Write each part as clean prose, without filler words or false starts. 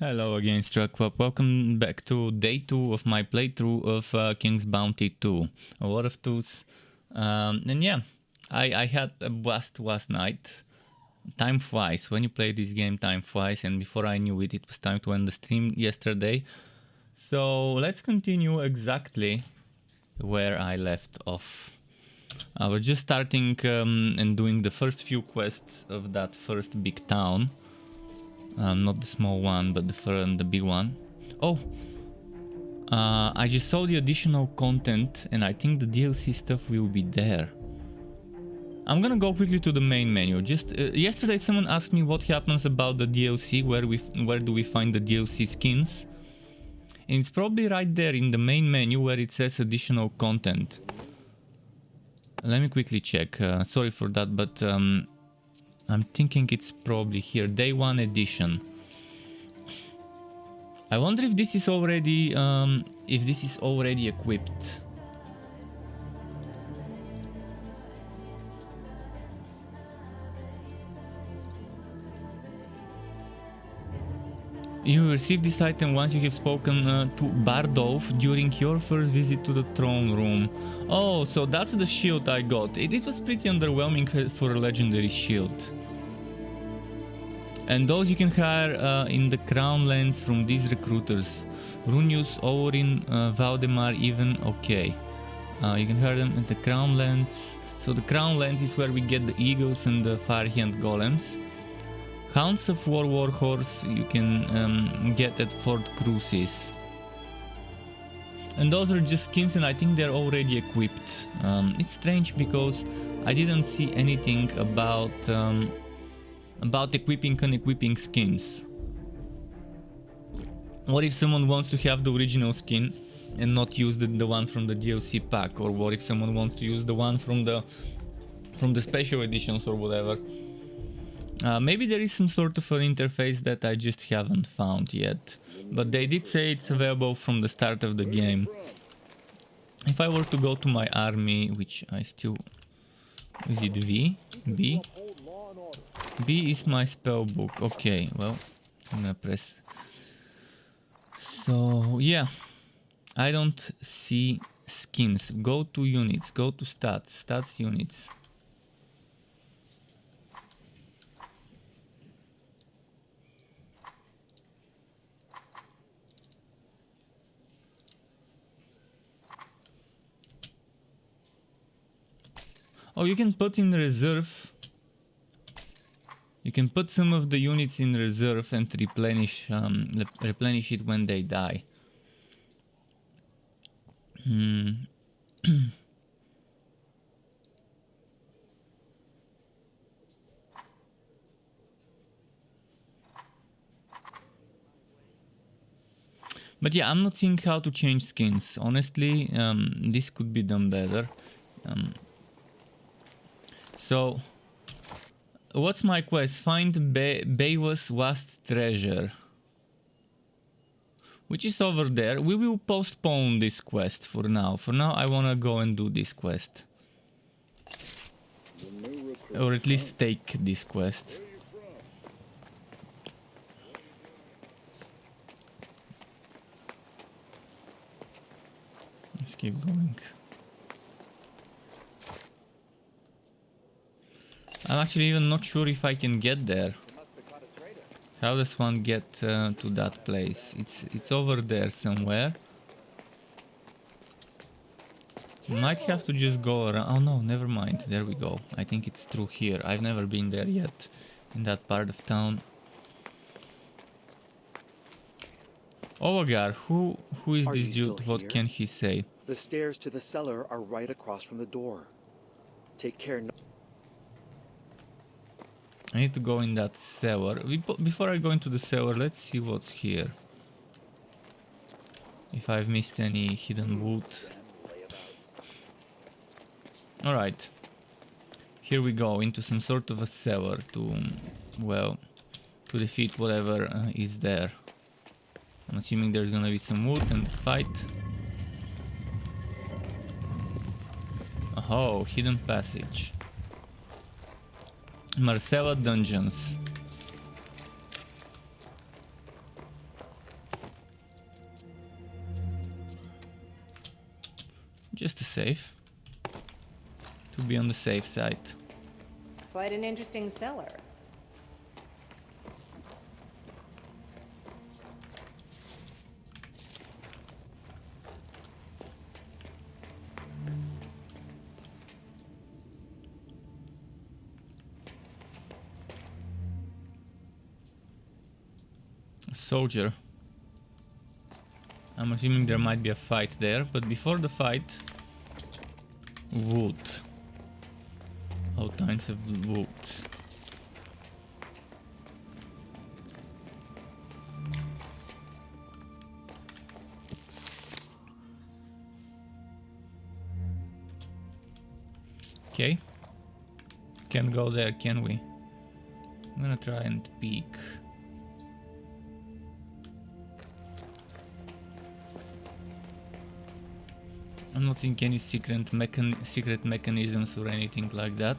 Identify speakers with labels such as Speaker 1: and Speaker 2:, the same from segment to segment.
Speaker 1: Hello again, Struckwap. Welcome back to day 2 of my playthrough of King's Bounty 2. A lot of twos. And yeah, I had a blast last night. Time flies. When you play this game, time flies. And before I knew it, it was time to end the stream yesterday. So let's continue exactly where I left off. I was just starting and doing the first few quests of that first big town. Not the small one, but the big one. Oh! I just saw the additional content and I think the DLC stuff will be there. I'm gonna go quickly to the main menu. Just yesterday someone asked me what happens about the DLC, where do we find the DLC skins? And it's probably right there in the main menu where it says additional content. Let me quickly check. Sorry for that, but I'm thinking it's probably here. Day 1 edition. I wonder if this is already equipped. You receive this item once you have spoken to Bardolph during your first visit to the throne room. Oh, so that's the shield I got. It was pretty underwhelming for a legendary shield. And those you can hire in the Crown Lands from these recruiters. Runius, Orin, Valdemar, even. Okay. You can hire them at the Crown Lands. So the Crown Lands is where we get the eagles and the Firehand Golems. Hounds of War Horse you can get at Fort Crucis. And those are just skins and I think they're already equipped. It's strange because I didn't see anything about equipping and equipping skins. What if someone wants to have the original skin and not use the one from the DLC pack? Or what if someone wants to use the one from the special editions or whatever? Maybe there is some sort of an interface that I just haven't found yet. But they did say it's available from the start of the game. If I were to go to my army, which I still... Is it V? B? B is my spell book. Okay, well, I'm gonna press. So, yeah. I don't see skins. Go to units. Go to stats. Stats units. Oh, you can put in reserve. You can put some of the units in reserve and replenish it when they die. But yeah, I'm not seeing how to change skins. Honestly, this could be done better. So, what's my quest? Find Bewa's lost treasure. Which is over there. We will postpone this quest for now. For now, I wanna go and do this quest. Or at least take this quest. Let's keep going. I'm actually even not sure if I can get there. How does one get to that place? It's over there somewhere. Might have to just go around. Oh no, never mind. There we go. I think it's through here. I've never been there yet in that part of town. Ovagar, who is this dude? What can he say?
Speaker 2: The stairs to the cellar are right across from the door. Take care.
Speaker 1: I need to go in that cellar. Before I go into the cellar, let's see what's here. If I've missed any hidden loot. Alright. Here we go, into some sort of a cellar to, well, to defeat whatever is there. I'm assuming there's gonna be some loot and fight. Oh, hidden passage. Marcella Dungeons. Just to save. To be on the safe side.
Speaker 3: Quite an interesting cellar.
Speaker 1: A soldier. I'm assuming there might be a fight there, but before the fight, wood. All kinds of wood. Okay. Can't go there, can we? I'm gonna try and peek. I'm not seeing any secret mechanisms or anything like that.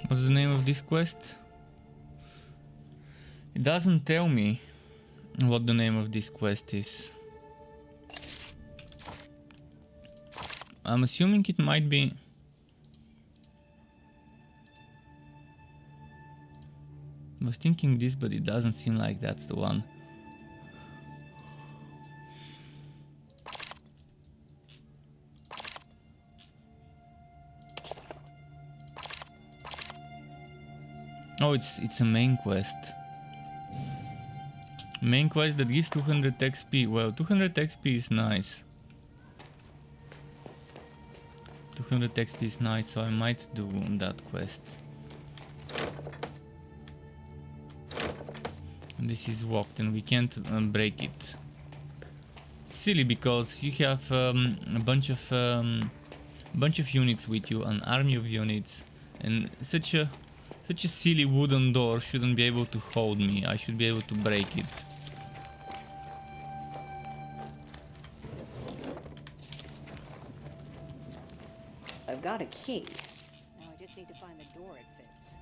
Speaker 1: What's the name of this quest? It doesn't tell me what the name of this quest is. I'm assuming it might be... I was thinking this, but it doesn't seem like that's the one. Oh, it's a main quest. Main quest that gives 200 XP. Well, 200 XP is nice. 200 XP is nice, so I might do that quest. And this is locked and we can't break it. It's silly because you have a bunch of units with you, an army of units, and such a silly wooden door shouldn't be able to hold me. I should be able to break it.
Speaker 3: I've got a key. Now I just need to find the door it fits.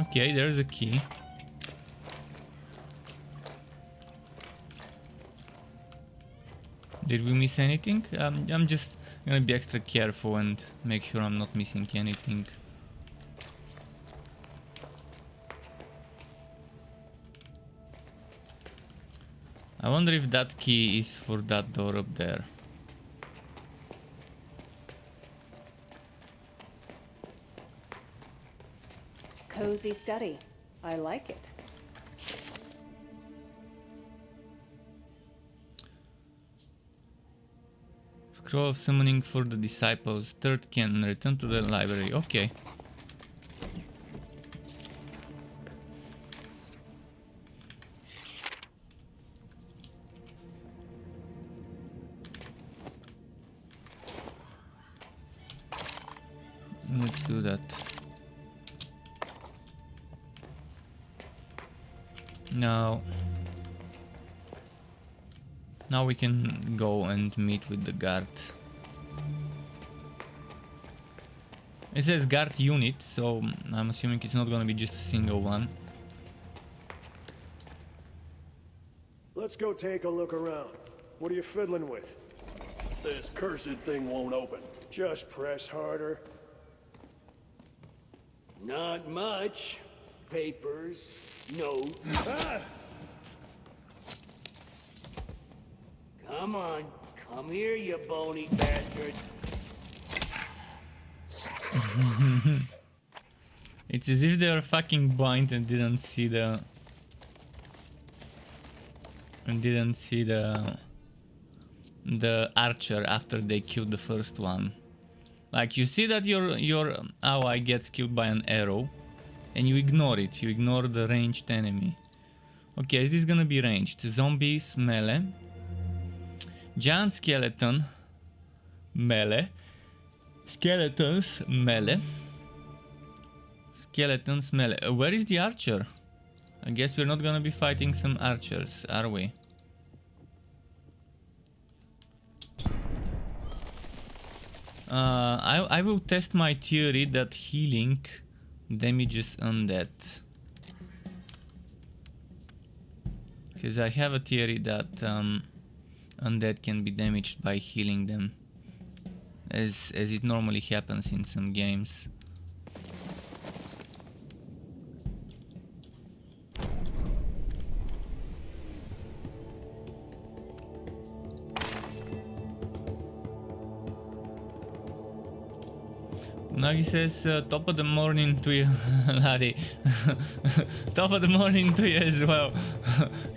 Speaker 1: Okay, there's a key. Did we miss anything? I'm just gonna be extra careful and make sure I'm not missing anything. I wonder if that key is for that door up there.
Speaker 3: Cozy study. I like it.
Speaker 1: Scroll of summoning for the disciples. Third can return to the library. Okay. Let's do that. Now we can go and meet with the guard. It says guard unit, so I'm assuming it's not gonna be just a single one.
Speaker 4: Let's go take a look around. What are you fiddling with?
Speaker 5: This cursed thing won't open.
Speaker 4: Just press harder.
Speaker 5: Not much. Papers, notes. Come on, come here, you bony bastard.
Speaker 1: It's as if they were fucking blind and didn't see the archer after they killed the first one. Like, you see that your ally gets killed by an arrow, and you ignore it. You ignore the ranged enemy. Okay, is this gonna be ranged? Zombies, melee. Giant skeleton, melee. Skeletons, melee. Skeletons, melee. Where is the archer? I guess we're not gonna be fighting some archers, are we? I will test my theory that healing damages undead. Because I have a theory that undead can be damaged by healing them. As it normally happens in some games. Nagi says, top of the morning to you, laddie. Top of the morning to you as well.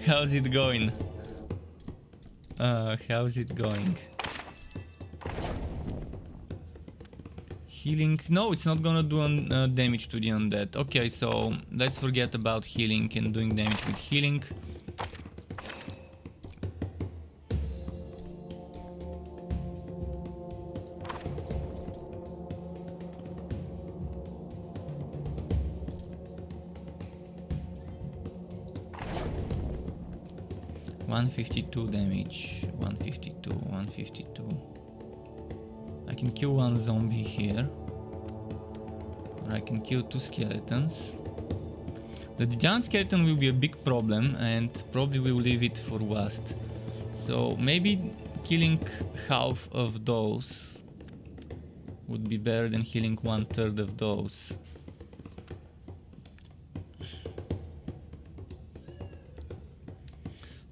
Speaker 1: How's it going? How's it going? Healing? No, it's not gonna do damage to the undead. Okay, so let's forget about healing and doing damage with healing. $152 damage. 152, 152. I can kill one zombie here. Or I can kill 2 skeletons. The giant skeleton will be a big problem and probably will leave it for last. So maybe killing half of those would be better than healing 1/3 of those.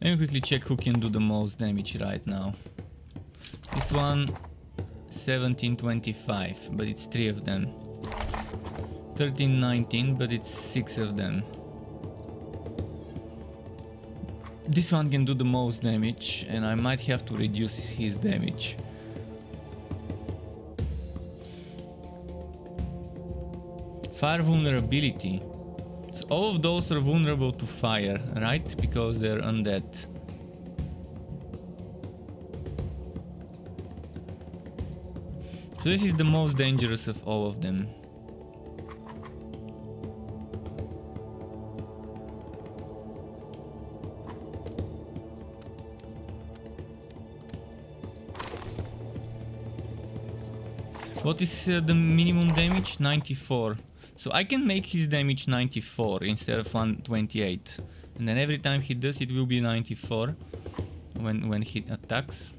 Speaker 1: Let me quickly check who can do the most damage right now. This one 1725, but it's 3 of them. 1319, but it's 6 of them. This one can do the most damage, and I might have to reduce his damage. Fire vulnerability. So all of those are vulnerable to fire, right? Because they're undead. So this is the most dangerous of all of them. What is the minimum damage? 94. So I can make his damage 94 instead of 128. And then every time he does, it will be 94 when he attacks.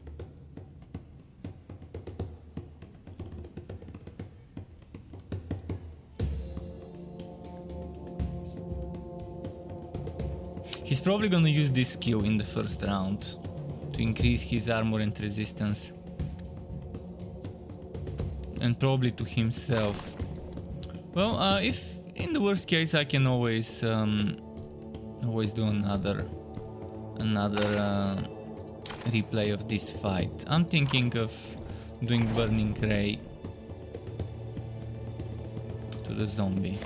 Speaker 1: He's probably gonna use this skill in the first round to increase his armor and resistance. And probably to himself. Well, if in the worst case I can always do another replay of this fight. I'm thinking of doing Burning Ray to the zombie.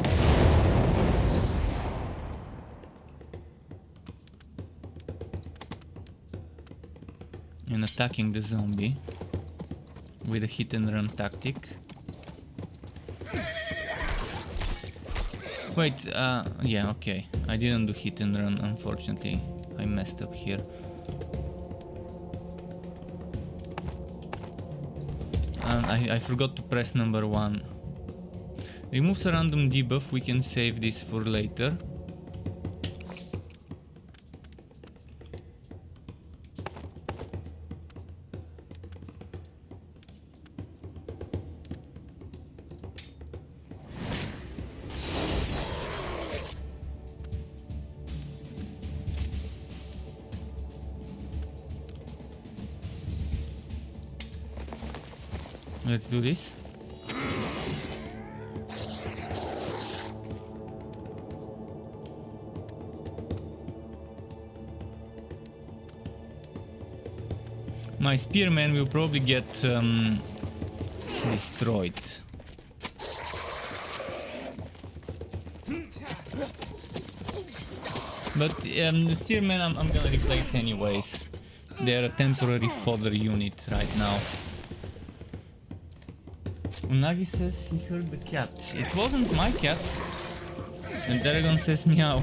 Speaker 1: And attacking the zombie with a hit and run tactic. Wait, yeah, okay. I didn't do hit and run, unfortunately. I messed up here. I forgot to press number 1. Removes a random debuff, we can save this for later. Let's do this. my spearman will probably get destroyed. But the spearman I'm gonna replace anyways. They're a temporary fodder unit right now. Unagi says he heard the cat. It wasn't my cat. And Dragon says meow.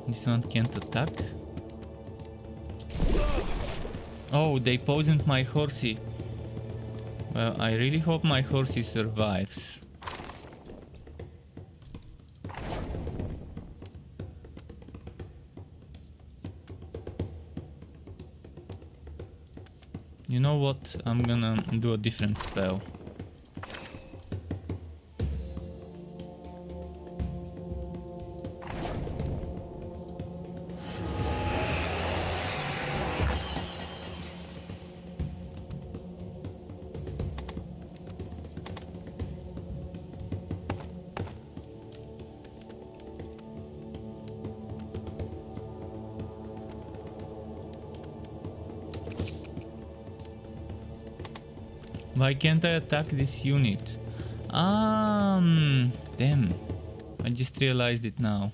Speaker 1: This one can't attack. Oh, they poisoned my horsey. Well, I really hope my horsey survives. You know what? I'm gonna do a different spell. Why can't I attack this unit? Damn. I just realized it now.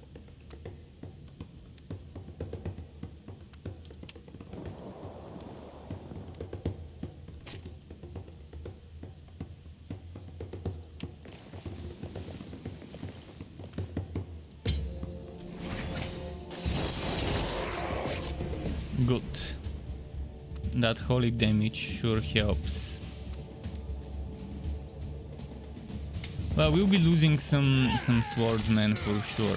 Speaker 1: Good. That holy damage sure helps. Well, we'll be losing some swordsmen for sure.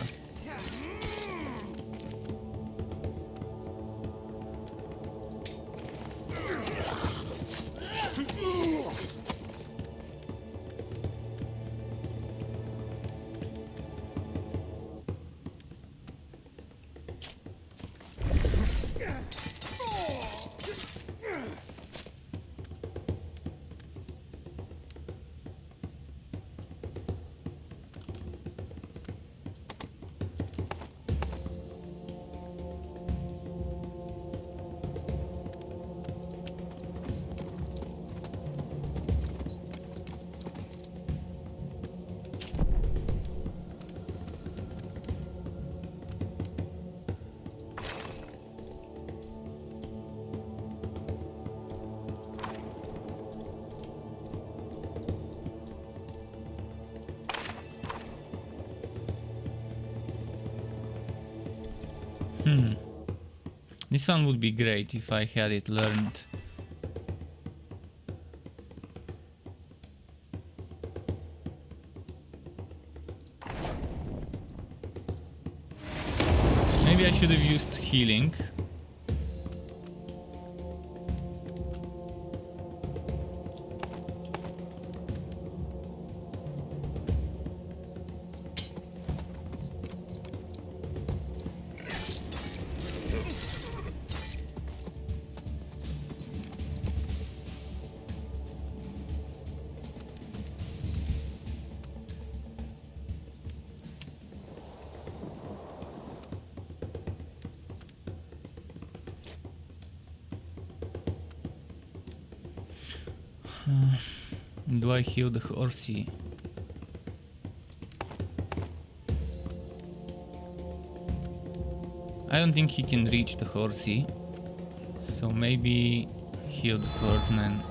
Speaker 1: This one would be great if I had it learned. Maybe I should have used healing. Do I heal the horsey? I don't think he can reach the horsey, so maybe heal the swordsman.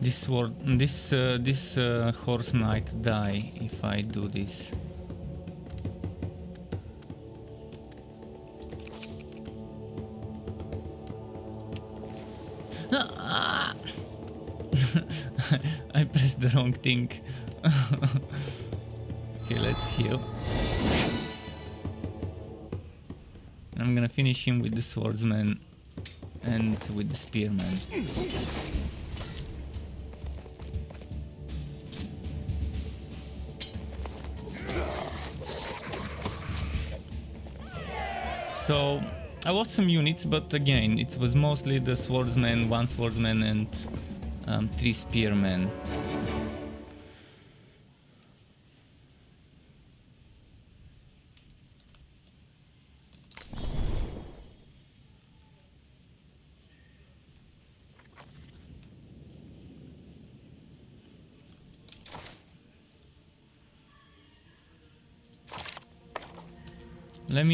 Speaker 1: This horse might die if I do this. I pressed the wrong thing. Okay, let's heal. I'm gonna finish him with the swordsman and with the spearman. So I lost some units, but again, it was mostly the swordsman, one swordsman and 3 spearmen. Let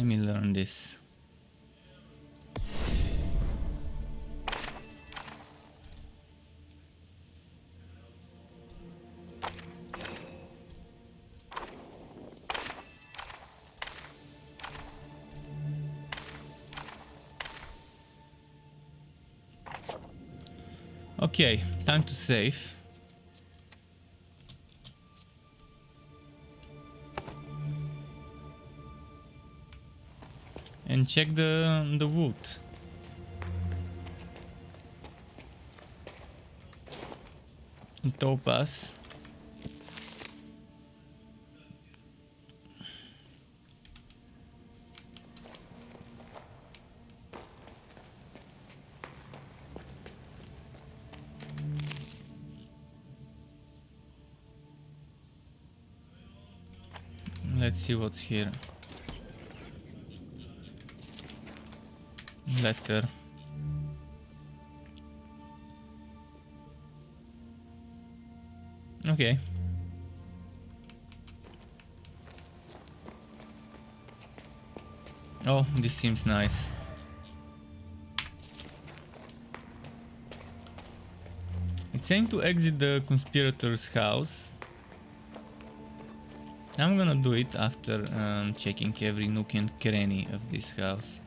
Speaker 1: me learn this. Okay, time to save. And check the wood. Topaz. Let's see what's here. Letter. Okay. Oh, this seems nice. It's saying to exit the conspirator's house. I'm gonna do it after checking every nook and cranny of this house.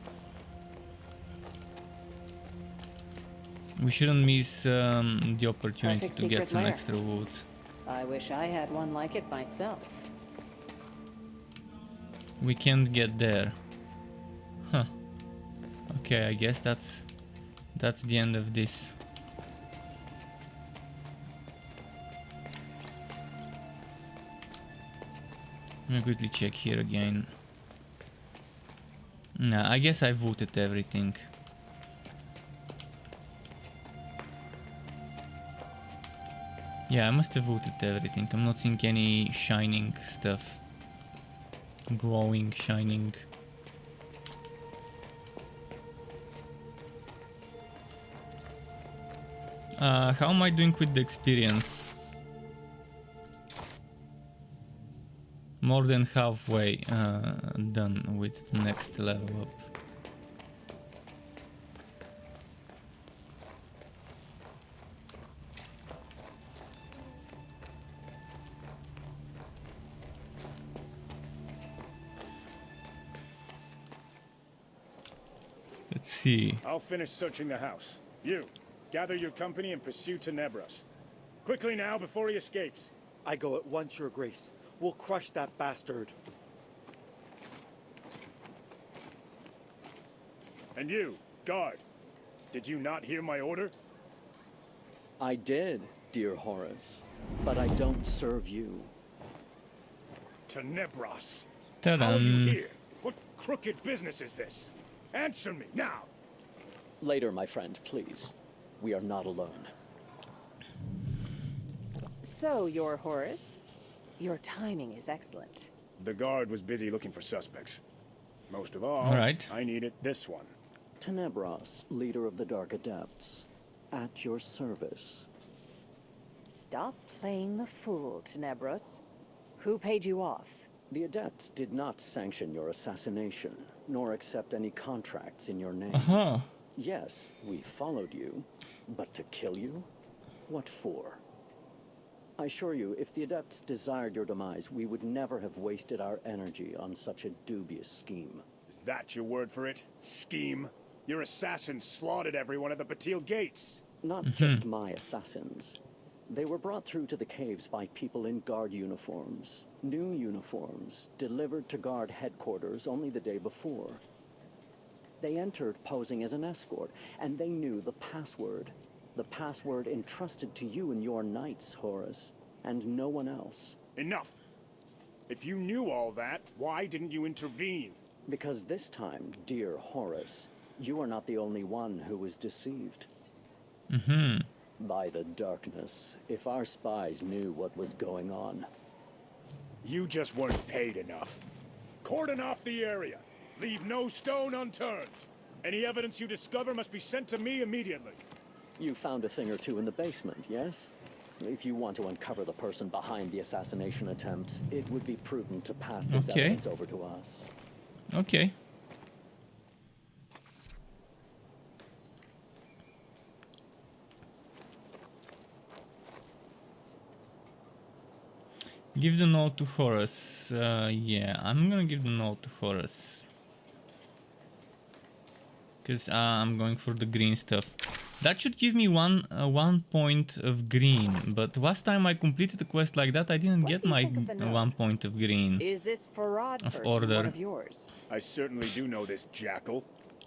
Speaker 1: We shouldn't miss the opportunity
Speaker 3: Perfect
Speaker 1: to get
Speaker 3: secret
Speaker 1: some
Speaker 3: lair.
Speaker 1: extra wood.
Speaker 3: I wish I had one like it myself.
Speaker 1: We can't get there. Huh. Okay, I guess that's the end of this. Let me quickly check here again. Nah, I guess I voted everything. Yeah, I must have voted everything. I'm not seeing any shining stuff. Glowing, shining. How am I doing with the experience? More than halfway done with the next level up. Let's see.
Speaker 4: I'll finish searching the house. You, gather your company and pursue Tenebras. Quickly now, before he escapes.
Speaker 2: I go at once, Your Grace. We'll crush that bastard.
Speaker 4: And you, guard. Did you not hear my order?
Speaker 6: I did, dear Horus, but I don't serve you.
Speaker 4: Tenebras.
Speaker 1: Ta-dam.
Speaker 4: How are you here? What crooked business is this? Answer me now.
Speaker 6: Later, my friend, please. We are not alone.
Speaker 3: So, you're Horus? Your timing is excellent.
Speaker 4: The guard was busy looking for suspects. Most of all,
Speaker 1: Alright.
Speaker 4: I needed this one.
Speaker 6: Tenebras, leader of the Dark Adepts, at your service.
Speaker 3: Stop playing the fool, Tenebros. Who paid you off?
Speaker 6: The Adepts did not sanction your assassination, nor accept any contracts in your name.
Speaker 1: Aha.
Speaker 6: Yes, we followed you, but to kill you? What for? I assure you, if the Adepts desired your demise, we would never have wasted our energy on such a dubious scheme.
Speaker 4: Is that your word for it? Scheme? Your assassins slaughtered everyone at the Batil gates.
Speaker 6: Not just my assassins. They were brought through to the caves by people in guard uniforms. New uniforms, delivered to guard headquarters only the day before. They entered posing as an escort, and they knew the password. The password entrusted to you and your knights, Horus, and no one else.
Speaker 4: Enough! If you knew all that, why didn't you intervene?
Speaker 6: Because this time, dear Horus, you are not the only one who was deceived. By the darkness, if our spies knew what was going on.
Speaker 4: You just weren't paid enough. Cordon off the area. Leave no stone unturned. Any evidence you discover must be sent to me immediately.
Speaker 6: You found a thing or two in the basement, yes? If you want to uncover the person behind the assassination attempt, it would be prudent to pass this evidence over to us.
Speaker 1: Okay. Give the note to Horus. Yeah, I'm gonna give the note to Horus. Because I'm going for the green stuff. That should give me one point of green. But last time I completed a quest like that, I didn't get my 1 point of green.
Speaker 3: Is this Farad
Speaker 1: Of
Speaker 3: person
Speaker 1: order.
Speaker 3: one of yours?
Speaker 4: I certainly do know this jackal.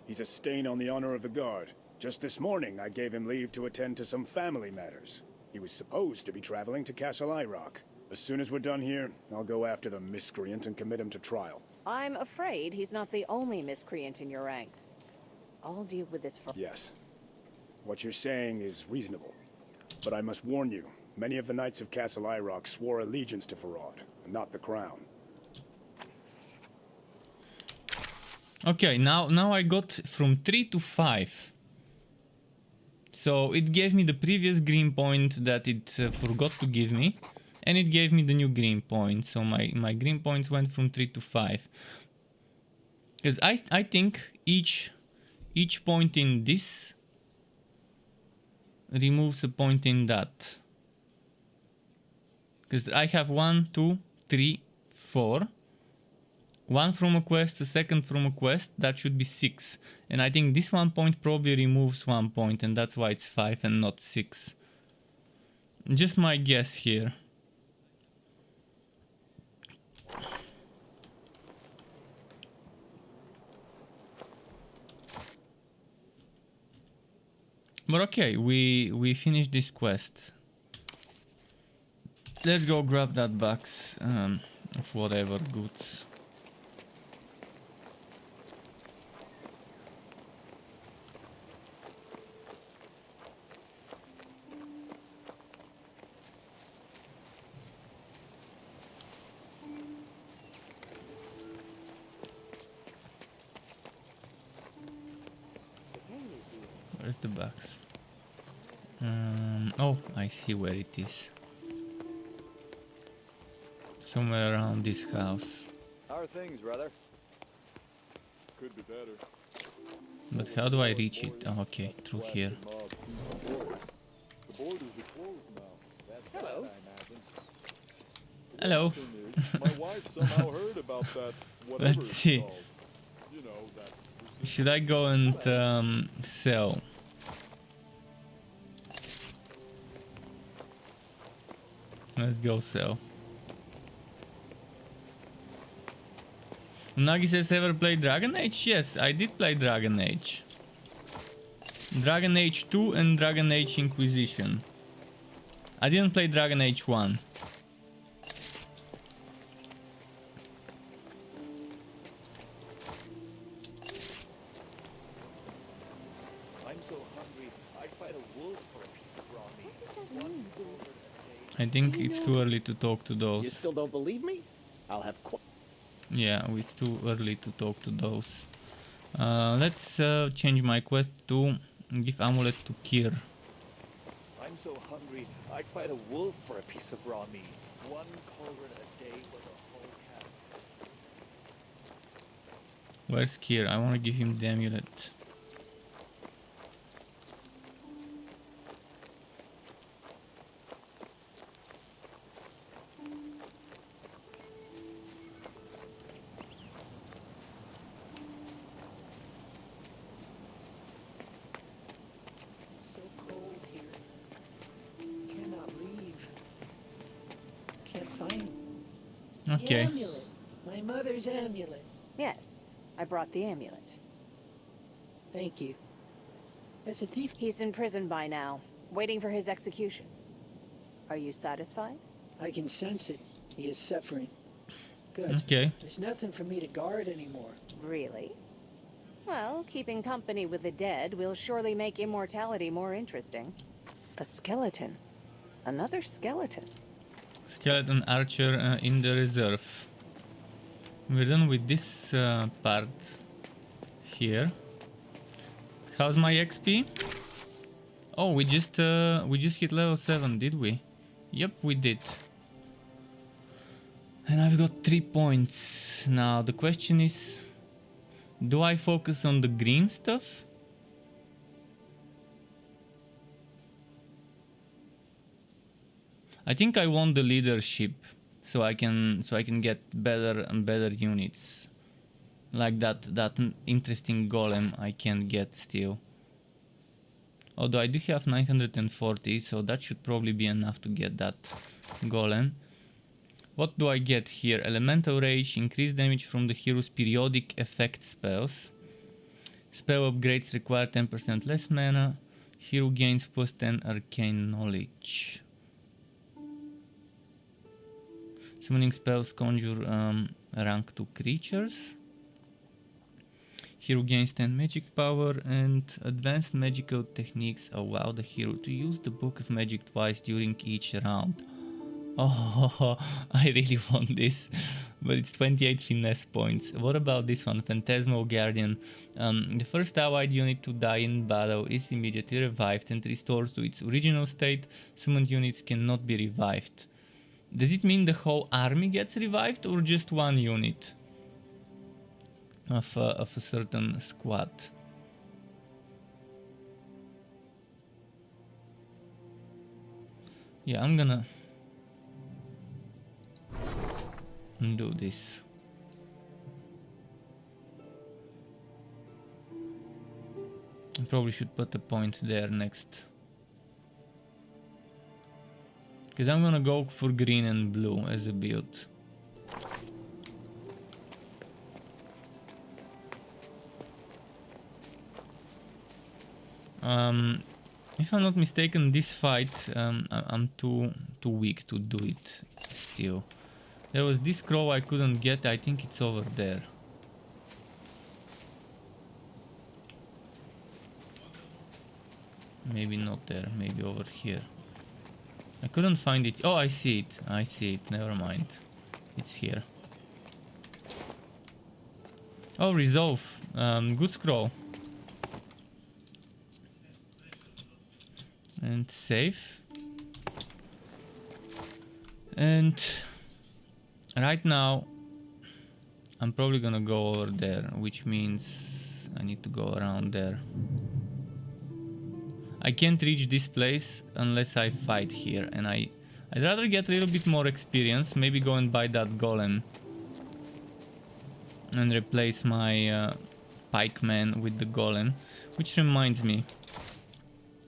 Speaker 4: He's a stain on the honor of the guard. Just this morning, I gave him leave to attend to some family matters. He was supposed to be traveling to Castle Irock. As soon as we're done here, I'll go after the miscreant and commit him to trial.
Speaker 3: I'm afraid he's not the only miscreant in your ranks. I'll deal with this first.
Speaker 4: Yes. What you're saying is reasonable. But I must warn you, many of the Knights of Castle Irock swore allegiance to Farad, and not the crown.
Speaker 1: Okay, now I got from 3 to 5. So it gave me the previous green point that it forgot to give me. And it gave me the new green point. So my green points went from 3 to 5. Because I think each point in this removes a point in that. Because I have 1, 2, 3, 4. One from a quest, a second from a quest, that should be 6. And I think this 1 point probably removes 1 point, and that's why it's 5 and not 6. Just my guess here. But okay, we finished this quest. Let's go grab that box of whatever goods. Where's the box? Oh, I see where it is. Somewhere around this house.
Speaker 7: How are things, brother? Could be better.
Speaker 1: But how do I reach it? Oh, okay, through here.
Speaker 7: The borders are closed now. That's bad, I imagine.
Speaker 1: Hello.
Speaker 7: The thing is, my wife somehow heard about that whatever
Speaker 1: Let's
Speaker 7: it's
Speaker 1: see.
Speaker 7: called. You know, that
Speaker 1: Should I go and sell? Let's go sell. Nagi says, ever played Dragon Age? Yes, I did play Dragon Age. Dragon Age 2 and Dragon Age Inquisition. I didn't play Dragon Age 1.
Speaker 5: I'm so hungry, I'd fight a wolf for a piece of raw meat.
Speaker 3: What does that mean?
Speaker 1: I think it's too early to talk to
Speaker 6: You
Speaker 1: those.
Speaker 6: still don't believe me? I'll have
Speaker 1: Yeah, it's too early to talk to those. Let's change my quest to give amulet to Kir.
Speaker 5: I'm so hungry, I'd fight a wolf for a piece of raw meat. One cauldron a day for the whole camp.
Speaker 1: Where's Kir? I want to give him the amulet.
Speaker 8: fine. The
Speaker 1: Okay.
Speaker 8: amulet. My mother's amulet.
Speaker 3: Yes, I brought the amulet.
Speaker 8: Thank you. As a thief,
Speaker 3: He's in prison by now, waiting for his execution. Are you satisfied?
Speaker 8: I can sense it. He is suffering. Good.
Speaker 1: Okay.
Speaker 8: There's nothing for me to guard anymore.
Speaker 3: Really? Well, keeping company with the dead will surely make immortality more interesting. A skeleton. Another skeleton.
Speaker 1: Skeleton archer in the reserve. We're done with this part here. How's my XP? Oh, we just hit level 7, did we? Yep, we did. And I've got 3 points. Now the question is, do I focus on the green stuff? I think I want the leadership, so I can get better and better units. Like that interesting golem I can get still. Although I do have 940, so that should probably be enough to get that golem. What do I get here? Elemental Rage, increased damage from the hero's periodic effect spells. Spell upgrades require 10% less mana. Hero gains plus 10 arcane knowledge. Summoning spells conjure rank 2 creatures. Hero gains 10 magic power, and advanced magical techniques allow the hero to use the Book of Magic twice during each round. Oh, I really want this, but it's 28 finesse points. What about this one? Phantasmal Guardian. The first allied unit to die in battle is immediately revived and restored to its original state. Summoned units cannot be revived. Does it mean the whole army gets revived or just one unit of a certain squad? Yeah, I'm gonna do this. I probably should put a point there next. Because I'm gonna go for green and blue as a build. If I'm not mistaken, this fight I'm too weak to do it still. There was this scroll I couldn't get. I think it's over there. Maybe not there. Maybe over here. I couldn't find it. Oh, I see it. I see it. Never mind. It's here. Oh, resolve. Good scroll. And save. And right now I'm probably gonna go over there, which means I need to go around there. I can't reach this place unless I fight here, and I'd rather get a little bit more experience, maybe go and buy that golem and replace my pikeman with the golem. Which reminds me,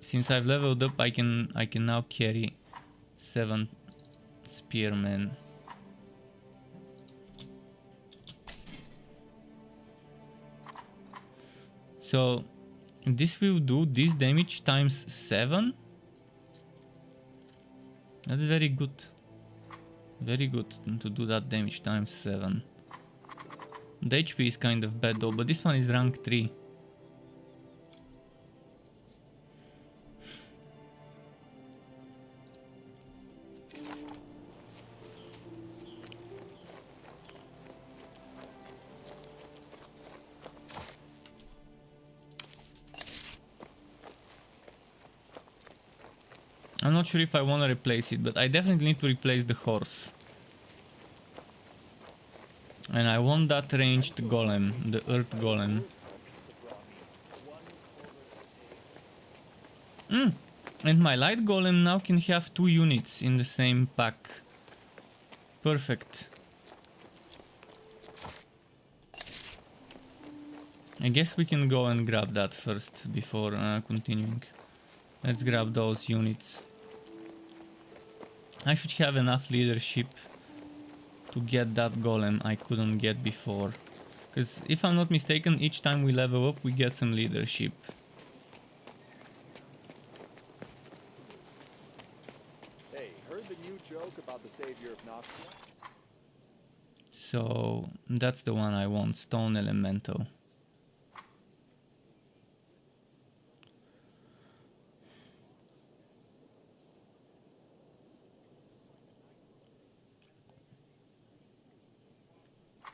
Speaker 1: since I've leveled up, I can now carry 7 spearmen. So this will do this damage times 7. That's very good. Very good to do that damage times 7. The HP is kind of bad though, but this one is rank 3. I'm not sure if I want to replace it, but I definitely need to replace the horse. And I want that ranged golem, the earth golem. And my light golem now can have 2 units in the same pack. Perfect. I guess we can go and grab that first before continuing. Let's grab those units. I should have enough leadership to get that golem I couldn't get before. Because if I'm not mistaken, each time we level up we get some leadership.
Speaker 7: Hey, heard the new joke about the savior of Noxia?
Speaker 1: So that's the one I want, Stone Elemental.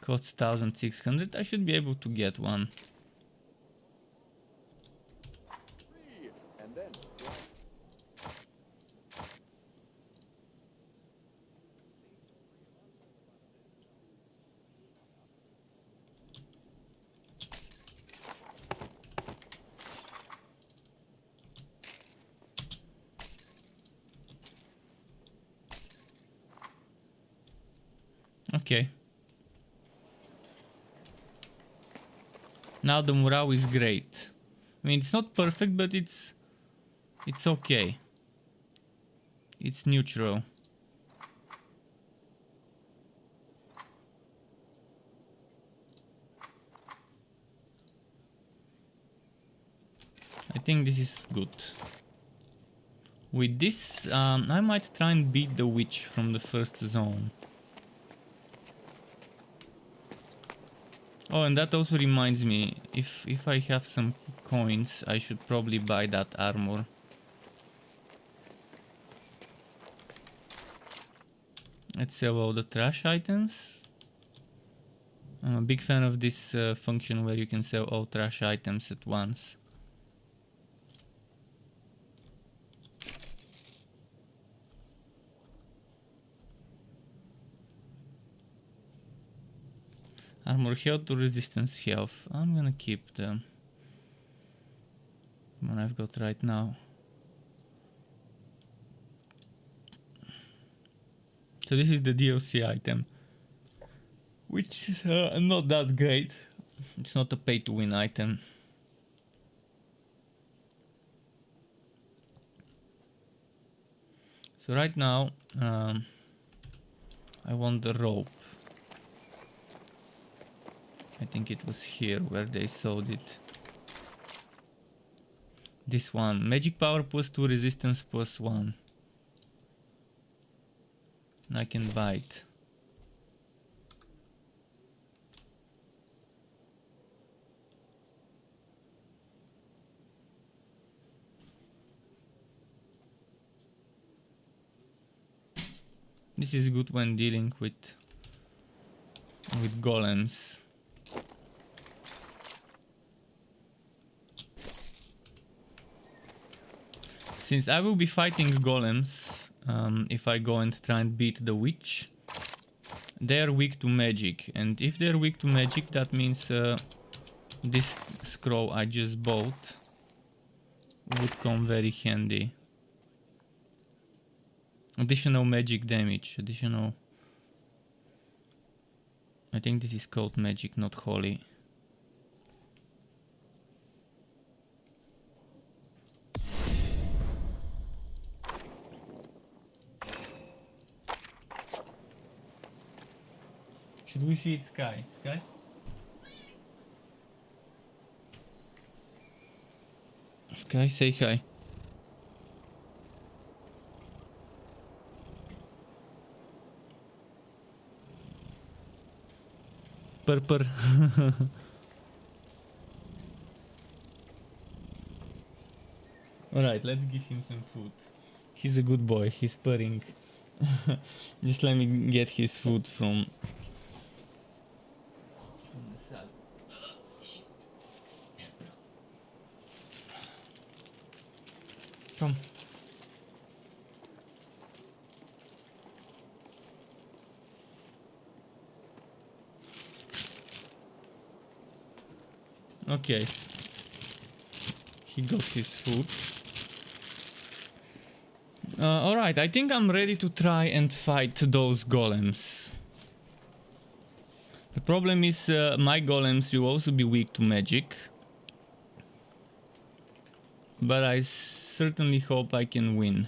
Speaker 1: Costs 1600. I should be able to get one.
Speaker 7: And then
Speaker 1: Okay. Now the morale is great. I mean, it's not perfect, but it's okay. It's neutral. I think this is good. With this, I might try and beat the witch from the first zone. Oh, and that also reminds me, if I have some coins, I should probably buy that armor. Let's sell all the trash items. I'm a big fan of this function where you can sell all trash items at once. Armor health to resistance health. I'm gonna keep the one I've got right now. So this is the DLC item, which is not that great. It's not a pay-to-win item. So right now, I want the rope. I think it was here where they sold it. This one. Magic power +2, resistance +1. And I can buy it. This is good when dealing with golems. Since I will be fighting golems, if I go and try and beat the witch, they are weak to magic, and if they're weak to magic, that means this scroll I just bought would come very handy. Additional magic damage, additional... I think this is called magic, not holy. Should we feed Sky? Sky? Sky, say hi. Purr. Alright, let's give him some food. He's a good boy, he's purring. Just let me get his food from the side. Come. Okay. He got his food. Alright, I think I'm ready to try and fight those golems. The problem is my golems will also be weak to magic. But I certainly hope I can win.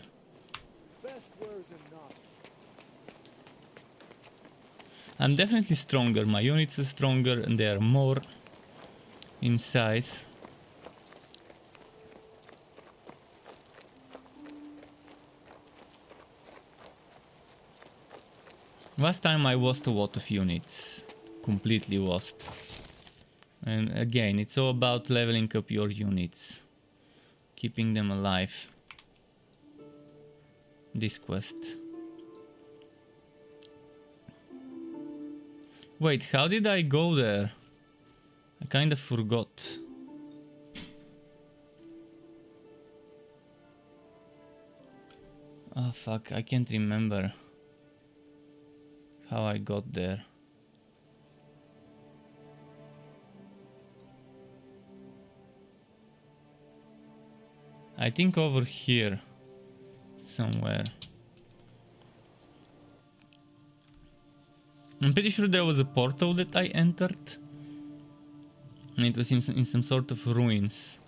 Speaker 1: I'm definitely stronger. My units are stronger and they are more in size. Last time I lost a lot of units. Completely lost. And again, it's all about leveling up your units. Keeping them alive. This quest. Wait, how did I go there? I kind of forgot. Oh fuck, I can't remember how I got there. I think over here somewhere. I'm pretty sure there was a portal that I entered. And it was in some sort of ruins.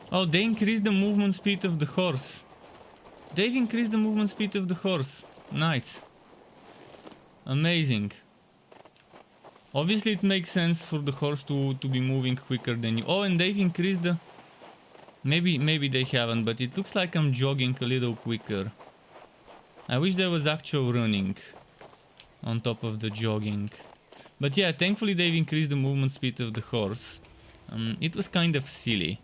Speaker 1: Oh, they increased the movement speed of the horse. They've increased the movement speed of the horse. Nice. Amazing. Obviously it makes sense for the horse to be moving quicker than you. Oh, and they've increased the... Maybe they haven't, but it looks like I'm jogging a little quicker. I wish there was actual running on top of the jogging. But yeah, thankfully they've increased the movement speed of the horse. It was kind of silly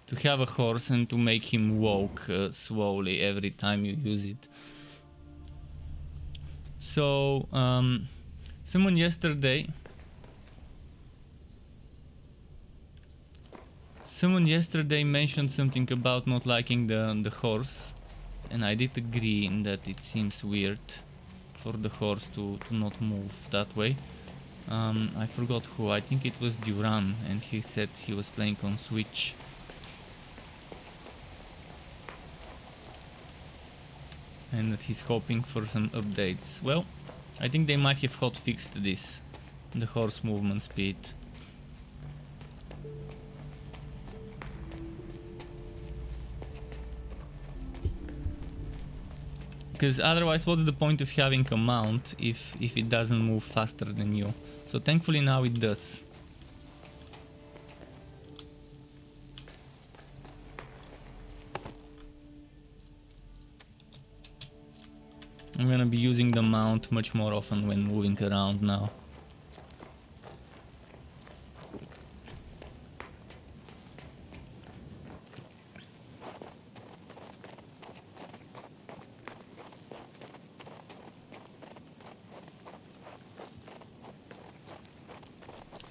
Speaker 1: to have a horse and to make him walk slowly every time you use it. So, someone yesterday mentioned something about not liking the horse, and I did agree in that it seems weird for the horse to not move that way. I forgot who, I think it was Duran, and he said he was playing on Switch. And that he's hoping for some updates. Well, I think they might have hotfixed this, the horse movement speed. Because otherwise, what's the point of having a mount if it doesn't move faster than you? So thankfully now it does. I'm gonna be using the mount much more often when moving around now.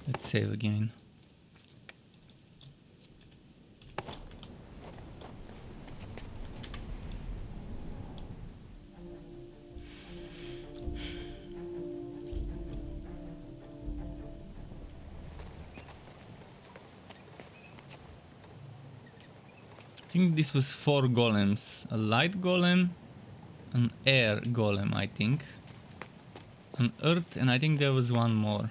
Speaker 1: Let's save again. I think this was 4 golems. A light golem, an air golem, I think, an earth, and I think there was one more.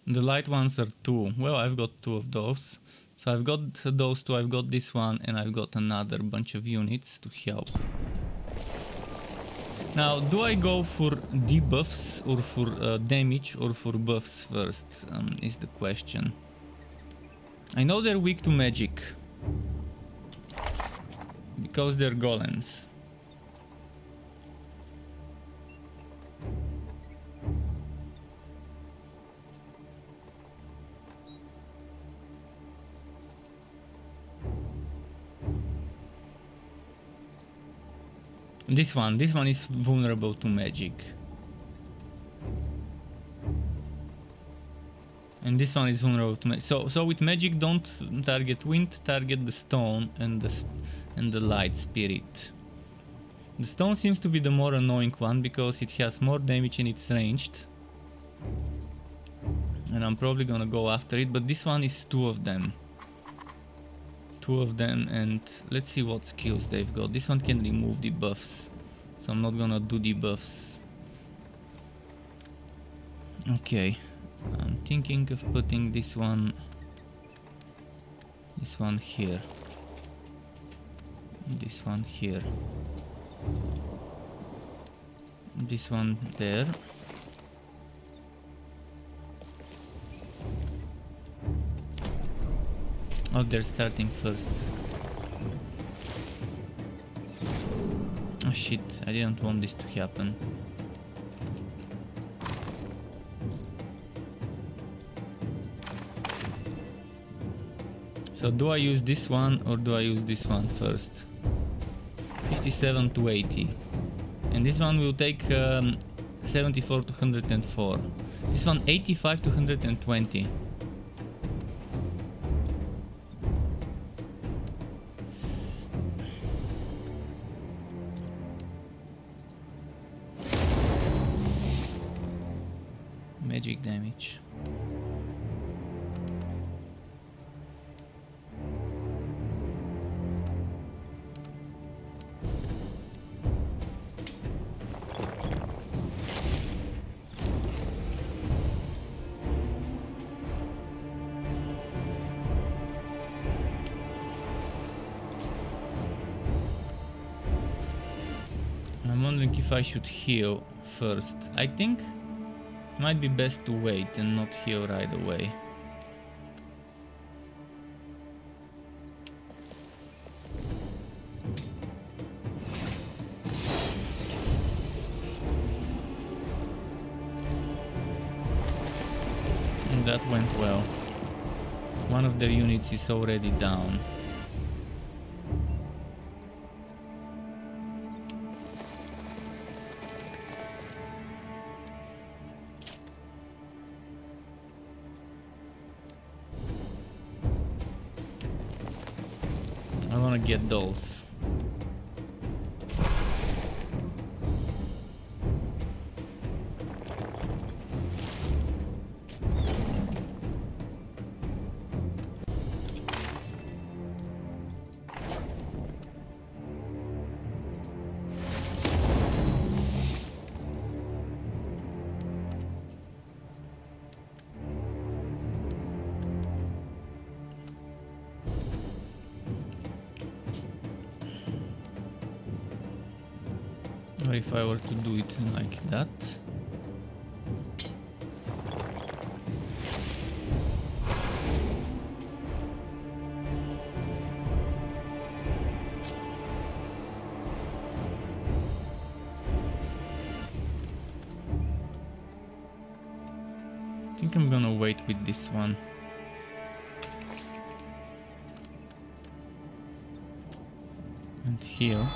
Speaker 1: The light ones are 2. Well, I've got 2 of those. So I've got those 2, I've got this one, and I've got another bunch of units to help. Now, do I go for debuffs or for damage or for buffs first, is the question. I know they're weak to magic, because they're golems. This one is vulnerable to magic. And this one is vulnerable to magic. So with magic, don't target wind, target the stone and the light spirit. The stone seems to be the more annoying one because it has more damage and it's ranged. And I'm probably gonna go after it, but this one is two of them. Two of them, and let's see what skills they've got. This one can remove debuffs, so I'm not gonna do debuffs. Okay, I'm thinking of putting this one here, this one here, this one there. Oh, they're starting first. Oh shit, I didn't want this to happen. So do I use this one or do I use this one first? 57 to 80. And this one will take 74 to 104. This one 85 to 120. Magic damage. I'm wondering if I should heal first. I think it might be best to wait and not heal right away. And that went well. One of their units is already down. I wanna get those. Or if I were to do it like that. I think I'm gonna wait with this one. And heal.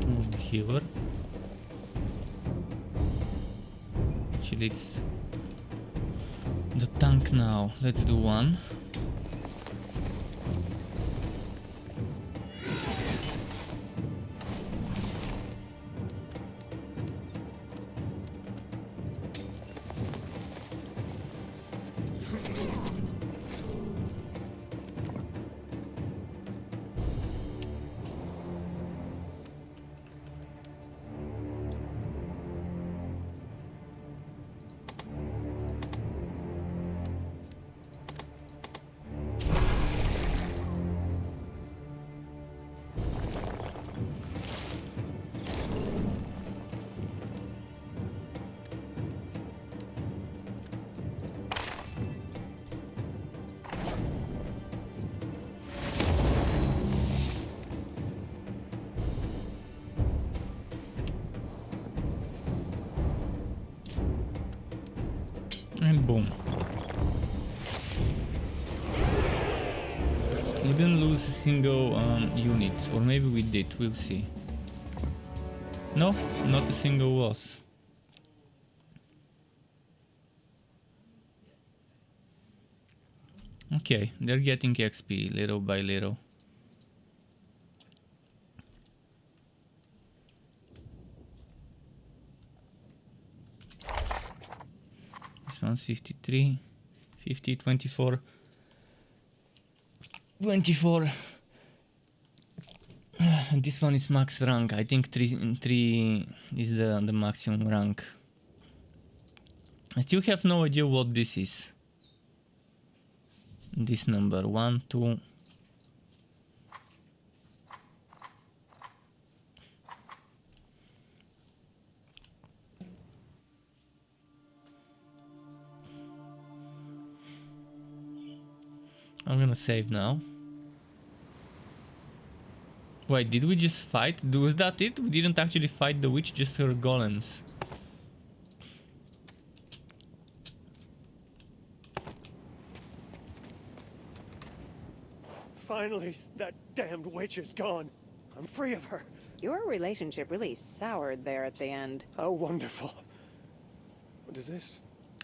Speaker 1: Move the healer. Actually, it's the tank now. Let's do one. And boom. We didn't lose a single unit, or maybe we did, we'll see. No, not a single loss. Okay, they're getting XP little by little. One's 53, 50, 24, 24. And this one is max rank. I think 3 is the maximum rank. I still have no idea what this is. This number 1, 2. I'm gonna save now. Wait, did we just fight? Was that it? We didn't actually fight the witch, just her golems.
Speaker 9: Finally, that damned witch is gone. I'm free of her.
Speaker 3: Your relationship really soured there at the end.
Speaker 9: How wonderful. Does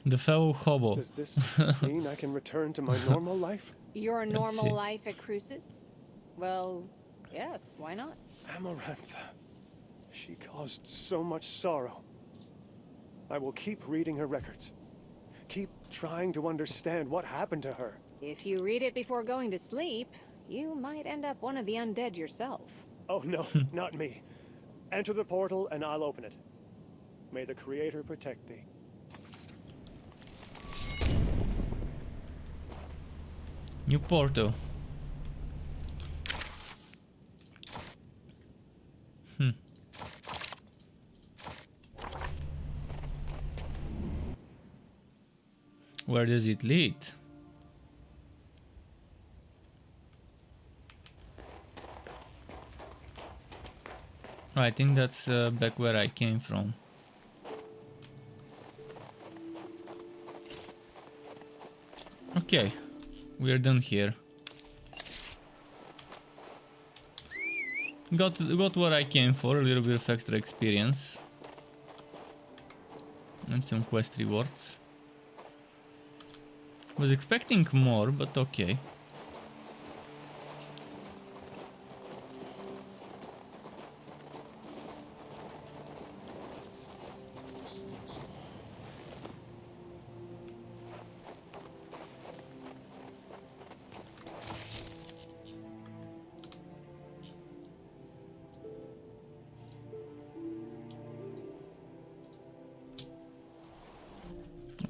Speaker 1: The fellow hobo.
Speaker 9: this mean I can return to my normal life?
Speaker 3: Your
Speaker 1: see.
Speaker 3: normal life at Crucis? Well, yes, why not?
Speaker 9: Amarantha. She caused so much sorrow. I will keep reading her records. Keep trying to understand what happened to her.
Speaker 3: If you read it before going to sleep, you might end up one of the undead yourself.
Speaker 9: Oh no, not me. Enter the portal and I'll open it. May the Creator protect thee.
Speaker 1: New portal. Where does it lead? Oh, I think that's back where I came from. Okay, we're done here. Got what I came for, a little bit of extra experience. And some quest rewards. Was expecting more, but okay.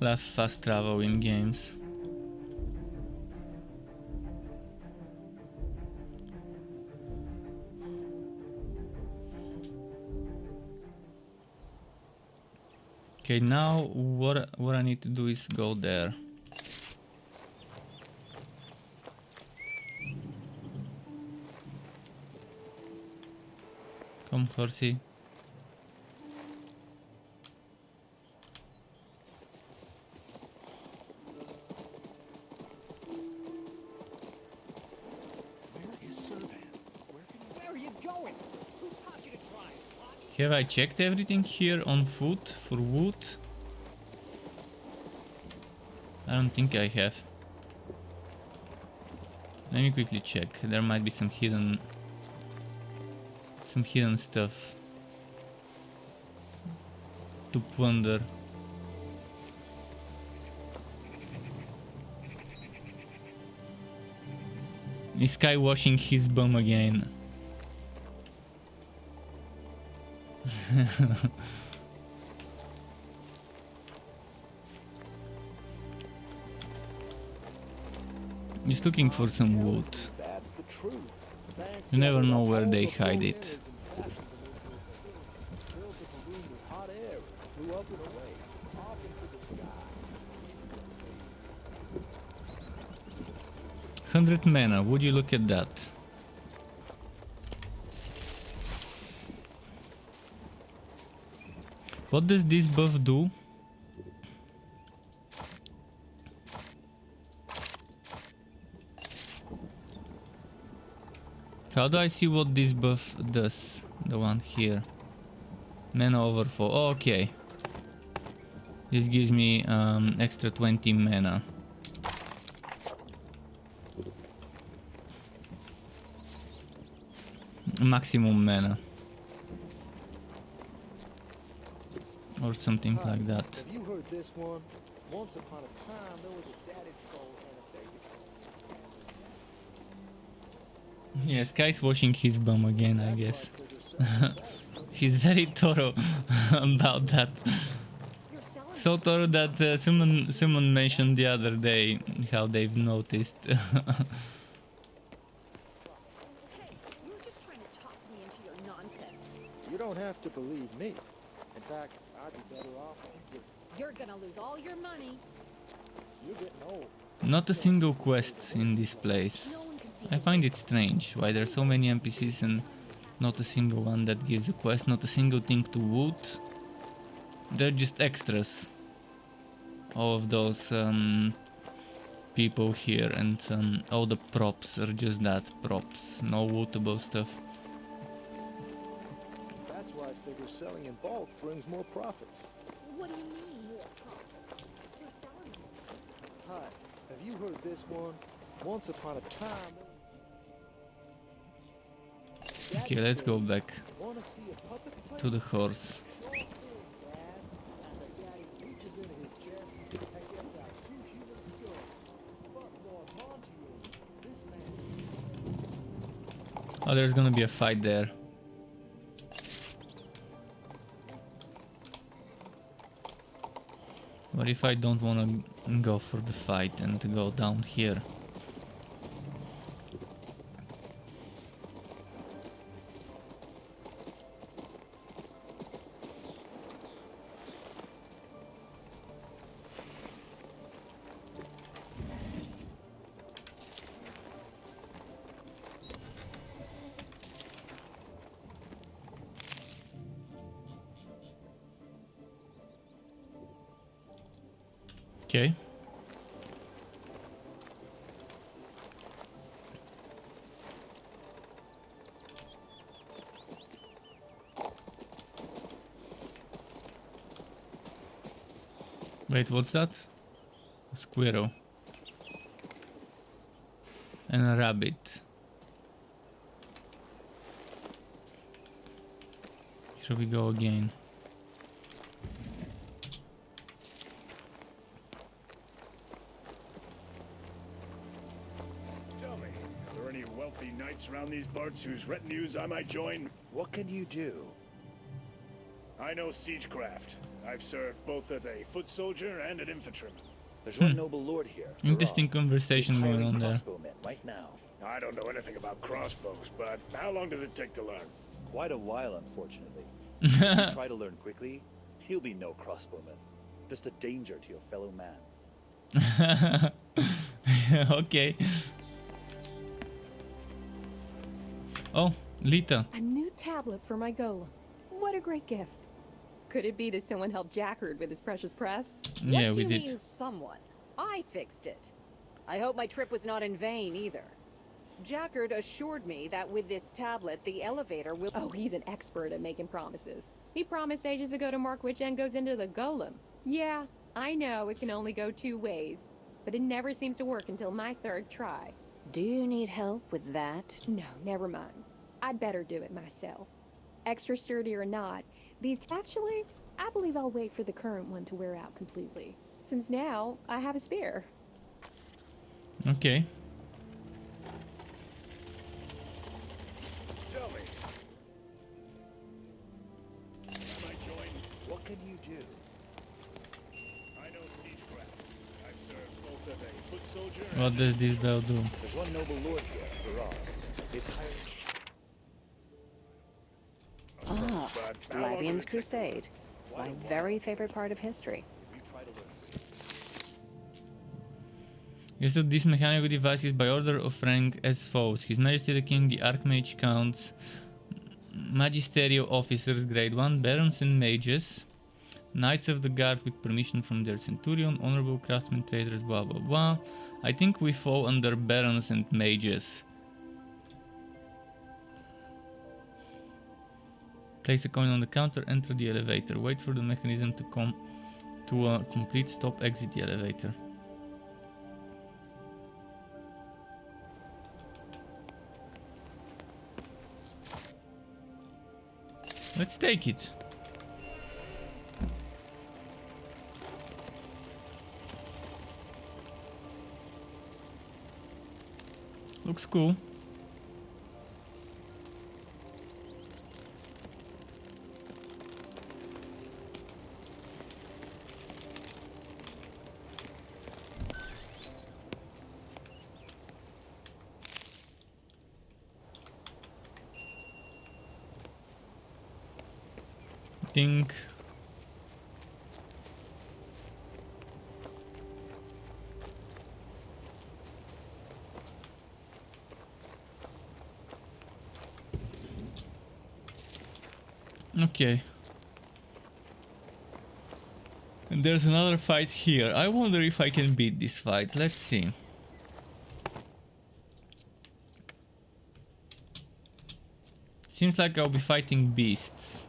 Speaker 1: Love fast travel in games. Okay, now what I need to do is go there. Come, horsey. Have I checked everything here on foot for wood? I don't think I have. Let me quickly check. There might be some hidden stuff to plunder. This guy washing his bum again. Just looking for some wood. You never know where they hide it. $100 mana, would you look at that? What does this buff do? How do I see what this buff does? The one here. Mana overflow. Oh, okay. This gives me extra 20 mana. Maximum mana. Or something like that.
Speaker 10: Have you heard this one?
Speaker 5: Once upon a time, there was a daddy troll and a baby troll.
Speaker 1: Yes, Kai's washing his bum again, I guess. He's very thorough about that. So thorough that someone mentioned the other day how they've noticed.
Speaker 10: Hey, you were just trying to talk me into your nonsense.
Speaker 5: You don't have to believe me. In fact, I'd be better off if you did.
Speaker 10: You're gonna lose all your money.
Speaker 5: You're getting old.
Speaker 1: Not a single quest in this place.
Speaker 10: No one can see
Speaker 1: I find it strange why there's so many NPCs and not a single one that gives a quest, not a single thing to loot. They're just extras. All of those people here, and all the props are just that, props, no lootable stuff.
Speaker 5: That's why I figure selling in bulk brings more profits.
Speaker 10: What do you mean more profit? You're selling it.
Speaker 5: Hi, have you heard this one? Once upon a time.
Speaker 1: Okay, let's go back
Speaker 5: Wanna see a puppet play?
Speaker 1: to the horse.
Speaker 5: Sure thing, Dad. And the daddy reaches into his chest and gets out 2 human skulls. But Lord Montier, this land
Speaker 1: Oh, there's gonna be a fight there. What if I don't wanna go for the fight and go down here? Okay. Wait, what's that? A squirrel. And a rabbit. Here we go again.
Speaker 4: Tell me, are there any wealthy knights around these parts whose retinues I might join?
Speaker 5: What can you do?
Speaker 4: I know siegecraft. I've served both as a foot soldier and an infantryman.
Speaker 5: There's one noble lord here.
Speaker 1: Interesting conversation going on there.
Speaker 5: Crossbowmen right now.
Speaker 4: I don't know anything about crossbows, but how long does it take to learn?
Speaker 5: Quite a while, unfortunately. If you try to learn quickly, he'll be no crossbowman. Just a danger to your fellow man.
Speaker 1: Okay. Oh, Lita.
Speaker 11: A new tablet for my golem. What a great gift. Could it be that someone helped Jackard with his precious press?
Speaker 1: Yeah,
Speaker 3: What do
Speaker 1: we
Speaker 3: you
Speaker 1: did.
Speaker 3: mean someone? I fixed it. I hope my trip was not in vain either. Jackard assured me that with this tablet, the elevator will...
Speaker 11: Oh, he's an expert at making promises. He promised ages ago to mark which end goes into the golem. Yeah, I know it can only go 2 ways, but it never seems to work until my 3rd try.
Speaker 3: Do you need help with that?
Speaker 11: No, never mind. I'd better do it myself. Extra sturdy or not, these... Actually, I believe I'll wait for the current one to wear out completely, since now I have a spare.
Speaker 1: Okay.
Speaker 4: Tell me. Am I join?
Speaker 5: What can you do?
Speaker 4: I know siegecraft. I've served both as a foot soldier
Speaker 1: What does this bell do?
Speaker 5: There's one noble lord here, Farrar. He's hiring...
Speaker 3: Ah,
Speaker 4: but how long does
Speaker 3: Lavian's
Speaker 4: it take?
Speaker 3: Crusade. My very favorite part of history.
Speaker 5: You try to learn.
Speaker 1: Use of this mechanical device is by order of rank as follows. His Majesty the King, the Archmage Counts, Magisterial Officers Grade 1, Barons and Mages, Knights of the Guard with permission from their Centurion, Honorable Craftsmen, Traders, blah blah blah. I think we fall under Barons and Mages. Place a coin on the counter, enter the elevator. Wait for the mechanism to come to a complete stop, exit the elevator. Let's take it. Looks cool. Think. Okay. And there's another fight here. I wonder if I can beat this fight. Let's see. Seems like I'll be fighting beasts.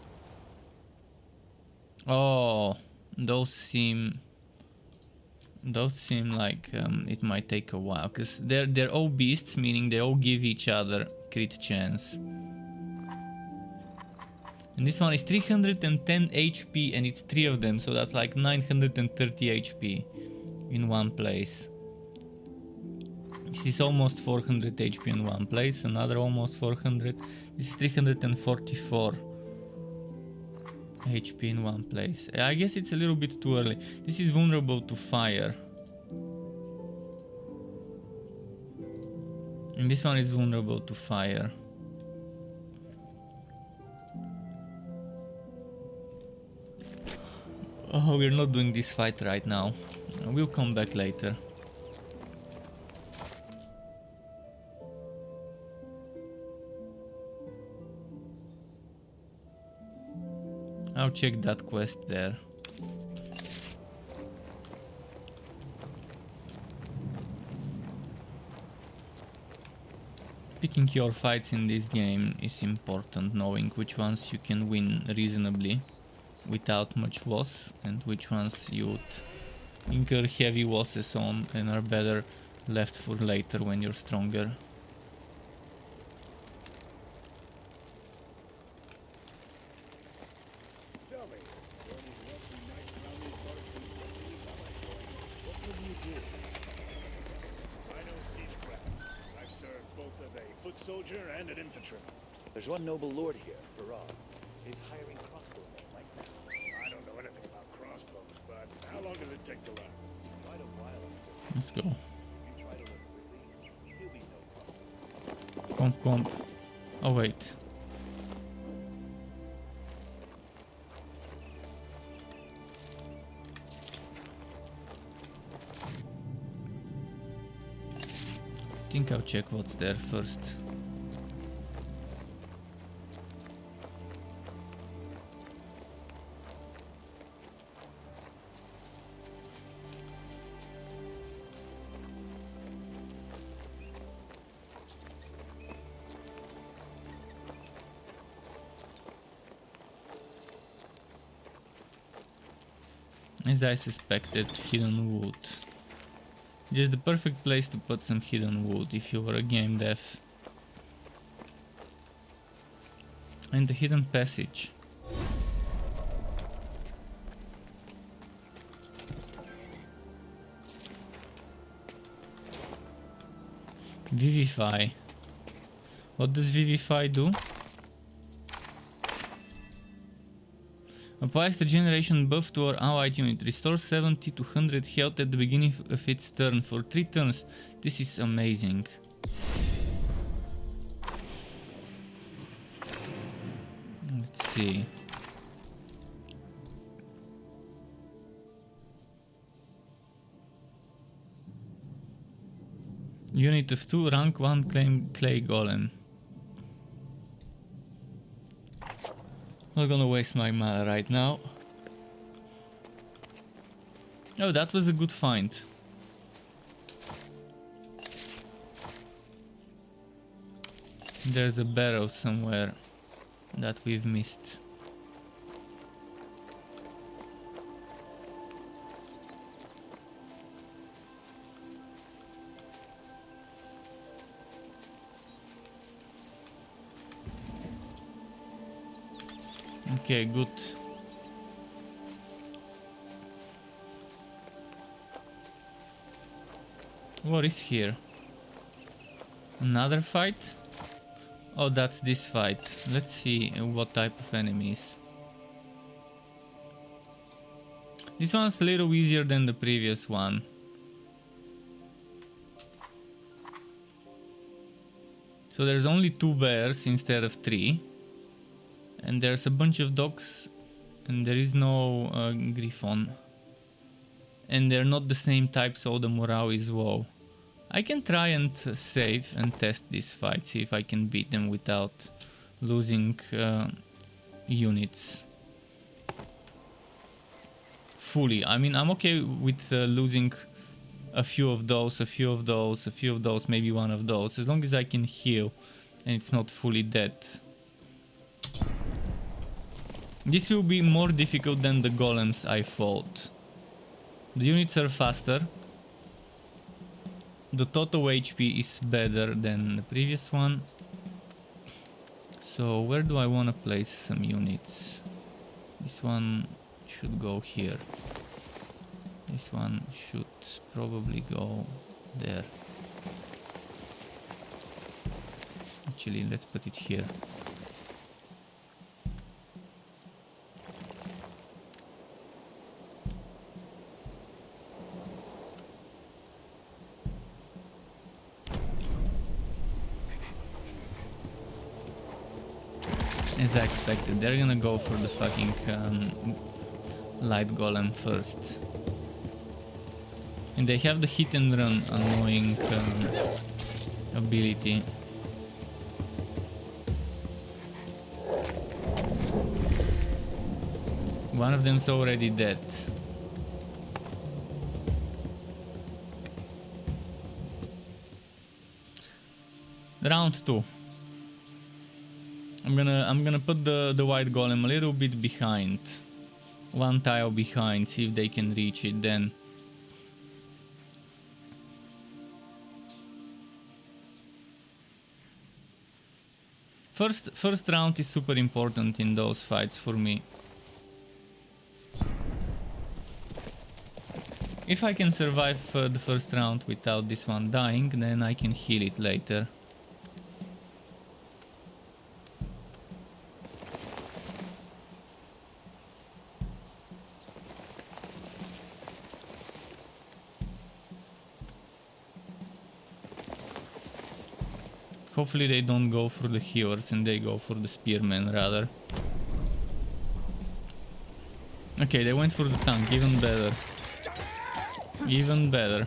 Speaker 1: Oh, those seem like it might take a while, because they're all beasts, meaning they all give each other crit chance. And this one is 310 HP and it's 3 of them, so that's like 930 HP in one place. This is almost 400 HP in one place, another almost 400. This is 344 HP in one place. I guess it's a little bit too early. This is vulnerable to fire. And this one is vulnerable to fire. Oh, we're not doing this fight right now. We'll come back later. I'll check that quest there. Picking your fights in this game is important, knowing which ones you can win reasonably without much loss and which ones you would incur heavy losses on and are better left for later when you're stronger.
Speaker 4: Tell me, you're any lovely nights around these parts and what will you do? I know siegecraft. I've served both as a foot soldier and an infantryman.
Speaker 5: There's one noble lord here, Farad. He's hiring crossbowmen right now.
Speaker 4: I don't know anything about crossbows, but how long does it take to learn?
Speaker 5: Quite a while, unfortunately.
Speaker 1: Let's go.
Speaker 5: If you try to learn quickly, you'll be no problem.
Speaker 1: Comp, comp. Oh wait. I think I'll check what's there first. As I suspected, hidden wood. Just the perfect place to put some hidden wood if you were a game dev. And the hidden passage. Vivify. What does Vivify do? Applies the generation buff to our allied unit. Restores 70 to 100 health at the beginning of its turn for 3 turns. This is amazing. Let's see. Unit of 2, rank 1, clay golem. Not gonna waste my mana right now. Oh, that was a good find. There's a barrow somewhere that we've missed. Okay, good. What is here? Another fight? Oh, that's this fight. Let's see what type of enemies. This one's a little easier than the previous one. So there's only 2 bears instead of 3. And there's a bunch of dogs. And there is no griffon. And they're not the same type, so the morale is low. I can try and save and test this fight, see if I can beat them without losing units fully. I mean, I'm okay with losing a few of those, a few of those, a few of those, maybe one of those, as long as I can heal and it's not fully dead. This will be more difficult than the golems I fought. The units are faster. The total HP is better than the previous one. So where do I want to place some units? This one should go here. This one should probably go there. Actually, let's put it here. As I expected, they're gonna go for the fucking light golem first. And they have the hit and run annoying ability. One of them's already dead. Round 2. I'm gonna put the white golem a little bit behind. One tile behind, see if they can reach it then. First round is super important in those fights for me. If I can survive the first round without this one dying, then I can heal it later. Hopefully they don't go for the healers and they go for the spearmen rather. Okay, they went for the tank, even better. Even better.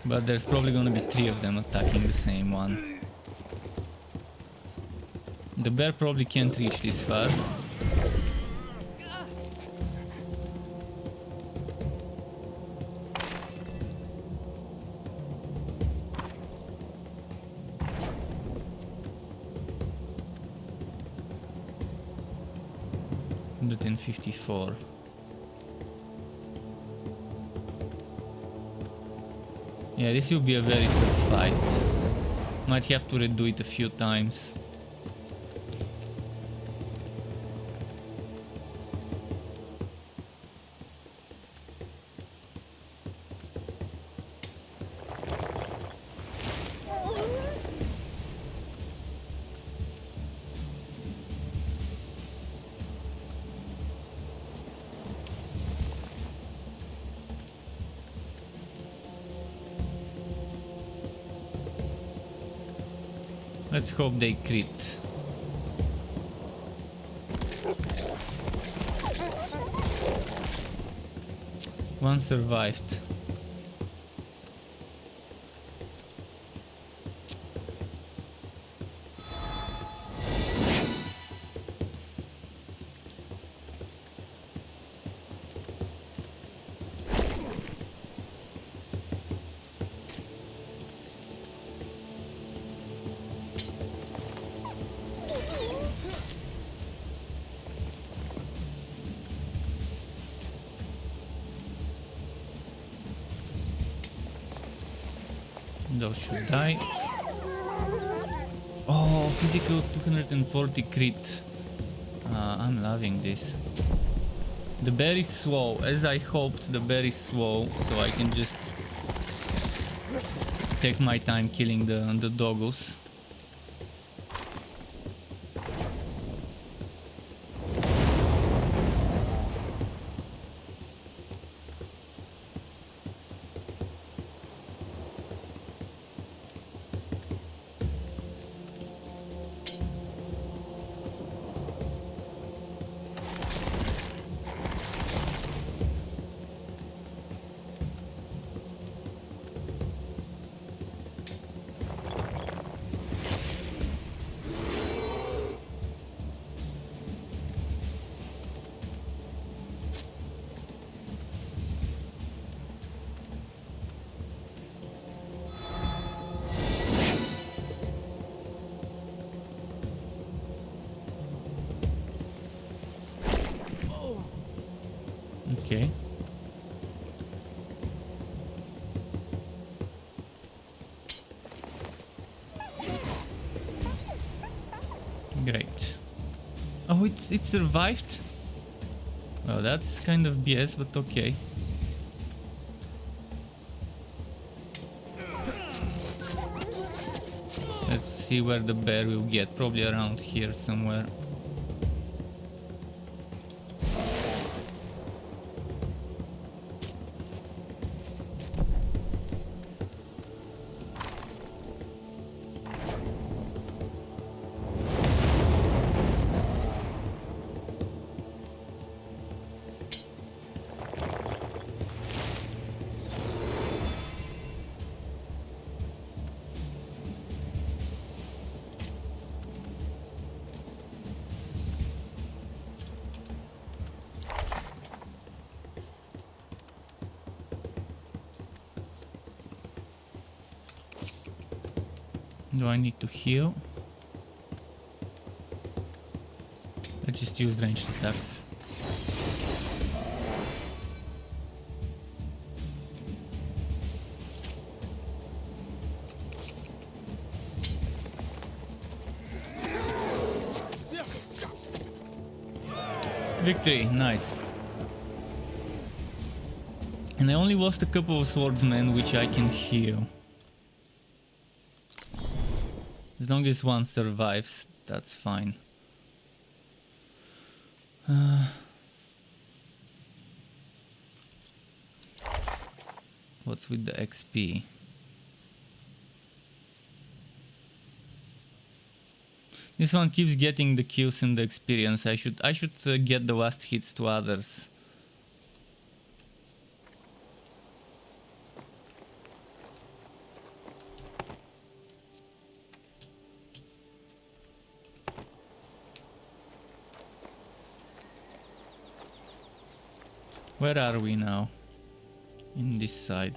Speaker 1: But there's probably gonna be 3 of them attacking the same one. The bear probably can't reach this far. And 54. Yeah, this will be a very tough fight. Might have to redo it a few times. Let's hope they crit. One survived. Those should die. Oh, physical 240 crit. I'm loving this. The bear is slow. As I hoped, the bear is slow, so I can just take my time killing the doggos. Okay. Great. Oh, it survived? Well, that's kind of BS, but okay. Let's see where the bear will get. Probably around here somewhere. Do I need to heal? I just used ranged attacks. Victory, nice. And I only lost a couple of swordsmen which I can heal. As long as one survives, that's fine. What's with the XP? This one keeps getting the kills and the experience. I should get the last hits to others. Where are we now? In this side.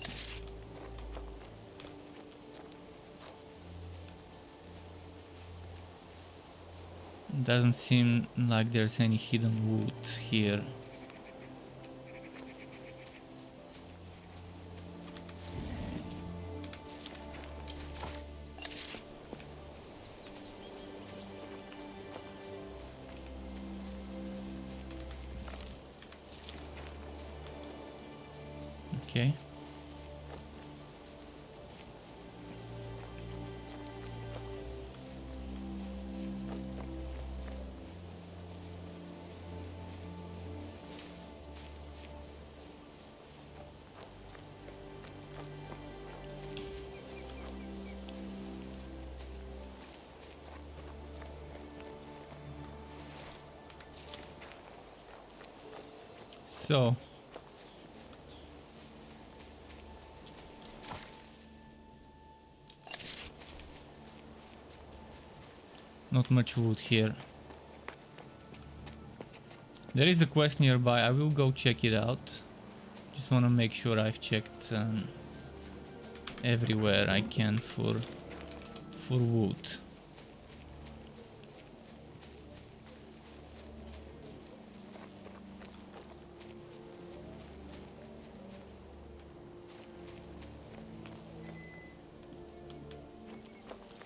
Speaker 1: Doesn't seem like there's any hidden wood here. Okay. So not much wood here. There is a quest nearby. I will go check it out. Just want to make sure I've checked everywhere I can for wood.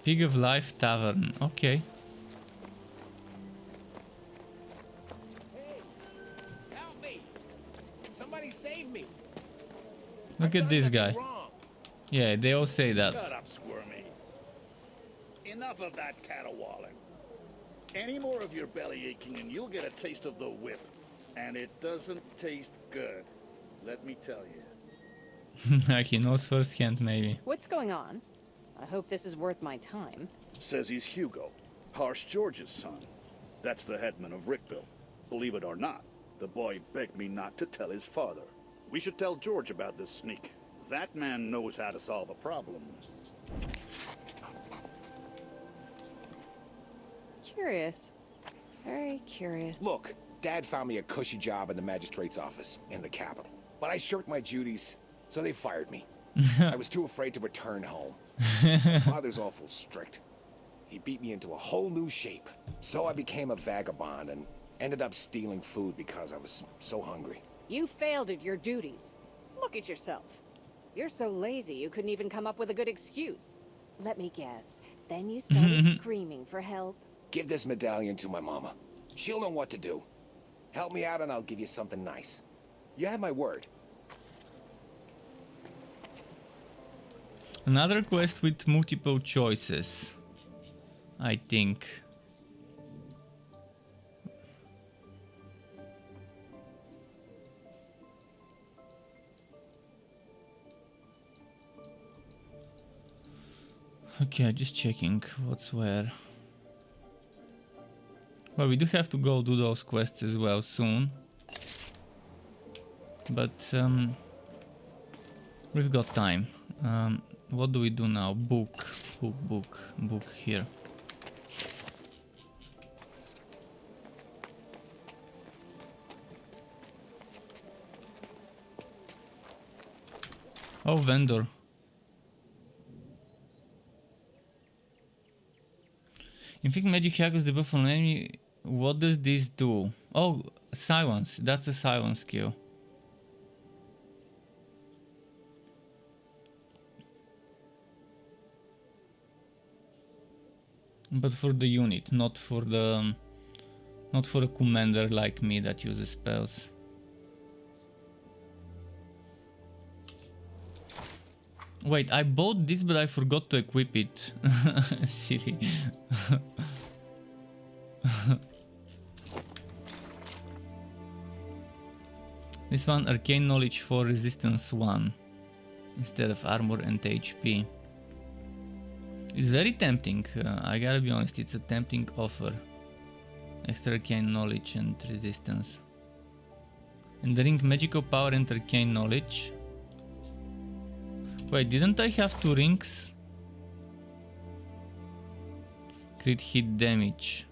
Speaker 1: Pig of Life Tavern. Okay.
Speaker 12: Help me! Somebody save me!
Speaker 1: Look at this guy. Yeah, they all say that.
Speaker 12: Shut up, Squirmy. Enough of that caterwauling. Any more of your belly aching and you'll get a taste of the whip. And it doesn't taste good, let me tell you.
Speaker 1: He knows firsthand, maybe.
Speaker 3: What's going on? I hope this is worth my time.
Speaker 12: Says he's Hugo, Harsh George's son. That's the headman of Rickville. Believe it or not, the boy begged me not to tell his father. We should tell George about this sneak. That man knows how to solve a problem.
Speaker 3: Curious. Very curious.
Speaker 13: Look, Dad found me a cushy job in the magistrate's office in the capital. But I shirked my duties, so they fired me. I was too afraid to return home. Father's awful strict. He beat me into a whole new shape. So I became a vagabond and ended up stealing food because I was so hungry.
Speaker 3: You failed at your duties. Look at yourself. You're so lazy you couldn't even come up with a good excuse. Let me guess. Then you started screaming for help.
Speaker 13: Give this medallion to my mama. She'll know what to do. Help me out and I'll give you something nice. You had my word.
Speaker 1: Another quest with multiple choices, I think. Okay, just checking what's where. Well, we do have to go do those quests as well soon. But we've got time. What do we do now? Book here. Oh, vendor. Inflict magic hackers debuff on enemy. What does this do? Oh, silence. That's a silence skill. But for the unit, not for a commander like me that uses spells. Wait, I bought this but I forgot to equip it. Silly. This one, arcane knowledge for resistance 1 instead of armor and HP. It's very tempting, I gotta be honest, it's a tempting offer. Extra arcane knowledge and resistance. And the ring magical power and arcane knowledge. Wait, didn't I have 2 rings? Crit hit damage.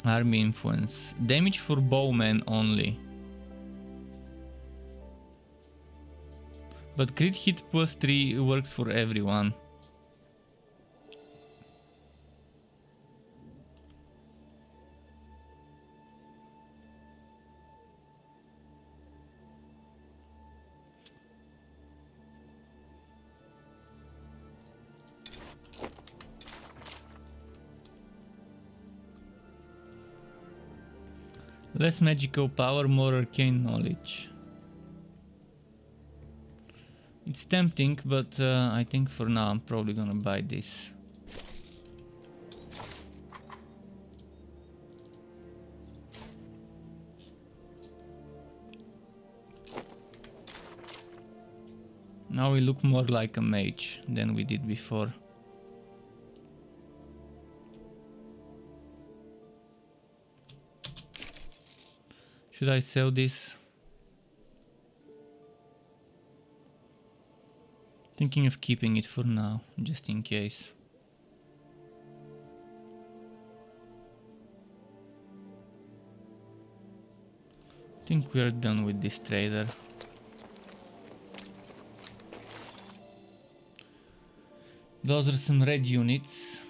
Speaker 1: Army influence. Damage for bowmen only. But crit hit plus 3 works for everyone. Less magical power, more arcane knowledge. It's tempting, but I think for now I'm probably gonna buy this. Now we look more like a mage than we did before. Should I sell this? Thinking of keeping it for now, just in case. Think we're done with this trader. Those are some red units.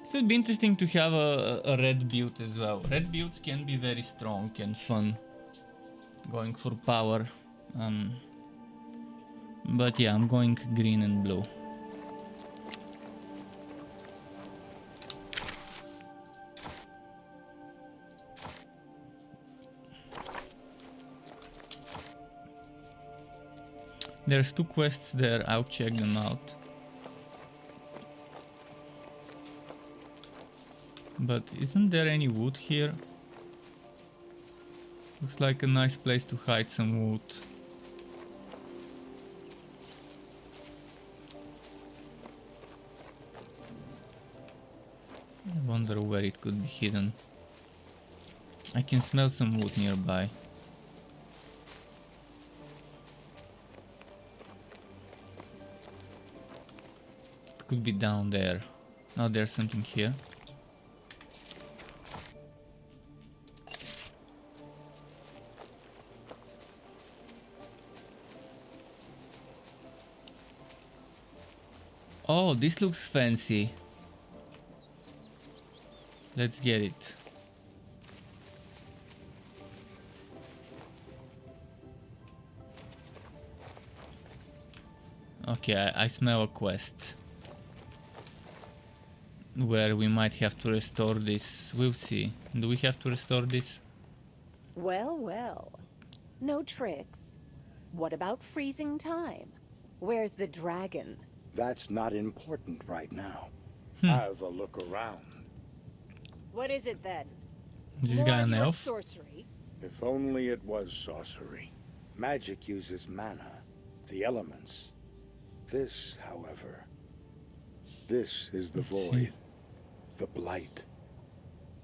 Speaker 1: It would be interesting to have a red build as well. Red builds can be very strong and fun, going for power. But yeah, I'm going green and blue. There's 2 quests there, I'll check them out. But isn't there any wood here? Looks like a nice place to hide some wood. I wonder where it could be hidden. I can smell some wood nearby. It could be down there. Now there's something here. Oh, this looks fancy. Let's get it. Okay, I smell a quest where we might have to restore this. We'll see. Do we have to restore this?
Speaker 3: Well, well. No tricks. What about freezing time? Where's the dragon?
Speaker 14: That's not important right now. Have a look around.
Speaker 3: What is it then?
Speaker 1: This guy an elf?
Speaker 3: Sorcery.
Speaker 14: If only it was sorcery. Magic uses mana, the elements. This, however, this is the void, the blight.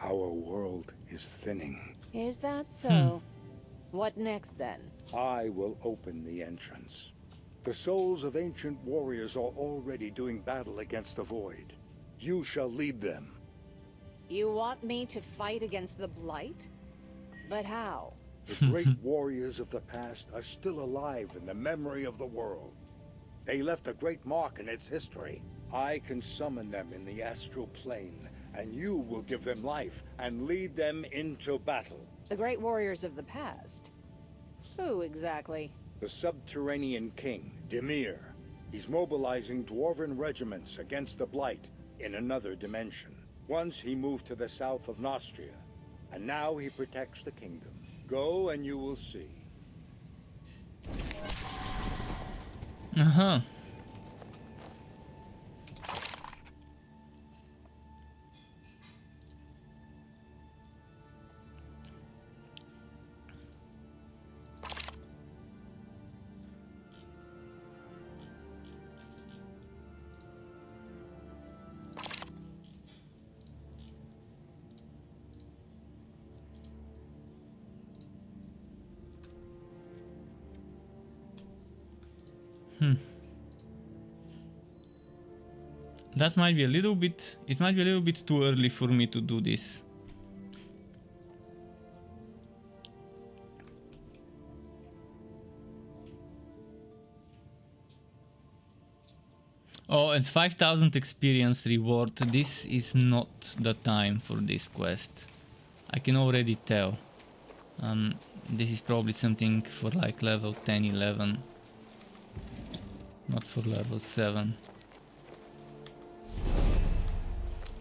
Speaker 14: Our world is thinning.
Speaker 3: Is that so? What next then?
Speaker 14: I will open the entrance. The souls of ancient warriors are already doing battle against the void. You shall lead them.
Speaker 3: You want me to fight against the blight? But how?
Speaker 14: The great warriors of the past are still alive in the memory of the world. They left a great mark in its history. I can summon them in the astral plane, and you will give them life and lead them into battle.
Speaker 3: The great warriors of the past? Who exactly?
Speaker 14: The subterranean king, Dimir. He's mobilizing dwarven regiments against the blight in another dimension. Once he moved to the south of Nostria, and now he protects the kingdom. Go and you will see.
Speaker 1: Uh-huh. That might be a little bit, it might be a little bit too early for me to do this. Oh, and 5,000 experience reward. This is not the time for this quest. I can already tell. This is probably something for like level 10, 11. Not for level 7.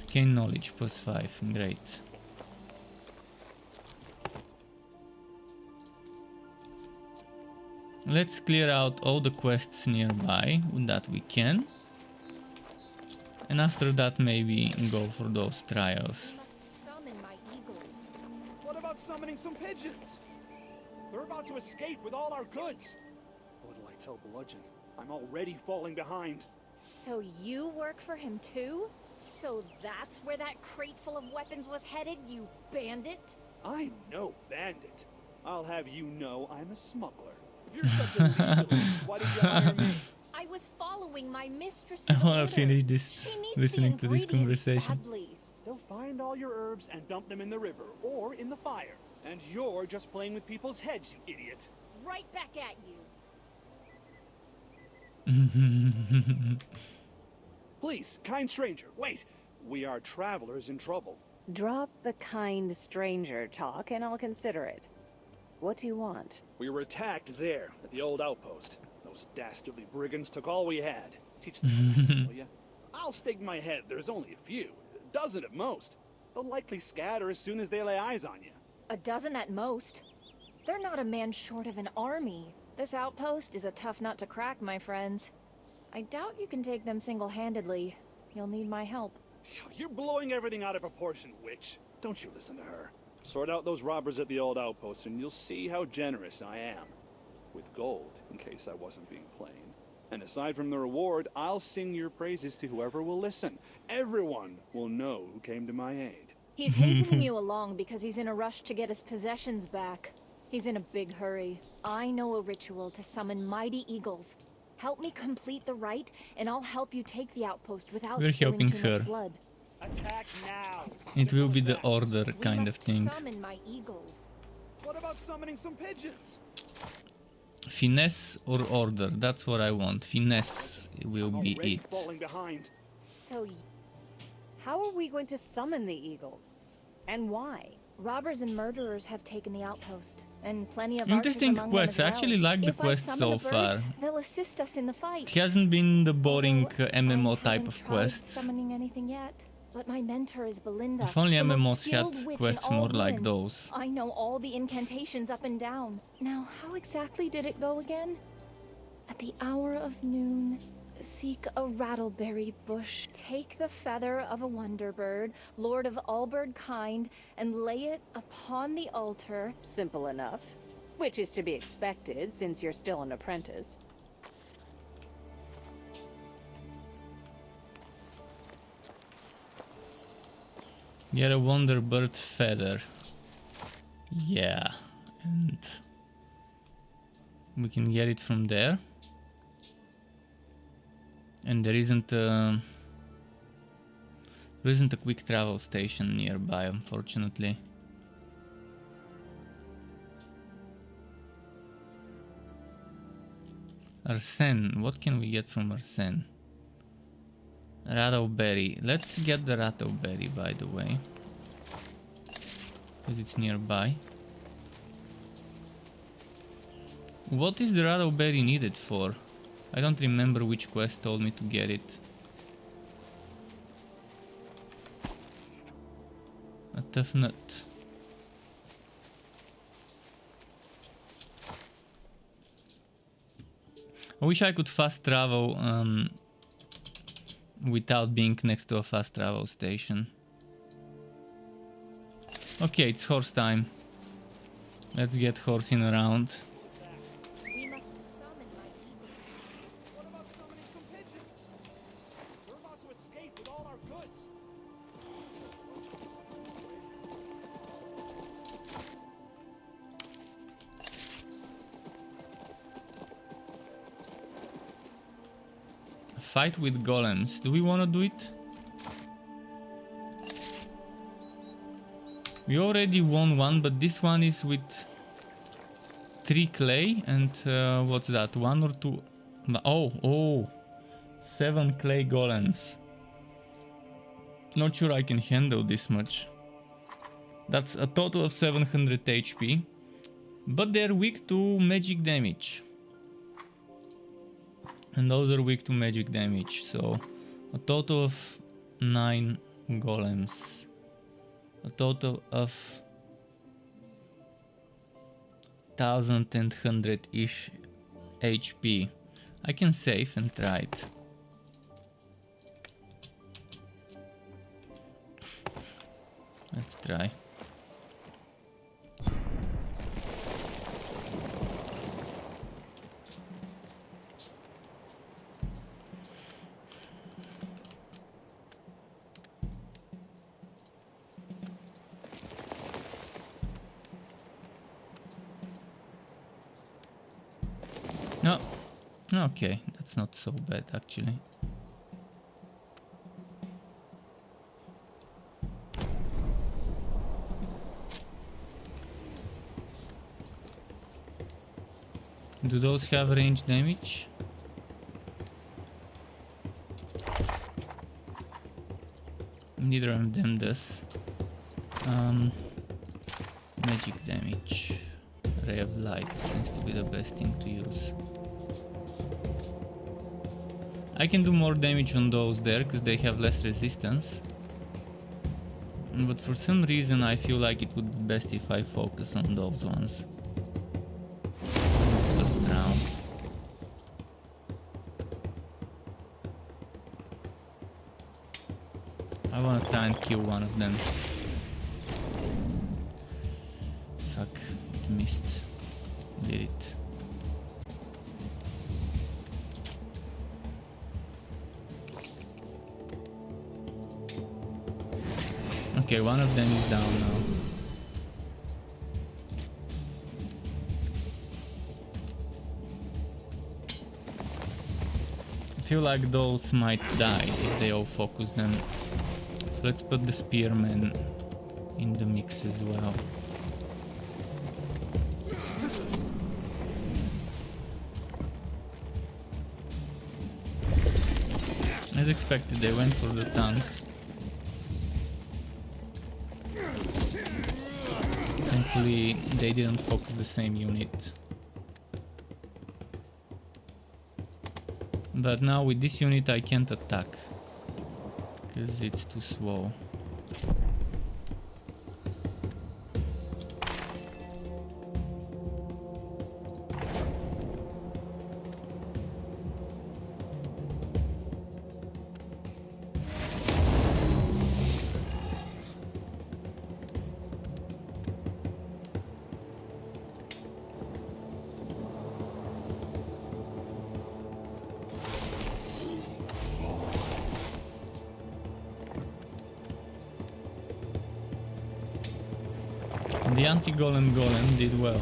Speaker 1: Gain knowledge plus 5, great. Let's clear out all the quests nearby that we can. And after that maybe go for those trials.
Speaker 15: What about summoning some pigeons? They're about to escape with all our goods. What'll I tell Bludgeon? I'm already falling behind.
Speaker 10: So you work for him too? So that's where that crate full of weapons was headed, you bandit?
Speaker 15: I'm no bandit. I'll have you know I'm a smuggler. If you're such a legalist, why did you hire me?
Speaker 10: I was following my mistress's
Speaker 1: I wanna
Speaker 10: order.
Speaker 1: finish this,
Speaker 10: She needs
Speaker 1: listening
Speaker 10: the
Speaker 1: to this
Speaker 10: ingredients
Speaker 1: conversation.
Speaker 10: badly.
Speaker 15: They'll find all your herbs and dump them in the river or in the fire. And you're just playing with people's heads, you idiot.
Speaker 10: Right back at you.
Speaker 15: Please, kind stranger, wait. We are travelers in trouble.
Speaker 3: Drop the kind stranger talk and I'll consider it. What do you want?
Speaker 15: We were attacked there, at the old outpost. Those dastardly brigands took all we had. Teach them a lesson, will ya? I'll stake my head there's only a few. A dozen at most. They'll likely scatter as soon as they lay eyes on you.
Speaker 10: A dozen at most. They're not a man short of an army. This outpost is a tough nut to crack, my friends. I doubt you can take them single-handedly. You'll need my help.
Speaker 15: You're blowing everything out of proportion, witch. Don't you listen to her. Sort out those robbers at the old outpost and you'll see how generous I am. With gold, in case I wasn't being plain. And aside from the reward, I'll sing your praises to whoever will listen. Everyone will know who came to my aid.
Speaker 10: He's hastening you along because he's in a rush to get his possessions back. He's in a big hurry. I know a ritual to summon mighty eagles. Help me complete the rite, and I'll help you take the outpost without
Speaker 1: We're
Speaker 10: spilling
Speaker 1: helping
Speaker 10: too
Speaker 1: her.
Speaker 10: much blood.
Speaker 15: Attack now!
Speaker 1: It will be the order kind of thing.
Speaker 10: Summon my eagles.
Speaker 15: What about summoning some pigeons?
Speaker 1: Finesse or order, that's what I want. Finesse will be
Speaker 15: Already
Speaker 1: it.
Speaker 15: falling behind.
Speaker 3: So, how are we going to summon the eagles? And why?
Speaker 10: Robbers and murderers have taken the outpost, and plenty of
Speaker 1: Interesting
Speaker 10: archers among
Speaker 1: quests.
Speaker 10: them
Speaker 1: I
Speaker 10: as well.
Speaker 1: actually like the
Speaker 10: If I
Speaker 1: quests
Speaker 10: summon
Speaker 1: so
Speaker 10: the
Speaker 1: far.
Speaker 10: birds, they'll assist us in the fight.
Speaker 1: It hasn't been the boring MMO
Speaker 10: I
Speaker 1: type
Speaker 10: haven't
Speaker 1: of
Speaker 10: tried
Speaker 1: quests.
Speaker 10: summoning anything yet, but my mentor is Belinda.
Speaker 1: If only
Speaker 10: the most
Speaker 1: MMOs
Speaker 10: skilled
Speaker 1: had
Speaker 10: witch in
Speaker 1: quests
Speaker 10: all
Speaker 1: more like
Speaker 10: Ruin.
Speaker 1: those.
Speaker 10: I know all the incantations up and down. Now, how exactly did it go again? At the hour of noon, seek a rattleberry bush. Take the feather of a wonderbird, lord of all bird kind, and lay it upon the altar.
Speaker 3: Simple enough. Which is to be expected since you're still an apprentice.
Speaker 1: Get a Wonderbird feather. Yeah, and we can get it from there. And there isn't a quick travel station nearby, unfortunately. Arsene, what can we get from Arsene? Rattleberry. Let's get the Rattleberry, by the way, because it's nearby. What is the Rattleberry needed for? I don't remember which quest told me to get it. A tough nut. I wish I could fast travel without being next to a fast travel station. Okay, it's horse time. Let's get horsing around.
Speaker 10: We must summon my eagles.
Speaker 15: What about summoning some pigeons? We're about to escape with all our goods.
Speaker 1: Fight with golems. Do we want to do it? We already won one, but this one is with 3 clay and what's that? 1 or 2? Oh, 7 clay golems. Not sure I can handle this much. That's a total of 700 HP, but they're weak to magic damage. And those are weak to magic damage, so a total of 9 golems. A total of 1100-ish HP. I can save and try it. Let's try. No. Okay, that's not so bad actually. Do those have range damage? Neither of them does. Magic damage. Ray of light seems to be the best thing to use. I can do more damage on those there because they have less resistance. But for some reason I feel like it would be best if I focus on those ones. First round. I wanna try and kill one of them. Fuck, missed. Did it. Okay, one of them is down now. I feel like those might die if they all focus them. So let's put the spearmen in the mix as well. As expected, they went for the tank. Thankfully, they didn't focus the same unit. But now with this unit I can't attack, because it's too slow. The anti-golem golem did well.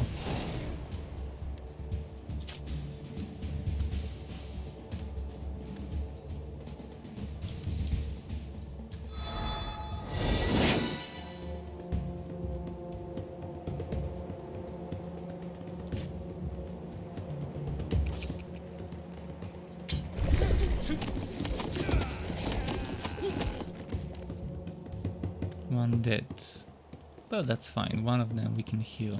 Speaker 1: One dead. Well, that's fine. One of them we can heal.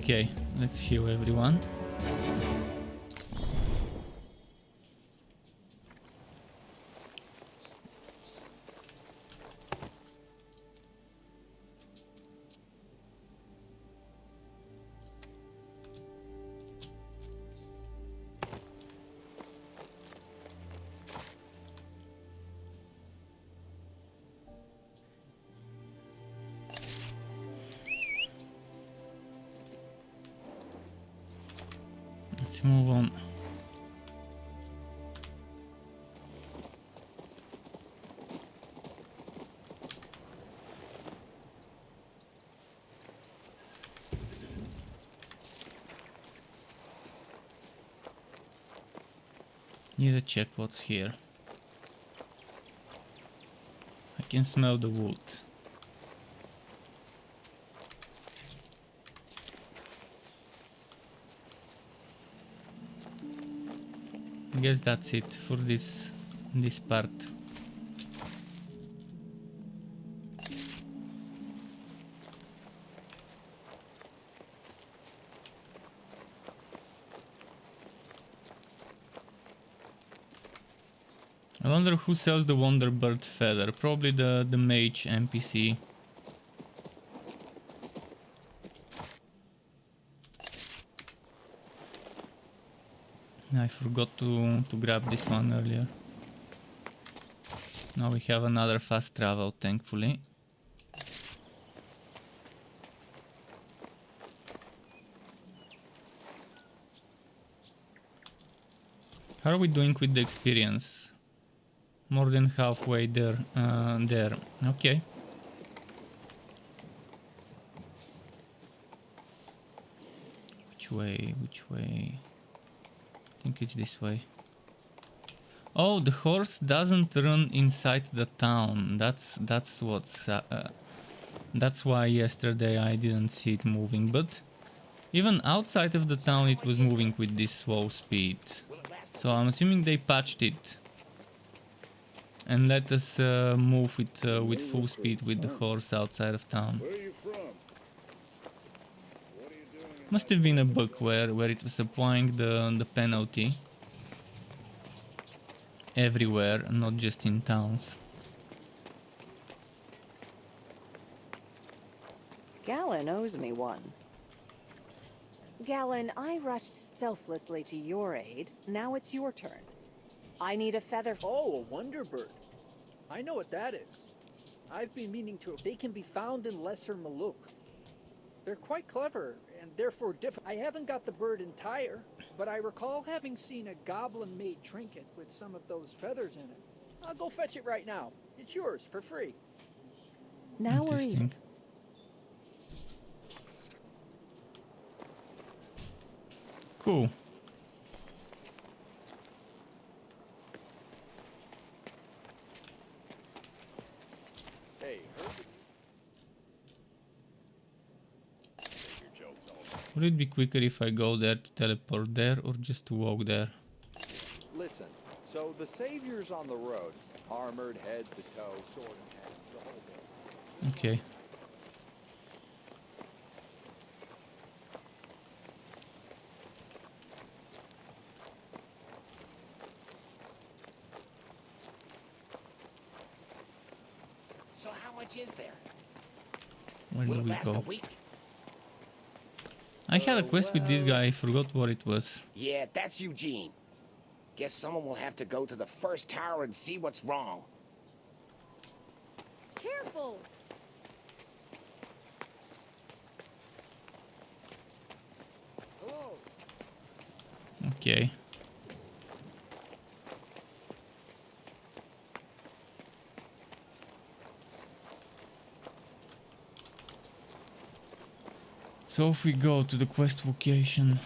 Speaker 1: Okay, let's heal everyone. Let's move on. Need to check what's here. I can smell the wood. I guess that's it for this part. I wonder who sells the Wonderbird feather. Probably the mage NPC. I forgot to grab this one earlier. Now we have another fast travel, thankfully. How are we doing with the experience? More than halfway there. Okay. Which way? Which way? I think it's this way. Oh, the horse doesn't run inside the town. That's what's that's why yesterday I didn't see it moving. But even outside of the town, it was moving with this slow speed. So I'm assuming they patched it. And let us move with full speed with the horse outside of town.
Speaker 4: Where are you from?
Speaker 1: Must have been a bug where it was applying the penalty everywhere, not just in towns.
Speaker 3: Galen owes me one. Galen, I rushed selflessly to your aid. Now it's your turn. I need a feather.
Speaker 8: Oh, a Wonderbird. I know what that is. I've been meaning to. They can be found in Lesser Maluk. They're quite clever, and therefore different. I haven't got the bird entire, but I recall having seen a goblin-made trinket with some of those feathers in it. I'll go fetch it right now. It's yours, for free.
Speaker 3: Now we're even.
Speaker 1: Cool.
Speaker 7: Hey,
Speaker 1: Would it be quicker if I go there to teleport there or just to walk there?
Speaker 7: Listen, so the Savior's on the road, armored head to toe, sword in hand, the whole bit.
Speaker 1: Okay.
Speaker 13: So how much is there?
Speaker 1: Where
Speaker 13: Will
Speaker 1: do
Speaker 13: it
Speaker 1: we
Speaker 13: last a
Speaker 1: go?
Speaker 13: week?
Speaker 1: I had a quest with this guy, I forgot what it was.
Speaker 13: Yeah, that's Eugene. Guess someone will have to go to the first tower and see what's wrong.
Speaker 11: Careful!
Speaker 13: Hello.
Speaker 1: Okay. So if we go to the quest location.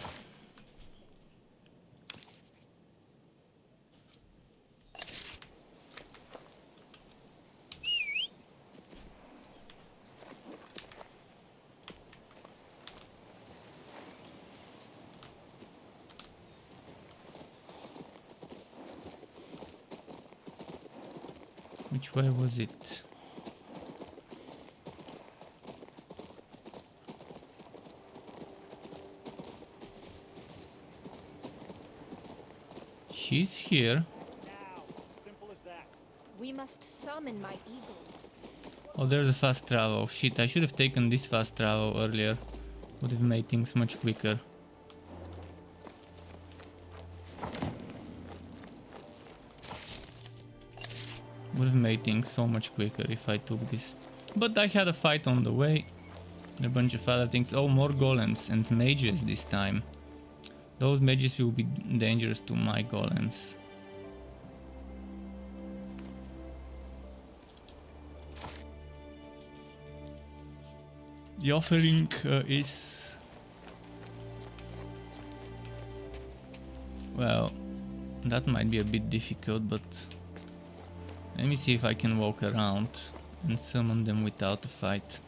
Speaker 1: Which way was it? She's here.
Speaker 10: We must summon my eagles.
Speaker 1: Oh, there's a fast travel. Shit, I should have taken this fast travel earlier. Would have made things much quicker. Would have made things so much quicker if I took this. But I had a fight on the way. A bunch of other things. Oh, more golems and mages this time. Those mages will be dangerous to my golems. The offering is... Well, that might be a bit difficult, but... Let me see if I can walk around and summon them without a fight.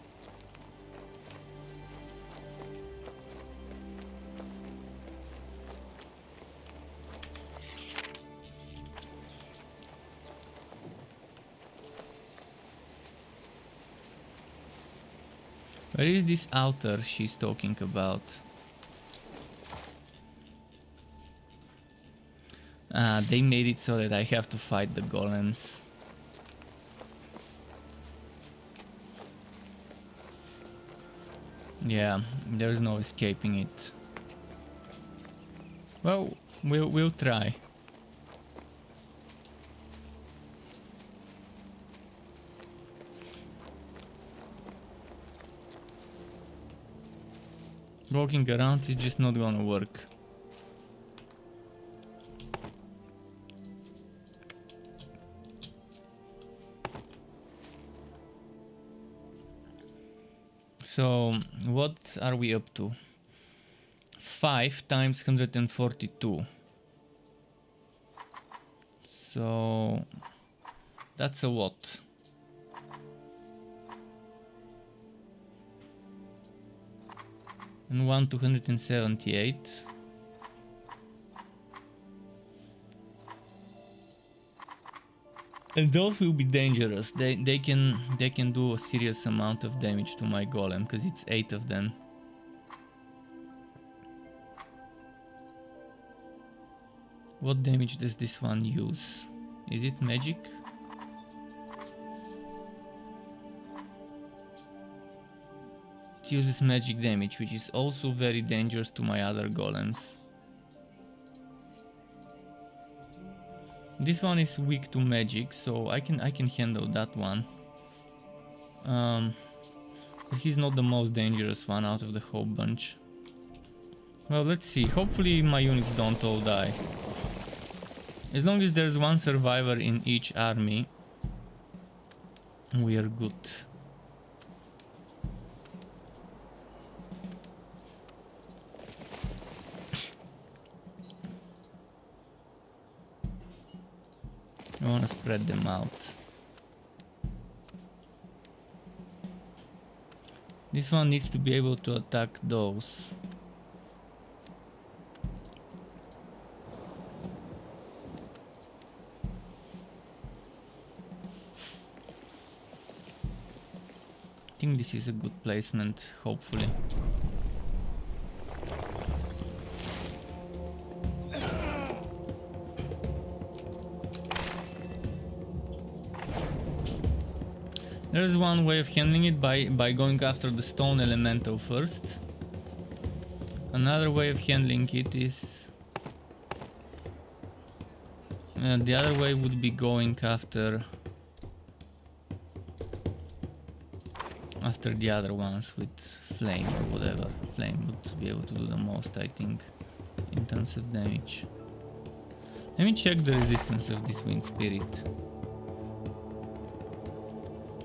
Speaker 1: Where is this altar she's talking about? Ah, they made it so that I have to fight the golems. Yeah, there's no escaping it. Well, we'll try. Walking around is just not gonna work. So, what are we up to? 5 times 142. So, that's a what? And 1 278. And those will be dangerous. They can do a serious amount of damage to my golem because it's 8 of them. What damage does this one use? Is it magic? It uses magic damage, which is also very dangerous to my other golems. This one is weak to magic, so I can handle that one. But he's not the most dangerous one out of the whole bunch. Well, let's see. Hopefully my units don't all die. As long as there's one survivor in each army, we are good. I want to spread them out. This one needs to be able to attack those. I think this is a good placement, hopefully. There's one way of handling it by going after the stone elemental first. Another way of handling it is... the other way would be going after the other ones with flame or whatever. Flame would be able to do the most, I think, in terms of damage. Let me check the resistance of this wind spirit.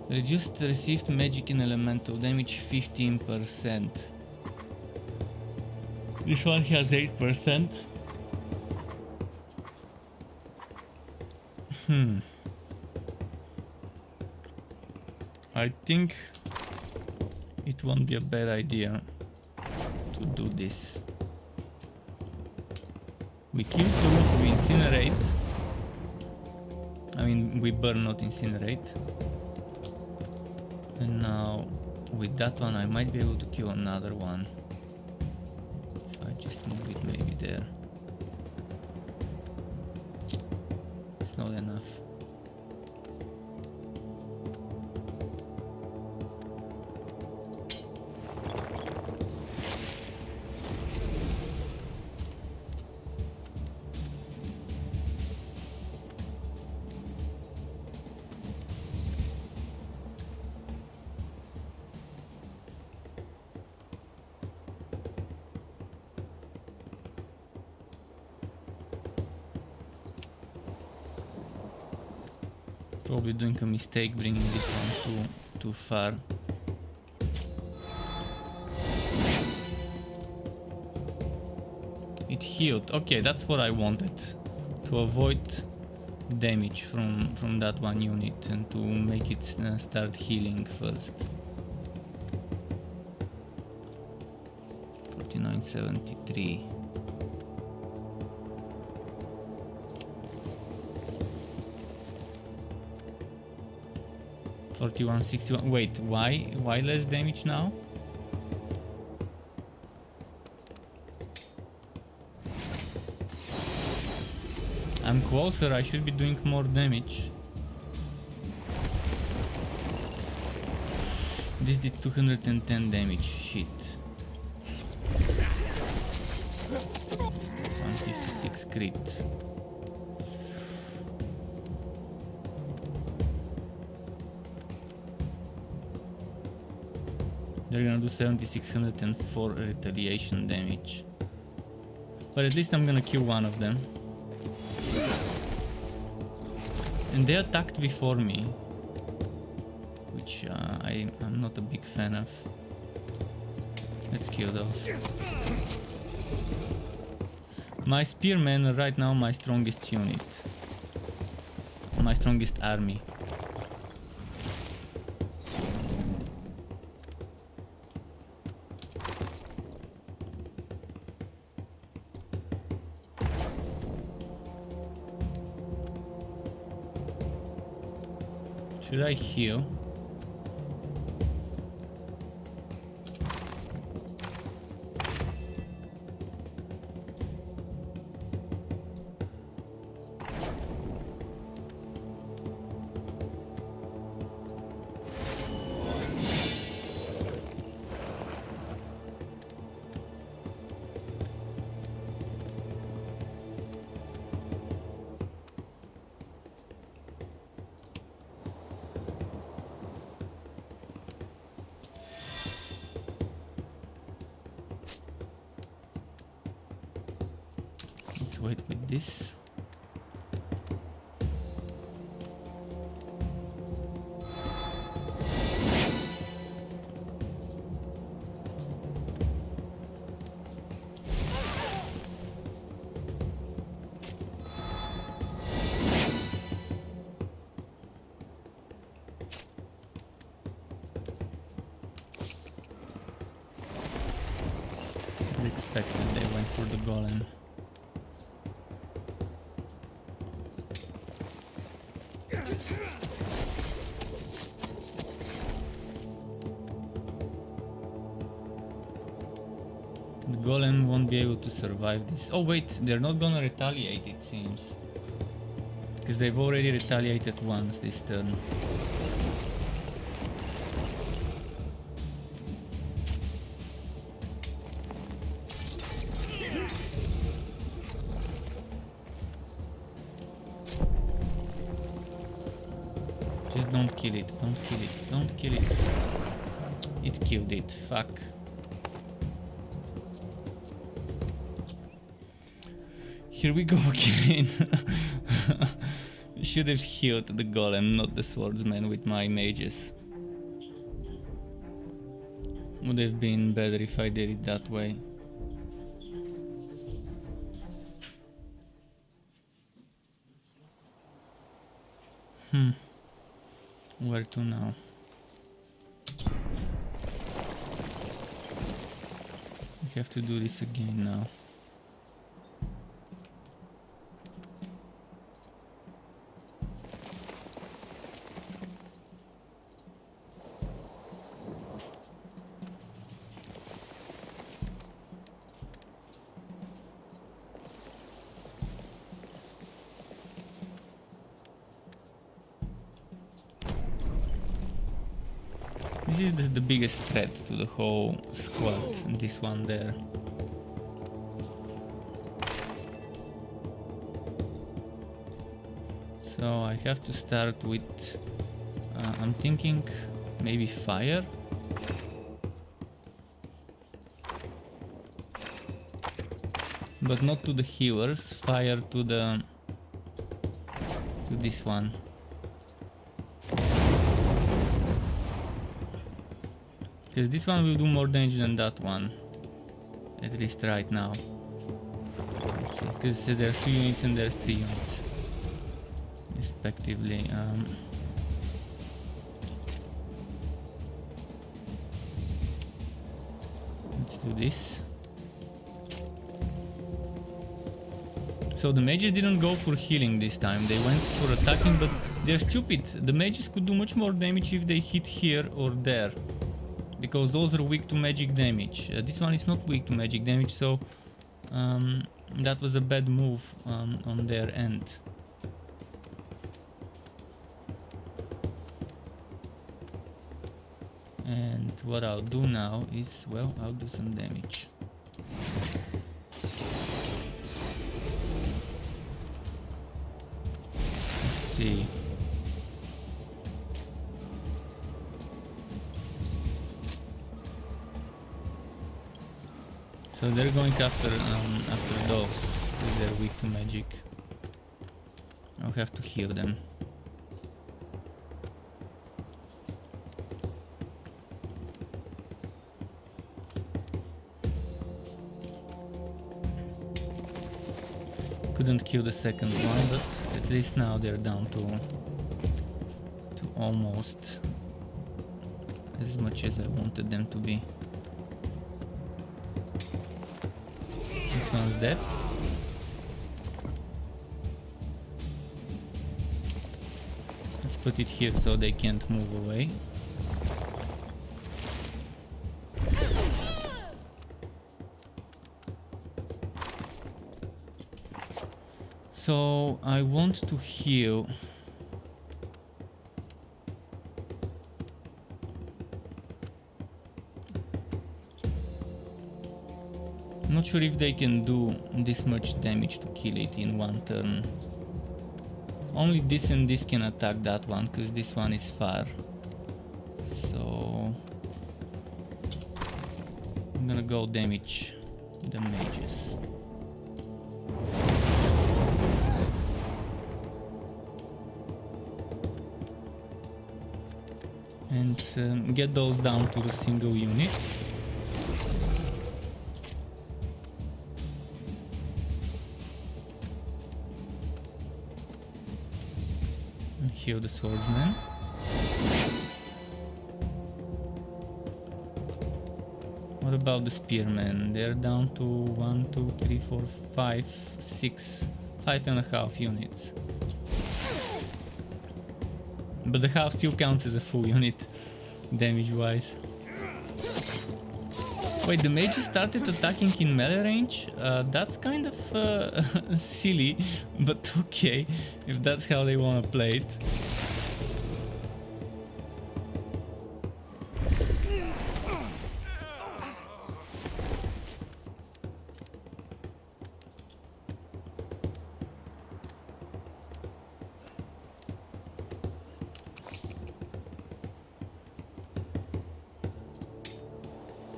Speaker 1: Reduced received magic and elemental damage 15%. This one has 8%. I think it won't be a bad idea to do this. We kill 2, we incinerate. I mean, we burn, not incinerate. And now, with that one, I might be able to kill another one. If I just move it maybe there. It's not enough. Probably doing a mistake bringing this one too far. It healed. Okay, that's what I wanted. To avoid damage from that one unit and to make it start healing first. 4973. $41.61. Wait, why less damage now? I'm closer, I should be doing more damage. This did 210 damage, shit. 156 crit. They're gonna do 7604 retaliation damage. But at least I'm gonna kill one of them. And they attacked before me, which I'm not a big fan of. Let's kill those. My spearmen are right now my strongest unit. My strongest army. Should I heal? Let's wait with this. As expected, they went for the golem. The golem won't be able to survive this. Oh wait, they're not gonna retaliate, it seems. Because they've already retaliated once this turn. Just don't kill it, don't kill it, don't kill it. It killed it, fuck. Here we go again. Should have healed the golem, not the swordsman with my mages. Would have been better if I did it that way. Where to now? We have to do this again now. This is the biggest threat to the whole squad, this one there. So I have to start with, I'm thinking maybe fire. But not to the healers, fire to this one. Because this one will do more damage than that one. At least right now. Let's see, because there's 2 units and there's 3 units. Respectively. Let's do this. So the mages didn't go for healing this time. They went for attacking, but they're stupid. The mages could do much more damage if they hit here or there. Because those are weak to magic damage. This one is not weak to magic damage, so that was a bad move on their end. And what I'll do now is, well, I'll do some damage. Let's see. So they're going after those, because they're weak to magic. I'll have to heal them. Couldn't kill the second one, but at least now they're down to almost as much as I wanted them to be. This one's dead. Let's put it here so they can't move away. So I want to heal. Not sure if they can do this much damage to kill it in one turn. Only this and this can attack that one, because this one is far. So I'm gonna go damage the mages. And get those down to a single unit. And heal the swordsman. What about the spearmen? They're down to 1, 2, 3, 4, 5, 6, 5.5 units. But the half still counts as a full unit, damage-wise. Wait, the mages started attacking in melee range? That's kind of silly, but okay, if that's how they want to play it.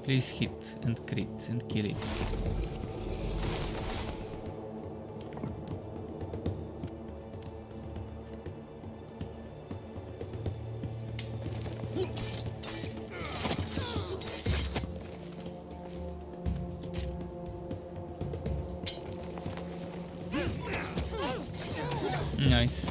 Speaker 1: Please hit and crit and kill it. Nice.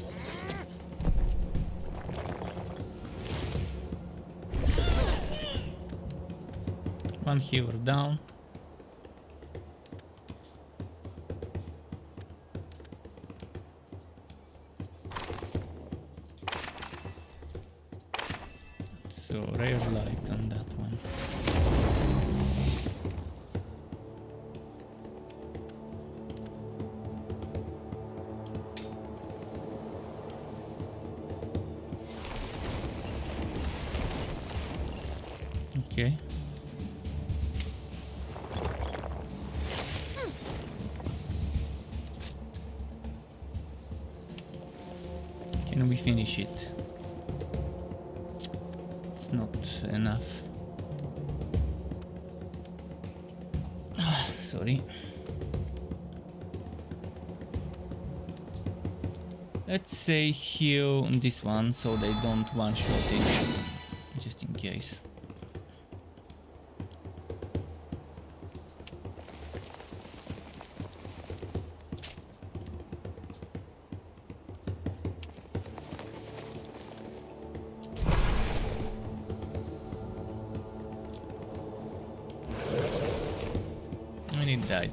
Speaker 1: One healer down. So rare light on that one. Okay. Can we finish it? It's not enough. Sorry. Let's say heal this one so they don't one-shot it, just in case. And it died.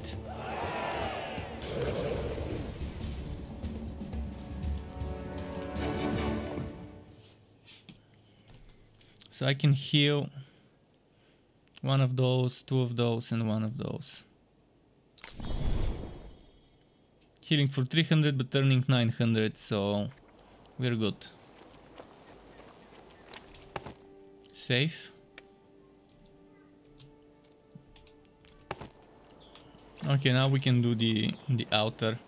Speaker 1: So I can heal one of those, two of those, and one of those. Healing for 300 but turning 900, so we're good. Safe. Okay, now we can do the outer.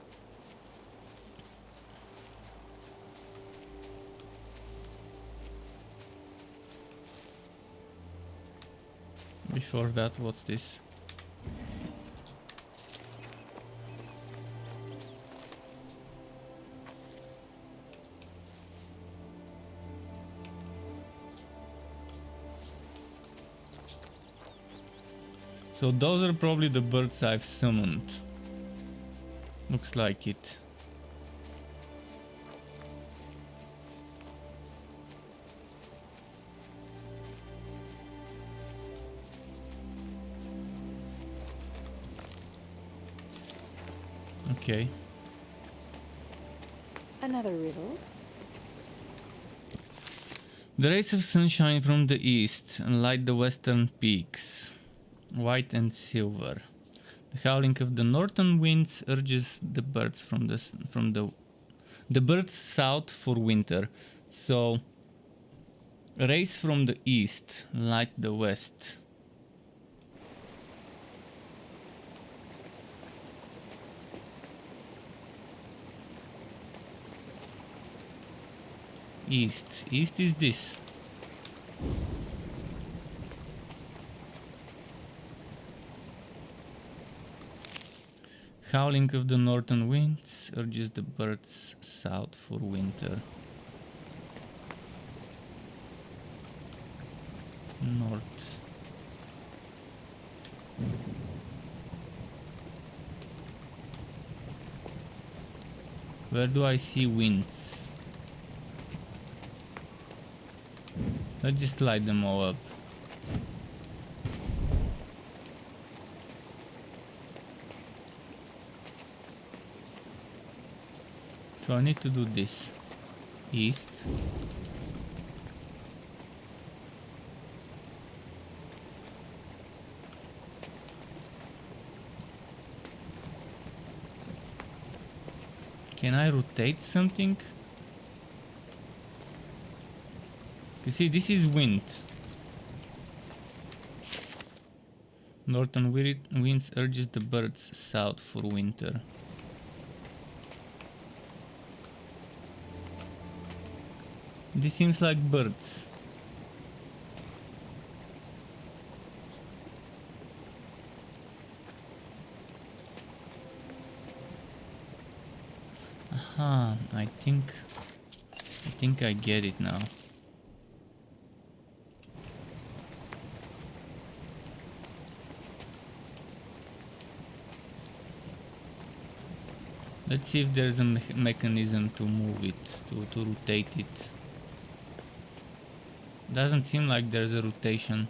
Speaker 1: Before that, what's this? So those are probably the birds I've summoned. Looks like it. Okay.
Speaker 3: Another riddle?
Speaker 1: The rays of sunshine from the east light the western peaks, white and silver. The howling of the northern winds urges the birds from the birds south for winter. So rays from the east light the west. East is this. Howling of the northern winds urges the birds south for winter. North. Where do I see winds? Let's just light them all up. So I need to do this. East. Can I rotate something? You see, this is wind. Northern winds urges the birds south for winter. This seems like birds. Aha, I think I get it now. Let's see if there's a mechanism to move it, to rotate it. Doesn't seem like there's a rotation.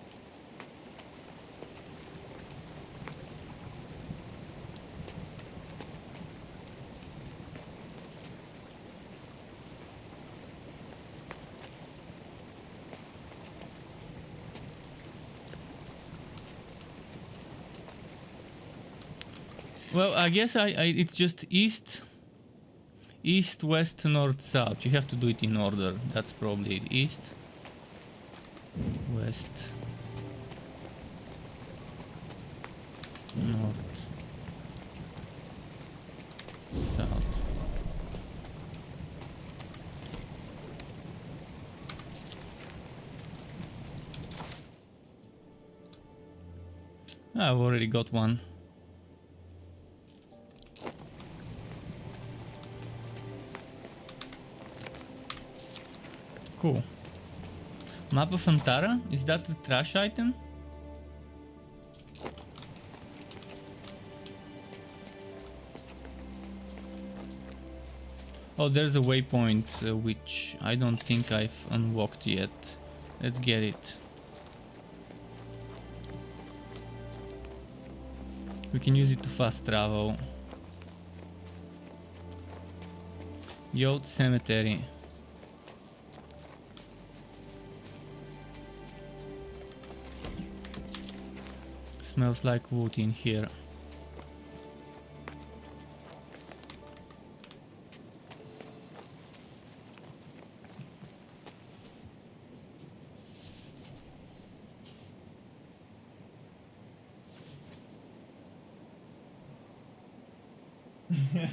Speaker 1: Well, I guess it's just east, west, north, south. You have to do it in order. That's probably it. East, west, north, south. I've already got one. Cool. Map of Antara? Is that the trash item? Oh, there's a waypoint which I don't think I've unlocked yet. Let's get it. We can use it to fast travel. Youth Cemetery. Smells like wood in here.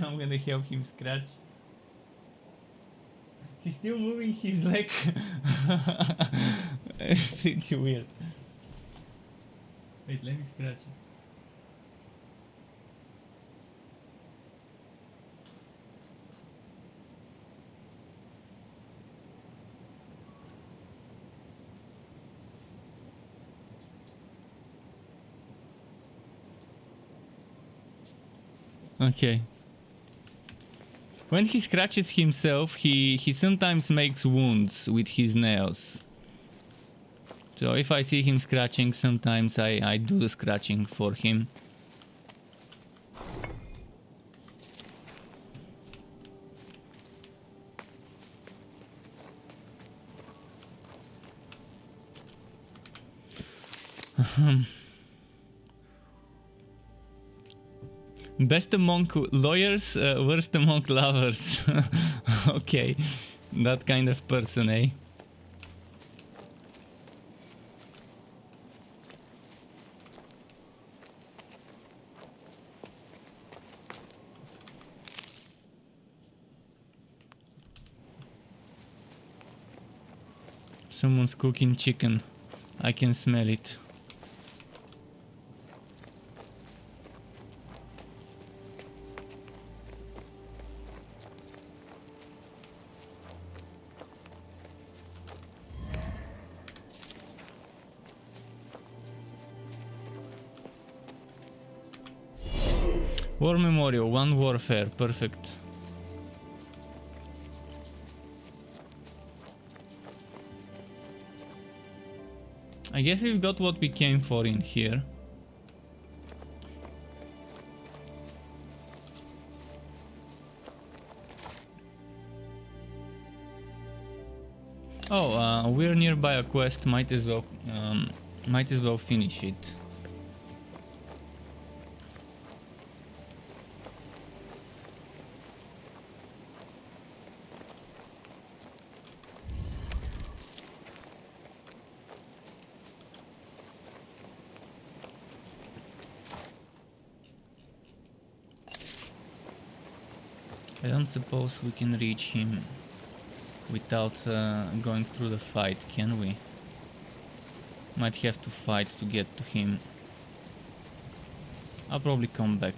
Speaker 1: I'm gonna help him scratch. He's still moving his leg. Pretty weird. Wait, let me scratch it. Okay. When he scratches himself, he sometimes makes wounds with his nails. So if I see him scratching, sometimes I do the scratching for him. Best among lawyers, worst among lovers. Okay, that kind of person, eh? Someone's cooking chicken. I can smell it. War Memorial, 1 warfare, perfect. I guess we've got what we came for in here. Oh, we're nearby a quest. Might as well finish it. I don't suppose we can reach him without going through the fight, can we? Might have to fight to get to him. I'll probably come back.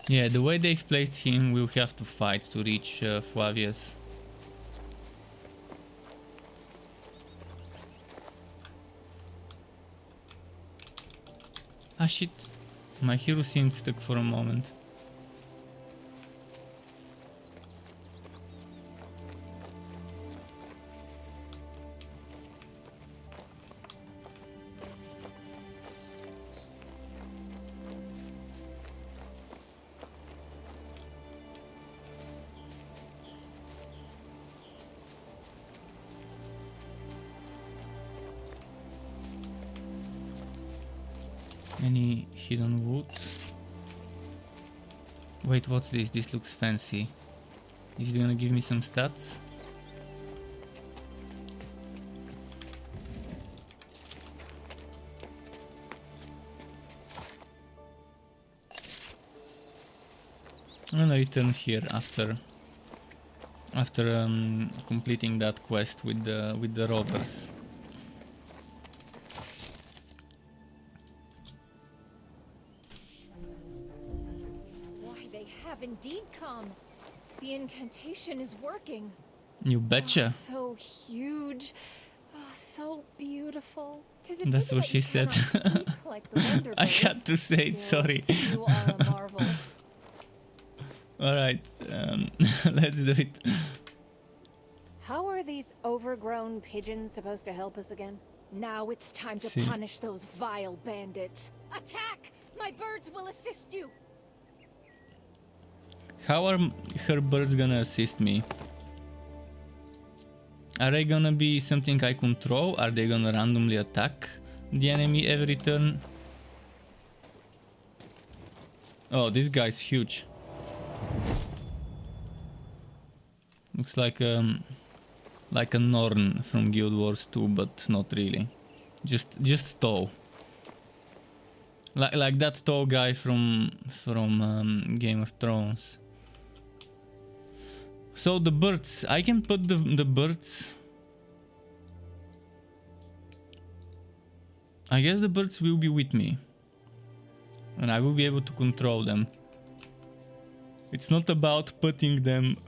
Speaker 1: Yeah, the way they've placed him, we'll have to fight to reach Flavius. Ah shit, my hero seemed stuck for a moment. Any hidden wood? Wait, what's this? This looks fancy. Is it gonna give me some stats? I'm gonna return here after completing that quest with the rovers.
Speaker 10: Indeed come. The incantation is working.
Speaker 1: You betcha.
Speaker 10: Oh, so huge. Oh, so beautiful.
Speaker 1: That's what she said.
Speaker 10: Like
Speaker 1: I had to say it, sorry.
Speaker 10: You are a marvel.
Speaker 1: Alright, let's do it.
Speaker 3: How are these overgrown pigeons supposed to help us again?
Speaker 10: Now it's time to punish those vile bandits. Attack! My birds will assist you.
Speaker 1: How are her birds gonna assist me? Are they gonna be something I control? Are they gonna randomly attack the enemy every turn? Oh, this guy's huge. Looks like a Norn from Guild Wars 2, but not really. Just tall. Like that tall guy from Game of Thrones. So the birds, I can put the birds. I guess the birds will be with me. And I will be able to control them. It's not about putting them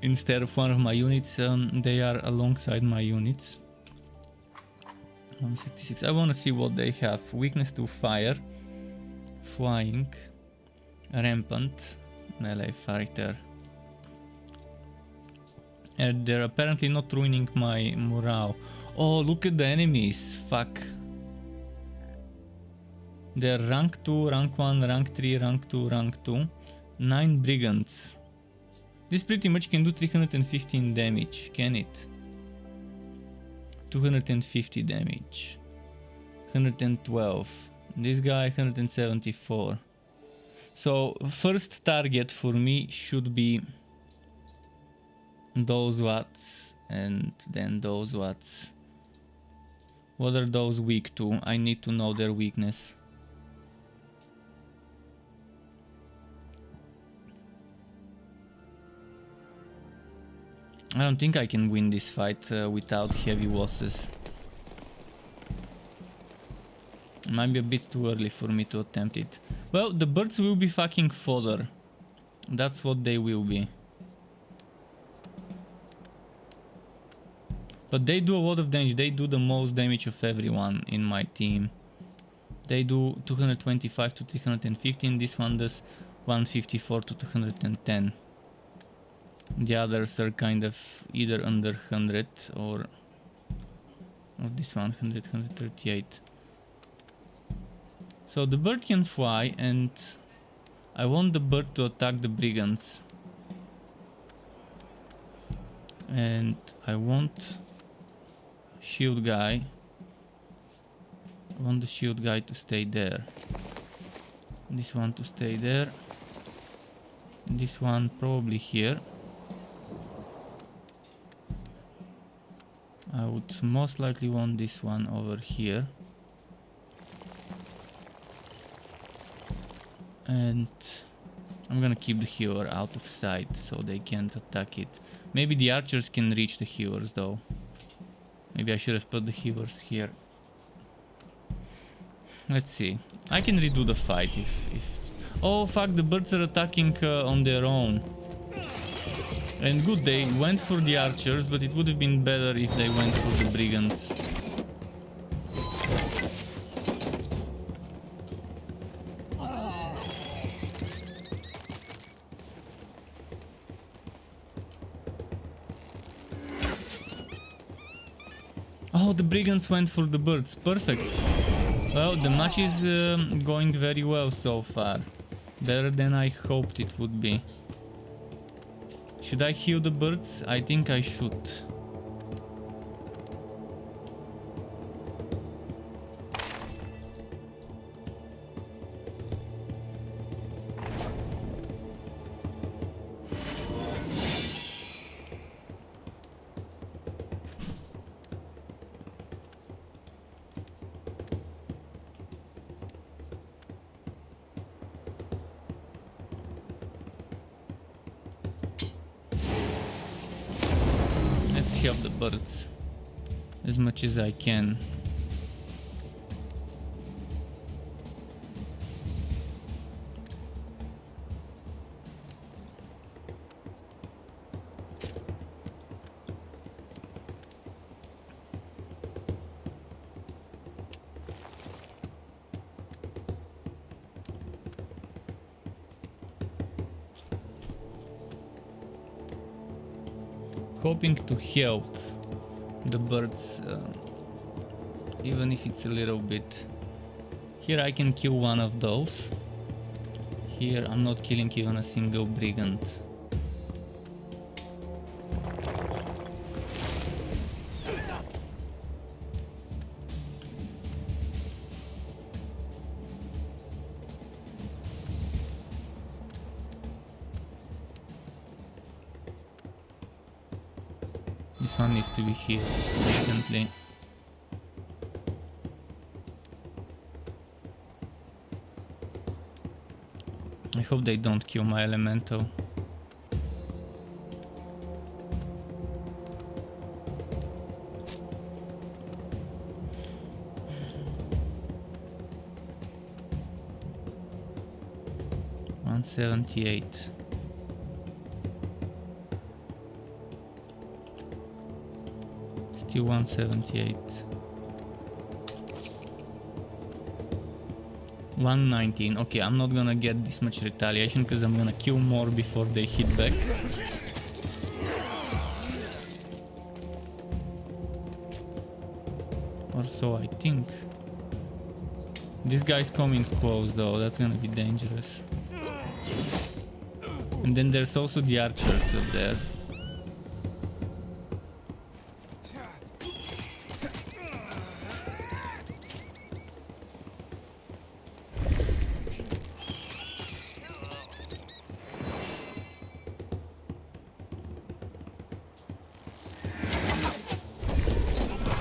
Speaker 1: instead of one of my units, they are alongside my units. 166. I want to see what they have. Weakness to fire, flying, rampant, melee fighter. And they're apparently not ruining my morale. Oh, look at the enemies. Fuck. They're rank 2, rank 1, rank 3, rank 2, rank 2. 9 brigands. This pretty much can do 315 damage, can it? 250 damage. 112. This guy 174. So first target for me should be those watts and then those watts. What are those weak to? I need to know their weakness. I don't think I can win this fight without heavy losses. Might be a bit too early for me to attempt it. Well, the birds will be fucking fodder. That's what they will be. But they do a lot of damage. They do the most damage of everyone in my team. They do 225 to 315. This one does 154 to 210. The others are kind of either under 100 or this one 100, 138. So the bird can fly, and I want the bird to attack the brigands. And I want shield guy. I want the shield guy to stay there. This one to stay there. This one probably here. I would most likely want this one over here. And I'm gonna keep the healer out of sight so they can't attack it. Maybe the archers can reach the healers though. Maybe I should have put the healers here. Let's see. I can redo the fight if... Oh fuck, the birds are attacking on their own. And good, they went for the archers, but it would have been better if they went for the brigands. Oh, the brigands went for the birds. Perfect. Well, the match is going very well so far. Better than I hoped it would be. Should I heal the birds? I think I should. Help the birds as much as I can. Hoping to help the birds, even if it's a little bit. Here I can kill one of those. Here I'm not killing even a single brigand. This one needs to be healed instantly. I hope they don't kill my elemental. $178. Still 178. 119. Okay, I'm not gonna get this much retaliation because I'm gonna kill more before they hit back. Or so I think. This guy's coming close though, that's gonna be dangerous. And then there's also the archers up there.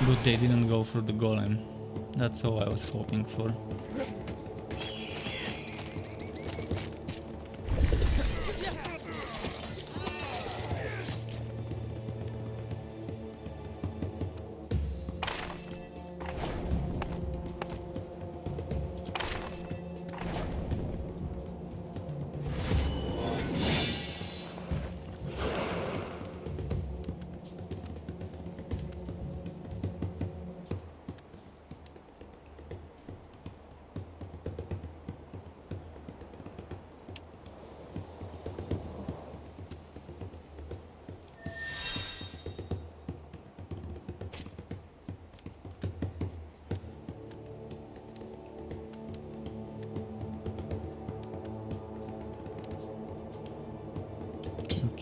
Speaker 1: Good they didn't go for the golem. That's all I was hoping for.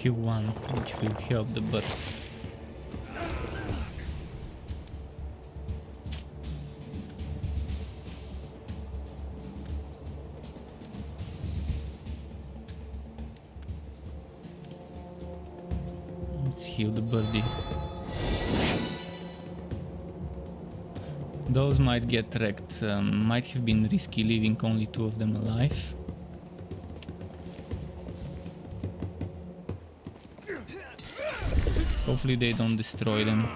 Speaker 1: Q1, which will help the birds. Let's heal the birdie. Those might get wrecked. Might have been risky leaving only 2 of them alive. Hopefully they don't destroy them.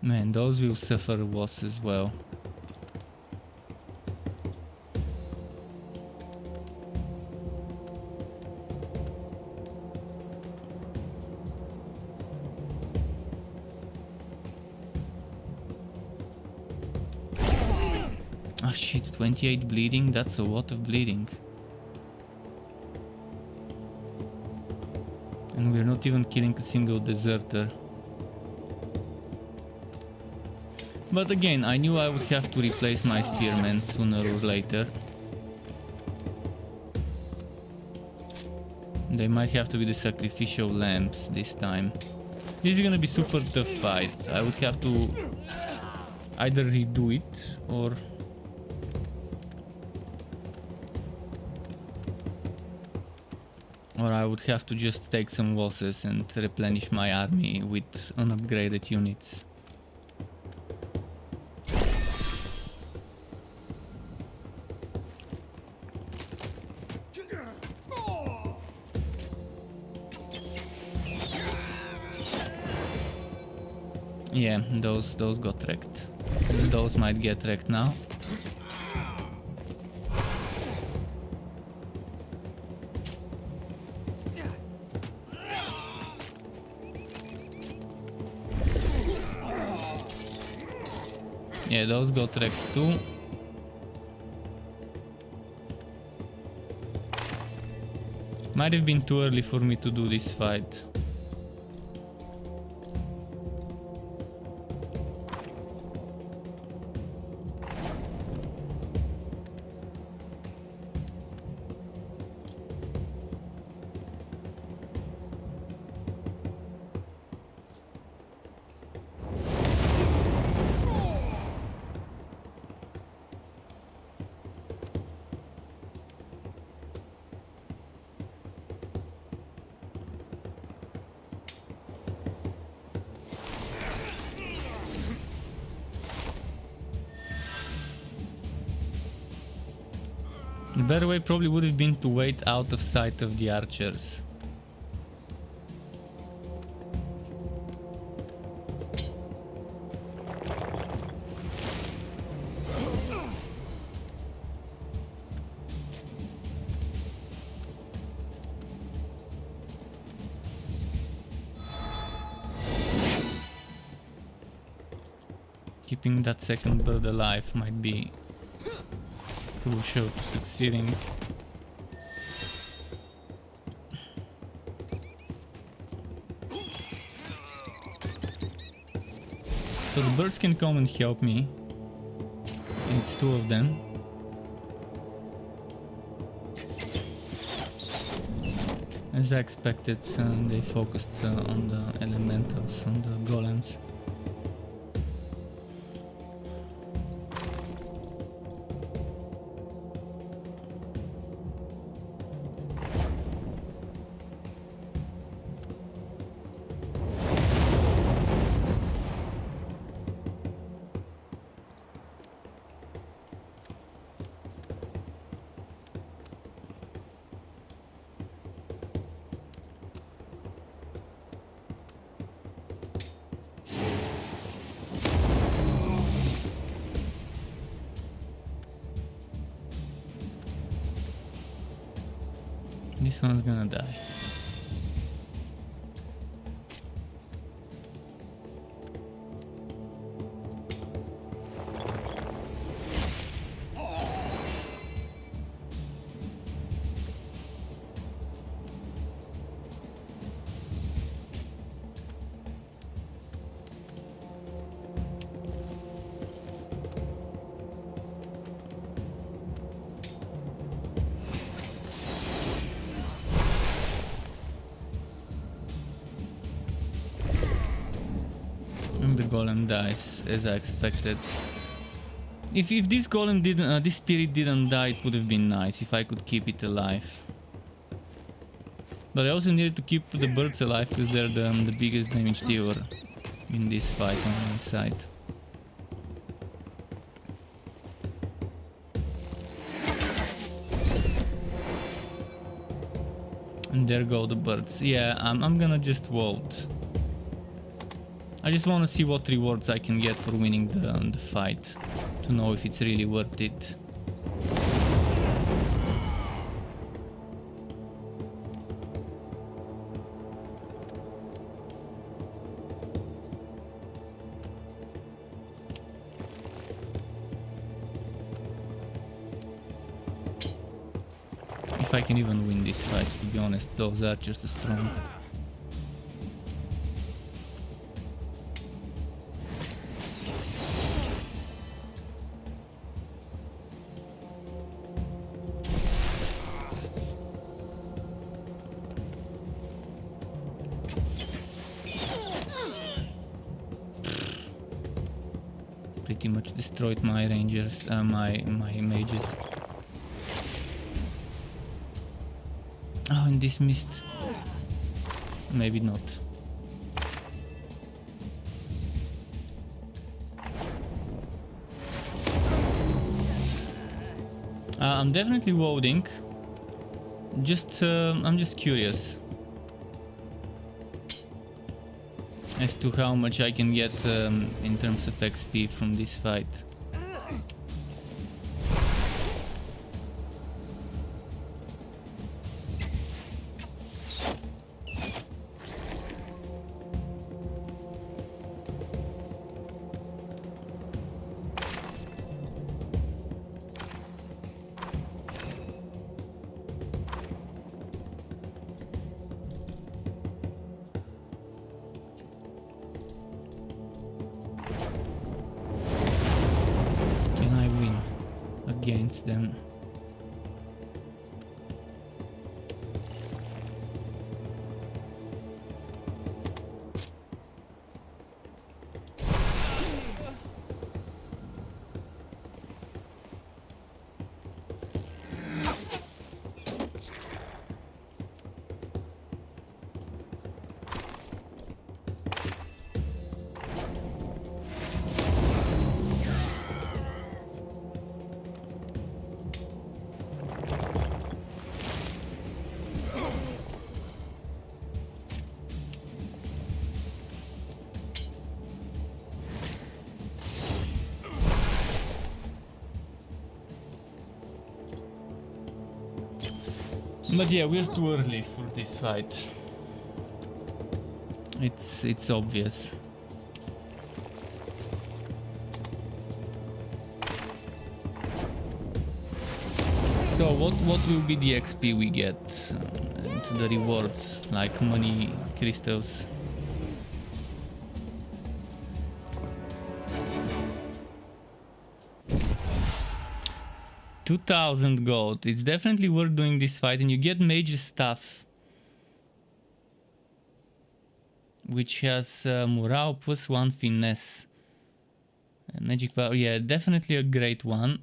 Speaker 1: Man, those will suffer loss as well. Ah shit, 28 bleeding, that's a lot of bleeding. And we're not even killing a single deserter. But again, I knew I would have to replace my spearmen sooner or later. They might have to be the sacrificial lambs this time. This is gonna be super tough fight. I would have to either redo it or I would have to just take some losses and replenish my army with unupgraded units. Yeah, those got wrecked. Those might get wrecked now. Yeah, those got wrecked too. Might have been too early for me to do this fight. The better way probably would have been to wait out of sight of the archers. Keeping that second bird alive might be crucial to succeeding. So the birds can come and help me. It's two of them. As I expected, they focused on the elementals, on the golems. This one's gonna die. And the golem dies, as I expected. If this golem didn't, this spirit didn't die, it would have been nice if I could keep it alive. But I also needed to keep the birds alive because they're the biggest damage dealer in this fight on my side. And there go the birds. Yeah, I'm gonna just vote. I just want to see what rewards I can get for winning the fight, to know if it's really worth it. If I can even win this fight, to be honest, those are just strong. Pretty much destroyed my rangers, my mages. Oh, and this missed. Maybe not. I'm definitely voting. I'm just curious as to how much I can get in terms of XP from this fight. Against them. But yeah, we're too early for this fight. It's obvious. So what will be the XP we get and the rewards, like money, crystals? 2,000 gold. It's definitely worth doing this fight, and you get major stuff, which has morale plus 1 finesse. Magic power, yeah, definitely a great one.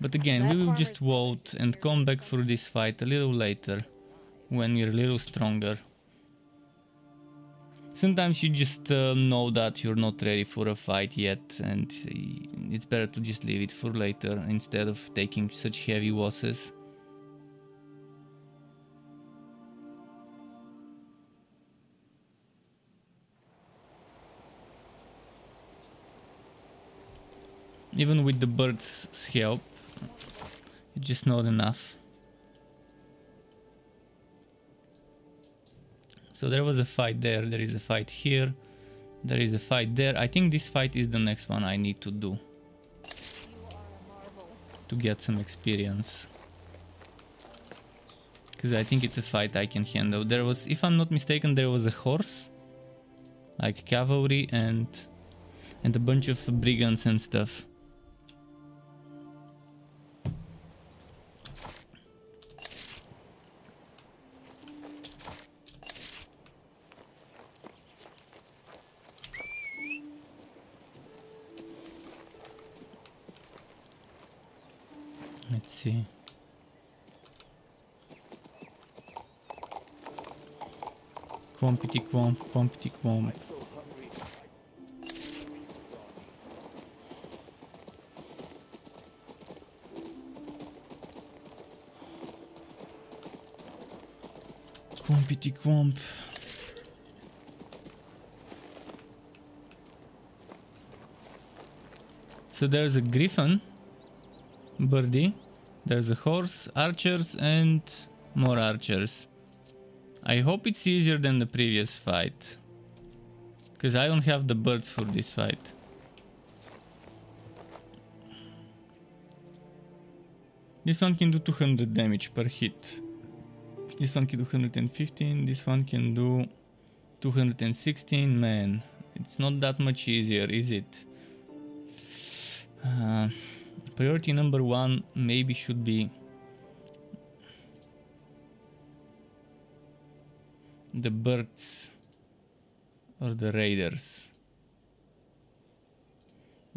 Speaker 1: But again, we will just vote and come back for this fight a little later, when you're a little stronger. Sometimes you just know that you're not ready for a fight yet, and it's better to just leave it for later instead of taking such heavy losses. Even with the bird's help, it's just not enough. So there was a fight there, there is a fight here, there is a fight there. I think this fight is the next one I need to do to get some experience, because I think it's a fight I can handle. There was, if I'm not mistaken, there was a horse, like cavalry, and a bunch of brigands and stuff. Let's see. Quampity quamp, quampity quamp. Quampity quamp. So there's a griffin, birdie, there's a horse, archers, and more archers. I hope it's easier than the previous fight, because I don't have the birds for this fight. This one can do 200 damage per hit. This one can do 115, this one can do 216. Man, it's not that much easier, is it? Priority number 1 maybe should be the birds or the raiders.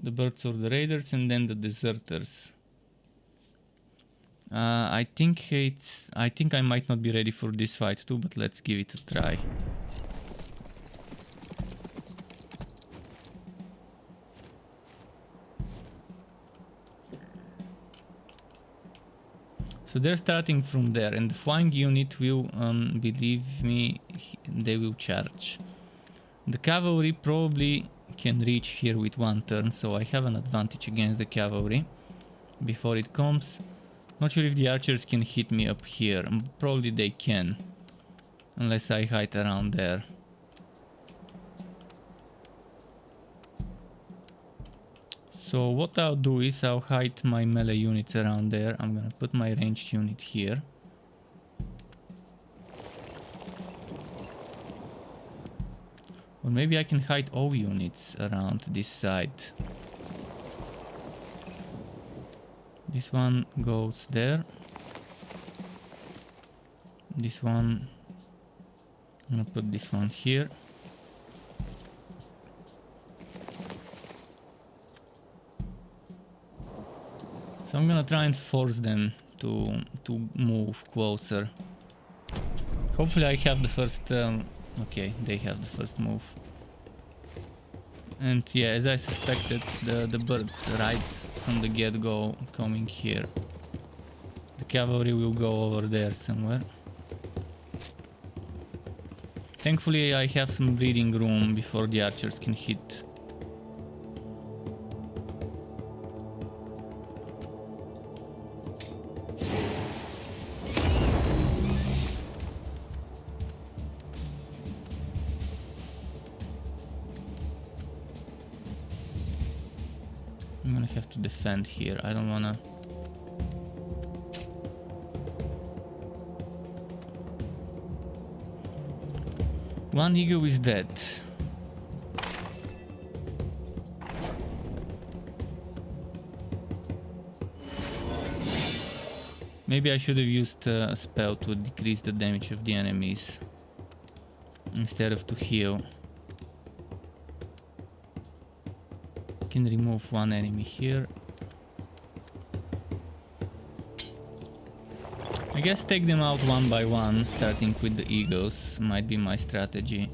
Speaker 1: The birds or the raiders, and then the deserters. I think I might not be ready for this fight too, but let's give it a try. So they're starting from there, and the flying unit will, believe me, they will charge. The cavalry probably can reach here with 1 turn, so I have an advantage against the cavalry before it comes. Not sure if the archers can hit me up here. Probably they can, unless I hide around there. So what I'll do is I'll hide my melee units around there. I'm gonna put my ranged unit here. Or maybe I can hide all units around this side. This one goes there. This one, I'm gonna put this one here. So I'm gonna try and force them to move closer. Hopefully I have the first... okay, they have the first move. And yeah, as I suspected, the birds right from the get-go coming here. The cavalry will go over there somewhere. Thankfully I have some breathing room before the archers can hit. I'm gonna have to defend here. I don't wanna... One eagle is dead. Maybe I should have used a spell to decrease the damage of the enemies instead of to heal. Can remove one enemy here. I guess take them out one by one, starting with the eagles might be my strategy.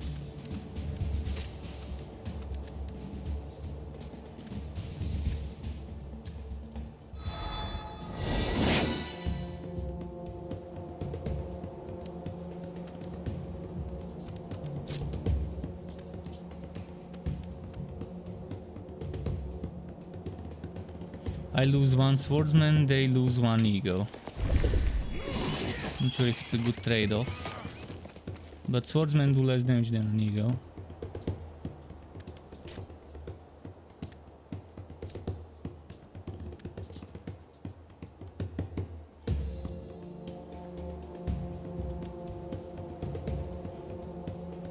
Speaker 1: I lose one swordsman, they lose one eagle. Not sure if it's a good trade-off, but swordsmen do less damage than an eagle.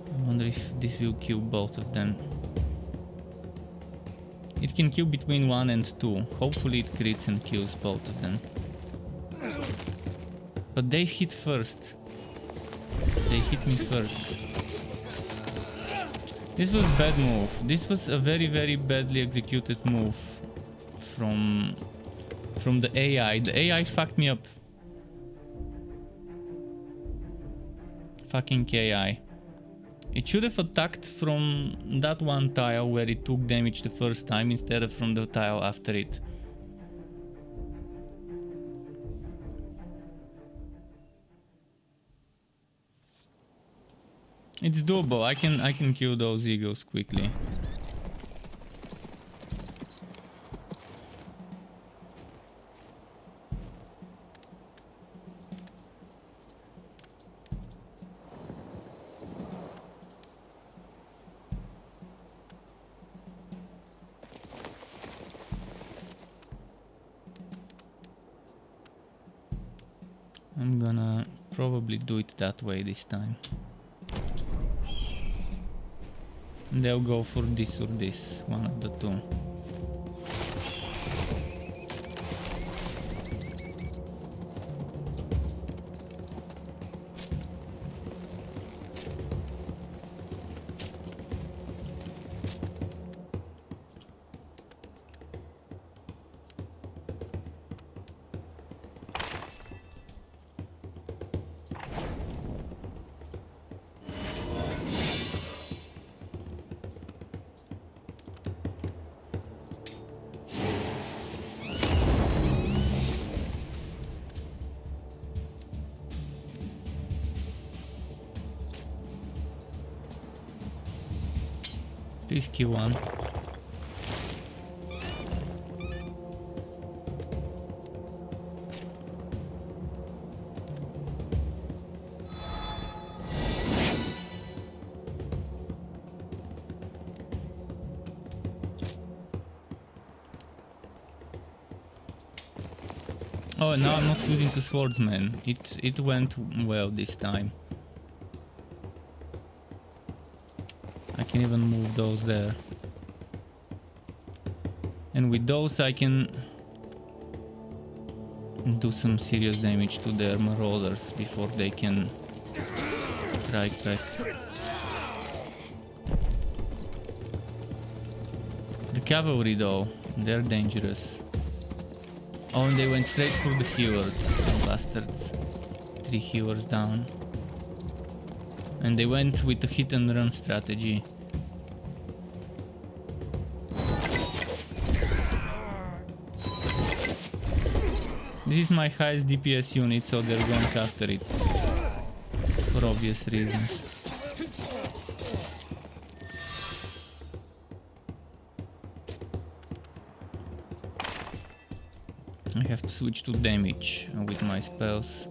Speaker 1: I wonder if this will kill both of them. It can kill between 1 and 2. Hopefully it crits and kills both of them. But they hit first. They hit me first. This was bad move. This was a very, very badly executed move from the AI. The AI fucked me up. Fucking AI. It should have attacked from that one tile where it took damage the first time instead of from the tile after it. It's doable. I can kill those eagles quickly. I'm gonna probably do it that way this time. They'll go for this or this, one of the two. Please kill one. Oh, now I'm not using the swordsman. It went well this time. I can even move those there. And with those I can do some serious damage to their marauders before they can strike back. The cavalry though, they're dangerous. Oh, and they went straight for the healers, bastards. 3 healers down. And they went with a hit and run strategy. This is my highest DPS unit, so they're going after it. For obvious reasons. I have to switch to damage with my spells.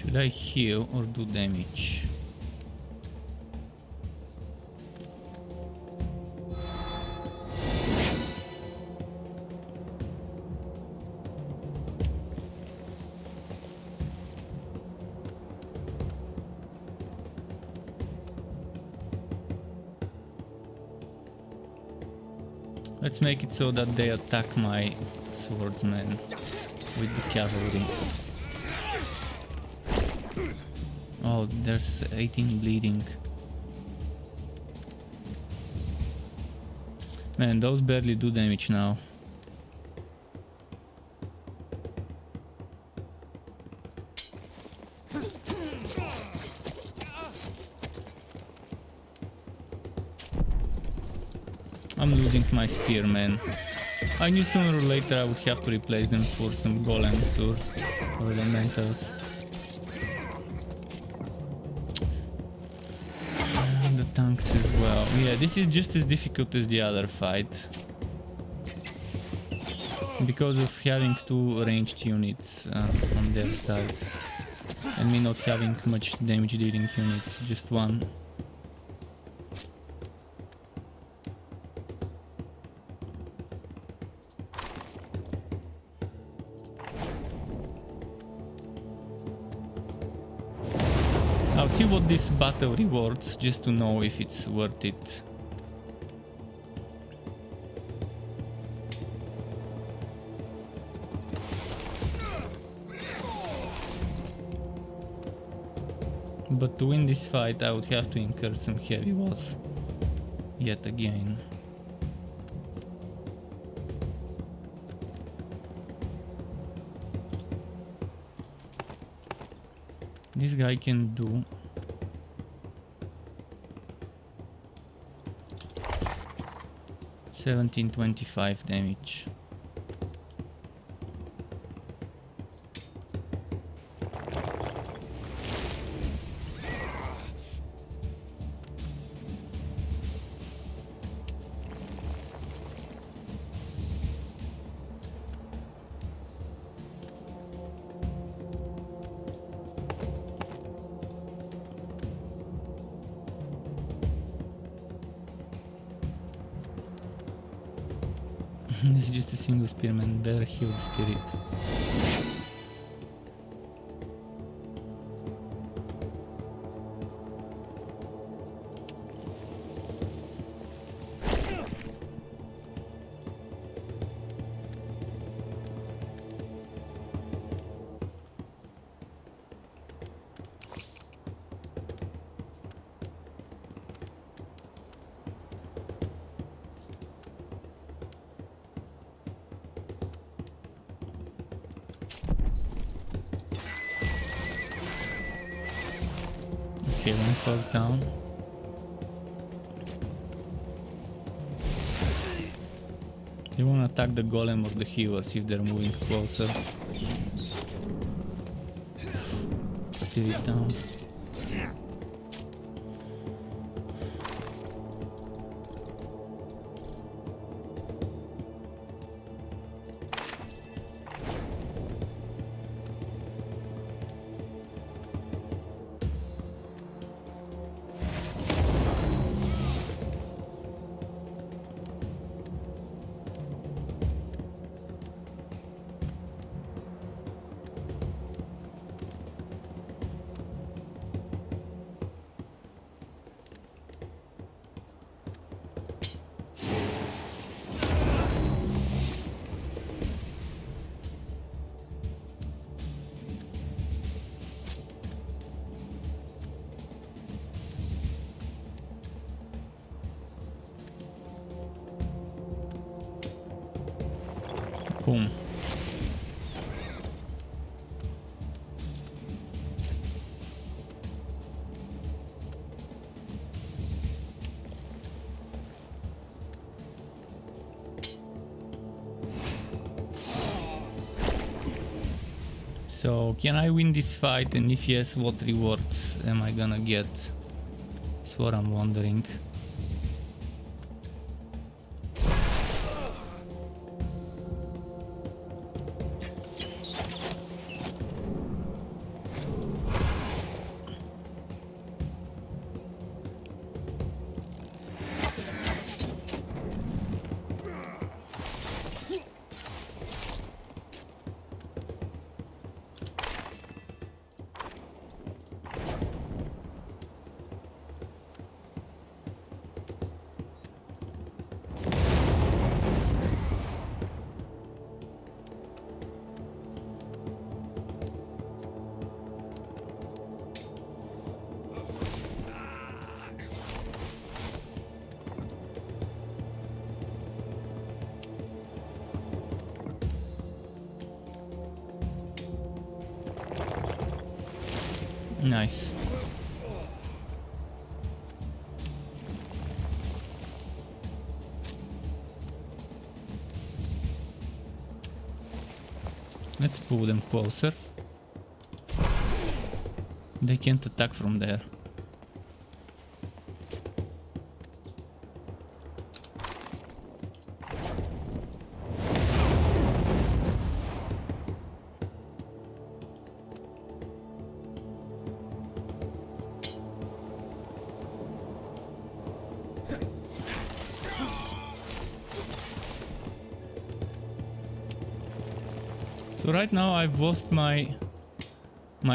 Speaker 1: Should I heal or do damage? Let's make it so that they attack my swordsman with the cavalry. Oh, there's 18 bleeding. Man, those barely do damage now. I'm losing my spearmen. I knew sooner or later I would have to replace them for some golems or elementals. And the tanks as well. Yeah, this is just as difficult as the other fight. Because of having two ranged units on their side. And me not having much damage dealing units, just one. I'll see what this battle rewards, just to know if it's worth it. But to win this fight I would have to incur some heavy loss yet again. This guy can do 1725 damage. This is just a single spearman, better heal the spirit. Okay, one falls down. They wanna attack the golem or the healers if they're moving closer. Tear it down. Boom. So, can I win this fight, and if yes, what rewards am I gonna get? That's what I'm wondering. Nice. Let's pull them closer. They can't attack from there. So right now I've lost my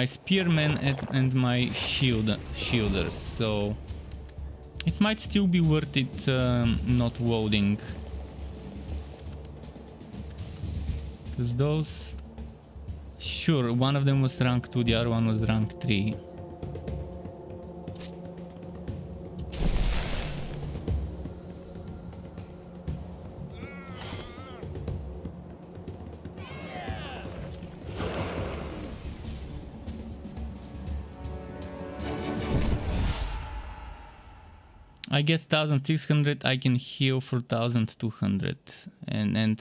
Speaker 1: spearman and my shielders, so it might still be worth it not loading, because those, sure, one of them was rank 2, the other one was rank 3. I get 1600, I can heal for 1200, and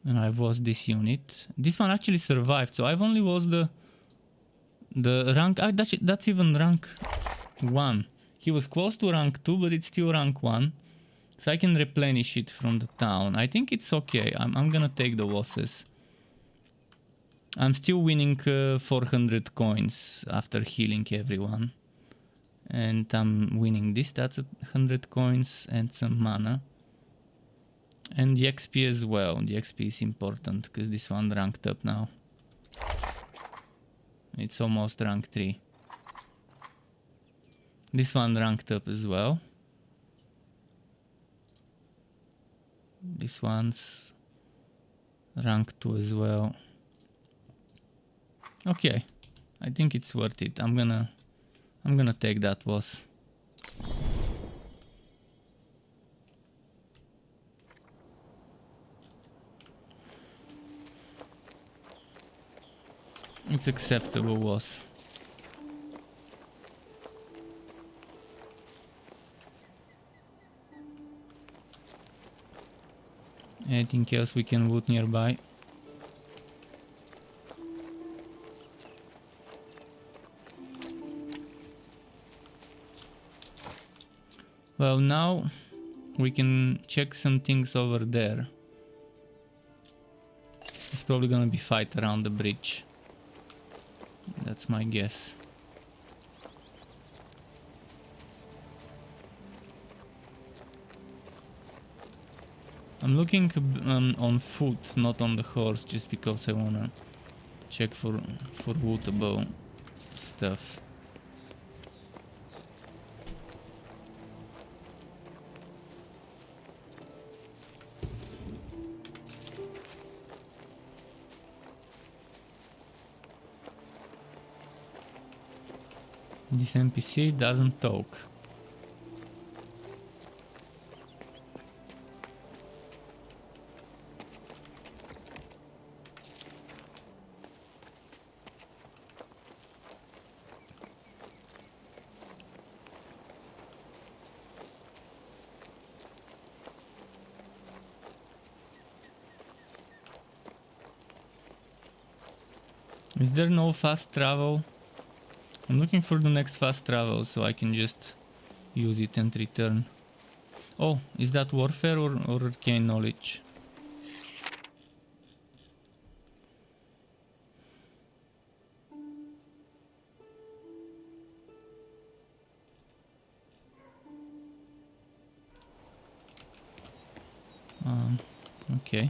Speaker 1: I've lost this unit. This one actually survived, so I've only lost the rank. That's even rank 1. He was close to rank 2, but it's still rank 1, so I can replenish it from the town. I think it's okay. I'm gonna take the losses. I'm still winning 400 coins after healing everyone. And I'm winning this, that's 100 coins and some mana. And the XP as well. The XP is important because this one ranked up now. It's almost rank 3. This one ranked up as well. This one's rank 2 as well. Okay, I think it's worth it. I'm gonna take that loss. It's acceptable loss. Anything else we can loot nearby? Well, now we can check some things over there. It's probably gonna be fight around the bridge. That's my guess. I'm looking on foot, not on the horse, just because I wanna check for lootable stuff. This NPC doesn't talk. Is there no fast travel? I'm looking for the next fast travel so I can just use it and return. Oh, is that warfare or arcane knowledge? Okay.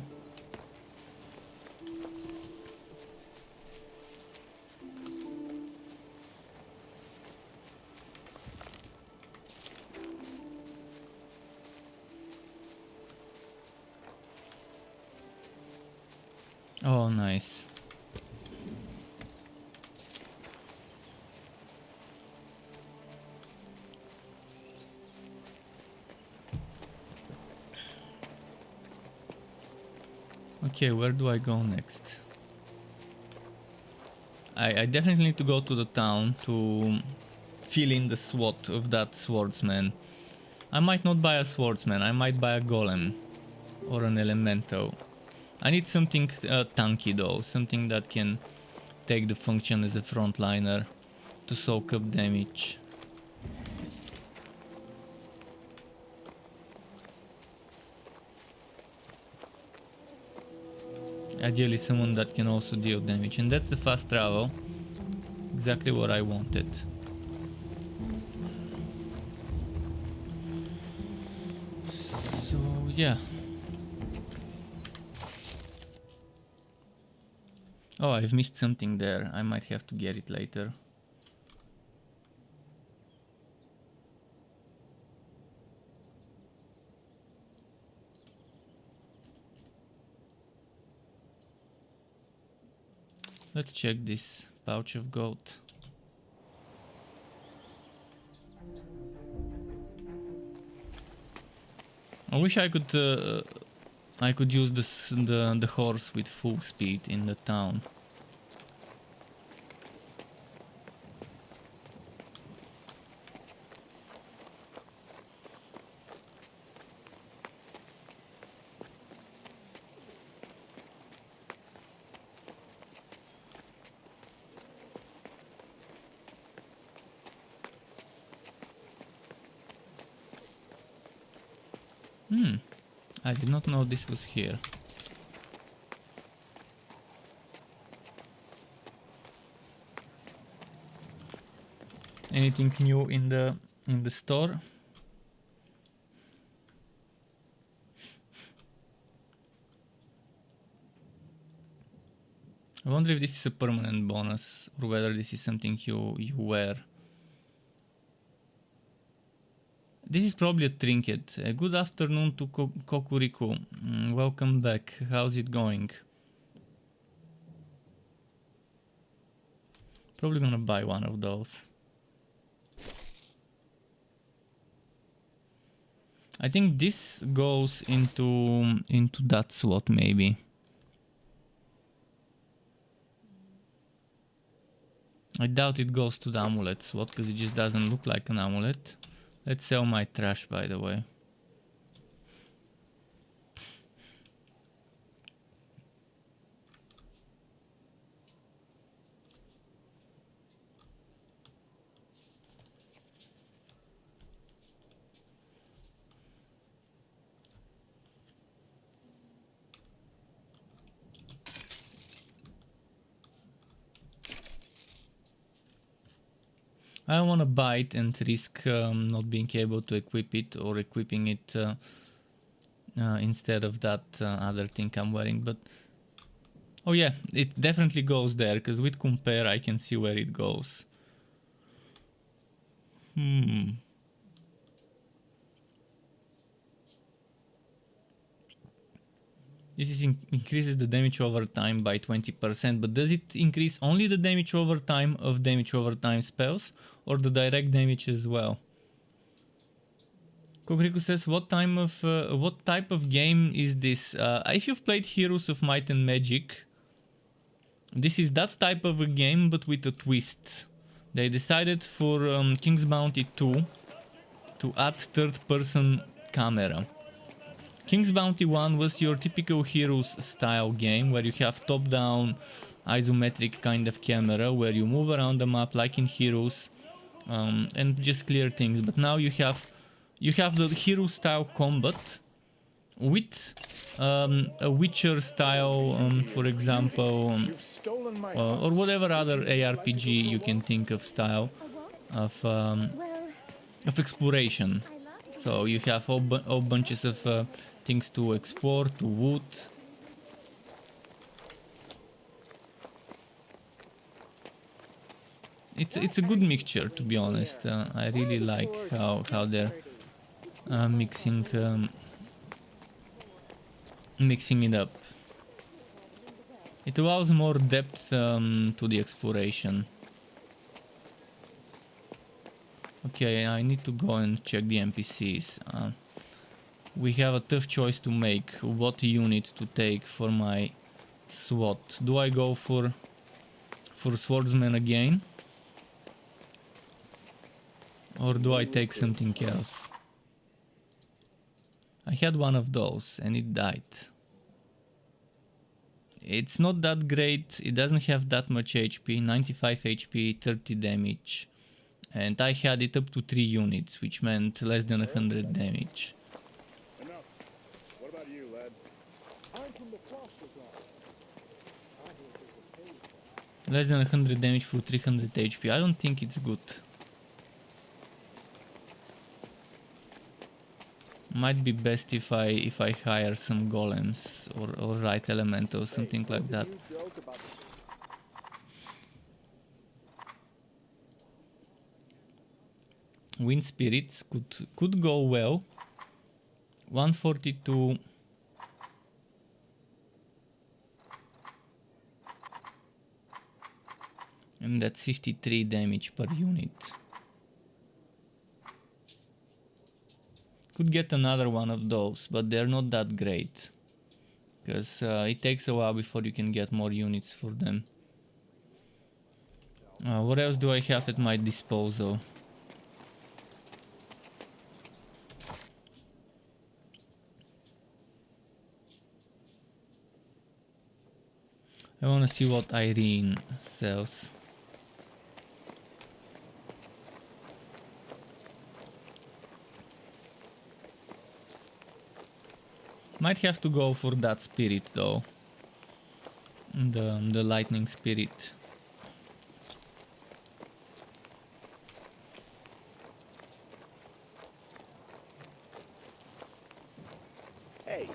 Speaker 1: Oh, nice. Okay, where do I go next? I definitely need to go to the town to fill in the SWAT of that swordsman. I might not buy a swordsman, I might buy a golem or an elemental. I need something tanky though, something that can take the function as a frontliner to soak up damage. Ideally someone that can also deal damage, and that's the fast travel. Exactly what I wanted. So yeah. Oh, I've missed something there. I might have to get it later. Let's check this pouch of gold. I wish I could use the horse with full speed in the town. I did not know this was here. Anything new in the store? I wonder if this is a permanent bonus or whether this is something you wear. This is probably a trinket. Good afternoon to Kokuriku. Welcome back. How's it going? Probably gonna buy one of those. I think this goes into that slot maybe. I doubt it goes to the amulet slot because it just doesn't look like an amulet. Let's sell my trash, by the way. I don't want to buy it and risk not being able to equip it or equipping it instead of that other thing I'm wearing. But oh yeah, it definitely goes there because with compare I can see where it goes. This is increases the damage over time by 20%, but does it increase only the damage over time of damage over time spells or the direct damage as well? Kokriku says, what type of game is this? If you've played Heroes of Might and Magic, this is that type of a game but with a twist. They decided for King's Bounty 2 to add third-person camera. King's Bounty 1 was your typical Heroes style game where you have top-down isometric kind of camera where you move around the map like in Heroes and just clear things. But now you have the Hero style combat with a Witcher style, for example, or whatever other ARPG you can think of style of exploration. So you have all bunches of things to explore, to loot. It's a good mixture, to be honest. I really like how they're mixing it up. It allows more depth to the exploration. Okay, I need to go and check the NPCs. We have a tough choice to make. What unit to take for my SWAT? Do I go for swordsman again? Or do I take something else? I had one of those and it died. It's not that great, it doesn't have that much HP, 95 HP, 30 damage. And I had it up to 3 units, which meant less than 100 damage.
Speaker 4: Enough. What about you, lad?
Speaker 9: I'm from the Foster Guard.
Speaker 1: Less than 100 damage for 300 HP, I don't think it's good. Might be best if I hire some golems or right element or something like that. Wind spirits could go well. 142. And that's 53 damage per unit. Could get another one of those, but they're not that great. Because it takes a while before you can get more units for them. What else do I have at my disposal? I want to see what Irene sells. Might have to go for that spirit though. The lightning spirit.
Speaker 13: Hey.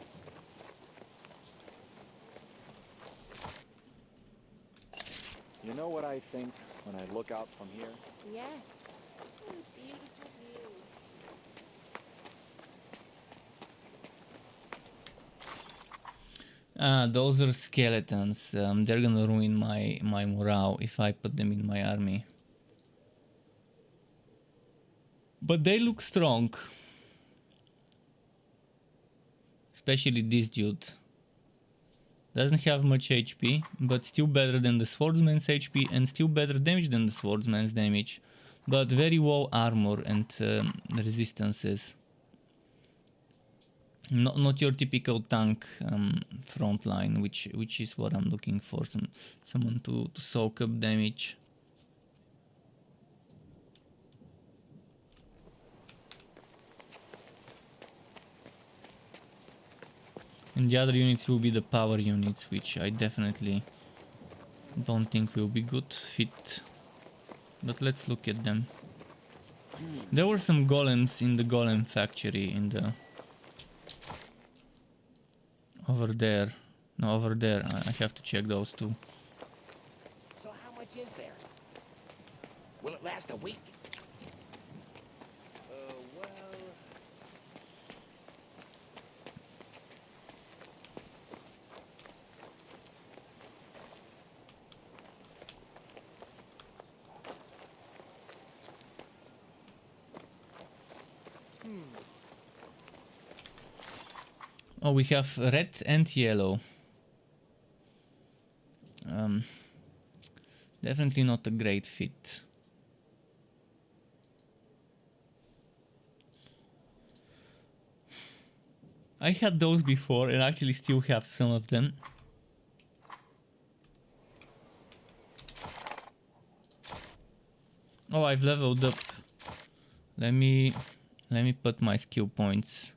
Speaker 7: You know what I think when I look out from here?
Speaker 11: Yes. What a beautiful view.
Speaker 1: Those are skeletons. They're gonna ruin my morale if I put them in my army. But they look strong. Especially this dude. Doesn't have much HP, but still better than the swordsman's HP and still better damage than the swordsman's damage. But very low armor and resistances. Not your typical tank frontline, which is what I'm looking for. Someone to soak up damage. And the other units will be the power units, which I definitely don't think will be good fit. But let's look at them. There were some golems in the golem factory in the... Over there. No, over there. I have to check those two.
Speaker 13: So how much is there? Will it last a week?
Speaker 7: Well...
Speaker 1: Oh, we have red and yellow. Definitely not a great fit. I had those before and actually still have some of them. Oh, I've leveled up. Let me put my skill points.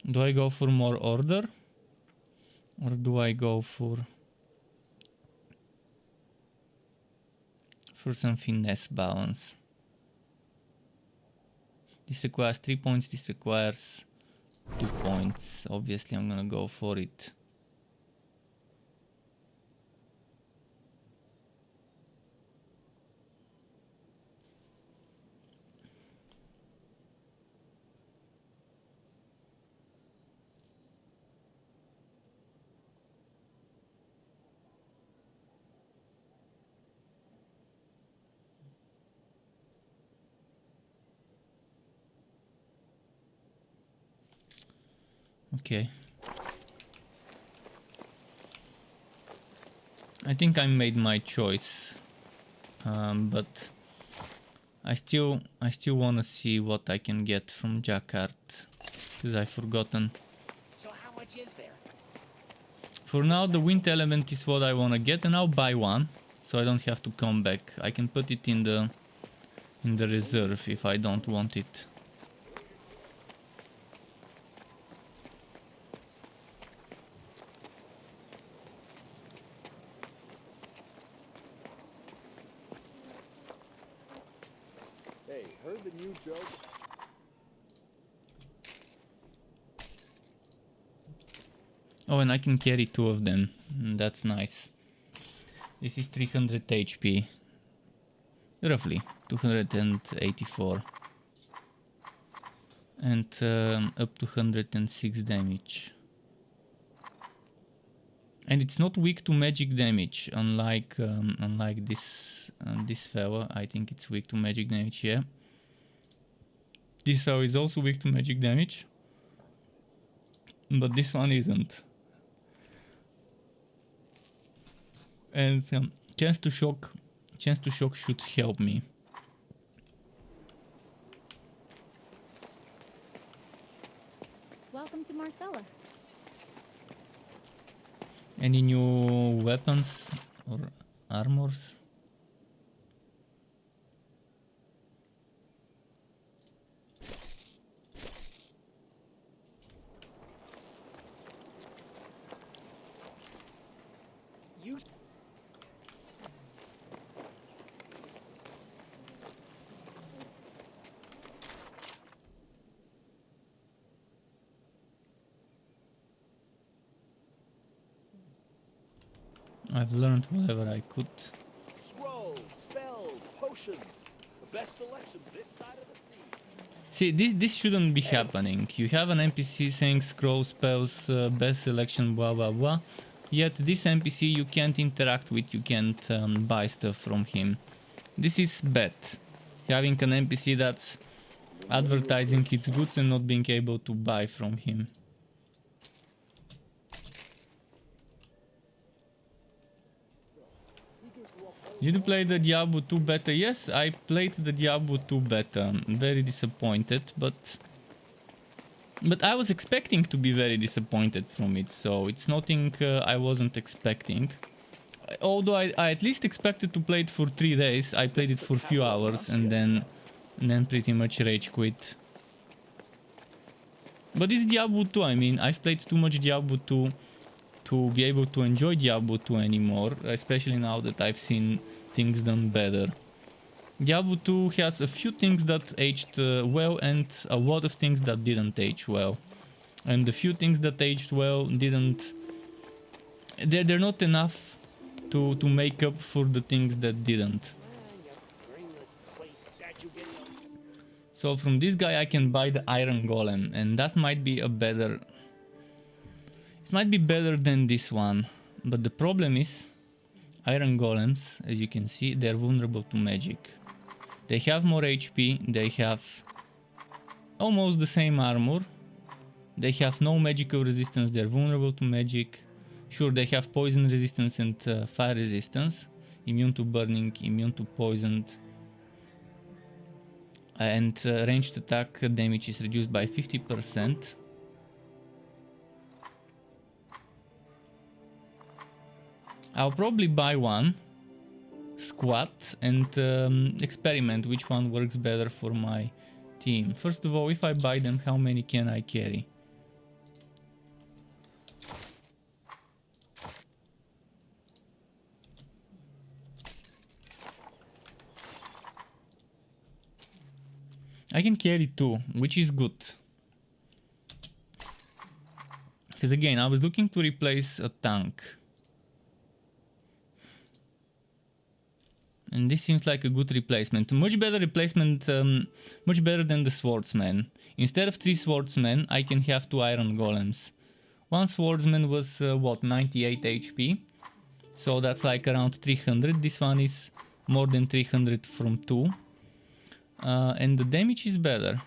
Speaker 1: Do I go for more order? Or do I go for some finesse balance? This requires 3 points, this requires 2 points. Obviously I'm gonna go for it. Okay. I think I made my choice, but I still want to see what I can get from Jacquard, because I've forgotten.
Speaker 13: So how much is there?
Speaker 1: For now, the wind element is what I want to get, and I'll buy one, so I don't have to come back. I can put it in the reserve if I don't want it.
Speaker 7: Hey, heard the new joke?
Speaker 1: Oh, and I can carry 2 of them. That's nice. This is 300 HP. Roughly 284. And up to 106 damage. And it's not weak to magic damage, unlike this fella. I think it's weak to magic damage, yeah. This fella is also weak to magic damage, but this one isn't. And chance to shock should help me.
Speaker 11: Welcome to Marcella.
Speaker 1: Any new weapons or armors?
Speaker 15: You.
Speaker 1: I've learned whatever I could.
Speaker 12: Scrolls, spells, potions. The best selection this side of the sea.
Speaker 1: See, this shouldn't be happening. You have an NPC saying scroll spells, best selection, blah blah blah. Yet this NPC you can't interact with, you can't buy stuff from him. This is bad. Having an NPC that's advertising its goods and not being able to buy from him. Did you play the Diablo 2 beta? Yes, I played the Diablo 2 beta. I'm very disappointed, but I was expecting to be very disappointed from it, so it's nothing I wasn't expecting. Although I at least expected to play it for 3 days, I played it for a few hours and then pretty much rage quit. But it's Diablo 2, I mean, I've played too much Diablo 2 to be able to enjoy Diablo 2 anymore, especially now that I've seen things done better. Diablo 2 has a few things that aged well and a lot of things that didn't age well. And the few things that aged well didn't... They're not enough to make up for the things that didn't. So from this guy I can buy the Iron Golem, and that might be a better... It might be better than this one, but the problem is Iron Golems, as you can see, they're vulnerable to magic. They have more HP, they have almost the same armor, they have no magical resistance, they're vulnerable to magic. Sure, they have poison resistance and fire resistance, immune to burning, immune to poisoned, and ranged attack damage is reduced by 50%. I'll probably buy one, squat, and experiment which one works better for my team. First of all, if I buy them, how many can I carry? I can carry 2, which is good. Because again, I was looking to replace a tank. And this seems like a good replacement. Much better replacement, much better than the swordsman. Instead of 3 swordsmen, I can have 2 iron golems. One swordsman was, what, 98 HP? So that's like around 300. This one is more than 300 from 2. And the damage is better.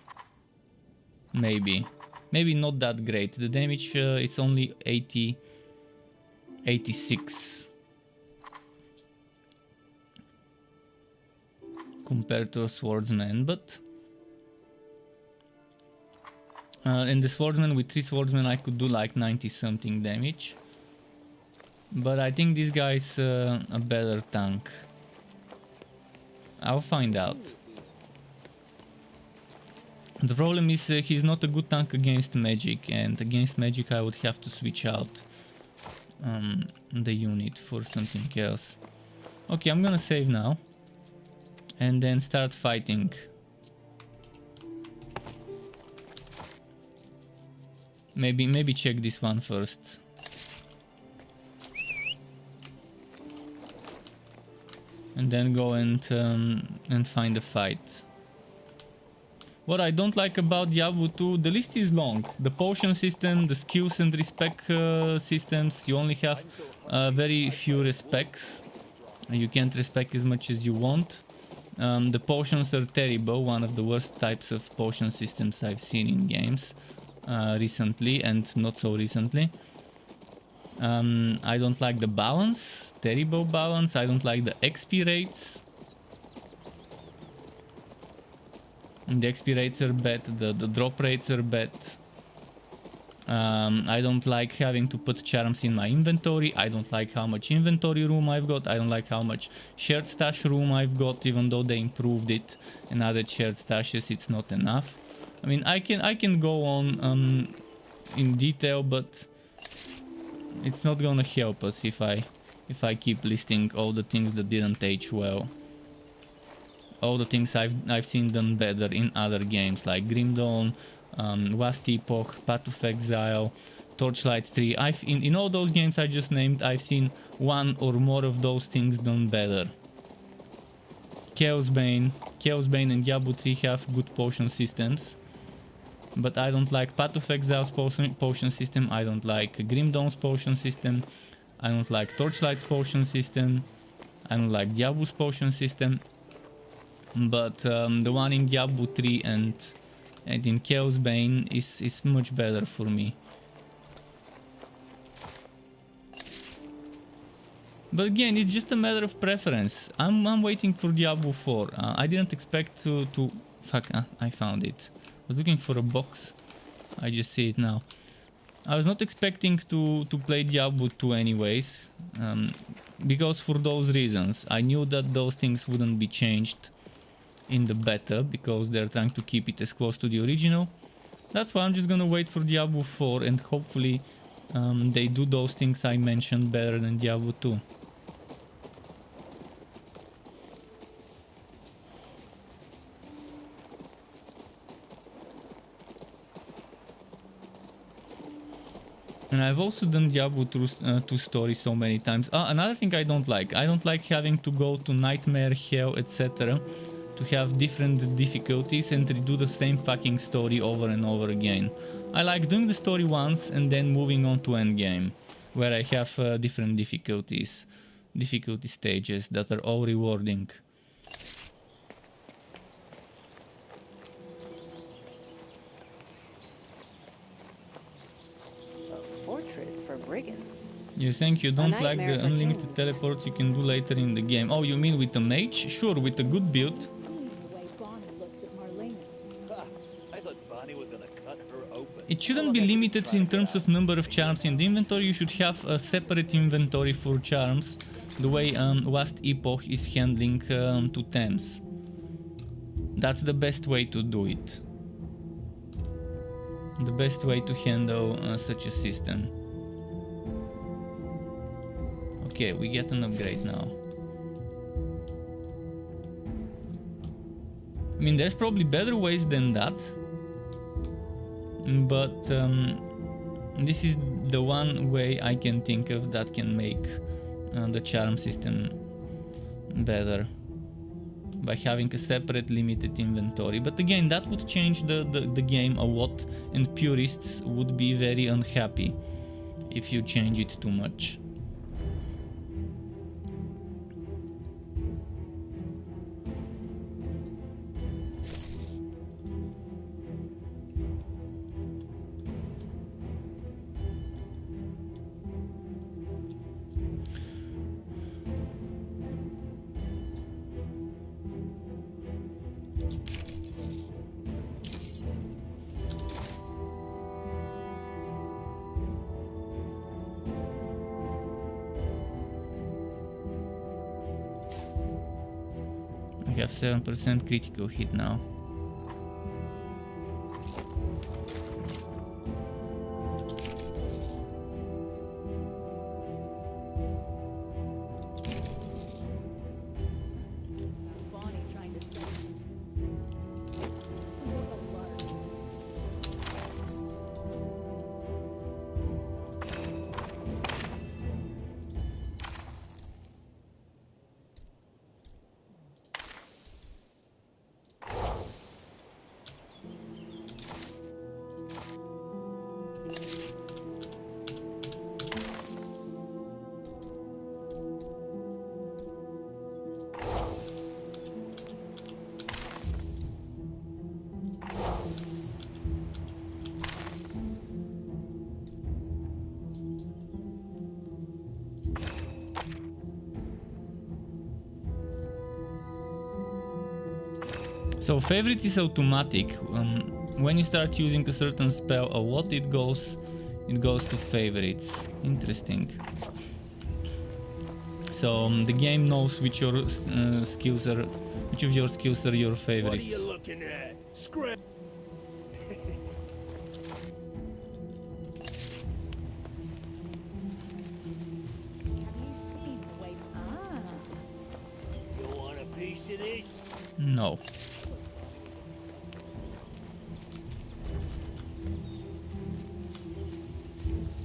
Speaker 1: Maybe. maybe not that great. The damage is only 86 compared to a swordsman, but in the swordsman with 3 swordsmen I could do like 90 something damage. But I think this guy is a better tank. I'll find out. The problem is he's not a good tank against magic, and against magic I would have to switch out the unit for something else. Okay, I'm gonna save now and then start fighting. Maybe check this one first. And then go and find a fight. What I don't like about Diablo 2, the list is long. The potion system, the skills and respec systems, you only have very few respecs. You can't respec as much as you want. The potions are terrible, one of the worst types of potion systems I've seen in games recently and not so recently. I don't like the balance, terrible balance. I don't like the XP rates. The XP rates are bad, the drop rates are bad. I don't like having to put charms in my inventory. I don't like how much inventory room I've got. I don't like how much shared stash room I've got, even though they improved it and added shared stashes, it's not enough. I mean, I can go on in detail, but it's not gonna help us if I keep listing all the things that didn't age well. All the things I've seen done better in other games like Grim Dawn, Last Epoch, Path of Exile, Torchlight 3. In all those games I just named, I've seen one or more of those things done better. Chaosbane and Diablo 3 have good potion systems, but I don't like Path of Exile's potion system. I don't like Grim Dawn's potion system. I don't like Torchlight's potion system. I don't like Diablo's potion system. But the one in Diablo 3 and in Chaosbane is much better for me. But again, it's just a matter of preference. I'm waiting for Diablo 4. I didn't expect to fuck, I found it. I was looking for a box. I just see it now. I was not expecting to play Diablo 2 anyways, because for those reasons. I knew that those things wouldn't be changed in the beta, because they're trying to keep it as close to the original. That's why I'm just gonna wait for Diablo 4 and hopefully they do those things I mentioned better than Diablo 2. And I've also done Diablo 2 story so many times. Another thing I don't like having to go to Nightmare, Hell, etc. to have different difficulties and redo the same fucking story over and over again. I like doing the story once and then moving on to endgame, where I have different difficulty stages that are all rewarding.
Speaker 3: Fortress for brigands.
Speaker 1: You think you don't like the unlimited teleports you can do later in the game? Oh, you mean with the mage? Sure, with a good build. It shouldn't be limited in terms of number of charms in the inventory. You should have a separate inventory for charms, the way Last Epoch is handling totems. That's the best way to do it. The best way to handle such a system. Okay, we get an upgrade now. I mean, there's probably better ways than that, but this is the one way I can think of that can make the charm system better, by having a separate limited inventory. But again, that would change the game a lot, and purists would be very unhappy if you change it too much. We have 7% critical hit now. So favorites is automatic. When you start using a certain spell a lot, it goes to favorites. Interesting. So the game knows which of your skills are your favorites.
Speaker 15: What are you looking at? Script. You want a piece of this?
Speaker 1: No.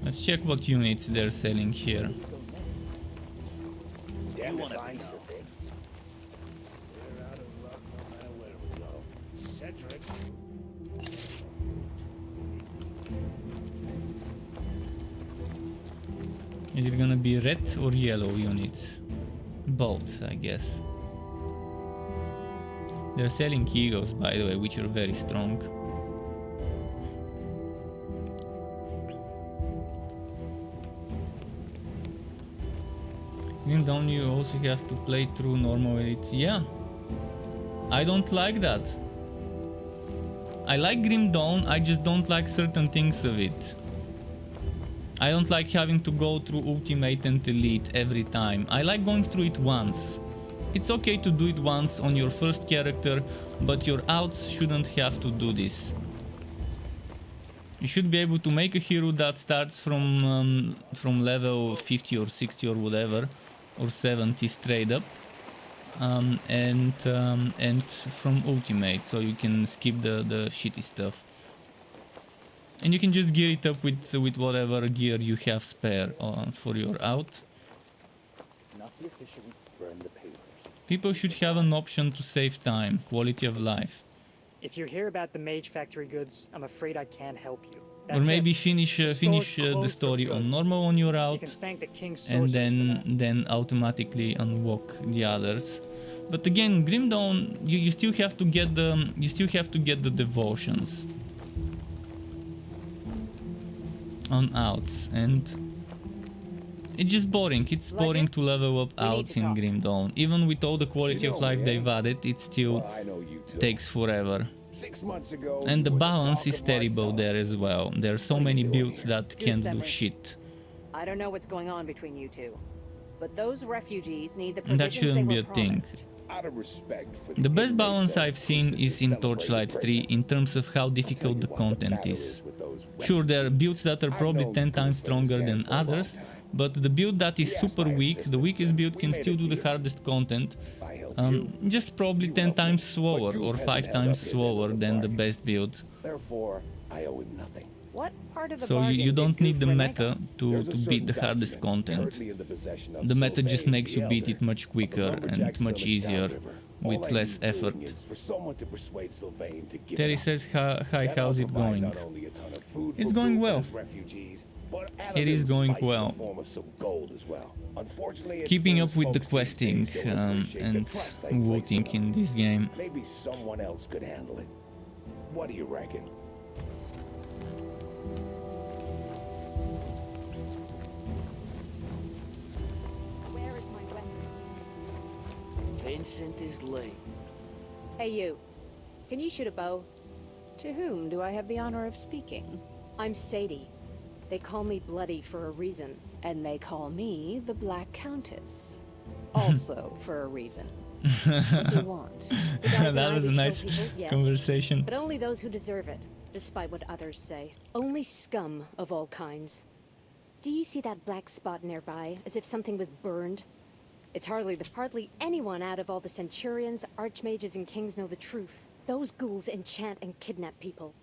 Speaker 1: Let's check what units they're selling here.
Speaker 13: Damn, want a piece of this?
Speaker 15: We're out of luck no matter where we go. Cedric.
Speaker 1: Is it gonna be red or yellow units? Both, I guess. They're selling Eagles, by the way, which are very strong. Grim Dawn, you also have to play through normal elite. Yeah, I don't like that. I like Grim Dawn, I just don't like certain things of it. I don't like having to go through Ultimate and Elite every time. I like going through it once. It's okay to do it once on your first character, but your outs shouldn't have to do this. You should be able to make a hero that starts from level 50 or 60 or whatever, or 70 straight up, and from Ultimate, so you can skip the shitty stuff. And you can just gear it up with whatever gear you have spare for your out.
Speaker 5: Snuff the official, burn the papers.
Speaker 1: People should have an option to save time, quality of life.
Speaker 16: If you're here about the Mage Factory goods, I'm afraid I can't help you.
Speaker 1: Or maybe finish the story on normal on your out, and then automatically unlock the others. But again, Grim Dawn, you still have to get the devotions on outs, and it's just boring. It's boring to level up outs in Grim Dawn. Even with all the quality of life they've added, it still takes forever.
Speaker 13: 6 months ago,
Speaker 1: and the balance is terrible there as well. There are so many builds that can't do shit.
Speaker 3: I don't know what's going on between you two, but those refugees need the
Speaker 1: And that
Speaker 3: provisions they
Speaker 1: shouldn't
Speaker 3: were
Speaker 1: be a thing.
Speaker 3: promised.
Speaker 13: Out of respect for
Speaker 1: The best balance I've seen is in Torchlight 3 in terms of how difficult the content is. Sure, there are builds that are probably 10 times stronger than others, but the build that is super weak, the weakest build can still do the hardest content, just probably 10 times slower or 5 times slower than the best build.
Speaker 13: Therefore, I owe him nothing.
Speaker 3: What part of the
Speaker 1: So you don't need the meta to beat the hardest content. The meta just makes you beat it much quicker and much easier with less effort. Terry says, hi, how's it going? It's going well. It is going well. Keeping up with the questing and looting in this game.
Speaker 13: Maybe someone else could handle it. What do you reckon?
Speaker 11: Where is my weapon?
Speaker 15: Vincent is late.
Speaker 11: Hey, you. Can you shoot a bow?
Speaker 3: To whom do I have the honor of speaking?
Speaker 11: I'm Sadie. They call me Bloody for a reason.
Speaker 3: And they call me the Black Countess. Also for a reason.
Speaker 17: What do you want? The guys and
Speaker 1: That
Speaker 17: I,
Speaker 1: was a
Speaker 17: we kill
Speaker 1: nice
Speaker 17: people, yes,
Speaker 1: conversation.
Speaker 17: but only those who deserve it, despite what others say. Only scum of all kinds. Do you see that black spot nearby, as if something was burned? It's hardly anyone out of all the Centurions, Archmages, and Kings know the truth. Those ghouls enchant and kidnap people.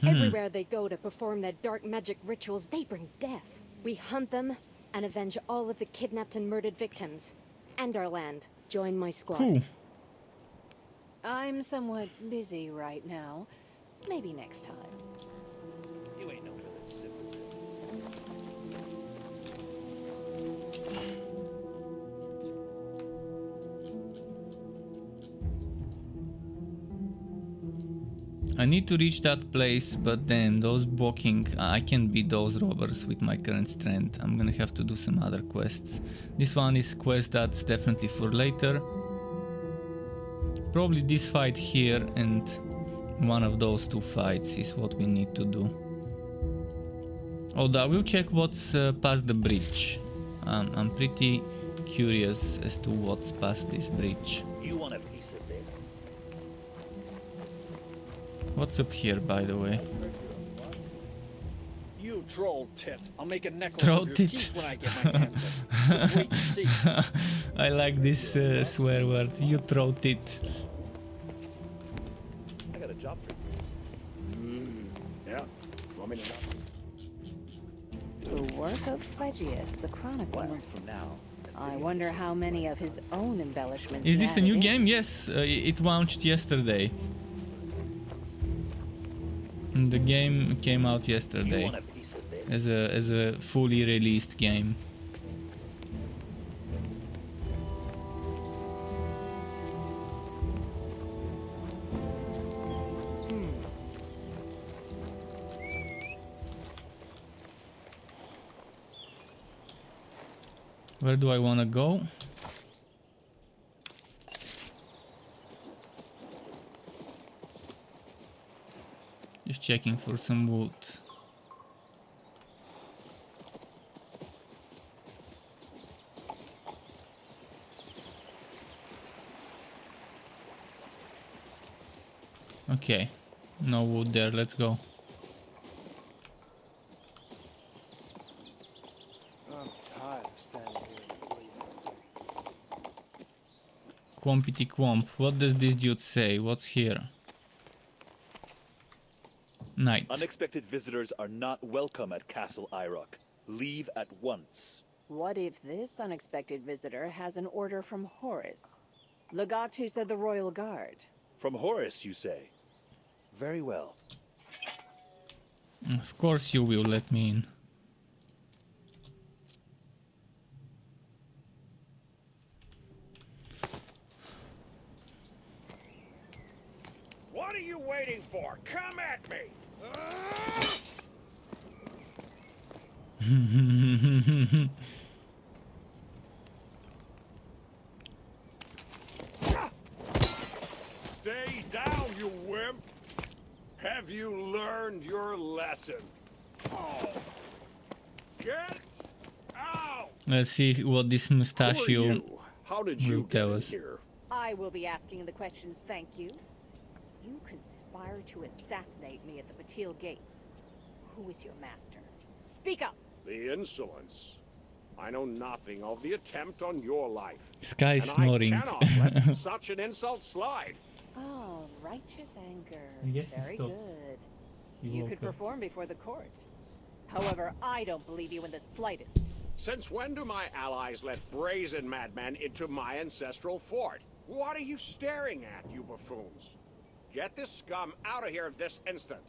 Speaker 17: Everywhere they go to perform their dark magic rituals, they bring death. We hunt them and avenge all of the kidnapped and murdered victims. And our land. Join my squad.
Speaker 1: Cool.
Speaker 3: I'm somewhat busy right now. Maybe next time.
Speaker 5: You ain't no village simpleton.
Speaker 1: I need to reach that place, but then those walking, I can't beat those robbers with my current strength. I'm gonna have to do some other quests. This one is quest that's definitely for later. Probably this fight here and one of those two fights is what we need to do. Although I will check what's past the bridge. I'm pretty curious as to what's past this bridge.
Speaker 5: You want a piece of this?
Speaker 1: What's up here, by the way?
Speaker 8: You troll tit. I'll make a necklace
Speaker 1: Troll
Speaker 8: of your
Speaker 1: tit.
Speaker 8: teeth when I get my hands on it. Just wait and see.
Speaker 1: I like this swear word. You throw it.
Speaker 5: I got a job for you.
Speaker 4: Yeah. Want me to know?
Speaker 3: The work of Phlegyas, the chronicler.
Speaker 5: 1 month from now.
Speaker 3: I wonder how many of his own embellishments.
Speaker 1: Is
Speaker 3: he
Speaker 1: this a new
Speaker 3: added in.
Speaker 1: game? Yes, it launched yesterday. The game came out yesterday
Speaker 5: want a piece of this?
Speaker 1: as a fully released game. Where do I want to go? Just checking for some wood. Okay, no wood there, let's go.
Speaker 9: I'm tired of standing here in the blazing sun.
Speaker 1: Quompity quomp, what does this dude say? What's here? Night.
Speaker 5: Unexpected visitors are not welcome at Castle Irock. Leave at once.
Speaker 3: What if this unexpected visitor has an order from Horus, Legatus of the Royal Guard?
Speaker 5: From Horus, you say? Very well.
Speaker 1: Of course you will let me in.
Speaker 13: What are you waiting for? Come at me! Stay down, you wimp! Have you learned your lesson? Oh. Get out!
Speaker 1: Let's see what this mustachio
Speaker 15: How did
Speaker 1: will
Speaker 15: you
Speaker 1: tell
Speaker 15: get in
Speaker 1: us.
Speaker 15: here?
Speaker 3: I will be asking the questions, thank you. You conspired to assassinate me at the Batil Gates. Who is your master? Speak up!
Speaker 15: The insolence. I know nothing of the attempt on your life.
Speaker 1: Sky
Speaker 15: and
Speaker 1: snoring.
Speaker 15: I cannot let such an insult slide.
Speaker 3: Oh, righteous anger.
Speaker 1: I guess he
Speaker 3: Very
Speaker 1: stopped.
Speaker 3: good.
Speaker 1: He
Speaker 3: You
Speaker 1: woke
Speaker 3: could
Speaker 1: up.
Speaker 3: perform before the court. However, I don't believe you in the slightest.
Speaker 15: Since when do my allies let brazen madmen into my ancestral fort? What are you staring at, you buffoons? Get this scum out of here this instant.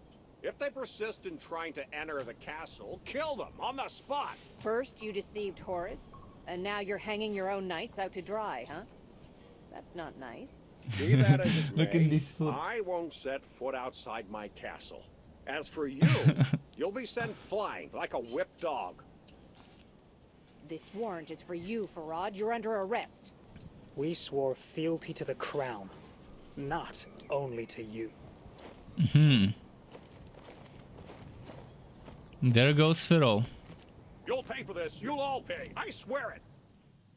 Speaker 15: If they persist in trying to enter the castle, kill them on the spot.
Speaker 3: First, you deceived Horus, and now you're hanging your own knights out to dry, huh? That's not nice.
Speaker 15: Be that as it
Speaker 1: Look
Speaker 15: may,
Speaker 1: at this foot.
Speaker 15: I won't set foot outside my castle. As for you, you'll be sent flying like a whipped dog.
Speaker 3: This warrant is for you, Farad. You're under arrest.
Speaker 16: We swore fealty to the crown, not only to you.
Speaker 1: There goes Pharaoh.
Speaker 15: You'll pay for this. You'll all pay. I swear it.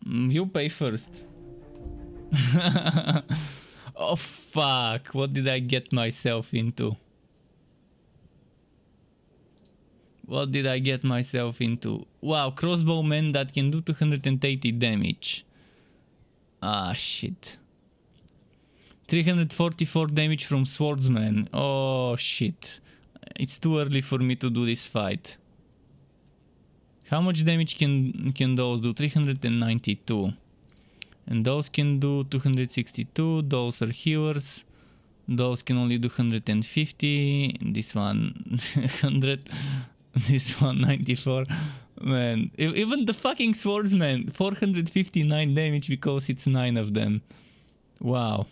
Speaker 1: You pay first. Oh fuck, what did I get myself into? What did I get myself into? Wow, crossbowman that can do 280 damage. Ah, shit. 344 damage from swordsman. Oh, shit. It's too early for me to do this fight. How much damage can those do? 392. And those can do 262. Those are healers. Those can only do 150. This one 100. This one 94. Man, even the fucking swordsman 459 damage because it's 9 of them. Wow.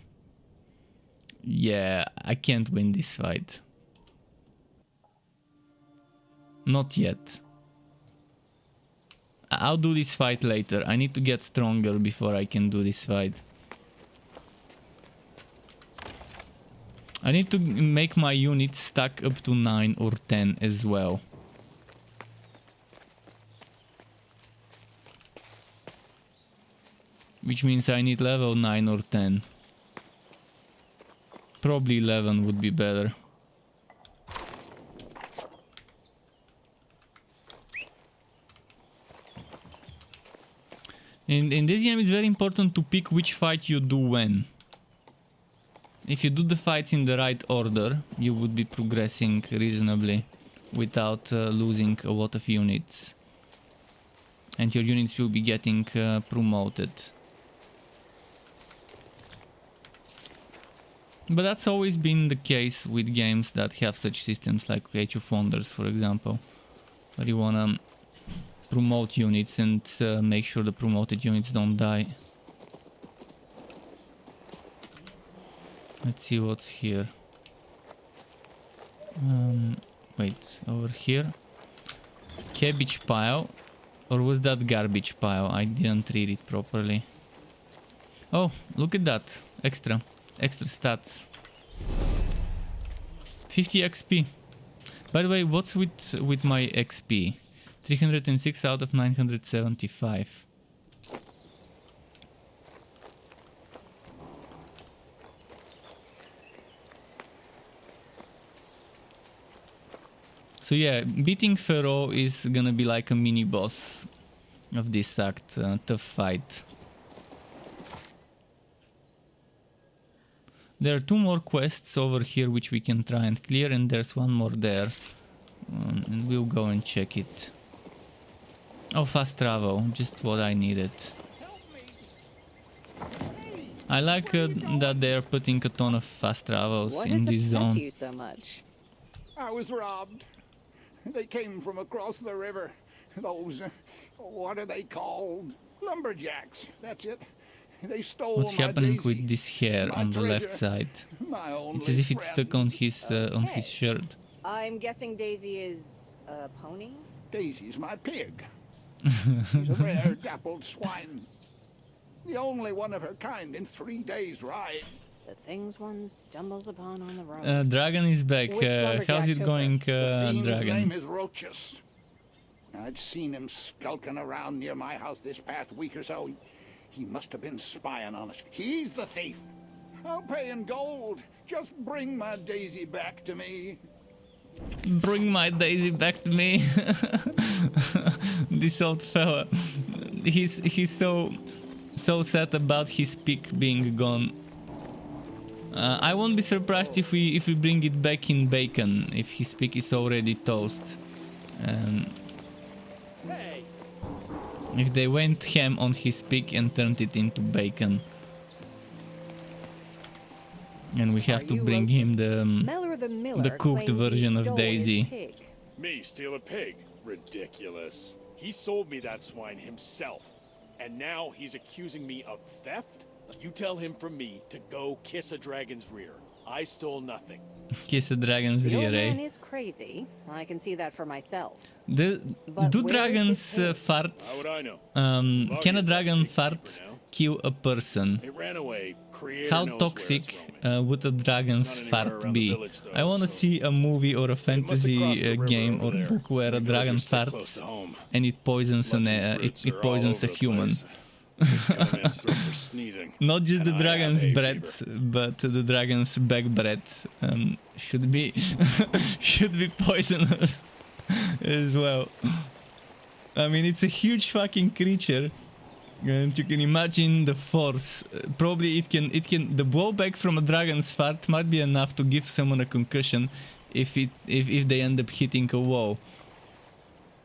Speaker 1: Yeah, I can't win this fight. Not yet. I'll do this fight later. I need to get stronger before I can do this fight. I need to make my units stack up to 9 or 10 as well. Which means I need level 9 or 10. Probably 11 would be better. In this game it's very important to pick which fight you do when. If you do the fights in the right order, you would be progressing reasonably without losing a lot of units. And your units will be getting promoted. But that's always been the case with games that have such systems like Age of Wonders, for example, where you wanna promote units and make sure the promoted units don't die. Let's see what's here. Wait, over here. Cabbage pile. Or was that garbage pile? I didn't read it properly. Oh, look at that. Extra stats. 50 XP. By the way, what's with my XP? 306 out of 975. So yeah, beating Pharaoh is gonna be like a mini boss of this act. Tough fight. There are 2 more quests over here which we can try and clear, and there's 1 more there. And we'll go and check it. Oh, fast travel, just what I needed. I like that they're putting a ton of fast travels in this zone.
Speaker 3: What has upset you so much?
Speaker 12: I was robbed. They came from across the river. Those, what are they called? Lumberjacks, that's it. They stole
Speaker 1: What's happening with this hair on the left side? It's as if it's stuck on his shirt.
Speaker 3: I'm guessing Daisy is a pony?
Speaker 12: Daisy's my pig. She's a rare dappled swine. The only one of her kind in 3 days' ride.
Speaker 3: The things one stumbles upon on the road.
Speaker 1: Dragon is back. How's it going,
Speaker 12: His
Speaker 1: Dragon?
Speaker 12: name is Roachus. I'd seen him skulking around near my house this past week or so. He must have been spying on us. He's the thief. I'll pay in gold. Just bring my Daisy back to me.
Speaker 1: Bring my Daisy back to me. This old fella. He's so sad about his pig being gone. I won't be surprised if we bring it back in bacon, if his pig is already toast. If they went ham on his pig and turned it into bacon. And we have to bring him the cooked version of Daisy.
Speaker 4: Me steal a pig? Ridiculous. He sold me that swine himself. And now he's accusing me of theft? You tell him from me to go kiss a dragon's rear. I stole nothing.
Speaker 1: Kiss a dragon's
Speaker 3: The
Speaker 1: rear,
Speaker 3: old man
Speaker 1: eh?
Speaker 3: is crazy. I can see that for myself.
Speaker 1: Do dragons farts?
Speaker 4: How would I know?
Speaker 1: Can a dragon fart kill a person?
Speaker 4: It ran away.
Speaker 1: How toxic would a dragon's fart be? I want to see a movie or a fantasy game or book where a dragon farts and it poisons it poisons a human.
Speaker 4: Comments throat for sneezing.
Speaker 1: Not just
Speaker 4: And
Speaker 1: the
Speaker 4: I have
Speaker 1: dragon's
Speaker 4: hay
Speaker 1: breath,
Speaker 4: fever.
Speaker 1: but the dragon's back breath should be should be poisonous as well. I mean, it's a huge fucking creature, and you can imagine the force. Probably it can the blowback from a dragon's fart might be enough to give someone a concussion if they end up hitting a wall.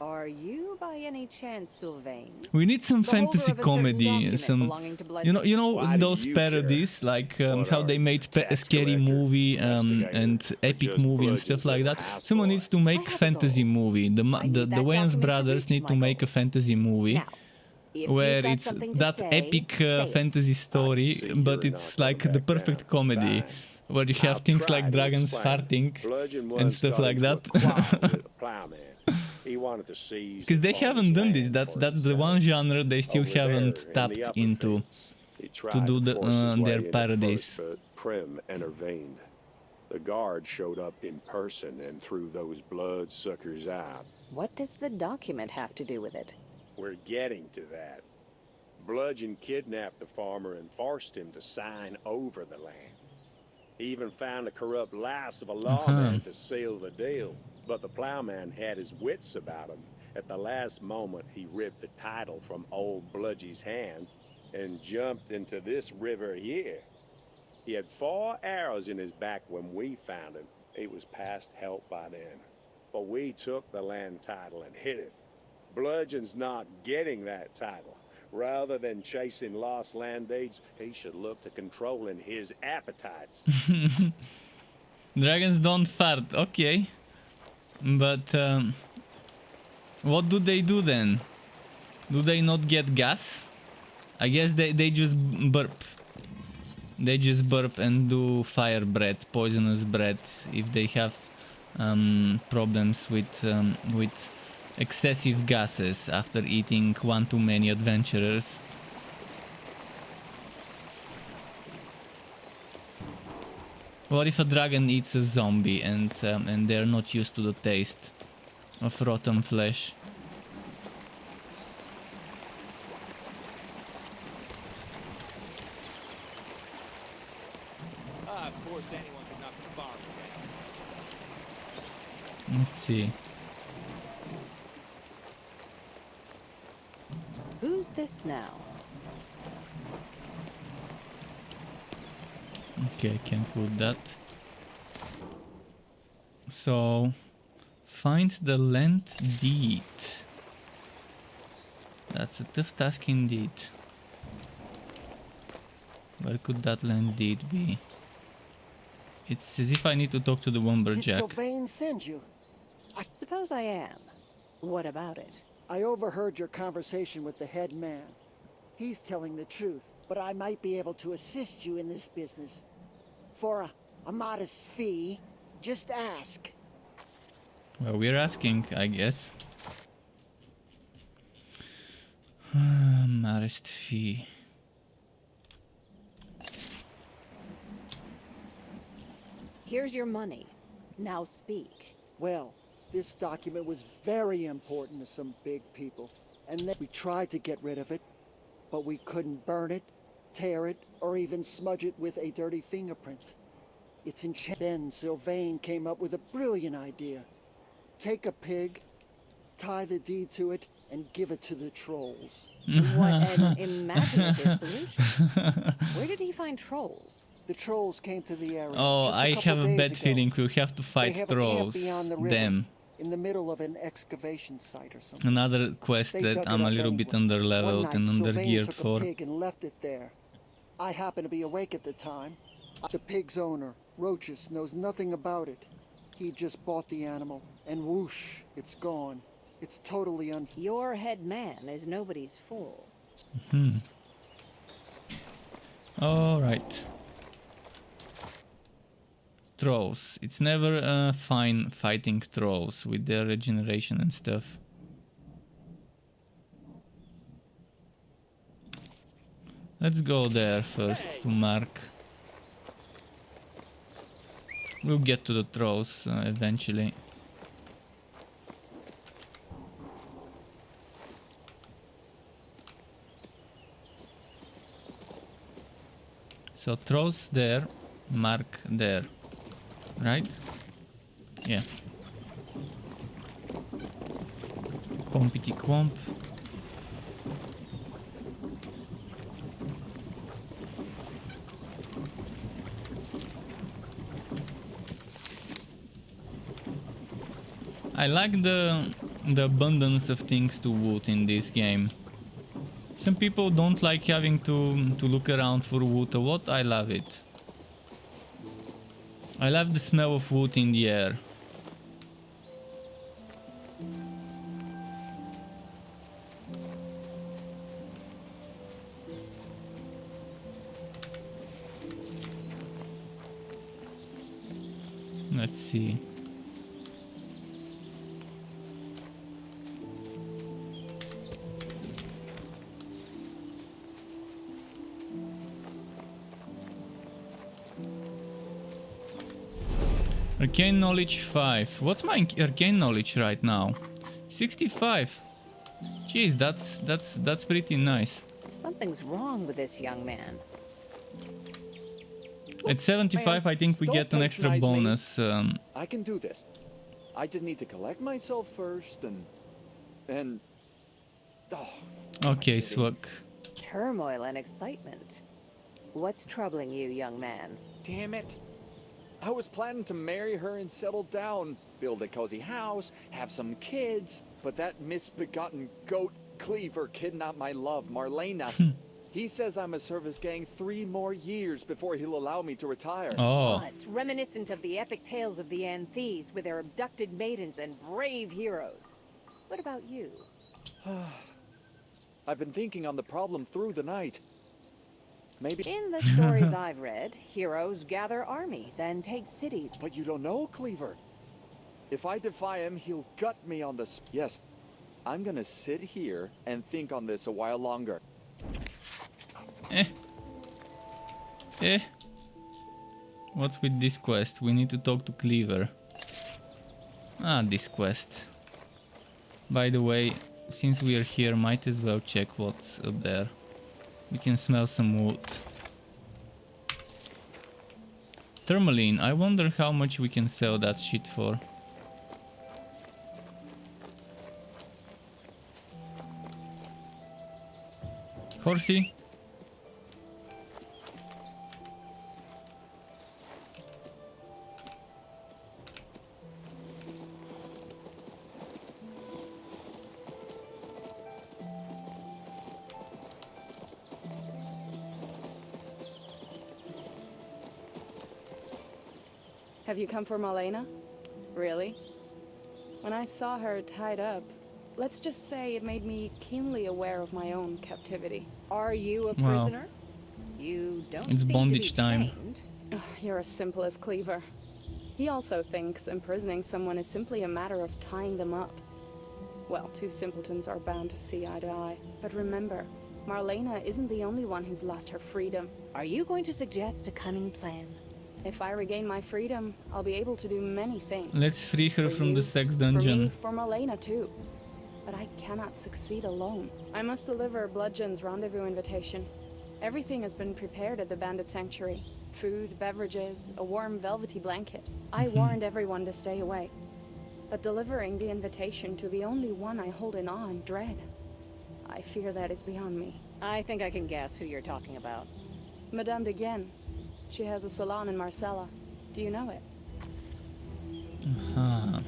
Speaker 3: Are you by any chance Sylvain?
Speaker 1: We need some
Speaker 3: The holder
Speaker 1: fantasy
Speaker 3: of a certain
Speaker 1: comedy,
Speaker 3: document
Speaker 1: some
Speaker 3: belonging to Bludgeon?
Speaker 1: you know
Speaker 3: Why do
Speaker 1: those
Speaker 3: you
Speaker 1: parodies like how they made a scary movie and epic movie and stuff like that. Someone needs to make fantasy movie. The Wayans brothers need to make a fantasy movie where it's that epic fantasy story, but it's like the perfect comedy where you have things like dragons farting and stuff like that.
Speaker 14: He wanted to seize
Speaker 1: Because they haven't done this. That's the one genre they still haven't tapped into to do their parodies.
Speaker 18: But Prim intervened. The guard showed up in person and threw those bloodsuckers out.
Speaker 3: What does the document have to do with it?
Speaker 18: We're getting to that. Bludgeon kidnapped the farmer and forced him to sign over the land. He even found a corrupt louse of a lawman to seal the deal. But the plowman had his wits about him. At the last moment, he ripped the title from old Bludgy's hand and jumped into this river here. He had 4 arrows in his back when we found him. He was past help by then. But we took the land title and hid it. Bludgeon's not getting that title. Rather than chasing lost land deeds, he should look to controlling his appetites.
Speaker 1: Dragons don't fart, okay. But what do they do then? Do they not get gas? I guess they just burp. They just burp and do fire breath, poisonous breath if they have problems with excessive gases after eating one too many adventurers. What if a dragon eats a zombie and they're not used to the taste of rotten flesh?
Speaker 7: Of course, anyone can knock the farm down.
Speaker 1: Let's see.
Speaker 3: Who's this now?
Speaker 1: Okay, I can't put that. So, find the land deed. That's a tough task indeed. Where could that land deed be? It's as if I need to talk to the
Speaker 19: Did
Speaker 1: lumberjack.
Speaker 19: Sylvain send you?
Speaker 3: I suppose I am. What about it?
Speaker 19: I overheard your conversation with the head man. He's telling the truth, but I might be able to assist you in this business. For a modest fee, just ask.
Speaker 1: Well, we're asking, I guess. Modest fee.
Speaker 3: Here's your money. Now speak.
Speaker 19: Well, this document was very important to some big people, and then we tried to get rid of it, but we couldn't burn it, tear it, or even smudge it with a dirty fingerprint. It's enchanted. Then Sylvain came up with a brilliant idea. Take a pig, tie the deed to it, and give it to the trolls.
Speaker 3: What an imaginative solution. Where did he find trolls?
Speaker 19: The trolls came to the area.
Speaker 1: Oh,
Speaker 19: just a
Speaker 1: I
Speaker 19: couple
Speaker 1: have a
Speaker 19: days
Speaker 1: bad
Speaker 19: ago.
Speaker 1: feeling we'll have to
Speaker 19: They
Speaker 1: fight
Speaker 19: have a camp
Speaker 1: trolls.
Speaker 19: beyond the river,
Speaker 1: Them.
Speaker 19: in the middle of an excavation site or something.
Speaker 1: Another quest
Speaker 19: They
Speaker 1: that
Speaker 19: dug
Speaker 1: I'm
Speaker 19: it
Speaker 1: a
Speaker 19: up
Speaker 1: little bit
Speaker 19: anyway.
Speaker 1: underleveled
Speaker 19: One
Speaker 1: and
Speaker 19: night, Sylvain
Speaker 1: undergeared
Speaker 19: took
Speaker 1: for.
Speaker 19: a pig and left it there. I happened to be awake at the time. The pig's owner, Roachus, knows nothing about it. He just bought the animal, and whoosh, it's gone. It's totally
Speaker 3: Your head man is nobody's fool.
Speaker 1: Alright. Trolls. It's never fine fighting trolls with their regeneration and stuff. Let's go there first to mark. We'll get to the trolls eventually. So throws there, mark there, right? Yeah. Quompity quomp. I like the abundance of things to wood in this game. Some people don't like having to look around for wood or what. I love it. I love the smell of wood in the air. Let's see. Arcane knowledge 5. What's my arcane knowledge right now? 65. Jeez, that's pretty nice.
Speaker 3: Something's wrong with this young man.
Speaker 1: At 75, I think we
Speaker 7: Don't
Speaker 1: get an extra
Speaker 7: patronize me.
Speaker 1: bonus.
Speaker 7: I can do this. I just need to collect myself first and
Speaker 1: Okay, Swag.
Speaker 3: Turmoil and excitement. What's troubling you, young man?
Speaker 7: damn it. I was planning to marry her and settle down, build a cozy house, have some kids, but that misbegotten goat Cleaver kidnapped my love, Marlena. He says I'm a service gang 3 more years before he'll allow me to retire.
Speaker 1: Oh.
Speaker 3: It's reminiscent of the epic tales of the Anthes with their abducted maidens and brave heroes. What about you?
Speaker 7: I've been thinking on the problem through the night. Maybe
Speaker 3: In the stories I've read, heroes gather armies and take cities.
Speaker 7: But you don't know, Cleaver. If I defy him, he'll gut me on this. Yes, I'm gonna sit here and think on this a while longer.
Speaker 1: What's with this quest? We need to talk to Cleaver. Ah, this quest. By the way, since we are here, might as well check what's up there. We can smell some wood. Tourmaline, I wonder how much we can sell that shit for. Horsey?
Speaker 20: Have you come for Marlena? Really? When I saw her tied up, let's just say it made me keenly aware of my own captivity.
Speaker 3: Are you a
Speaker 1: Wow.
Speaker 3: prisoner? You don't
Speaker 1: It's
Speaker 3: seem
Speaker 1: bondage
Speaker 3: to be
Speaker 1: time.
Speaker 3: chained.
Speaker 20: Ugh, you're as simple as Cleaver. He also thinks imprisoning someone is simply a matter of tying them up. Well, 2 simpletons are bound to see eye to eye. But remember, Marlena isn't the only one who's lost her freedom.
Speaker 3: Are you going to suggest a cunning plan?
Speaker 20: If I regain my freedom, I'll be able to do many things.
Speaker 1: Let's free her
Speaker 20: For
Speaker 1: from
Speaker 20: you,
Speaker 1: the sex
Speaker 20: For
Speaker 1: dungeon.
Speaker 20: me, for Marlena too. But I cannot succeed alone. I must deliver Bludgeon's rendezvous invitation. Everything has been prepared at the Bandit Sanctuary. Food, beverages, a warm velvety blanket. I warned everyone to stay away. But delivering the invitation to the only one I hold in awe and dread, I fear that is beyond me.
Speaker 3: I think I can guess who you're talking about.
Speaker 20: Madame de Guienne. She has a salon in Marcella. Do you know it?
Speaker 1: Huh.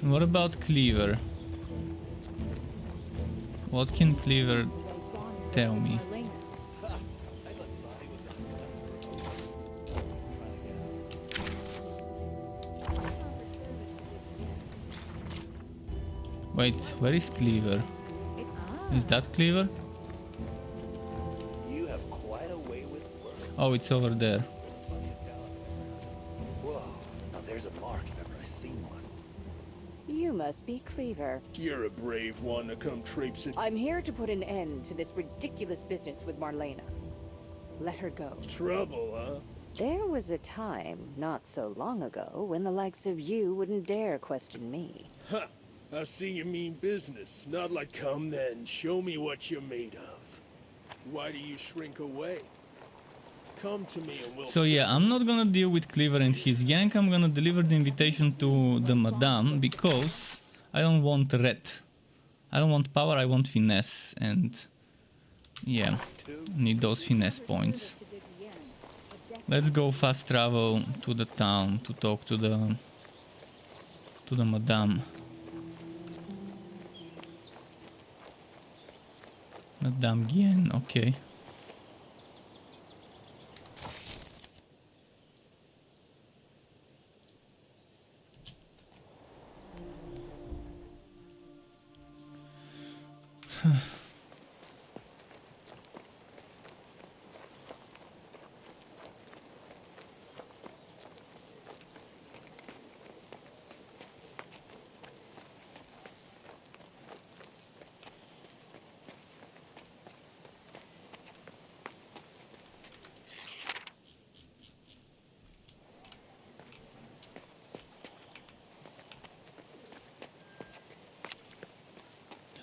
Speaker 1: What about Cleaver? What can Cleaver tell me? Wait, where is Cleaver? Is that Cleaver?
Speaker 13: You have quite a way with words.
Speaker 1: Oh, it's over there.
Speaker 13: Whoa, now there's a mark if ever I seen one.
Speaker 3: You must be Cleaver.
Speaker 4: You're a brave one to come traipsing.
Speaker 3: I'm here to put an end to this ridiculous business with Marlena. Let her go.
Speaker 4: Trouble, huh?
Speaker 3: There was a time, not so long ago, when the likes of you wouldn't dare question me.
Speaker 21: Huh. I see you mean business. Not like come then, show me what you're made of. Why do you shrink away? Come to me and we'll...
Speaker 1: So yeah, I'm not gonna deal with Cleaver and his gang. I'm gonna deliver the invitation to the Madame because I don't want red. I don't want power, I want finesse, and yeah, need those finesse points. Let's go fast travel to the town to talk to the Madame. Madame Guyen, okay.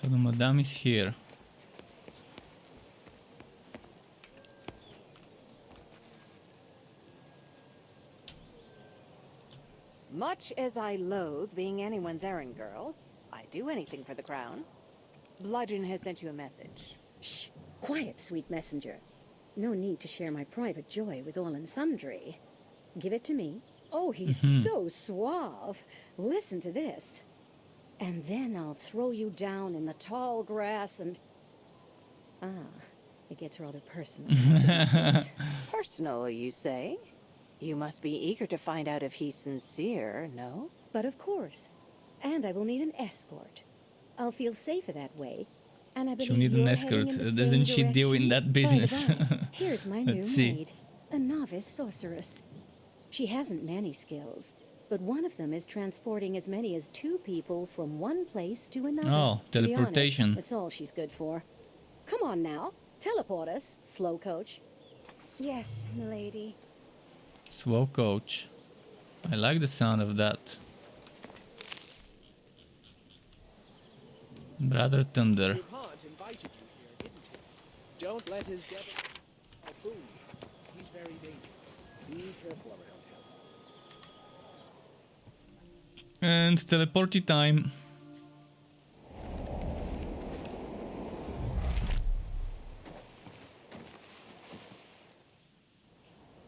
Speaker 1: So the Madame is here.
Speaker 3: Much as I loathe being anyone's errand girl, I do anything for the crown. Bludgeon has sent you a message.
Speaker 22: Shh! Quiet, sweet messenger. No need to share my private joy with all and sundry. Give it to me. Oh, he's so suave. Listen to this. And then I'll throw you down in the tall grass and... Ah, it gets rather personal.
Speaker 3: Personal, you say? You must be eager to find out if he's sincere, no?
Speaker 22: But of course. And I will need an escort. I'll feel safer that way. And I believe
Speaker 1: She'll need an escort. Doesn't she deal in that business?
Speaker 22: By the way, here's my new
Speaker 1: Let's see.
Speaker 22: maid, a novice sorceress. She hasn't many skills, but one of them is transporting as many as 2 people from one place to another.
Speaker 1: Oh,
Speaker 22: To be honest,
Speaker 1: teleportation.
Speaker 22: that's all she's good for. Come on now, teleport us, slow coach.
Speaker 10: Yes, milady.
Speaker 1: Slow coach. I like the sound of that. Brother Thunder.
Speaker 9: DuPont invited you here, didn't he? Don't let his devil fool you. He's very dangerous. Be careful around him.
Speaker 1: And teleporty time.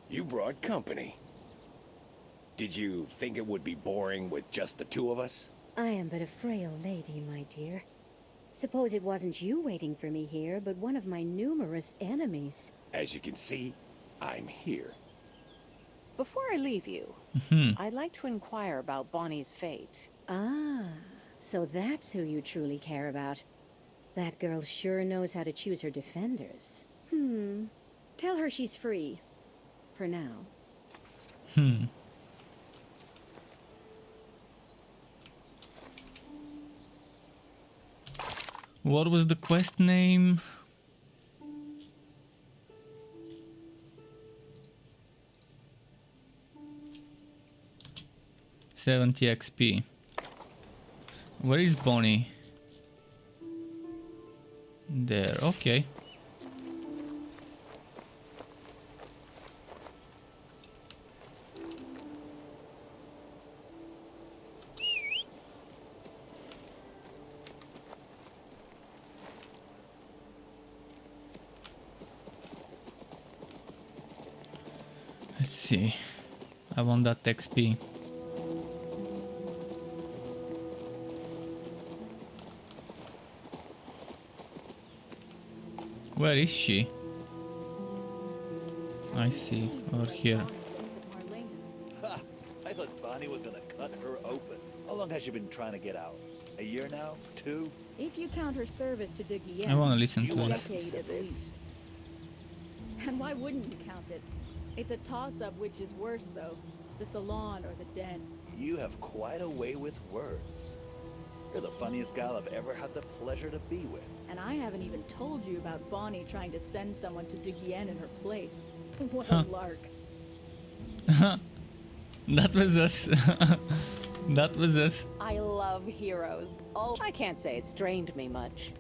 Speaker 13: You brought company. Did you think it would be boring with just the 2 of us?
Speaker 22: I am but a frail lady, my dear. Suppose it wasn't you waiting for me here, but one of my numerous enemies.
Speaker 13: As you can see, I'm here.
Speaker 3: Before I leave you, I'd like to inquire about Bonnie's fate.
Speaker 22: Ah, so that's who you truly care about. That girl sure knows how to choose her defenders. Tell her she's free. For now.
Speaker 1: What was the quest name? $70 XP. Where is Bonnie? There, okay. Let's see. I want that XP. Where is she? I see, over here.
Speaker 5: I thought Bonnie was gonna cut her open. How long has she been trying to get out? A year now? 2?
Speaker 23: If you count her service to De Guillen,
Speaker 1: I wanna listen
Speaker 23: you
Speaker 1: to
Speaker 23: want
Speaker 1: this.
Speaker 23: a decade at least. And why wouldn't you count it? It's a toss-up which is worse, though. The salon or the den.
Speaker 5: You have quite a way with words. You're the funniest gal I've ever had the pleasure to be with.
Speaker 23: And I haven't even told you about Bonnie trying to send someone to De Guillen in her place. What
Speaker 1: Huh.
Speaker 23: a lark.
Speaker 1: That was us. That was us.
Speaker 3: I love heroes. Oh, I can't say it's drained me much.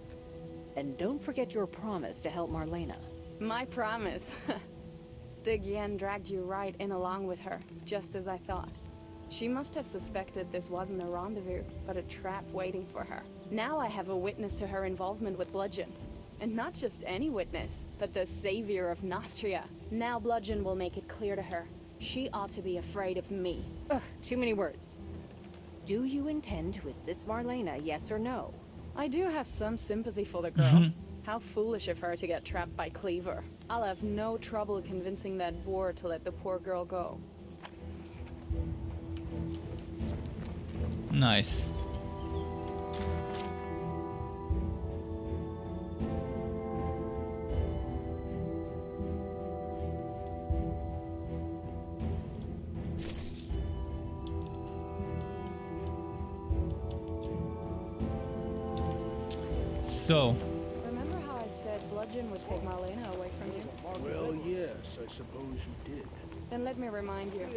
Speaker 3: And don't forget your promise to help Marlena.
Speaker 20: My promise. Digyan dragged you right in along with her, just as I thought. She must have suspected this wasn't a rendezvous, but a trap waiting for her. Now I have a witness to her involvement with Bludgeon. And not just any witness, but the savior of Nostria. Now Bludgeon will make it clear to her. She ought to be afraid of me.
Speaker 3: Ugh, too many words. Do you intend to assist Marlena, yes or no?
Speaker 20: I do have some sympathy for the girl. How foolish of her to get trapped by Cleaver. I'll have no trouble convincing that boar to let the poor girl go.
Speaker 1: Nice. So,
Speaker 20: Remember how I said Bludgeon would take Marlena away from you?
Speaker 21: Well, yes, I suppose you did.
Speaker 20: Then let me remind you,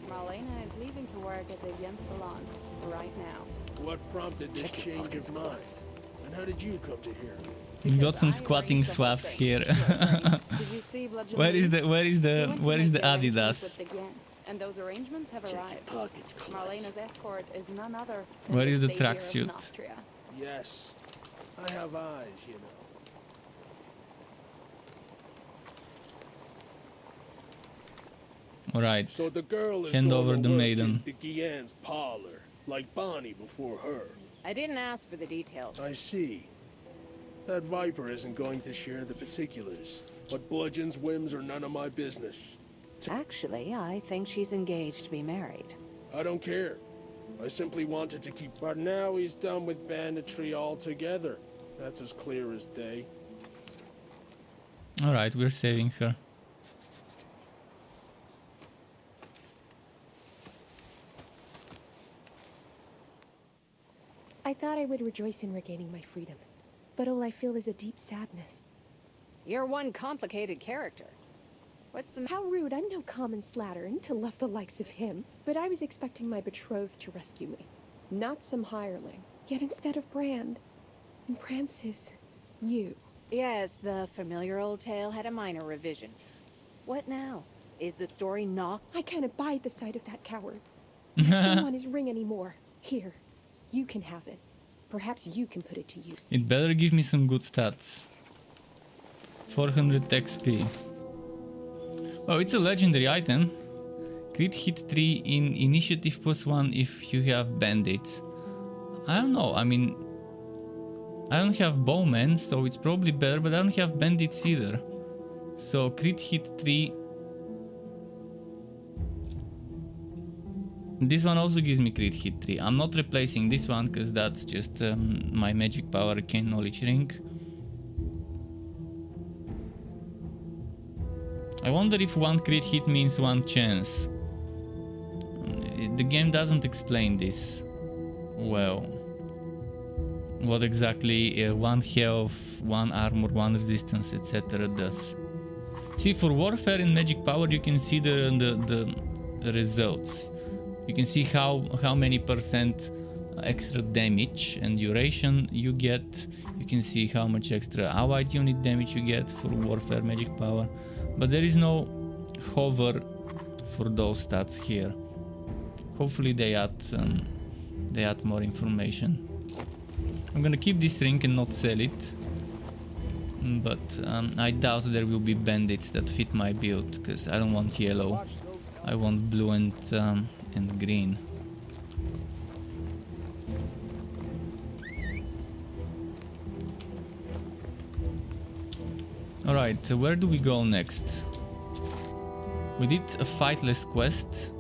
Speaker 20: Marlena is leaving to work at Digyan's salon right now.
Speaker 21: What prompted this change of mind? And how did you come to hear me?
Speaker 1: we got some squatting swaths here.
Speaker 20: Did you see Bludgeon
Speaker 1: Where is
Speaker 20: leave?
Speaker 1: the where is the
Speaker 20: He went to
Speaker 1: where is
Speaker 20: make
Speaker 1: the
Speaker 20: arrangements
Speaker 1: Adidas?
Speaker 20: with Digyan, and those arrangements have arrived. Marlena's escort is none other than
Speaker 1: Where is the
Speaker 20: savior of
Speaker 1: tracksuit?
Speaker 20: Nostria.
Speaker 21: Yes, I have eyes, you know.
Speaker 1: Alright.
Speaker 21: So the girl is
Speaker 1: Hand
Speaker 21: going
Speaker 1: over
Speaker 21: to
Speaker 1: the
Speaker 21: work
Speaker 1: maiden.
Speaker 21: in Digyan's parlor, like Bonnie before her.
Speaker 3: I didn't ask for the details.
Speaker 21: I see. That Viper isn't going to share the particulars, but Bludgeon's whims are none of my business.
Speaker 3: Actually, I think she's engaged to be married.
Speaker 21: I don't care. I simply wanted to keep... But now he's done with banditry altogether. That's as clear as day.
Speaker 1: Alright, we're saving her.
Speaker 2: I thought I would rejoice in regaining my freedom, but all I feel is a deep sadness.
Speaker 3: You're one complicated character. What's the...
Speaker 2: How rude, I'm no common slattern to love the likes of him, but I was expecting my betrothed to rescue me, not some hireling. Yet instead of Brand, and Brand says, you.
Speaker 3: Yes, the familiar old tale had a minor revision. What now? Is the story not...
Speaker 2: I can't abide the sight of that coward. I don't want his ring anymore. Here, you can have it. Perhaps you can put it to use.
Speaker 1: It better give me some good stats. 400 XP. Oh, it's a legendary item. Crit hit 3 in initiative +1 if you have bandits. I don't know, I mean... I don't have bowmen, so it's probably better, but I don't have bandits either. So crit hit 3. This one also gives me crit hit 3. I'm not replacing this one because that's just my magic power arcane knowledge ring. I wonder if one crit hit means one chance. The game doesn't explain this well. What exactly one health, one armor, one resistance, etc. does. See, for warfare and magic power you can see the results. You can see how many percent extra damage and duration you get. You can see how much extra allied unit damage you get for warfare magic power. But there is no hover for those stats here. Hopefully they add more information. I'm gonna keep this ring and not sell it. But I doubt there will be bandits that fit my build, because I don't want yellow. I want blue and green. Alright, so where do we go next? We did a fightless quest.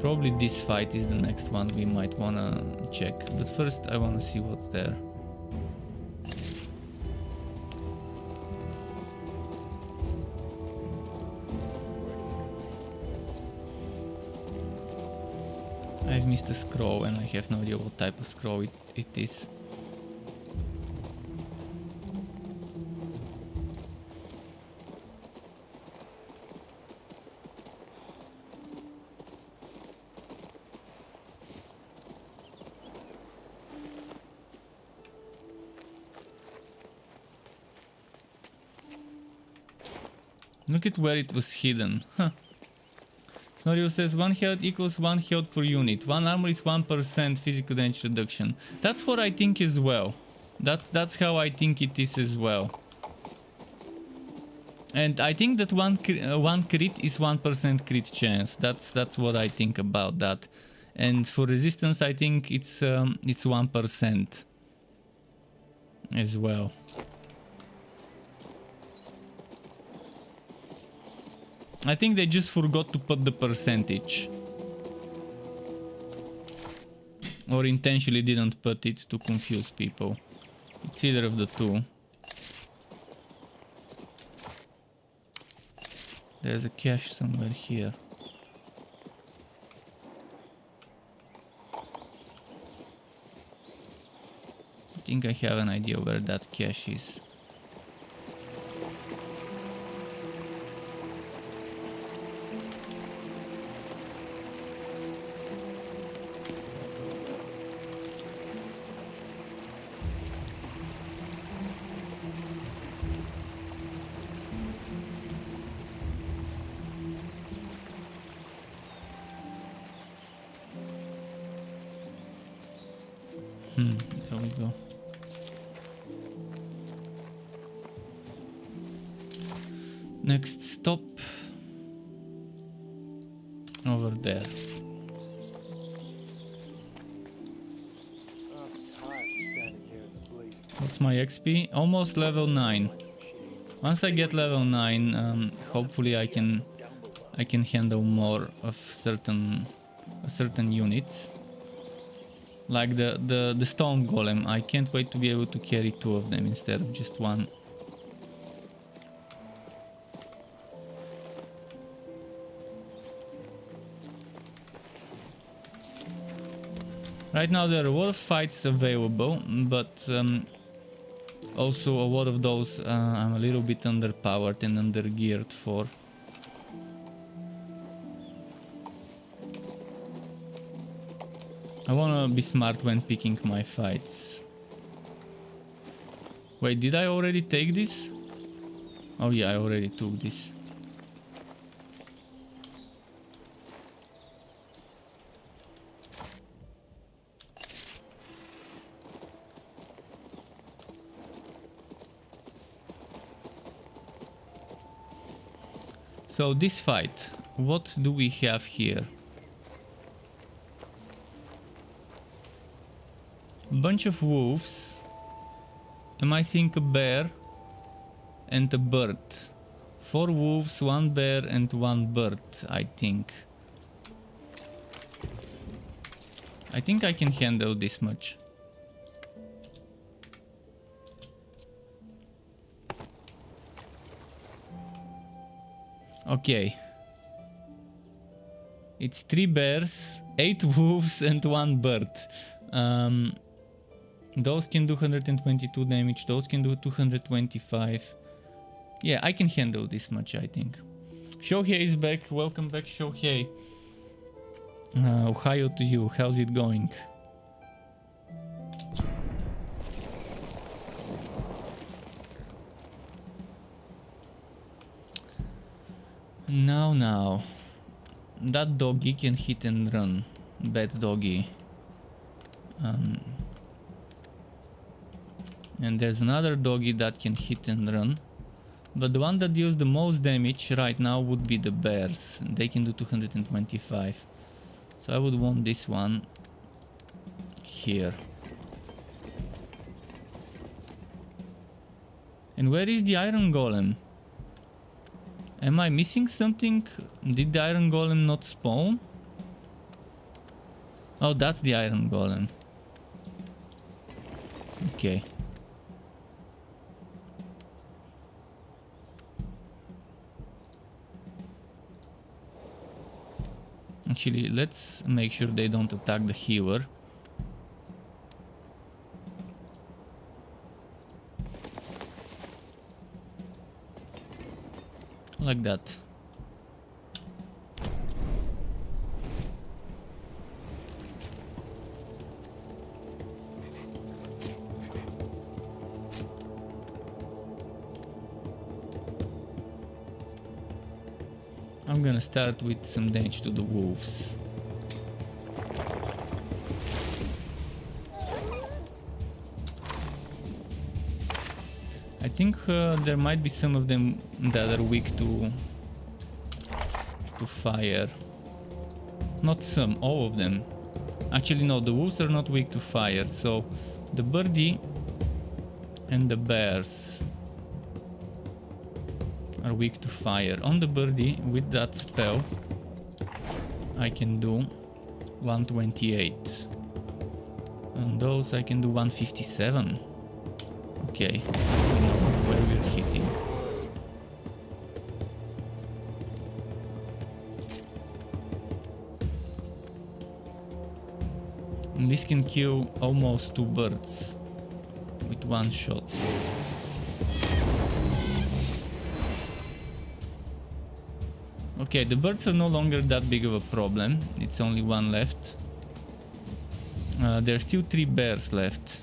Speaker 1: Probably this fight is the next one we might wanna check. But first I wanna see what's there. I've missed a scroll and I have no idea what type of scroll it is. Look at where it was hidden. Huh. Snorio says 1 health equals 1 health per unit. 1 armor is 1% physical damage reduction. That's what I think as well. That's how I think it is as well. And I think that one crit is 1% crit chance. That's what I think about that. And for resistance, I think it's 1% as well. I think they just forgot to put the percentage. Or intentionally didn't put it to confuse people. It's either of the two. There's a cache somewhere here. I think I have an idea where that cache is. There we go. Next stop. Over there. What's my XP? Almost level 9. Once I get level 9, hopefully I can handle more of certain units. Like the stone golem. I can't wait to be able to carry 2 of them instead of just 1. Right now there are a lot of fights available, but also a lot of those I'm a little bit underpowered and undergeared for. I wanna be smart when picking my fights. Wait, did I already take this? Oh yeah, I already took this. So this fight, what do we have here? Bunch of wolves. Am I seeing a bear and a bird? 4 wolves, 1 bear and 1 bird, I think. I think I can handle this much. Okay. It's 3 bears, 8 wolves and 1 bird. Those can do 122 damage, those can do 225. Yeah, I can handle this much, I think. Shohei is back, welcome back Shohei. Ohio to you, how's it going? Now. That doggy can hit and run. Bad doggy. And there's another doggy that can hit and run. But the one that deals the most damage right now would be the bears. They can do 225. So I would want this one here. And where is the iron golem? Am I missing something? Did the iron golem not spawn? Oh, that's the iron golem. Okay. Actually, let's make sure they don't attack the healer. Like that. I'm gonna start with some damage to the wolves. I think there might be some of them that are weak to fire. Not some, all of them. Actually no, the wolves are not weak to fire, so the birdie and the bears are weak to fire. On the birdie, with that spell, I can do 128. On those I can do 157. Okay, we know where we're hitting. And this can kill almost 2 birds with 1 shot. Okay, the birds are no longer that big of a problem. It's only 1 left. There are still 3 bears left.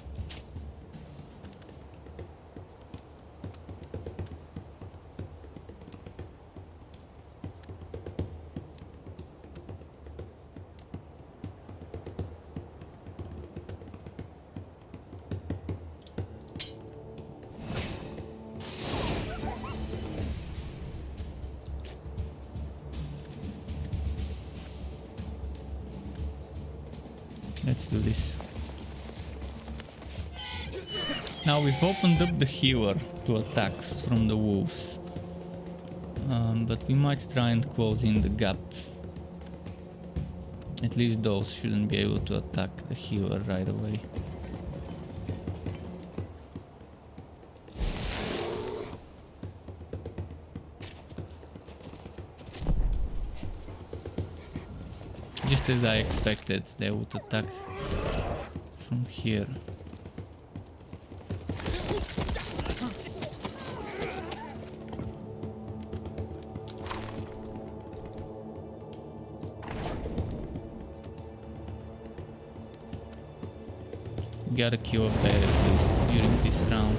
Speaker 1: Let's do this. Now we've opened up the healer to attacks from the wolves. But we might try and close in the gap. At least those shouldn't be able to attack the healer right away. Just as I expected, they would attack from here. Gotta kill a bear at least during this round.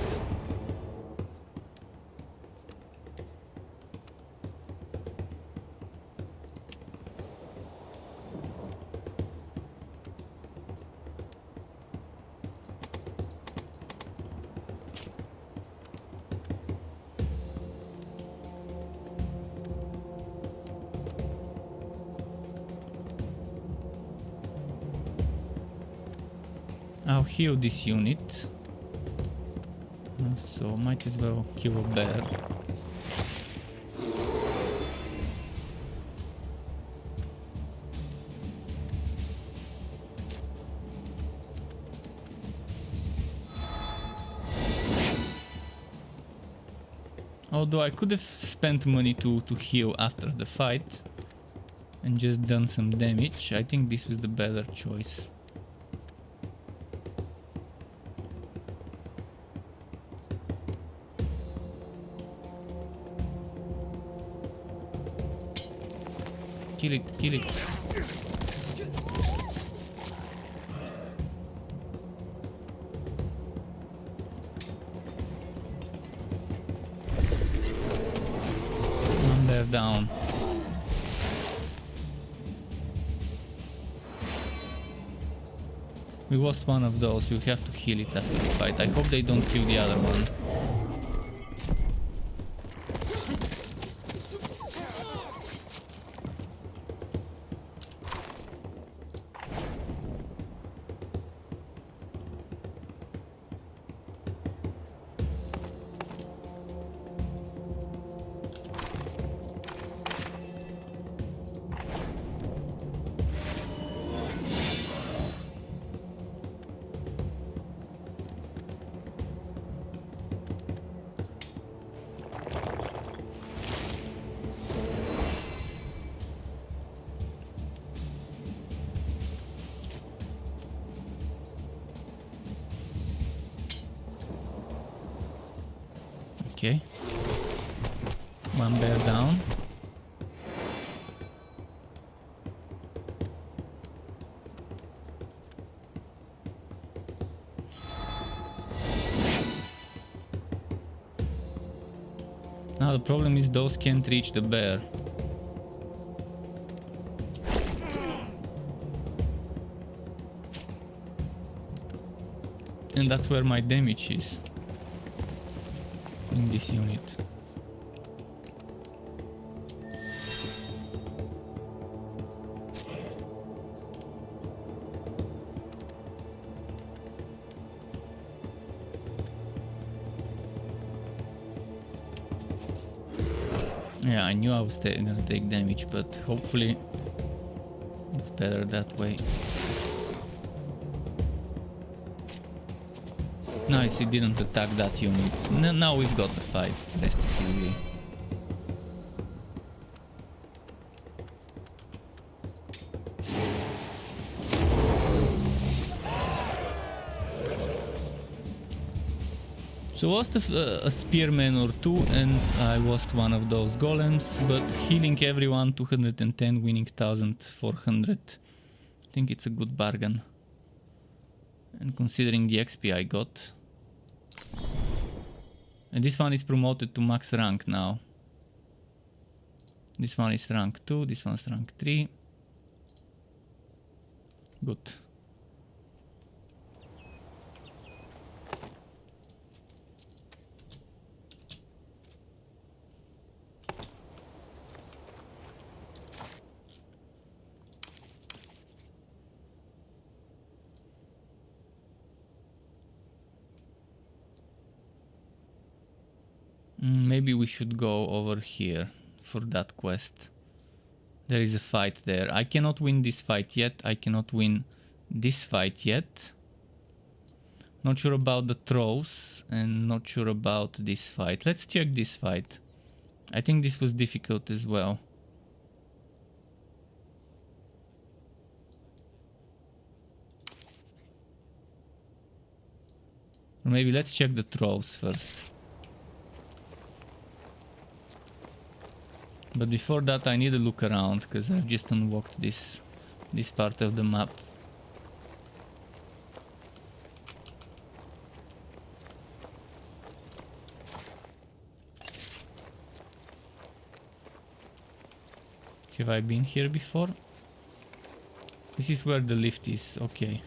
Speaker 1: I'll heal this unit, so might as well kill a bear. Although I could have spent money to heal after the fight and just done some damage, I think this was the better choice. Kill it, kill it. One bear down. We lost one of those, we have to heal it after the fight. I hope they don't kill the other one. Okay. One bear down. Now the problem is those can't reach the bear. and that's where my damage is in this unit. Yeah, I knew I was gonna take damage, but hopefully it's better that way. Nice, he didn't attack that unit. Now we've got the fight. Rest is easy. So lost a spearman or two and I lost one of those golems, but healing everyone 210, winning 1400. I think it's a good bargain. And considering the XP I got. And this one is promoted to max rank now. This one is rank 2, this one's rank 3. Good. Maybe we should go over here for that quest. There is a fight there. I cannot win this fight yet. I cannot win this fight yet. Not sure about the throws and not sure about this fight. Let's check this fight. I think this was difficult as well. Or maybe let's check the throws first. But before that I need a look around, because I've just unlocked this part of the map. Have I been here before? This is where the lift is, okay.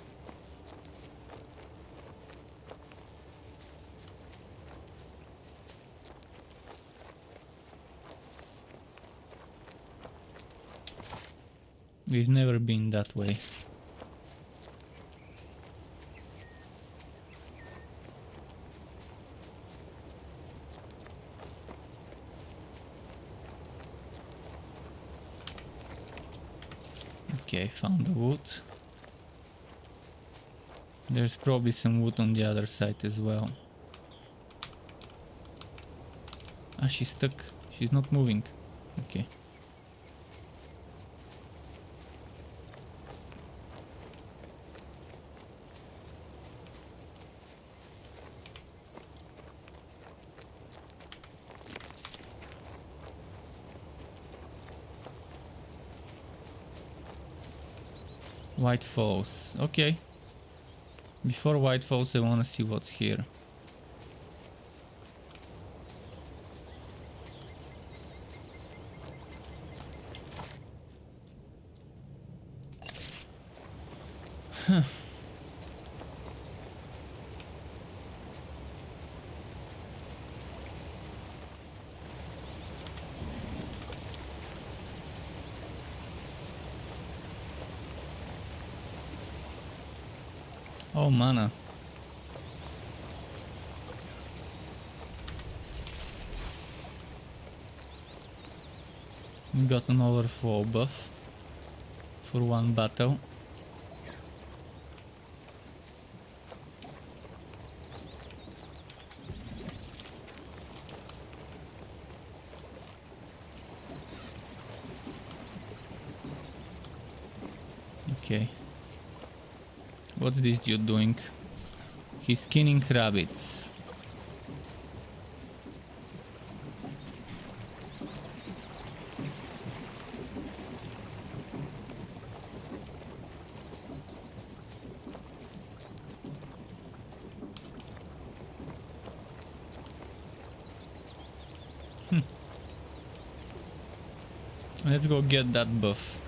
Speaker 1: We've never been that way. Okay, found the wood. There's probably some wood on the other side as well. Ah, she's stuck. She's not moving. Okay. White Falls, okay. Before White Falls I wanna see what's here. Huh. Oh, mana. We got an overflow buff for one battle. Okay. What's this dude doing? He's skinning rabbits. Let's go get that buff.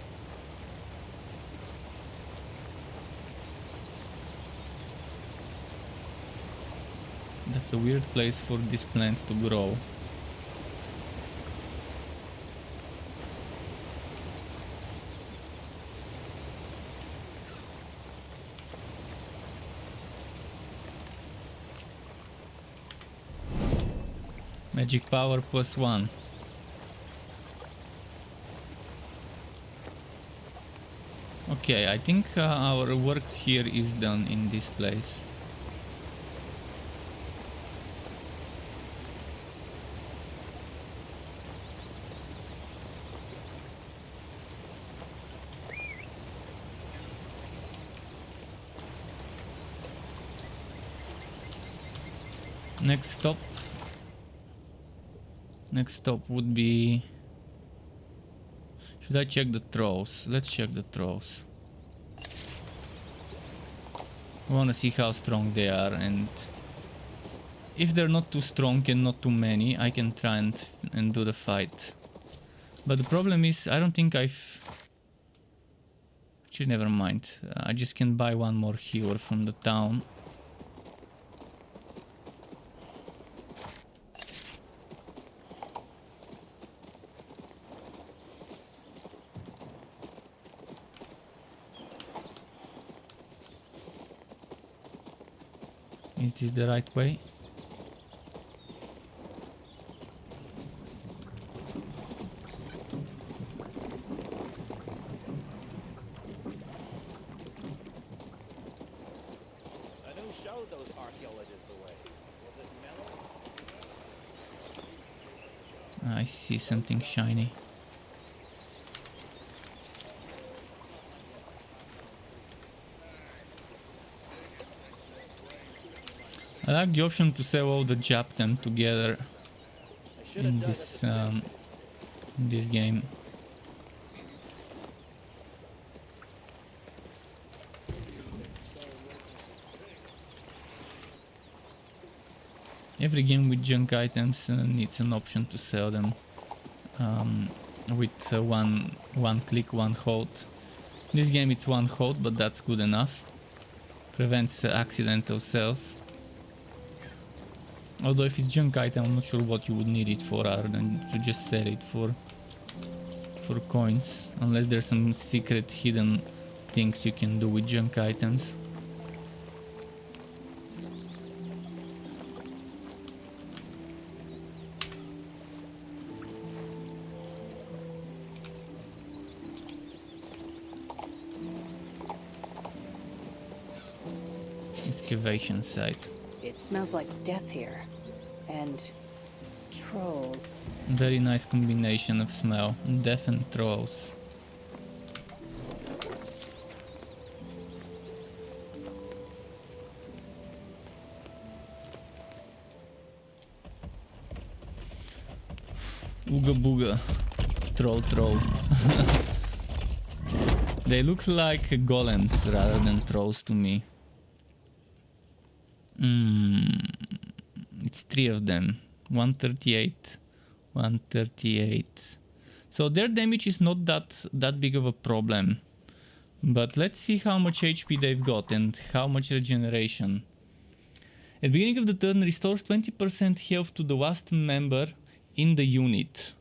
Speaker 1: It's a weird place for this plant to grow. Magic power +1. Okay, I think our work here is done in this place. Next stop would be... Should I check the throws? Let's check the throws. I wanna see how strong they are, and if they're not too strong and not too many, I can try and do the fight. But the problem is, I don't think I've... Actually, never mind. I just can buy one more healer from the town. Is this the right way?
Speaker 5: And who showed those archaeologists the way? Was it Mello?
Speaker 1: I see something shiny. I like the option to save all the Japtem together in this game. Every game with junk items needs an option to sell them with one click, one hold. In this game it's one hold, but that's good enough. Prevents accidental sales. Although if it's junk item, I'm not sure what you would need it for other than to just sell it for coins. Unless there's some secret hidden things you can do with junk items. Excavation site.
Speaker 3: It smells like death here. And trolls.
Speaker 1: Very nice combination of smell. Death and trolls. Ooga booga. Troll. They look like golems rather than trolls to me. It's 3 of them. 138, 138. So their damage is not that big of a problem. But let's see how much HP they've got and how much regeneration. At the beginning of the turn, restores 20% health to the WASP member in the unit.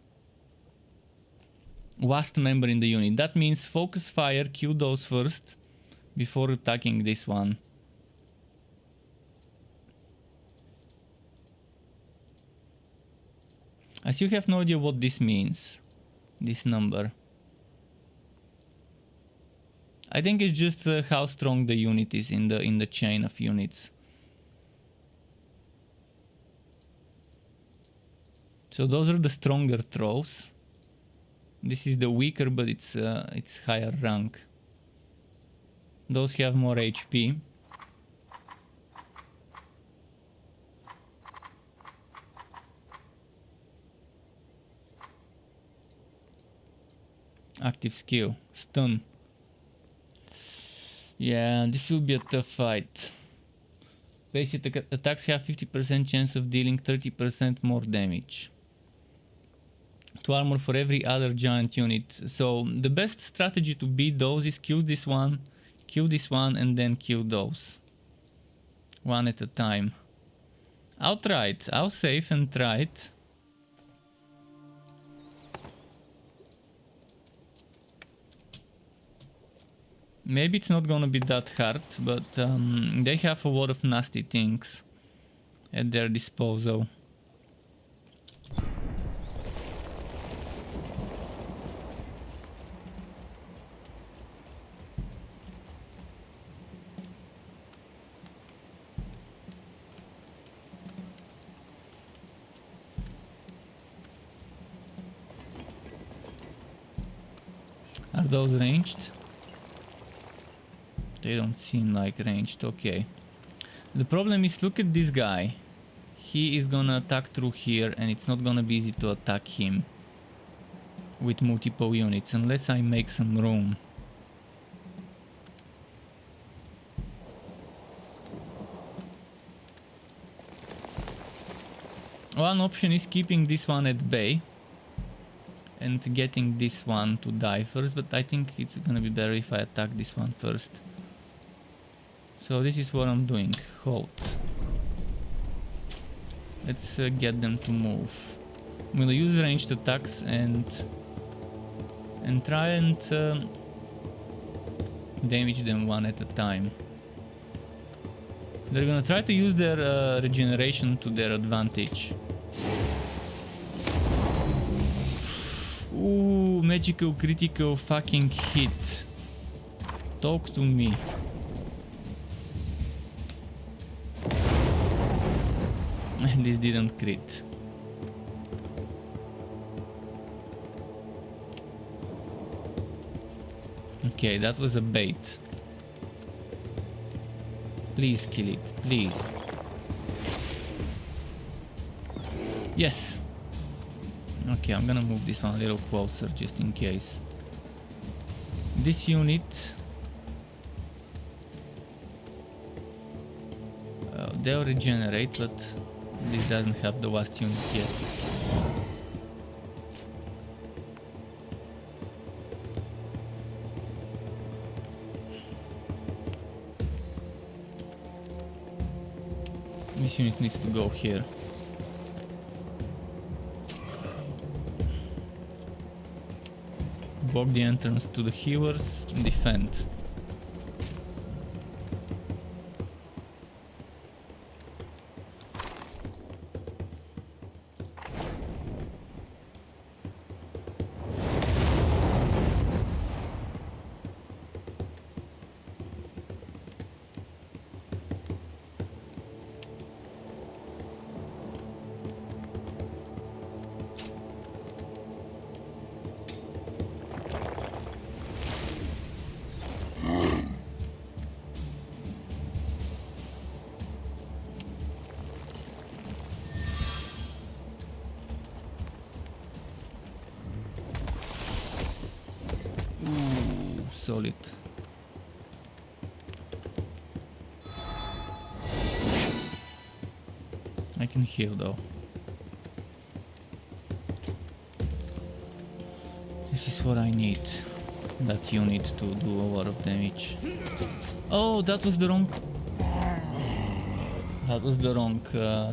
Speaker 1: WASP member in the unit. That means focus fire, kill those first before attacking this one. I still have no idea what this means, this number. I think it's just how strong the unit is in the chain of units. So those are the stronger trolls. This is the weaker, but it's higher rank. Those have more HP. Active skill, stun. Yeah, this will be a tough fight. Basic attacks have 50% chance of dealing 30% more damage. 2 armor for every other giant unit. So the best strategy to beat those is kill this one, and then kill those. One at a time. I'll try it. I'll save and try it. Maybe it's not gonna be that hard, but they have a lot of nasty things at their disposal. Are those ranged? They don't seem like ranged, okay. The problem is, look at this guy. He is gonna attack through here and it's not gonna be easy to attack him with multiple units unless I make some room. One option is keeping this one at bay and getting this one to die first, but I think it's gonna be better if I attack this one first. So this is what I'm doing. Halt. Let's get them to move. I'm gonna use ranged attacks and try and damage them one at a time. They're gonna try to use their regeneration to their advantage. Ooh, magical critical fucking hit. Talk to me. And this didn't crit. Okay, that was a bait. Please kill it, please. Yes. Okay, I'm gonna move this one a little closer just in case. This unit, they'll regenerate, but this doesn't have the last unit yet. This unit needs to go here. Block the entrance to the healers, defend. Solid. I can heal though. This is what I need. That unit to do a lot of damage. Oh, that was the wrong... That was the wrong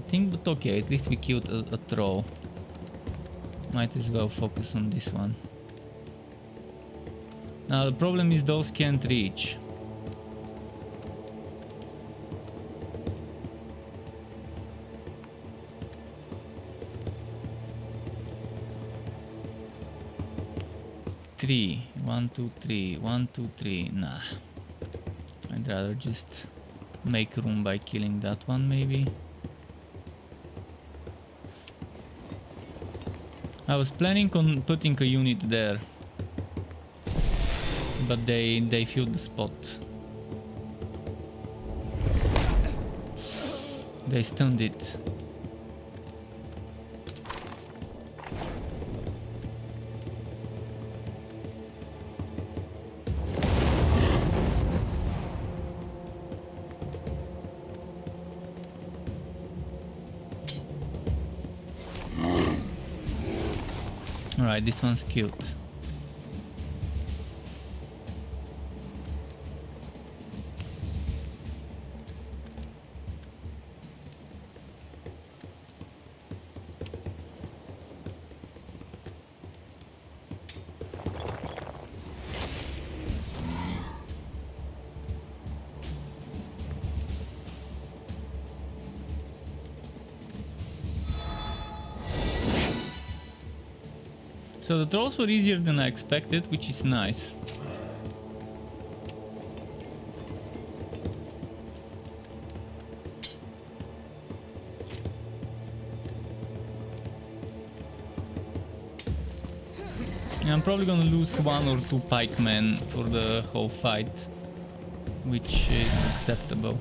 Speaker 1: thing, but okay, at least we killed a troll. Might as well focus on this one. Now the problem is those can't reach. Three. 1, 2, 3. 1, 2, 3. Nah. I'd rather just make room by killing that one maybe. I was planning on putting a unit there, but they filled the spot. They stunned it. Alright, this one's cute. So the trolls were easier than I expected, which is nice. I'm probably gonna lose 1 or 2 pikemen for the whole fight, which is acceptable.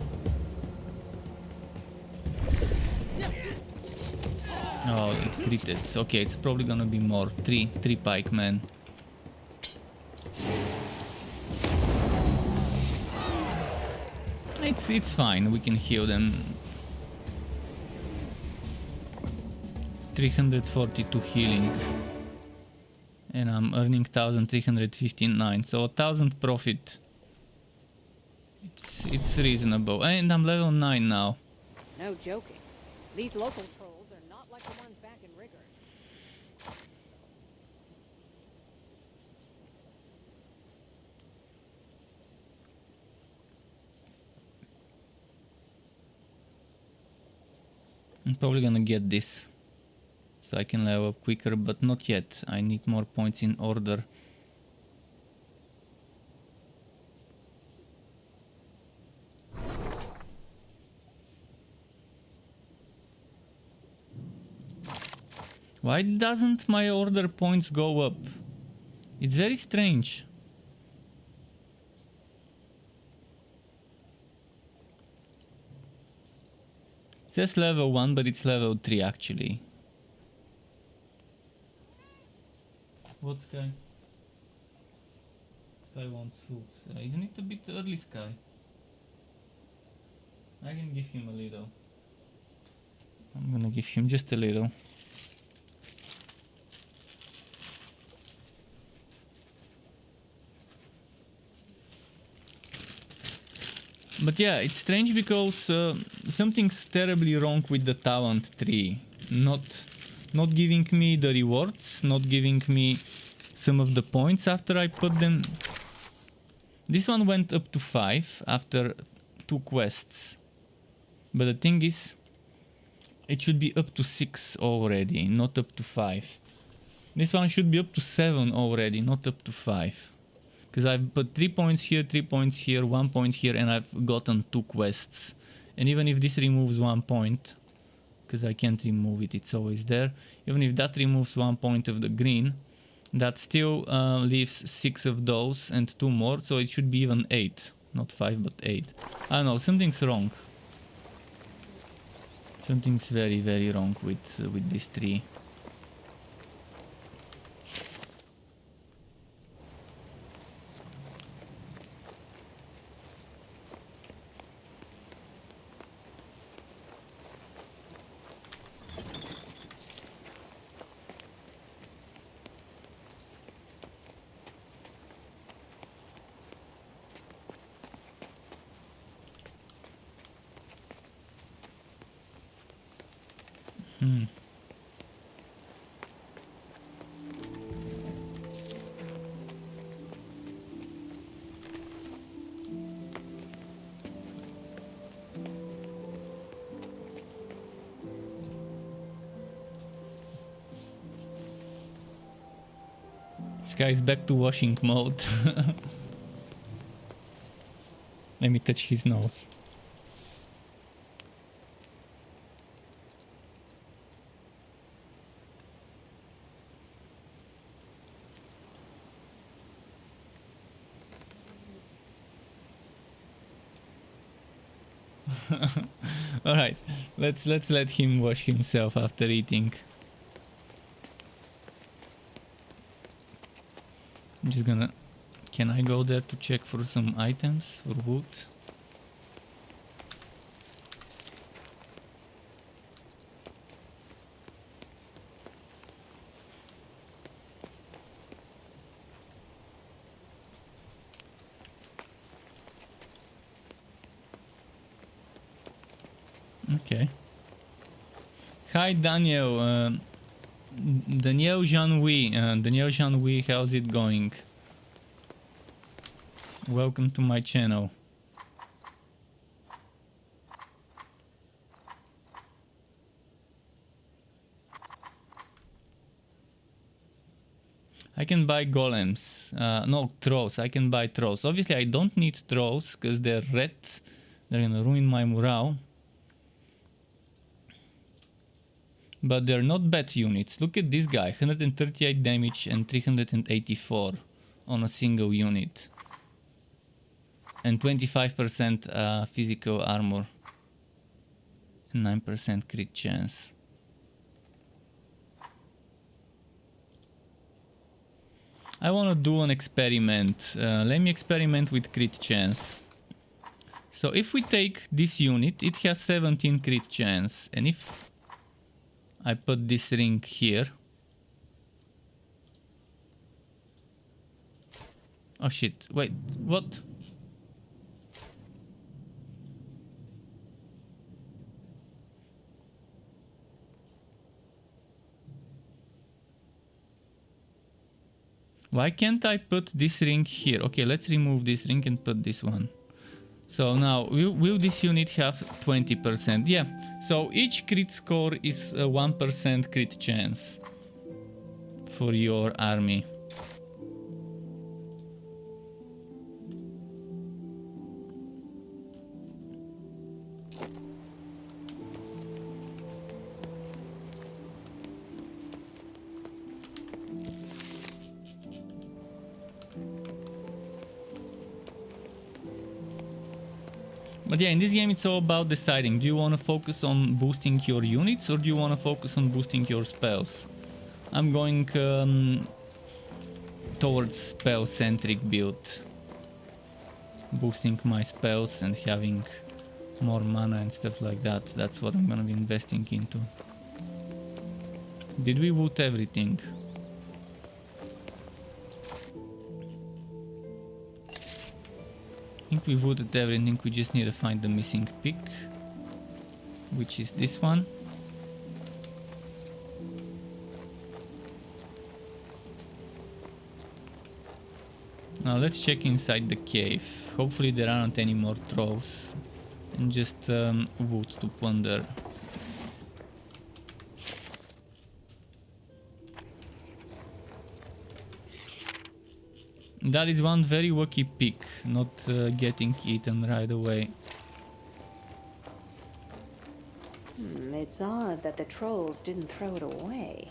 Speaker 1: Oh, it critted. Okay, it's probably gonna be more. 3 pikemen. It's fine. We can heal them. 342 healing. And I'm earning 1359, so 1000 profit. It's reasonable, and I'm level 9 now.
Speaker 3: No joking. These local trolls are not like the ones back in Rigor.
Speaker 1: I'm probably gonna get this. So I can level up quicker, but not yet. I need more points in order. Why doesn't my order points go up? It's very strange. It says level 1, but it's level 3 actually. What Sky? Sky wants food. Isn't it a bit early, Sky? I can give him a little. I'm gonna give him just a little. But yeah, it's strange because something's terribly wrong with the talent tree. Not giving me the rewards, not giving me some of the points after I put them. This one went up to 5 after 2 quests. But the thing is, it should be up to 6 already, not up to 5. This one should be up to 7 already, not up to 5. Because I've put 3 points here, 3 points here, 1 point here, and I've gotten 2 quests. And even if this removes 1 point, because I can't remove it, it's always there. Even if that removes 1 point of the green, that still leaves 6 of those and 2 more, so it should be even 8. Not 5, but 8. I don't know, something's wrong. Something's very, very wrong with this tree. This guy is back to washing mode. Let me touch his nose. All right, let's let him wash himself after eating. I'm just gonna... Can I go there to check for some items for wood? Okay. Hi Daniel, Daniel Jean-Louis, Daniel Jean-Louis, how's it going? Welcome to my channel. I can buy golems. No, trolls. I can buy trolls. Obviously, I don't need trolls because they're red. They're gonna ruin my morale. But they're not bad units. Look at this guy. 138 damage and 384 on a single unit. And 25% physical armor. And 9% crit chance. I want to do an experiment. Let me experiment with crit chance. So if we take this unit, it has 17 crit chance. And if I put this ring here. Oh shit, wait, what? Why can't I put this ring here? Okay, let's remove this ring and put this one. So now, will this unit have 20%? Yeah, so each crit score is a 1% crit chance for your army. But yeah, in this game it's all about deciding, do you want to focus on boosting your units or do you want to focus on boosting your spells? I'm going towards spell-centric build. Boosting my spells and having more mana and stuff like that. That's what I'm gonna be investing into. Did we loot everything? I think we've looted everything, we just need to find the missing pick, which is this one. Now let's check inside the cave. Hopefully there aren't any more trolls and just wood to plunder. That is one very lucky pick, not getting eaten right away.
Speaker 3: It's odd that the trolls didn't throw it away.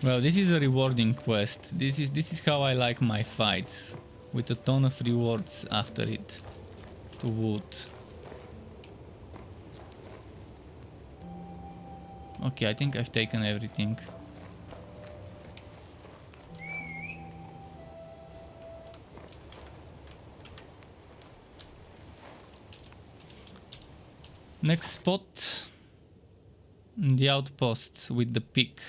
Speaker 1: Well, this is a rewarding quest. This is how I like my fights, with a ton of rewards after it to loot. Okay, I think I've taken everything. Next spot, the outpost with the pick.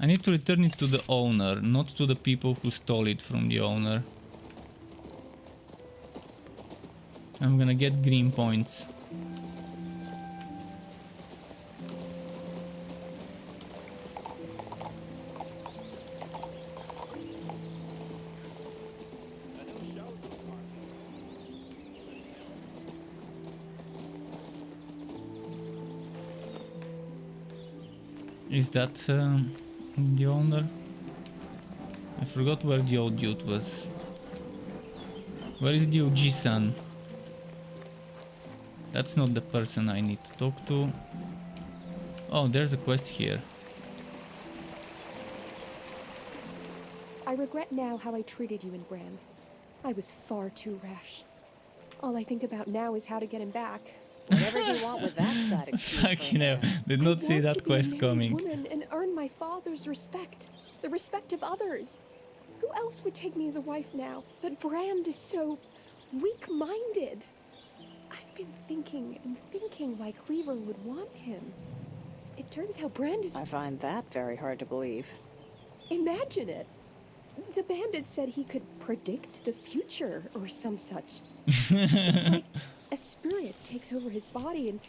Speaker 1: I need to return it to the owner, not to the people who stole it from the owner. I'm gonna get green points. Is that the owner? I forgot where the old dude was. Where is the OG-san? That's not the person I need to talk to. Oh, there's a quest here.
Speaker 2: I regret now how I treated you in Brand. I was far too rash. All I think about now is how to get him back.
Speaker 3: Whatever you want with that side excuse.
Speaker 1: Fucking hell, did not see that quest coming.
Speaker 2: Woman and earn my father's respect, the respect of others. Who else would take me as a wife now? But Brand is so weak-minded. I've been thinking and thinking why Cleaver would want him. It turns out Brand is...
Speaker 3: I find that very hard to believe.
Speaker 2: Imagine it. The bandit said he could predict the future or some such. It's like a spirit takes over his body and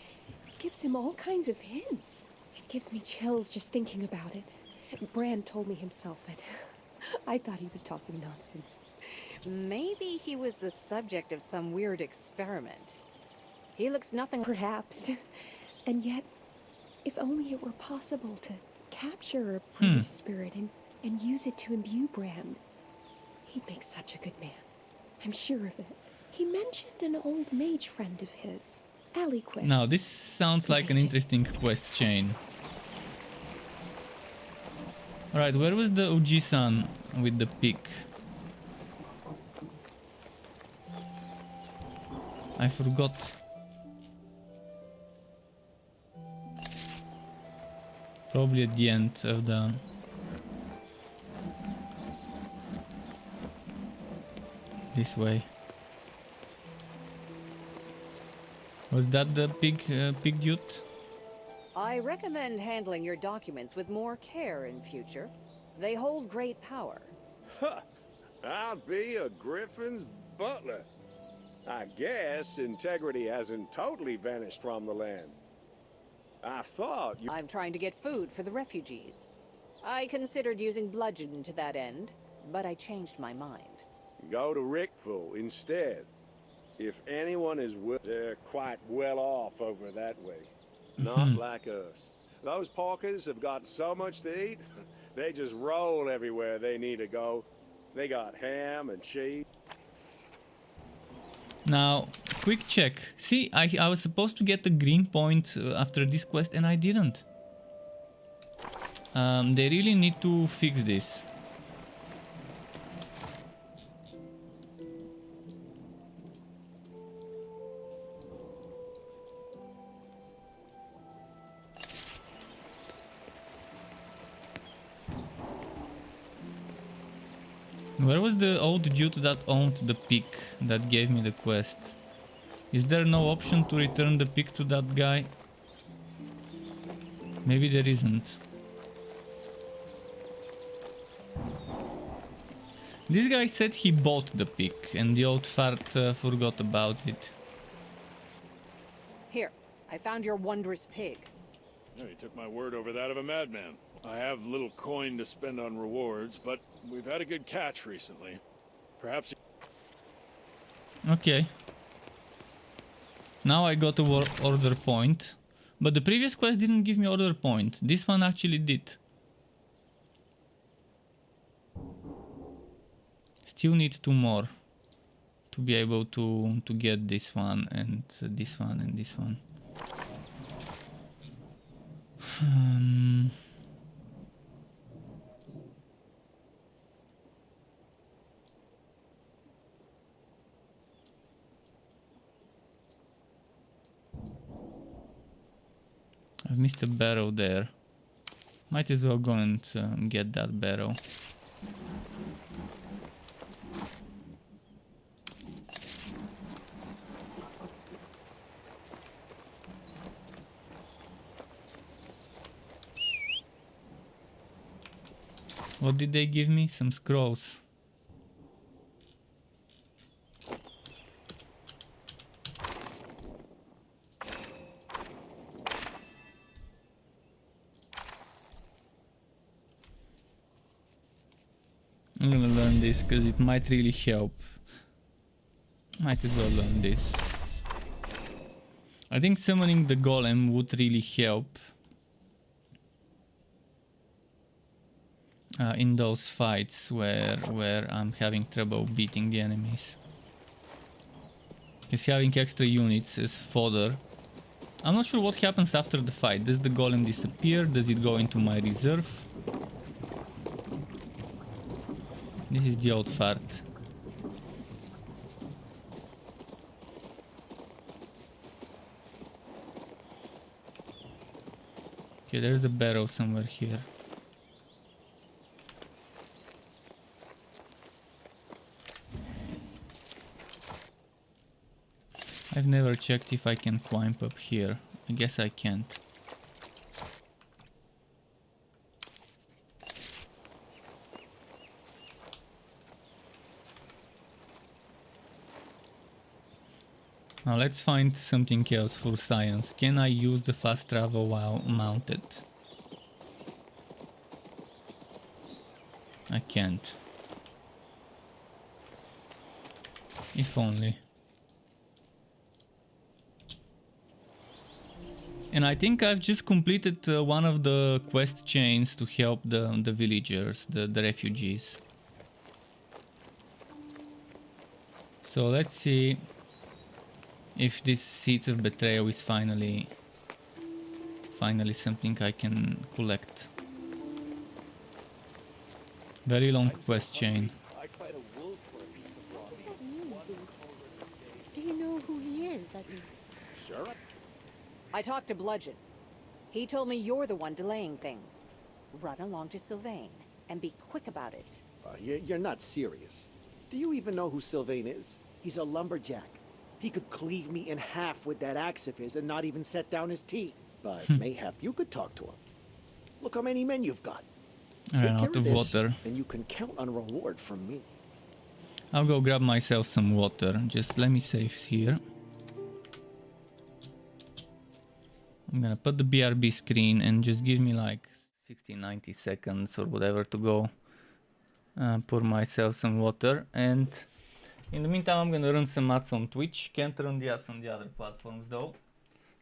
Speaker 2: gives him all kinds of hints. It gives me chills just thinking about it. Bran told me himself that I thought he was talking nonsense.
Speaker 3: Maybe he was the subject of some weird experiment. He looks nothing...
Speaker 2: Perhaps. And yet, if only it were possible to capture a brave spirit and use it to imbue Bran. He'd make such a good man. I'm sure of it. He mentioned an old mage friend of his, Aliquis.
Speaker 1: Now, this sounds like an interesting quest chain. Alright, where was the Uji-san with the pig? I forgot. Probably at the end of the... This way. Was that the pig youth?
Speaker 3: I recommend handling your documents with more care in future. They hold great power.
Speaker 18: Huh. I'll be a Griffin's butler. I guess integrity hasn't totally vanished from the land. I thought you...
Speaker 3: I'm trying to get food for the refugees. I considered using bludgeon to that end, but I changed my mind.
Speaker 18: Go to Rickful instead. If anyone is they're quite well off over that way. Not like us. Those Parkers have got so much to eat, they just roll everywhere they need to go. They got ham and cheese.
Speaker 1: Now, quick check. See, I was supposed to get the green point after this quest and I didn't. They really need to fix this. Where was the old dude that owned the pig that gave me the quest? Is there no option to return the pig to that guy? Maybe there isn't. This guy said he bought the pig and the old fart forgot about it.
Speaker 3: Here, I found your wondrous pig.
Speaker 4: No, you took my word over that of a madman. I have little coin to spend on rewards, but we've had a good catch recently. Perhaps...
Speaker 1: Okay. Now I got a order point. But the previous quest didn't give me order point. This one actually did. Still need 2 more to be able to get this one and this one and this one. I've missed a barrow there. Might as well go and get that barrow. What did they give me? Some scrolls. I'm gonna learn this because it might really help. Might as well learn this. I think summoning the golem would really help. In those fights where I'm having trouble beating the enemies. Because having extra units as fodder. I'm not sure what happens after the fight. Does the golem disappear? Does it go into my reserve? This is the old fart. Okay, there's a barrow somewhere here. I've never checked if I can climb up here. I guess I can't. Now let's find something else for science. Can I use the fast travel while mounted? I can't. If only. And I think I've just completed one of the quest chains to help the villagers, the refugees. So let's see if this Seeds of Betrayal is finally something I can collect. Very long quest chain.
Speaker 22: Do you know who he is, at least?
Speaker 3: Sure. I talked to Bludgeon. He told me you're the one delaying things. Run along to Sylvain, and be quick about it.
Speaker 6: You're not serious. Do you even know who Sylvain is? He's a lumberjack. He could cleave me in half with that axe of his and not even set down his teeth. But mayhap you could talk to him. Look how many men you've got.
Speaker 1: I ran out of water.
Speaker 6: And you can count on a reward from me.
Speaker 1: I'll go grab myself some water. Just let me save here. I'm gonna put the BRB screen and just give me like 60-90 seconds or whatever to go pour myself some water. And in the meantime, I'm gonna run some ads on Twitch. Can't run the ads on the other platforms though.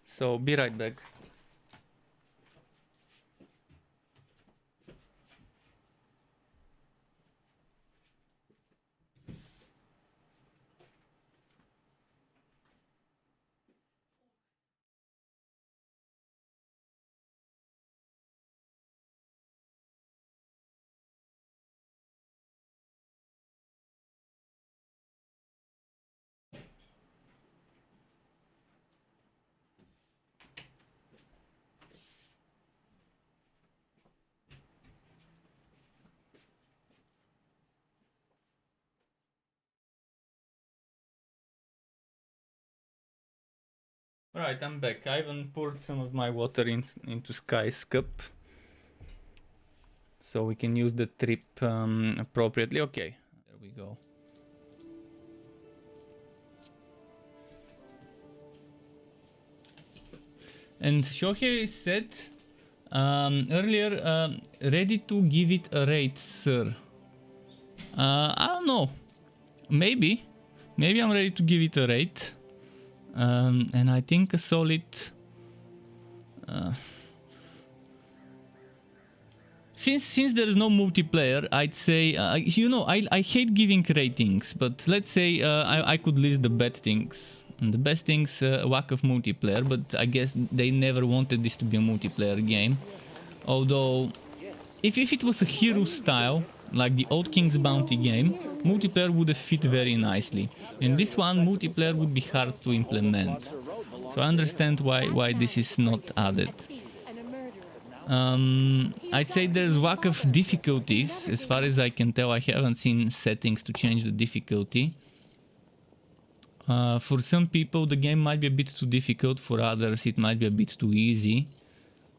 Speaker 1: So be right back. Alright, I'm back. I even poured some of my water into Sky's cup. So we can use the trip appropriately. Okay, there we go. And Shohei said earlier, ready to give it a rate, sir. I don't know. Maybe I'm ready to give it a rate. And I think a solid since there is no multiplayer, I'd say you know, I hate giving ratings, but let's say I could list the bad things. And the best things, lack of multiplayer, but I guess they never wanted this to be a multiplayer game. Although if it was a hero style like the old King's Bounty game, multiplayer would have fit very nicely. In this one, multiplayer would be hard to implement. So I understand why this is not added. I'd say there's lack of difficulties. As far as I can tell, I haven't seen settings to change the difficulty. For some people, the game might be a bit too difficult. For others, it might be a bit too easy.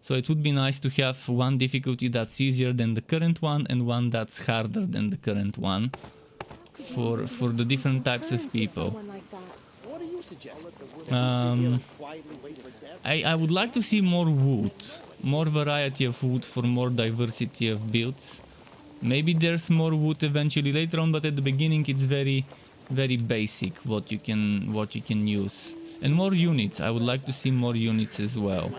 Speaker 1: So it would be nice to have one difficulty that's easier than the current one and one that's harder than the current one for the different types of people. I would like to see more wood, more variety of wood for more diversity of builds. Maybe there's more wood eventually later on, but at the beginning it's very basic what you can use. And more units. I would like to see more units as well.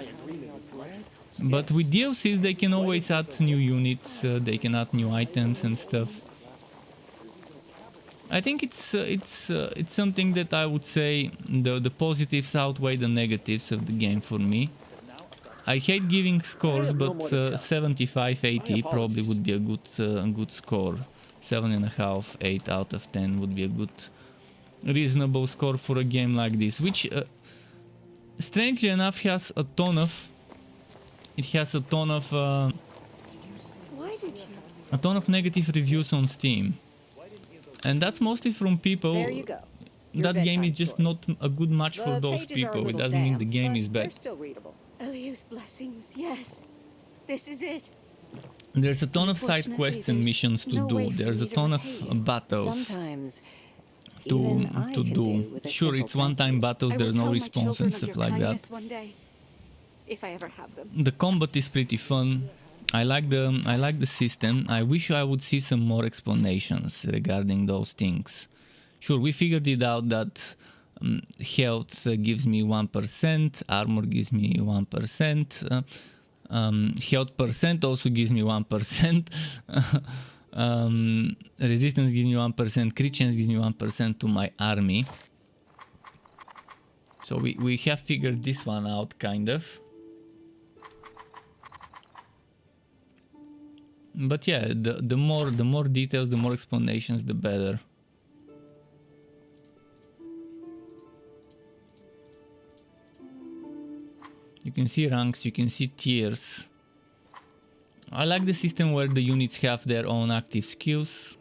Speaker 1: But with DLCs they can always add new units, they can add new items and stuff. I think it's something that I would say the positives outweigh the negatives of the game for me. I hate giving scores, but 75-80 probably would be a good score. 7.5, 8 out of 10 would be a good, reasonable score for a game like this, which strangely enough has a ton of. It has a ton of negative reviews on Steam, and that's mostly from people. That game is just not a good match for those people. It doesn't mean the game is bad.
Speaker 2: Eliu's blessings, yes. This is it.
Speaker 1: There's a ton of side quests and missions to do. There's a ton of battles. to do. Sure, it's one-time battles, there's no response and stuff like that.
Speaker 8: One day, if I ever have them.
Speaker 1: The combat is pretty fun. I like the system. I wish I would see some more explanations regarding those things. Sure, we figured it out that health gives me 1%, armor gives me 1%, health percent also gives me 1%, resistance gives me 1%, crit chance gives me 1% to my army. So we have figured this one out, kind of. But yeah, the more details, the more explanations, the better. You can see ranks, you can see tiers. I like the system where the units have their own active skills.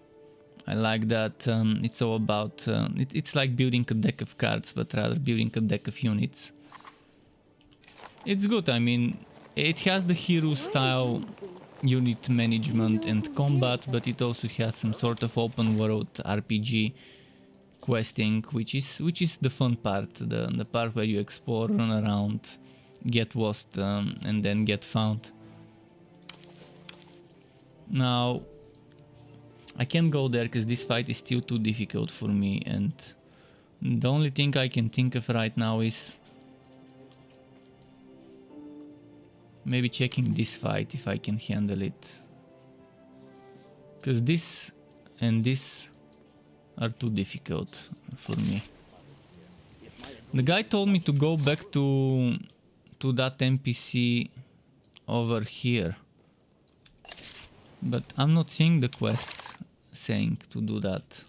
Speaker 1: I like that it's all about... it's like building a deck of cards, but rather building a deck of units. It's good, I mean, it has the hero style unit management and combat, but it also has some sort of open world RPG questing, which is the fun part, the part where you explore, run around, get lost, and then get found. Now, I can't go there because this fight is still too difficult for me, and the only thing I can think of right now is maybe checking this fight if I can handle it. Because this and this are too difficult for me. The guy told me to go back to that NPC over here. But I'm not seeing the quest saying to do that.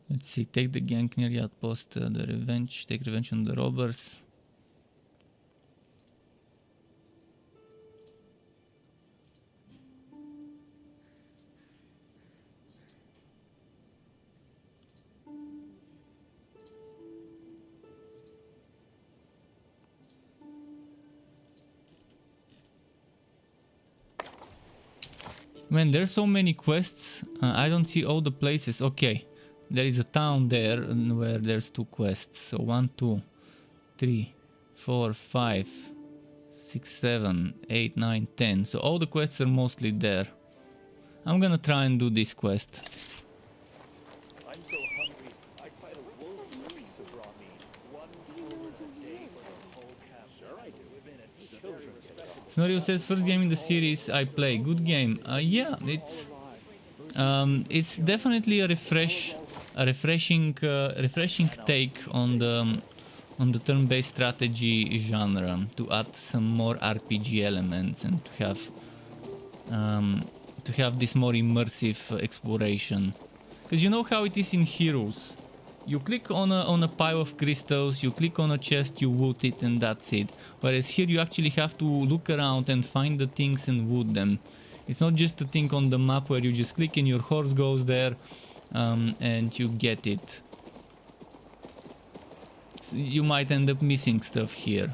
Speaker 1: Let's see, take the gang near the outpost, the revenge, take revenge on the robbers. Man, there's so many quests. I don't see all the places. Okay, there is a town there where there's 2 quests. So 1, 2, 3, 4, 5, 6, 7, 8, 9, 10. So all the quests are mostly there. I'm gonna try and do this quest.
Speaker 5: I'm so hungry, I'd fight a wolf for a piece of raw meat. 1 quarter a day for the whole camp. Sure I do. Children get it off.
Speaker 1: Snorio says, first game in the series I play. Good game. Yeah, it's definitely a refreshing take on the turn-based strategy genre, to add some more RPG elements and to have this more immersive exploration. Because you know how it is in Heroes. You click on a pile of crystals, you click on a chest, you loot it, and that's it. Whereas here you actually have to look around and find the things and loot them. It's not just a thing on the map where you just click and your horse goes there and you get it. So you might end up missing stuff here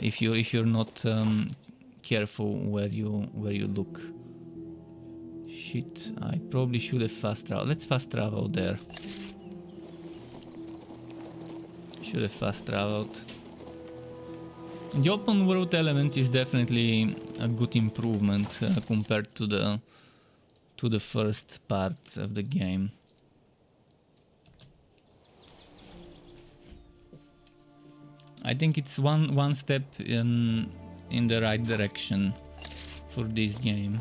Speaker 1: if you're not careful where you look. Shit, I probably should have fast traveled. Let's fast travel there. Should have fast traveled. The open world element is definitely a good improvement compared to the first part of the game. I think it's one step in the right direction for this game.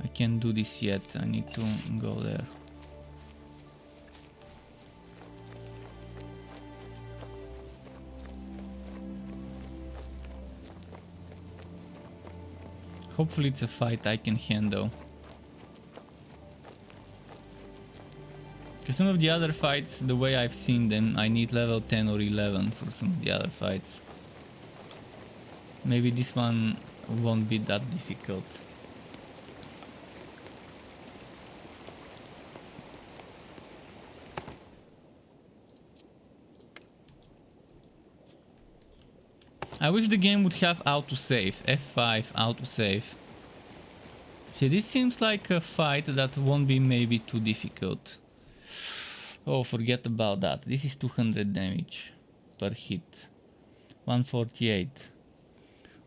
Speaker 1: I can't do this yet, I need to go there. Hopefully it's a fight I can handle. Because some of the other fights, the way I've seen them, I need level 10 or 11 for some of the other fights. Maybe this one won't be that difficult. I wish the game would have autosave. F5 autosave. See, this seems like a fight that won't be maybe too difficult. Oh, forget about that. This is 200 damage per hit. 148.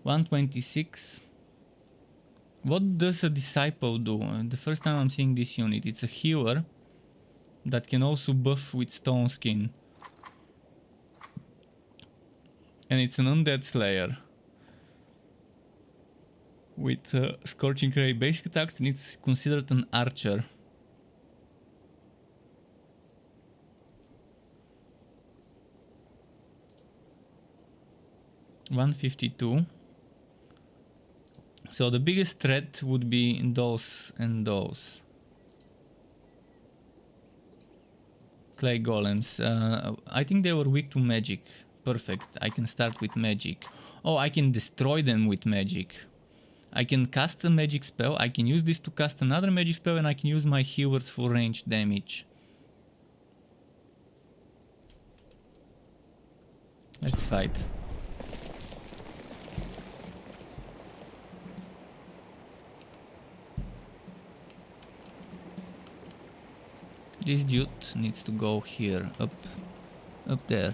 Speaker 1: 126. What does a disciple do? The first time I'm seeing this unit. It's a healer that can also buff with stone skin. And it's an undead slayer. With Scorching Ray basic attacks, and it's considered an archer. $152. So the biggest threat would be those and those. Clay golems. I think they were weak to magic. Perfect. I can start with magic. Oh, I can destroy them with magic. I can cast a magic spell. I can use this to cast another magic spell, and I can use my healers for ranged damage. Let's fight. This dude needs to go here, up there.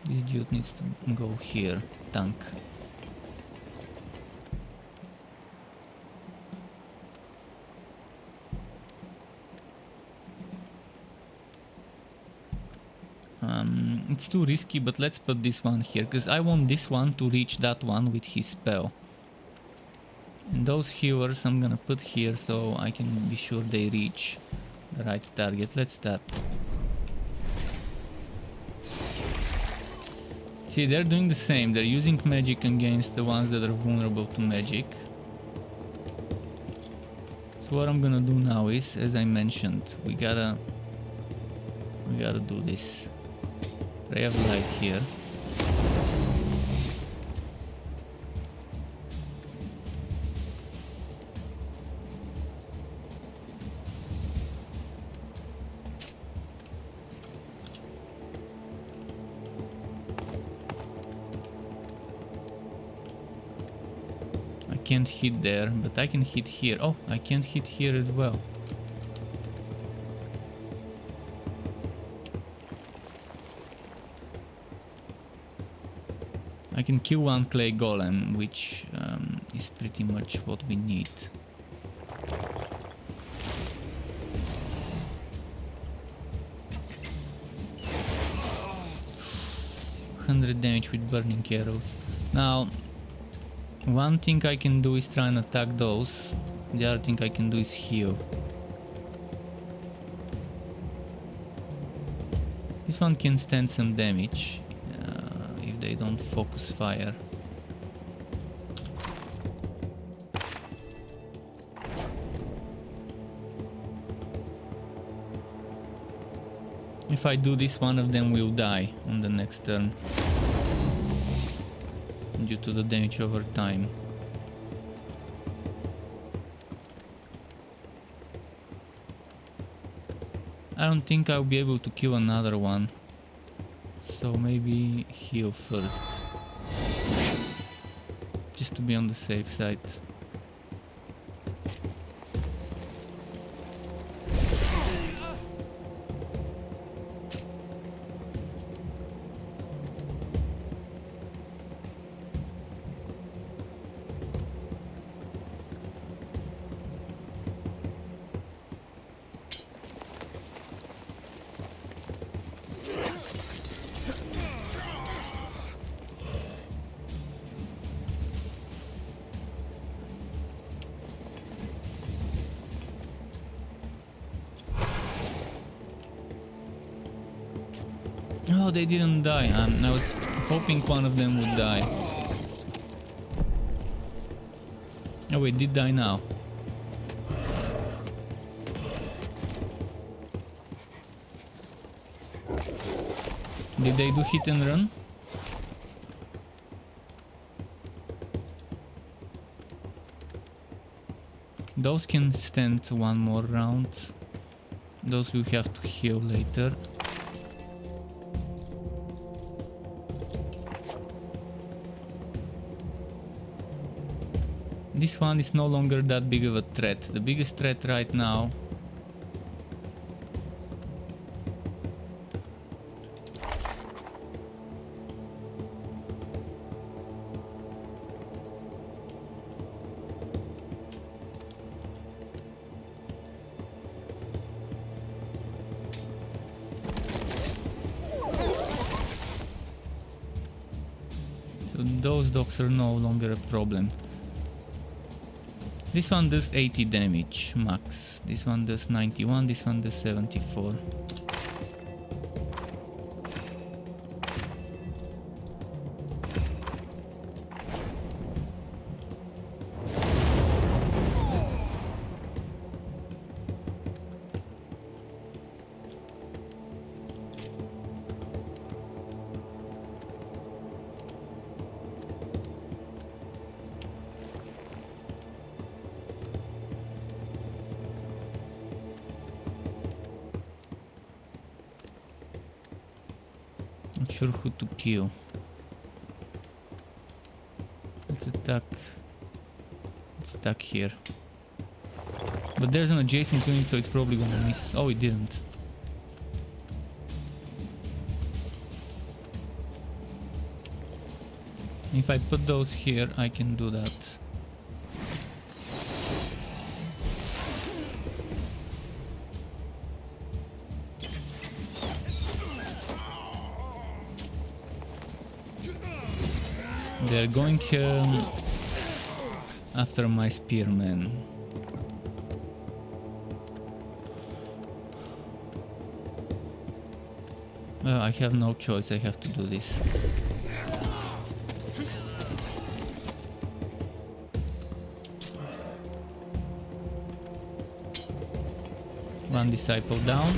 Speaker 1: This dude needs to go here, tank. It's too risky, but let's put this one here, because I want this one to reach that one with his spell. And those healers I'm gonna put here so I can be sure they reach the right target. Let's start. See, they're doing the same. They're using magic against the ones that are vulnerable to magic. So what I'm gonna do now is, as I mentioned, we gotta do this. Ray of light here. Can't hit there, but I can hit here. Oh, I can't hit here as well. I can kill one clay golem, which is pretty much what we need. Damage with burning arrows. Now, one thing I can do is try and attack those. The other thing I can do is heal. This one can stand some damage if they don't focus fire. If I do this, one of them will die on the next turn due to the damage over time. I don't think I'll be able to kill another one, so maybe heal first, just to be on the safe side. Oh, they didn't die. I was hoping one of them would die. Oh wait, did die now. Did they do hit and run? Those can stand one more round. Those will have to heal later. this one is no longer that big of a threat. The biggest threat right now those dogs are no longer a problem. This one does 80 damage max. This one does 91, this one does 74. Not sure who to kill. Let's attack. Let's attack here. But there's an adjacent unit, so it's probably gonna miss. Oh, it didn't. If I put those here, I can do that. They're going after my spearmen. Well, I have no choice, I have to do this. One disciple down.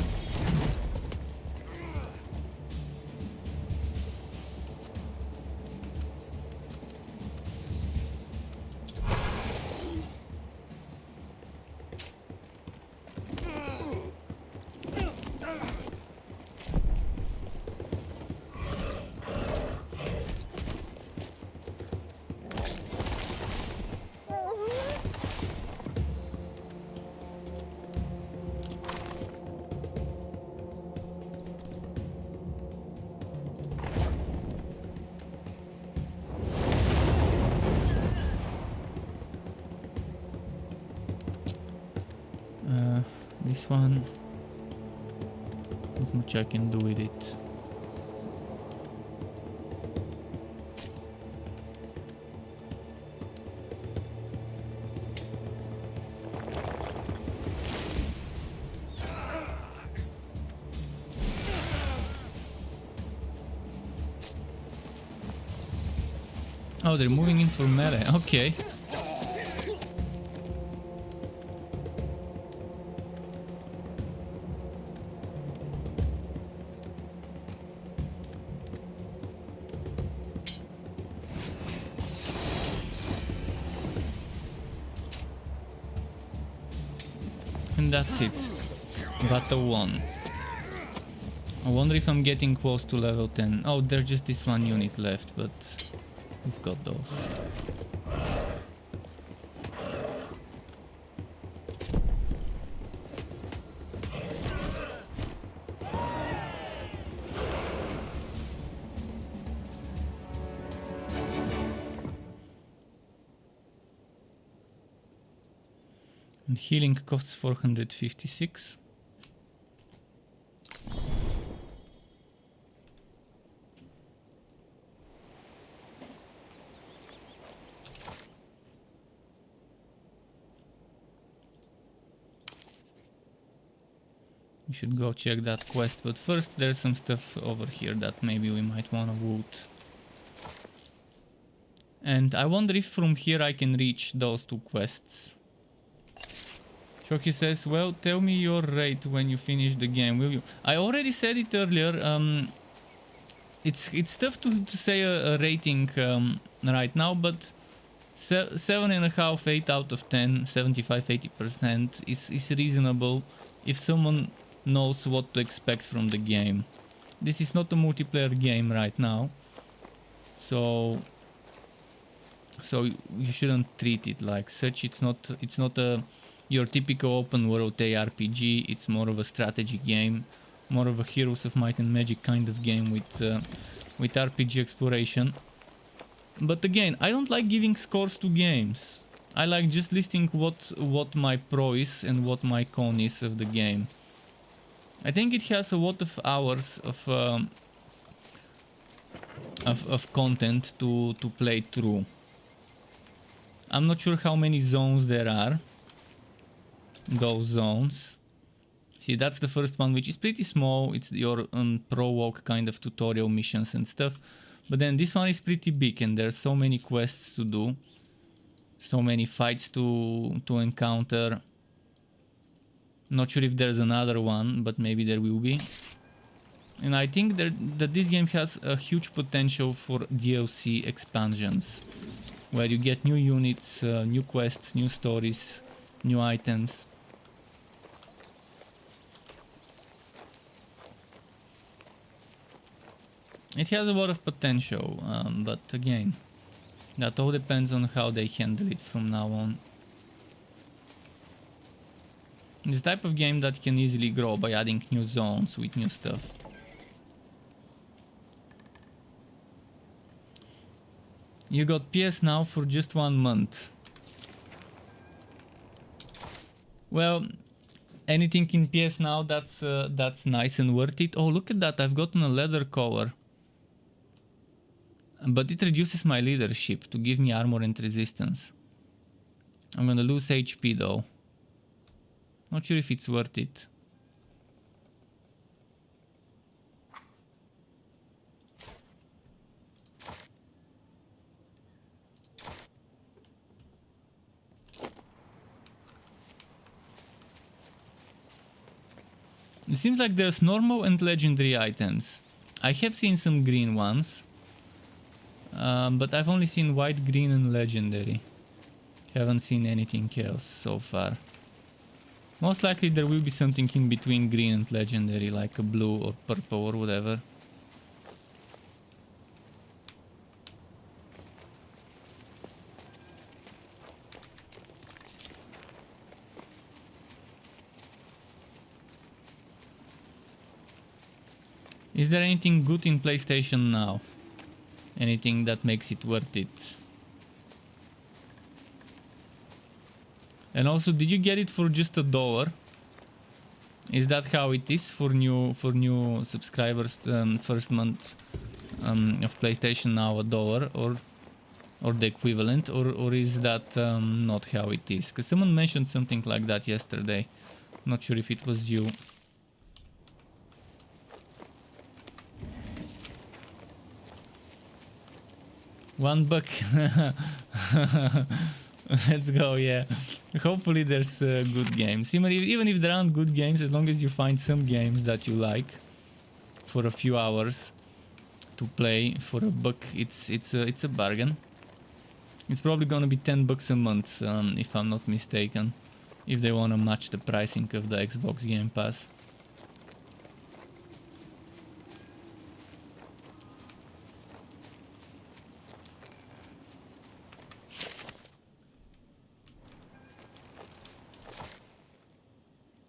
Speaker 1: This one, not much I can do with it. Oh, they're moving in for melee, okay. And that's it. Battle 1. I wonder if I'm getting close to level 10. Oh, there's just this one unit left, but we've got those. And healing costs 456. We should go check that quest, but first there's some stuff over here that maybe we might want to loot. And I wonder if from here I can reach those two quests. Shoki says, well, tell me your rate when you finish the game, will you? I already said it earlier. It's tough to say a rating right now, but 7.5, 8 out of 10, 75-80% is reasonable if someone knows what to expect from the game. This is not a multiplayer game right now, so so you shouldn't treat it like such. It's not your typical open world ARPG. It's more of a strategy game, more of a Heroes of Might and Magic kind of game with RPG exploration. But again, I don't like giving scores to games. I like just listing what my pro is and what my con is of the game. I think it has a lot of hours of content to play through. I'm not sure how many zones there are. Those zones. See, that's the first one, which is pretty small. It's your prologue kind of tutorial missions and stuff. But then this one is pretty big, and there's so many quests to do. So many fights to encounter. Not sure if there's another one, but maybe there will be. And I think that this game has a huge potential for DLC expansions, where you get new units, new quests, new stories, new items. It has a lot of potential, but again, that all depends on how they handle it from now on. It's the type of game that can easily grow by adding new zones with new stuff. You got PS Now for just 1 month. Well, anything in PS Now that's nice and worth it. Oh, look at that! I've gotten a leather collar, but it reduces my leadership to give me armor and resistance. I'm gonna lose HP though. Not sure if it's worth it. It seems like there's normal and legendary items. I have seen some green ones, but I've only seen white, green and legendary. Haven't seen anything else so far. Most likely there will be something in between green and legendary, like a blue or purple or whatever. Is there anything good in PlayStation Now? Anything that makes it worth it? And also, did you get it for just $1? Is that how it is for new subscribers? First month of PlayStation Now $1 or the equivalent, or is that not how it is? Because someone mentioned something like that yesterday. Not sure if it was you. $1. Let's go, yeah. Hopefully there's good games. Even if there aren't good games, as long as you find some games that you like for a few hours to play for $1, it's a bargain. It's probably gonna be $10 a month, if I'm not mistaken, if they wanna match the pricing of the Xbox Game Pass.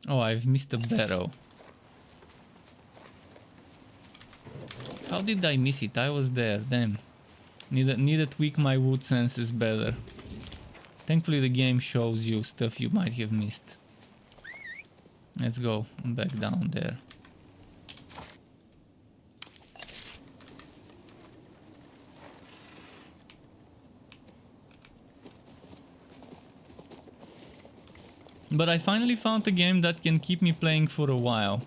Speaker 1: Oh, I've missed a barrow. How did I miss it? I was there, damn. Need to tweak my wood senses better. Thankfully the game shows you stuff you might have missed. Let's go back down there. But I finally found a game that can keep me playing for a while.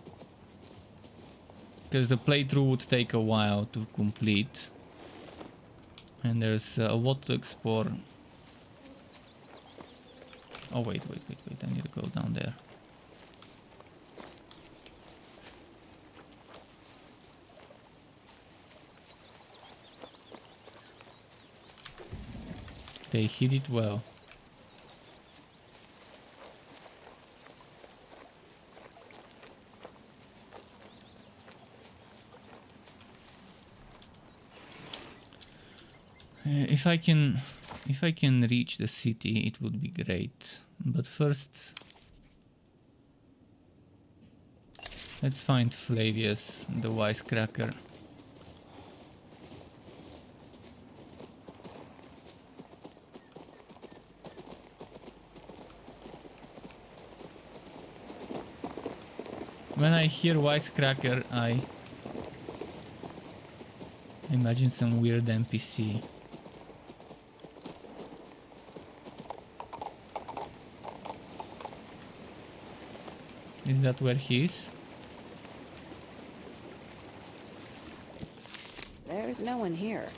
Speaker 1: Because the playthrough would take a while to complete. And there's a lot to explore. Oh wait, I need to go down there. They hit it well. If I can If I can reach the city, it would be great. But first, let's find Flavius, the wisecracker. When I hear wisecracker, I imagine some weird NPC. Is that where he is?
Speaker 3: There's no one here.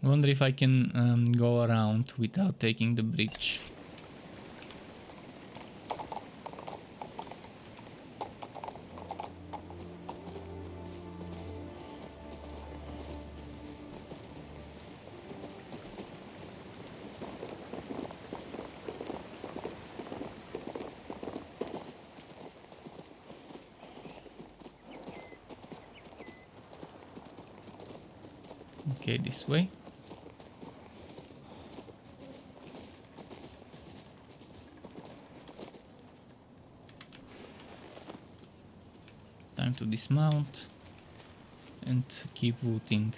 Speaker 1: I wonder if I can go around without taking the bridge. Okay, this way. Time to dismount and keep looting.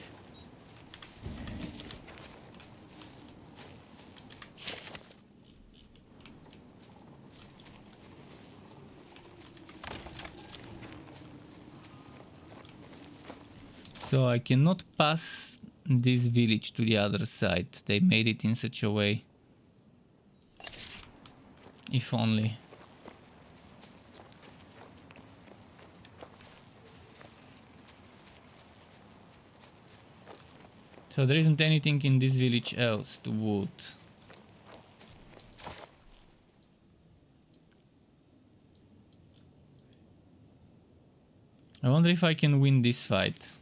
Speaker 1: So I cannot pass this village to the other side. They made it in such a way. If only. So there isn't anything in this village else to wood. I wonder if I can win this fight.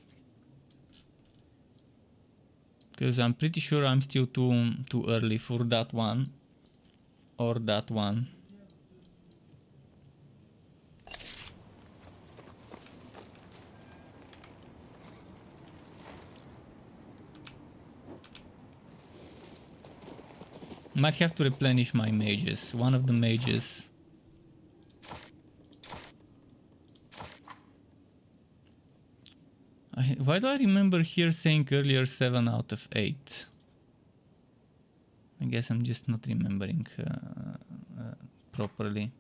Speaker 1: Because I'm pretty sure I'm still too early for that one. Or that one. Might have to replenish my mages. One of the mages. Why do I remember here saying earlier 7 out of 8? I guess I'm just not remembering properly.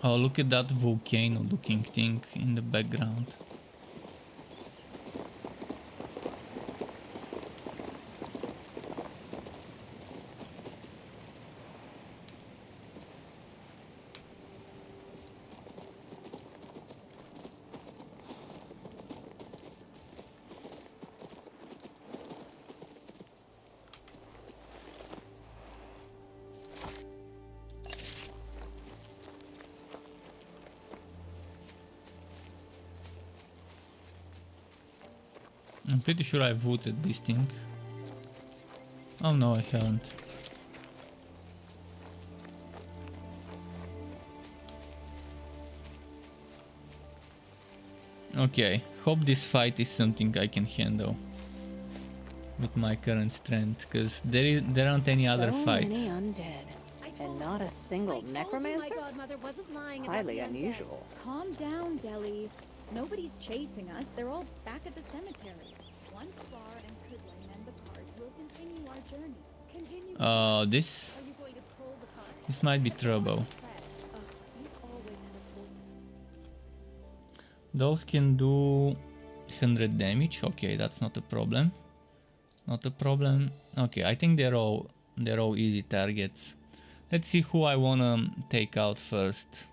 Speaker 1: Oh, look at that volcano looking thing in the background. I'm pretty sure I voted this thing. Oh no, I haven't. Okay, hope this fight is something I can handle with my current strength, because there aren't any other fights.
Speaker 3: So many undead, and not a single necromancer? Highly unusual.
Speaker 23: Calm down, Deli. Nobody's chasing us. They're all back at the cemetery. Once Var and Kudlin and the cart will continue our journey. Continue.
Speaker 1: This might be trouble. Those can do 100 damage. Okay, that's not a problem. Not a problem. Okay, I think they're all easy targets. Let's see who I wanna take out first.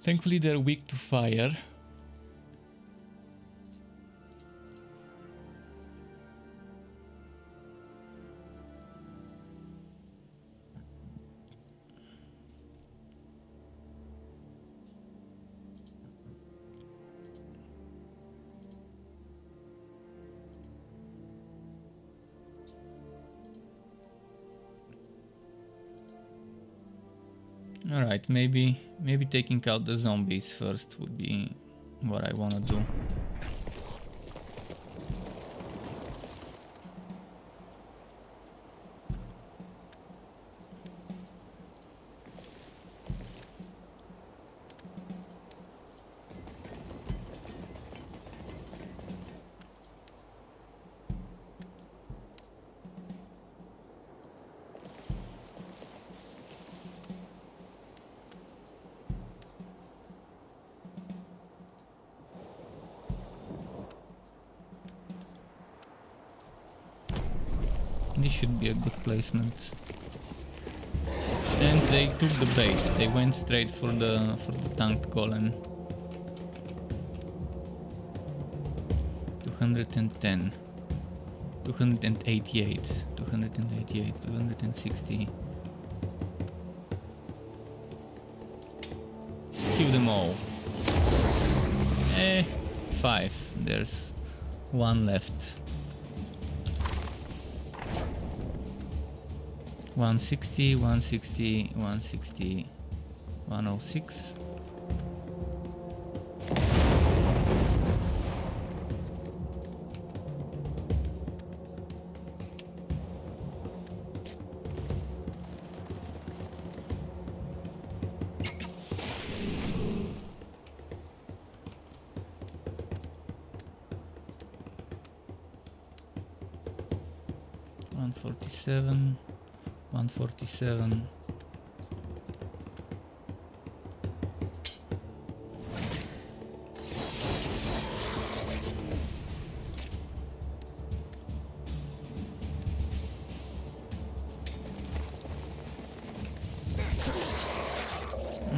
Speaker 1: Thankfully they're weak to fire. Alright, maybe taking out the zombies first would be what I wanna do. This should be a good placement. And they took the bait. They went straight for the tank golem. 210, 288, 288, 260. Kill them all. 5. There's one left. 160, 160, 160, 106. $147. 147.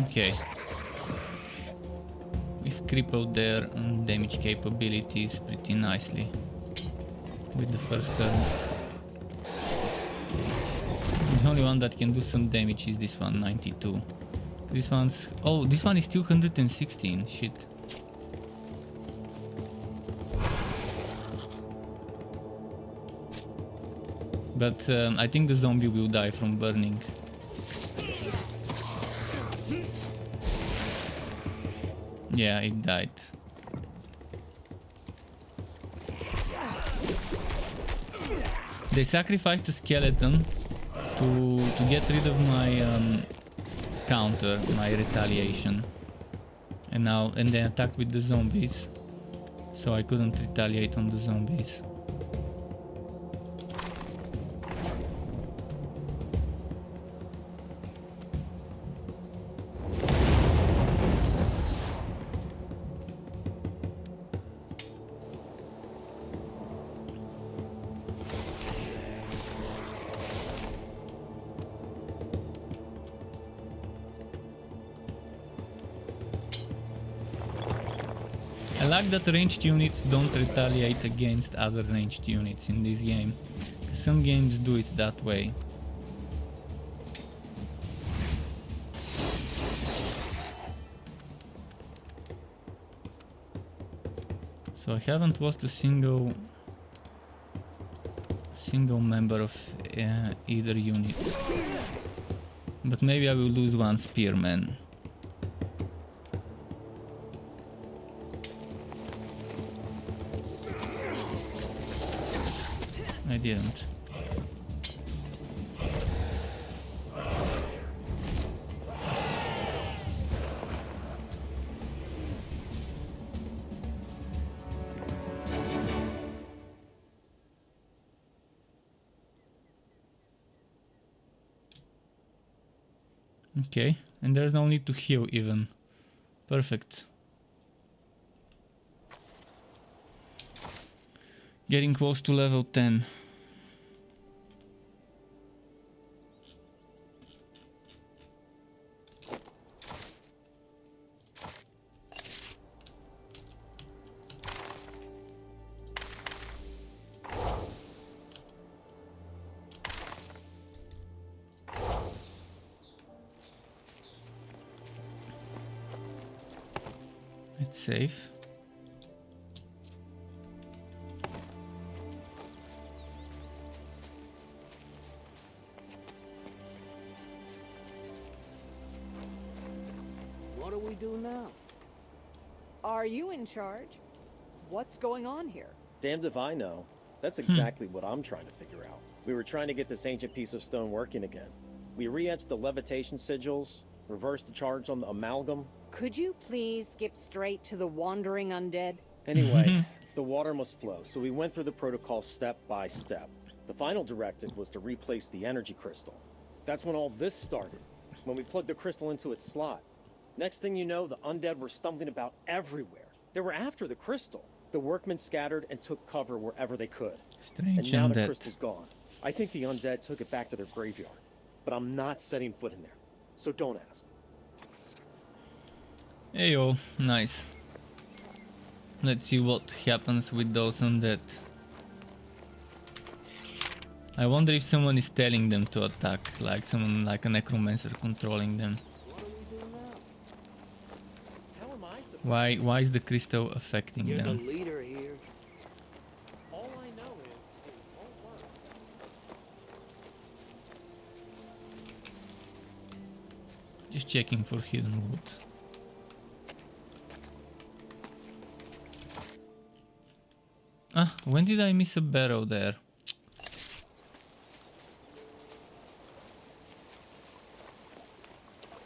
Speaker 1: Okay. We've crippled their damage capabilities pretty nicely with the first turn. The only one that can do some damage is this one, 92. This one's... oh, this one is 216, shit. But I think the zombie will die from burning. Yeah, it died. They sacrificed the skeleton to get rid of my counter, my retaliation, and they attacked with the zombies, so I couldn't retaliate on the zombies. I like that ranged units don't retaliate against other ranged units in this game. Some games do it that way. So I haven't lost a single member of either unit. But maybe I will lose one spearman. I didn't. Okay, and there's no need to heal even. Perfect. Getting close to level 10. It's safe.
Speaker 8: What do we do now?
Speaker 3: Are you in charge? What's going on here?
Speaker 11: Damned if I know. That's exactly what I'm trying to figure out. We were trying to get this ancient piece of stone working again. We re-etched the levitation sigils, reversed the charge on the amalgam.
Speaker 3: Could you please skip straight to the wandering undead?
Speaker 11: Anyway, the water must flow, so we went through the protocol step by step. The final directive was to replace the energy crystal. That's when all this started, when we plugged the crystal into its slot. Next thing you know, the undead were stumbling about everywhere. They were after the crystal. The workmen scattered and took cover wherever they could.
Speaker 1: Strange
Speaker 11: and now
Speaker 1: undead.
Speaker 11: the crystal's gone. I think the undead took it back to their graveyard. But I'm not setting foot in there. So don't ask.
Speaker 1: Ayo, nice. Let's see what happens with those undead. I wonder if someone is telling them to attack, like someone like a necromancer controlling them. Why is the crystal affecting
Speaker 8: You're
Speaker 1: them?
Speaker 8: the leader here.
Speaker 11: All I know is it won't work.
Speaker 1: Just checking for hidden wood. Ah, when did I miss a barrow there?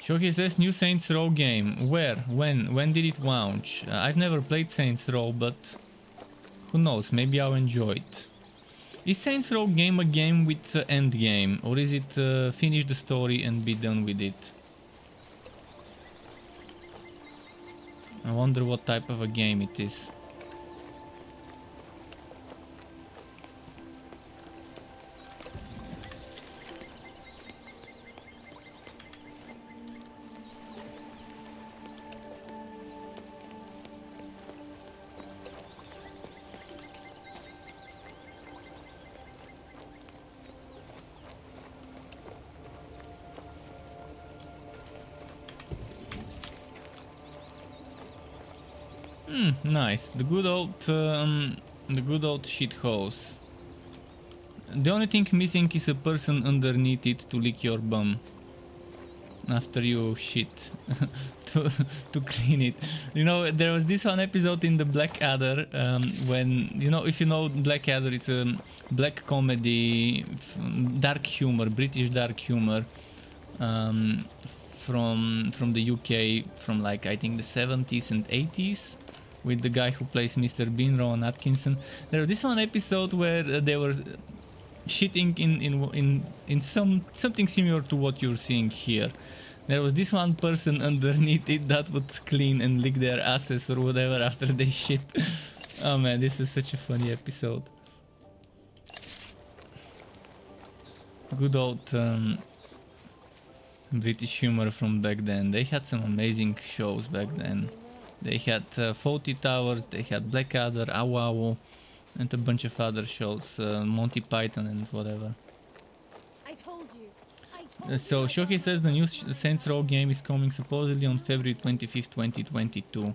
Speaker 1: Shoki says new Saints Row game. Where? When did it launch? I've never played Saints Row, but who knows? Maybe I'll enjoy it. Is Saints Row game a game with end game, or is it finish the story and be done with it? I wonder what type of a game it is. Nice. The good old shit hose. The only thing missing is a person underneath it to lick your bum after you shit to clean it. You know, there was this one episode in the Blackadder when, you know, if you know Blackadder, it's a black comedy, dark humor, British dark humor from the UK, from like I think the 70s and 80s. With the guy who plays Mr. Bean, Rowan Atkinson. There was this one episode where they were shitting in something similar to what you're seeing here. There was this one person underneath it that would clean and lick their asses or whatever after they shit. Oh man, this was such a funny episode. Good old British humor from back then. They had some amazing shows back then. They had Fawlty Towers, they had Blackadder, Ow Ow, and a bunch of other shows, Monty Python and whatever.
Speaker 23: I told you.
Speaker 1: So Shoki says the new Saints Row game is coming supposedly on February 25th, 2022.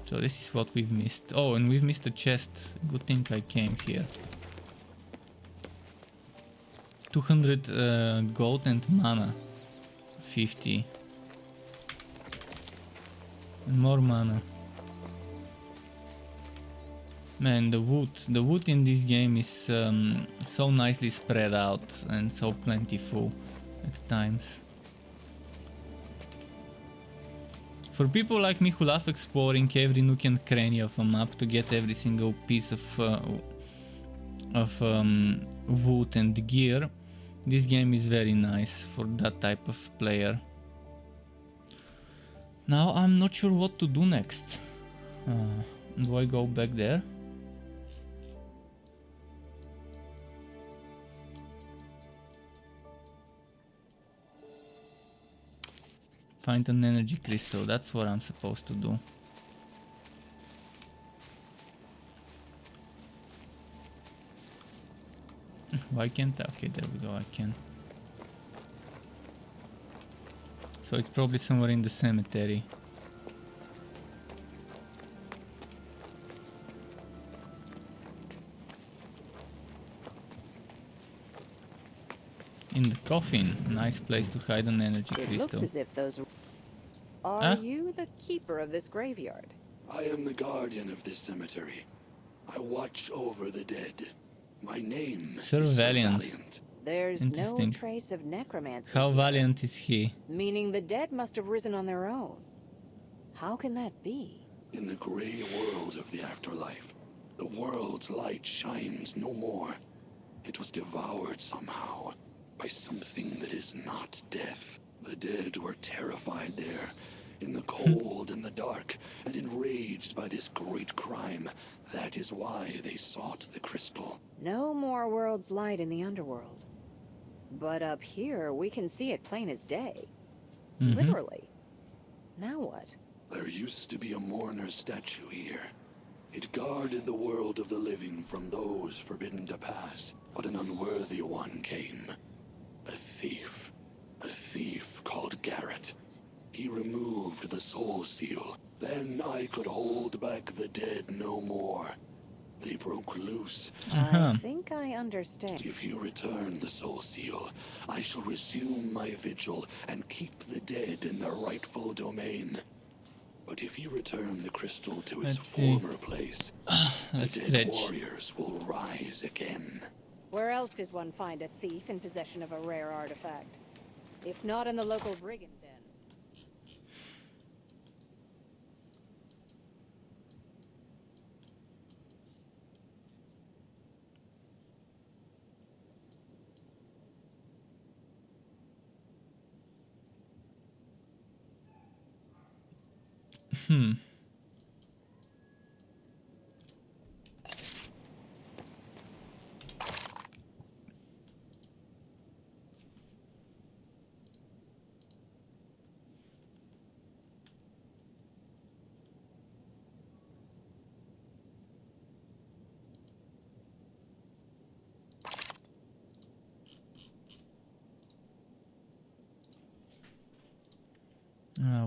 Speaker 1: So this is what we've missed. Oh, and we've missed a chest. Good thing I came here. 200 gold and mana. 50. And more mana. Man, the wood in this game is so nicely spread out and so plentiful at times. For people like me who love exploring every nook and cranny of a map to get every single piece of wood and gear, this game is very nice for that type of player. Now I'm not sure what to do next. Do I go back there? Find an energy crystal, that's what I'm supposed to do. Why can't I? Okay, there we go, I can. So it's probably somewhere in the cemetery. In the coffin. Nice place to hide an energy
Speaker 3: It
Speaker 1: crystal.
Speaker 3: looks as if those... Are
Speaker 1: Huh?
Speaker 3: you the keeper of this graveyard?
Speaker 15: I am the guardian of this cemetery. I watch over the dead. My name
Speaker 1: Sir
Speaker 15: is
Speaker 1: Valiant.
Speaker 15: Sir Valiant.
Speaker 3: There's no
Speaker 1: Interesting.
Speaker 3: trace of necromancy
Speaker 1: How
Speaker 3: here,
Speaker 1: valiant is he?
Speaker 3: meaning the dead must have risen on their own. How can that be?
Speaker 15: In the gray world of the afterlife, the world's light shines no more. It was devoured somehow by something that is not death. The dead were terrified there, in the cold and the dark, and enraged by this great crime. That is why they sought the crystal.
Speaker 3: No more world's light in the underworld. But up here, we can see it plain as day.
Speaker 1: Mhm.
Speaker 3: Literally. Now what?
Speaker 15: There used to be a mourner statue here. It guarded the world of the living from those forbidden to pass, but an unworthy one came. A thief. A thief called Garrett. He removed the soul seal. Then I could hold back the dead no more. They broke loose.
Speaker 3: I think I understand.
Speaker 15: If you return the soul seal, I shall resume my vigil and keep the dead in their rightful domain. But if you return the crystal to its
Speaker 1: Let's see.
Speaker 15: former place,
Speaker 1: Let's
Speaker 15: the dead
Speaker 1: stretch.
Speaker 15: warriors will rise again.
Speaker 3: Where else does one find a thief in possession of a rare artifact? If not in the local brigand den.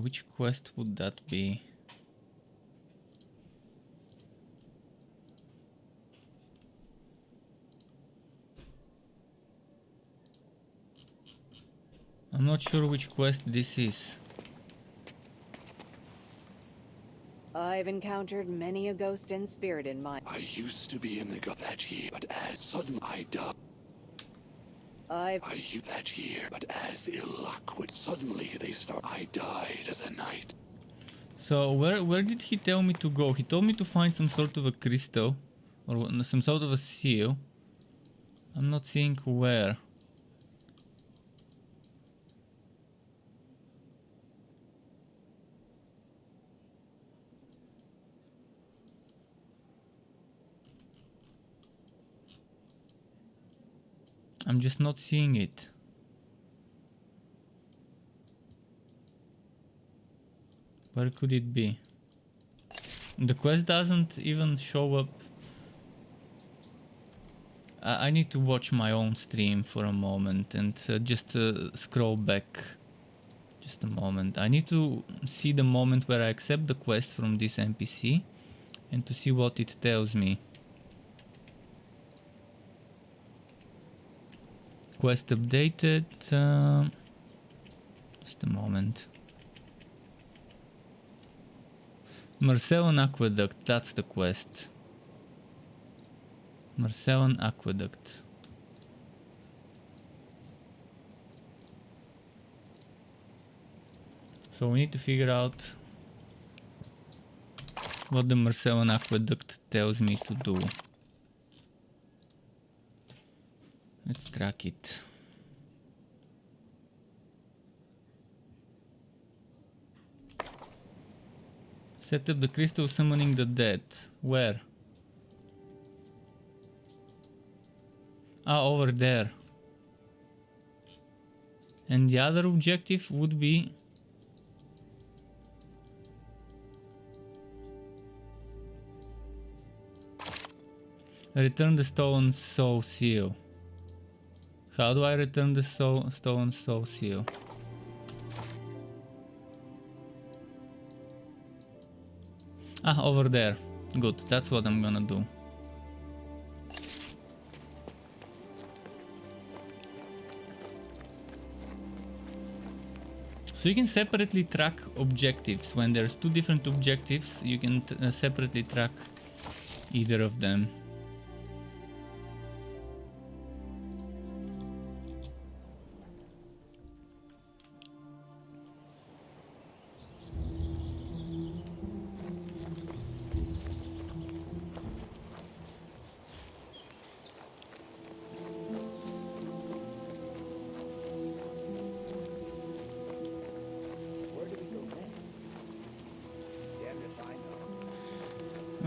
Speaker 1: Which quest would that be? I'm not sure which quest this is.
Speaker 3: I've encountered many a ghost and spirit in my...
Speaker 15: I used to be in the gut that year, but as suddenly I died. I used that year, but as ill luck would suddenly they start. I died as a knight.
Speaker 1: So where did he tell me to go? He told me to find some sort of a crystal or some sort of a seal. I'm not seeing where. I'm just not seeing it. Where could it be? The quest doesn't even show up. I need to watch my own stream for a moment and just scroll back. Just a moment. I need to see the moment where I accept the quest from this NPC and to see what it tells me. Quest updated. Just a moment. Marcellon Aqueduct, that's the quest. Marcellon Aqueduct. So we need to figure out what the Marcellon Aqueduct tells me to do. Let's track it. Set up the crystal summoning the dead. Where? Ah, over there. And the other objective would be return the stolen soul seal. How do I return the stolen soul seal? Ah, over there. Good, that's what I'm gonna do. So you can separately track objectives. When there's two different objectives, you can separately track either of them.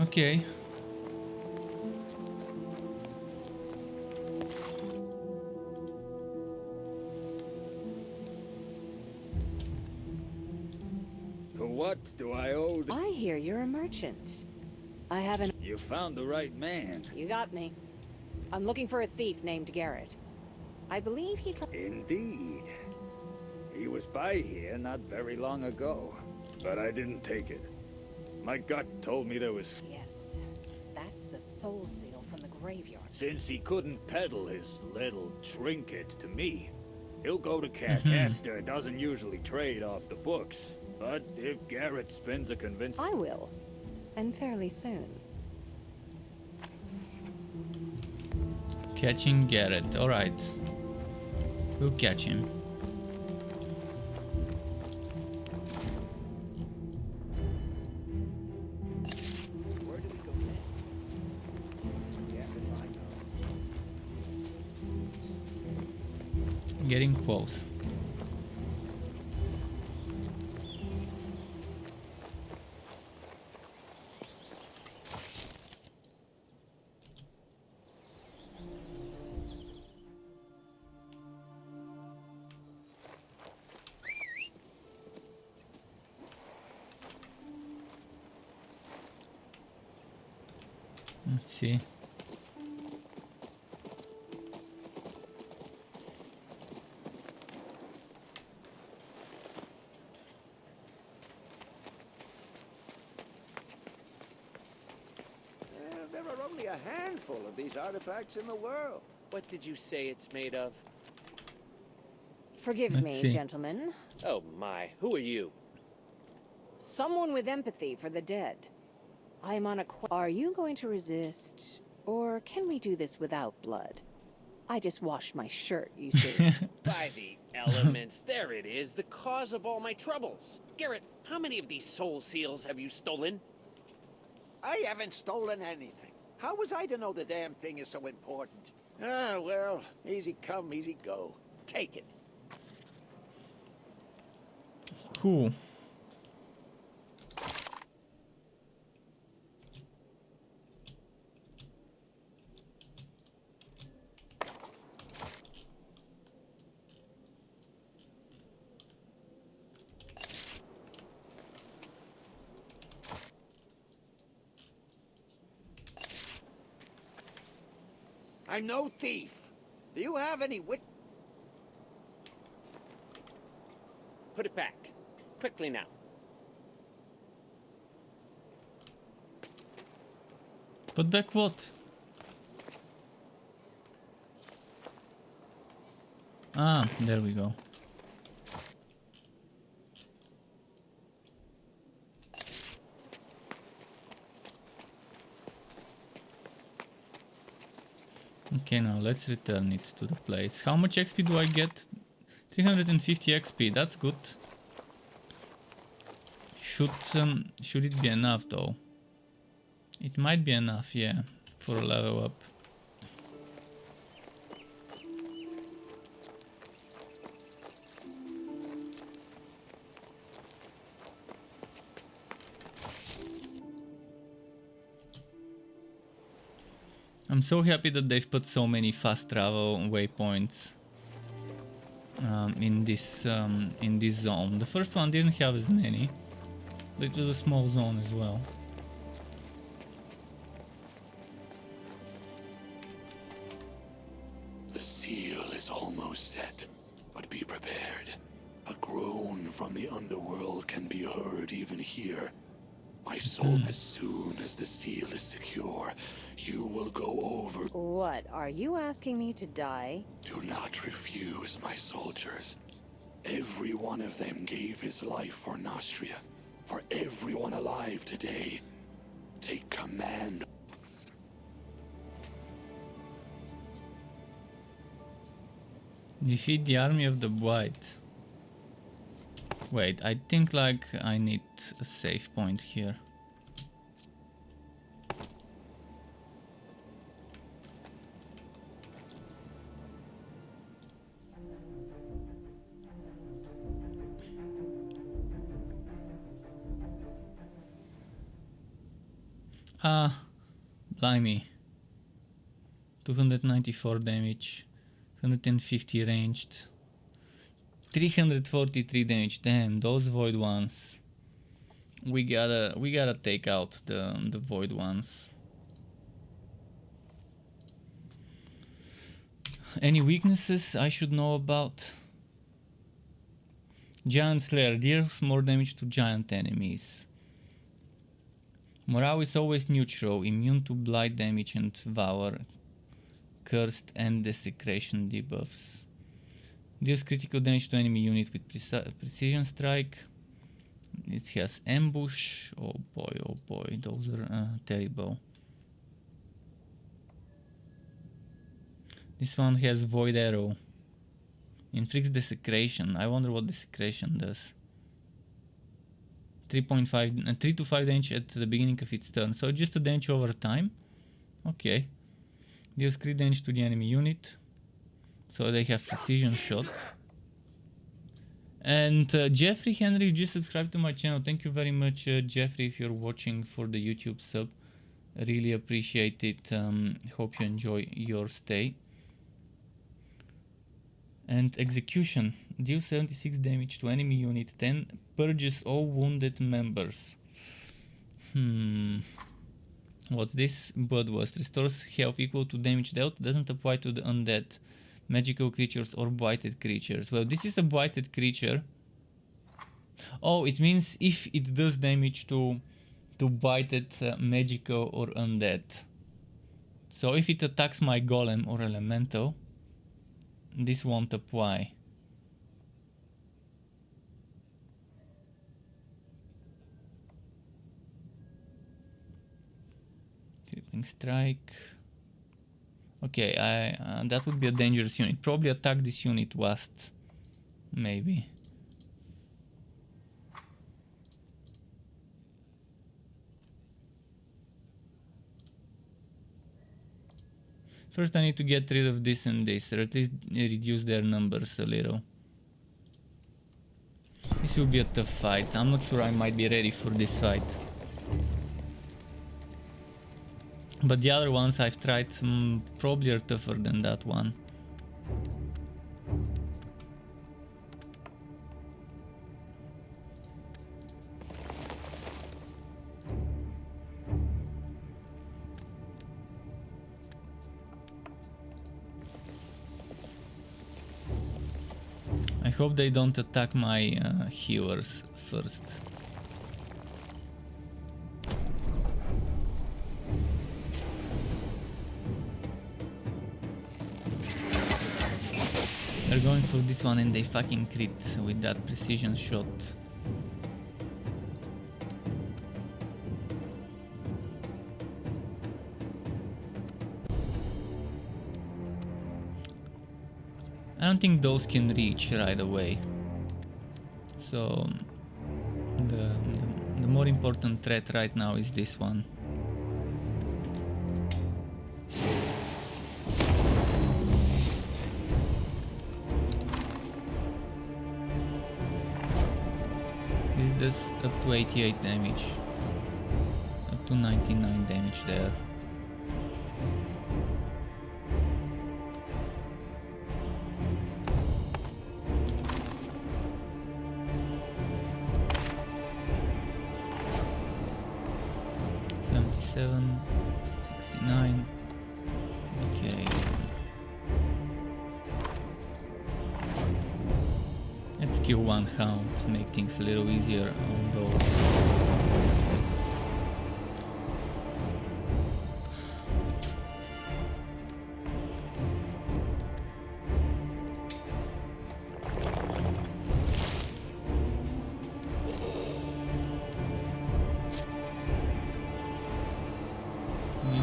Speaker 1: Okay.
Speaker 5: For what do I owe?
Speaker 3: I hear you're a merchant. I haven't.
Speaker 5: You found the right man.
Speaker 3: You got me. I'm looking for a thief named Garrett. I believe he
Speaker 5: Indeed. He was by here not very long ago, but I didn't take it. My gut told me there was...
Speaker 3: Yes, that's the soul seal from the graveyard.
Speaker 5: Since he couldn't peddle his little trinket to me, he'll go to cash. Castor doesn't usually trade off the books, but if Garrett spins a convincing...
Speaker 3: I will, and fairly soon.
Speaker 1: Catching Garrett. Alright. We'll catch him. Getting close. Let's see.
Speaker 12: There are only a handful of these artifacts in the world.
Speaker 16: What did you say it's made of?
Speaker 3: Forgive
Speaker 1: Let's
Speaker 3: me,
Speaker 1: see.
Speaker 3: gentlemen.
Speaker 16: Oh my, who are you?
Speaker 3: Someone with empathy for the dead. I'm on a Are you going to resist? Or can we do this without blood? I just washed my shirt, you see.
Speaker 16: By the elements, there it is, the cause of all my troubles. Garrett, how many of these soul seals have you stolen?
Speaker 12: I haven't stolen anything. How was I to know the damn thing is so important? Ah, well, easy come, easy go. Take it.
Speaker 1: Cool.
Speaker 12: I'm no thief. Do you have any wit?
Speaker 16: Put it back. Quickly now.
Speaker 1: Put back what? Ah, there we go. Okay, now let's return it to the place. How much XP do I get? 350 XP, that's good. Should it be enough though? It might be enough, yeah, for a level up. I'm so happy that they've put so many fast travel waypoints in this zone. The first one didn't have as many, but it was a small zone as well.
Speaker 15: The seal is almost set, but be prepared. A groan from the underworld can be heard even here. My soul, as soon as the seal is secure, you will go over.
Speaker 3: What, are you asking me to die?
Speaker 15: Do not refuse, my soldiers. Every one of them gave his life for Nostria. For everyone alive today, take command.
Speaker 1: Defeat the army of the White. Wait, I think like I need a save point here. Ah, blimey. 294 damage, 150 ranged, 343 damage. Damn, those void ones. We gotta take out the void ones. Any weaknesses I should know about? Giant Slayer deals more damage to giant enemies. Morale is always neutral, immune to blight damage and Devour, Cursed and Desecration debuffs. Deals critical damage to enemy unit with Precision Strike. It has Ambush. Oh boy, those are terrible. This one has Void Arrow. Inflicts Desecration. I wonder what Desecration does. 3 to 5 damage at the beginning of its turn. So just a damage over time. Okay. Deals crit damage to the enemy unit. So they have precision shot. And Jeffrey Henry just subscribed to my channel. Thank you very much, Jeffrey, if you're watching for the YouTube sub. I really appreciate it. Hope you enjoy your stay. And Execution. Deals 76 damage to enemy unit. 10 purges all wounded members. What's this? Bloodlust. Restores health equal to damage dealt. Doesn't apply to the undead, magical creatures or blighted creatures. Well, this is a blighted creature. Oh, it means if it does damage to blighted, magical or undead. So if it attacks my golem or elemental, this won't apply. Crippling Strike. Okay, that would be a dangerous unit. Probably attack this unit last, maybe. First I need to get rid of this and this, or at least reduce their numbers a little. This will be a tough fight. I'm not sure I might be ready for this fight. But the other ones I've tried probably are tougher than that one. I hope they don't attack my healers first. They're going for this one and they fucking crit with that precision shot. I don't think those can reach right away. So the more important threat right now is this one. This does up to 88 damage, up to 99 damage there. One hound to make things a little easier on those.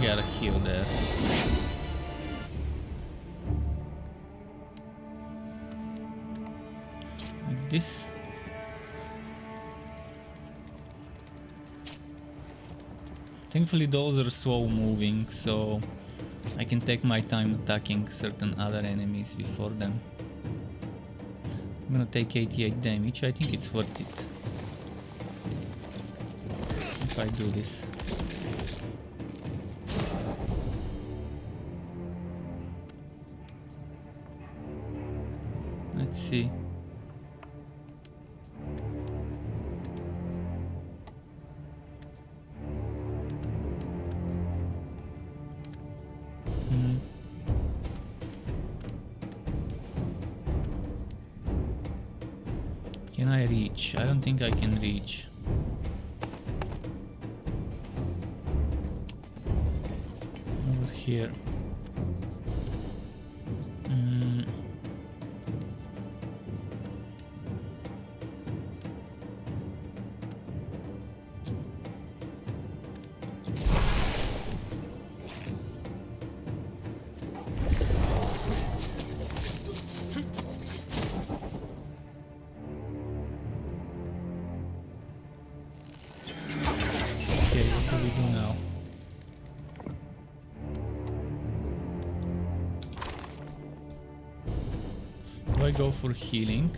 Speaker 1: gotta heal there. Like this. Thankfully those are slow moving, so I can take my time attacking certain other enemies before them. I'm gonna take 88 damage. I think it's worth it if I do this. Let's see. Can I reach? I don't think I can reach. Over here. Go for healing.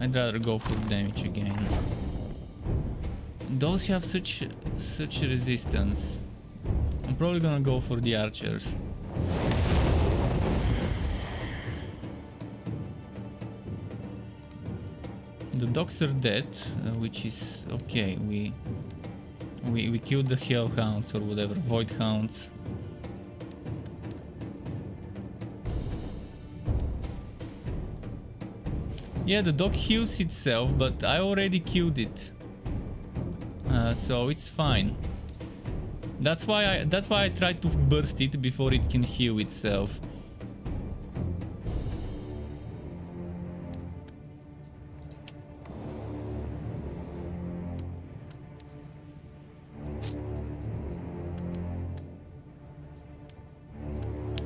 Speaker 1: I'd rather go for damage again. Those have such resistance. I'm probably gonna go for the archers. The dogs are dead, which is okay. We killed the hellhounds or whatever, void hounds. Yeah, the dog heals itself, but I already killed it, so it's fine. That's why I tried to burst it before it can heal itself.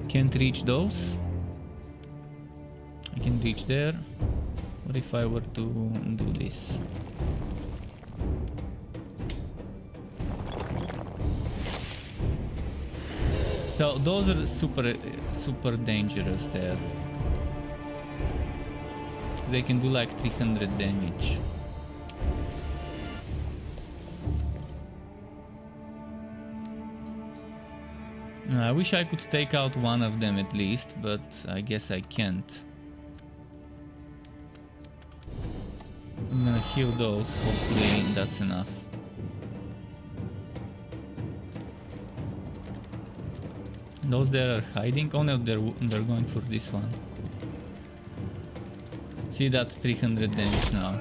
Speaker 1: Can't reach those. I can reach there. What if I were to do this? So those are super dangerous there. They can do like 300 damage. I wish I could take out one of them at least, but I guess I can't. I'm gonna heal those, hopefully that's enough. Those there are hiding? Oh no, they're going for this one. See that 300 damage now.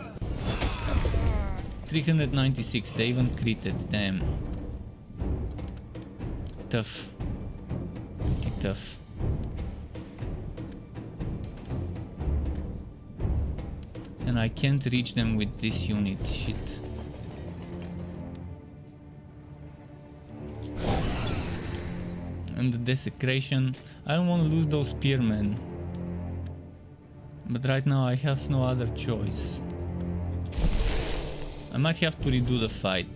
Speaker 1: 396, they even critted, damn. Tough. Pretty tough. And I can't reach them with this unit, shit. And the desecration, I don't want to lose those spearmen. But right now I have no other choice. I might have to redo the fight.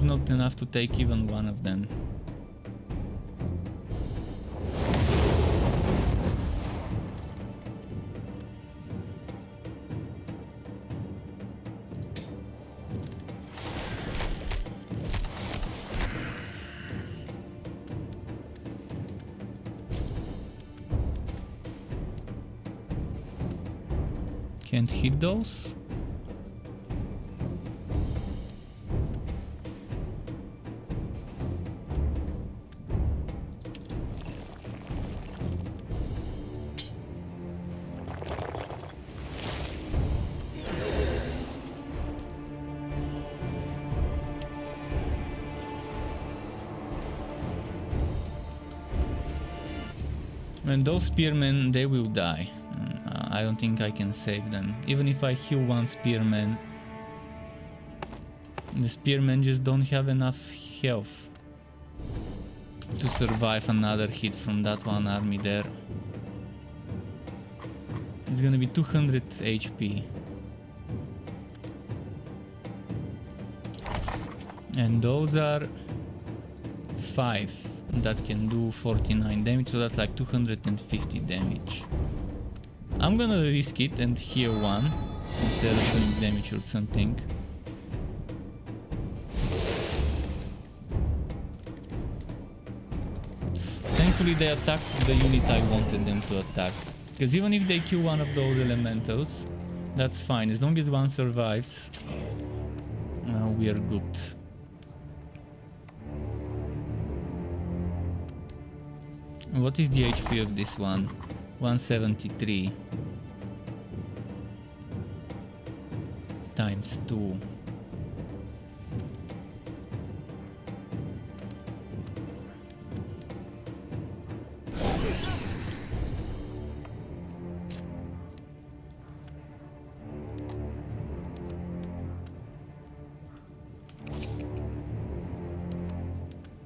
Speaker 1: Not enough to take even one of them. Can't hit those. And those spearmen, they will die. I don't think I can save them. Even if I heal one spearman, the spearmen just don't have enough health to survive another hit from that one army there. It's gonna be 200 HP. And those are 5 that can do 49 damage, so that's like 250 damage. I'm gonna risk it and heal one instead of doing damage or something. Thankfully they attacked the unit I wanted them to attack. Because even if they kill one of those elementals, that's fine. As long as one survives, we are good. What is the HP of this one? 173 times 2.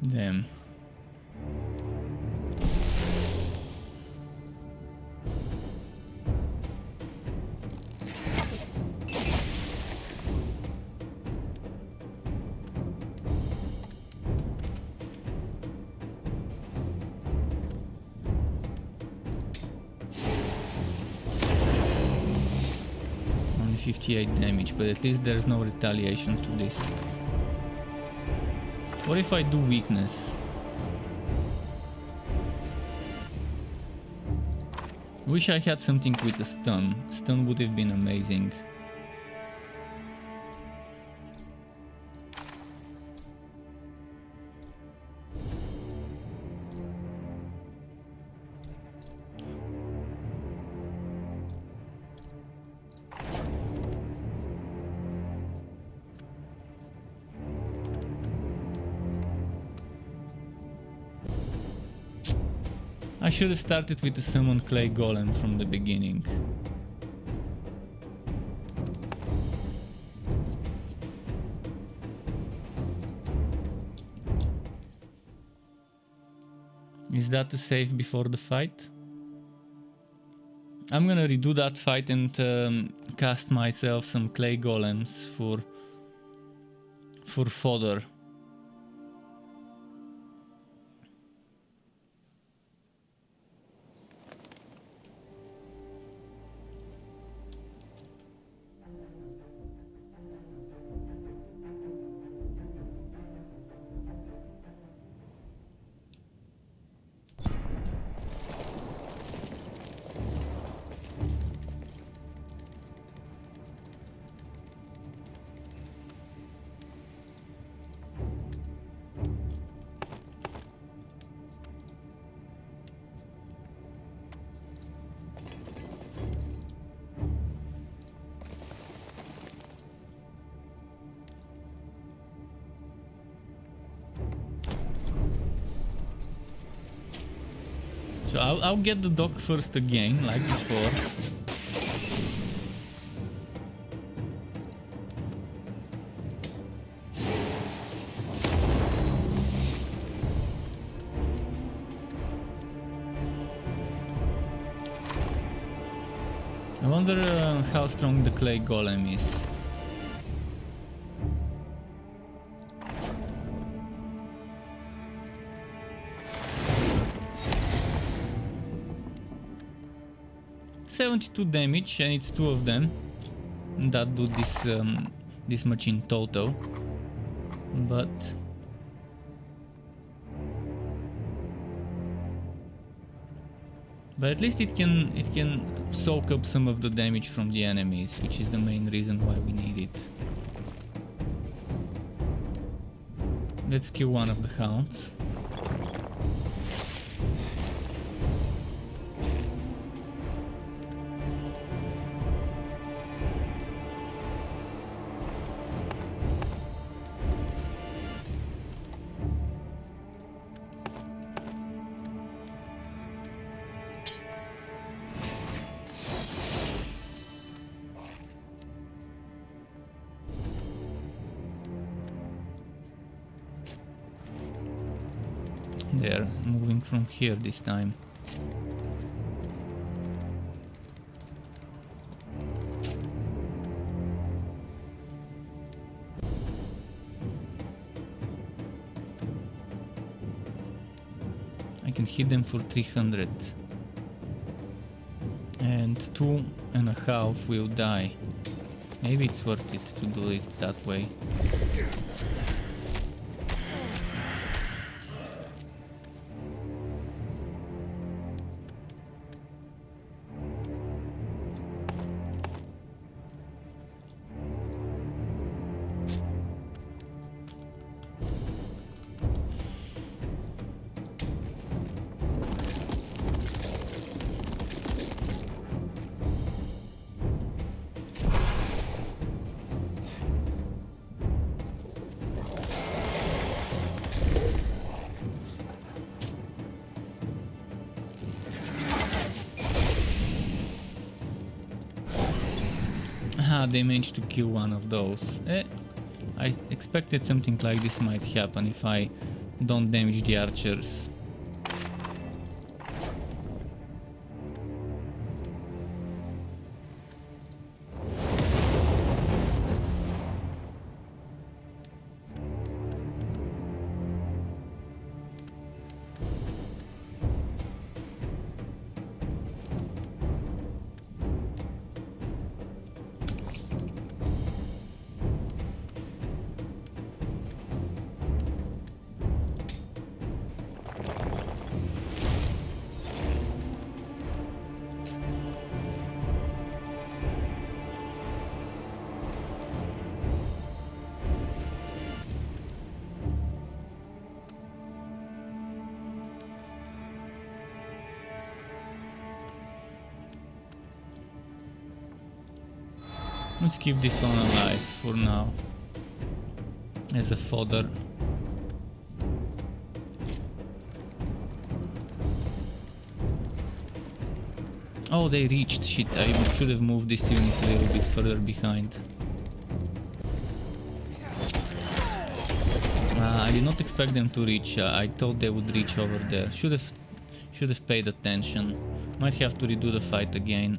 Speaker 1: Damn. Only 58 damage, but at least there's no retaliation to this. What if I do weakness? Wish I had something with a stun. Stun would have been amazing. I should have started with the summon clay golem from the beginning. Is that the save before the fight? I'm gonna redo that fight and cast myself some clay golems for fodder. So I'll get the dock first again, like before. I wonder how strong the clay golem is. .72 damage, and it's 2 of them that do this much in total. But at least it can soak up some of the damage from the enemies, which is the main reason why we need it. Let's kill one of the hounds. They're moving from here this time. I can hit them for 300. And 2.5 will die. Maybe it's worth it to do it that way. They managed to kill one of those. I expected something like this might happen if I don't damage the archers. Let's keep this one alive for now, as a fodder. Oh, they reached. Shit, I should have moved this unit a little bit further behind. I did not expect them to reach. I thought they would reach over there. Should have paid attention. Might have to redo the fight again.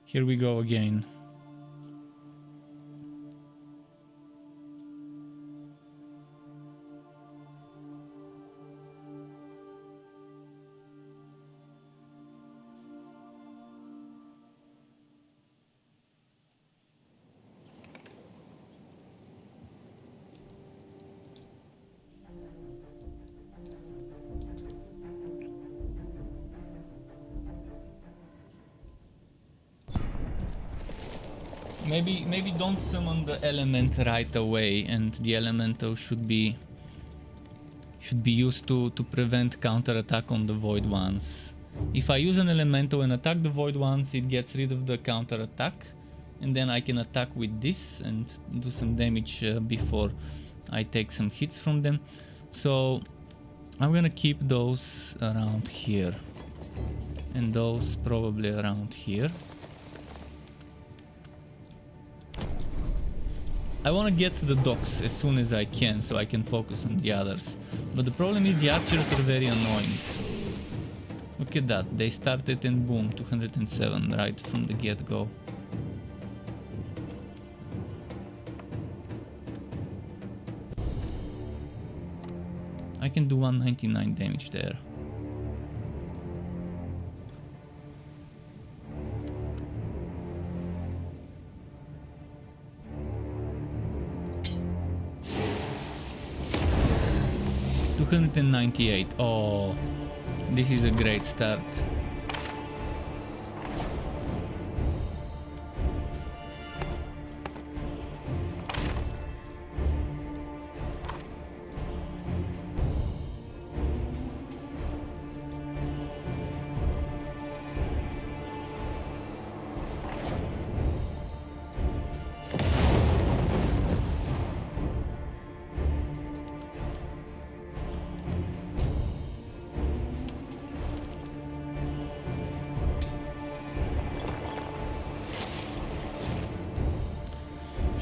Speaker 1: Here we go again. Maybe don't summon the element right away, and the elemental should be used to prevent counterattack on the void ones. If I use an elemental and attack the void ones, it gets rid of the counterattack, and then I can attack with this and do some damage before I take some hits from them. So I'm gonna keep those around here, and those probably around here. I want to get to the docks as soon as I can, so I can focus on the others. But the problem is the archers are very annoying. Look at that, they started and boom, 207 right from the get-go. I can do 199 damage there. $298. Oh, this is a great start.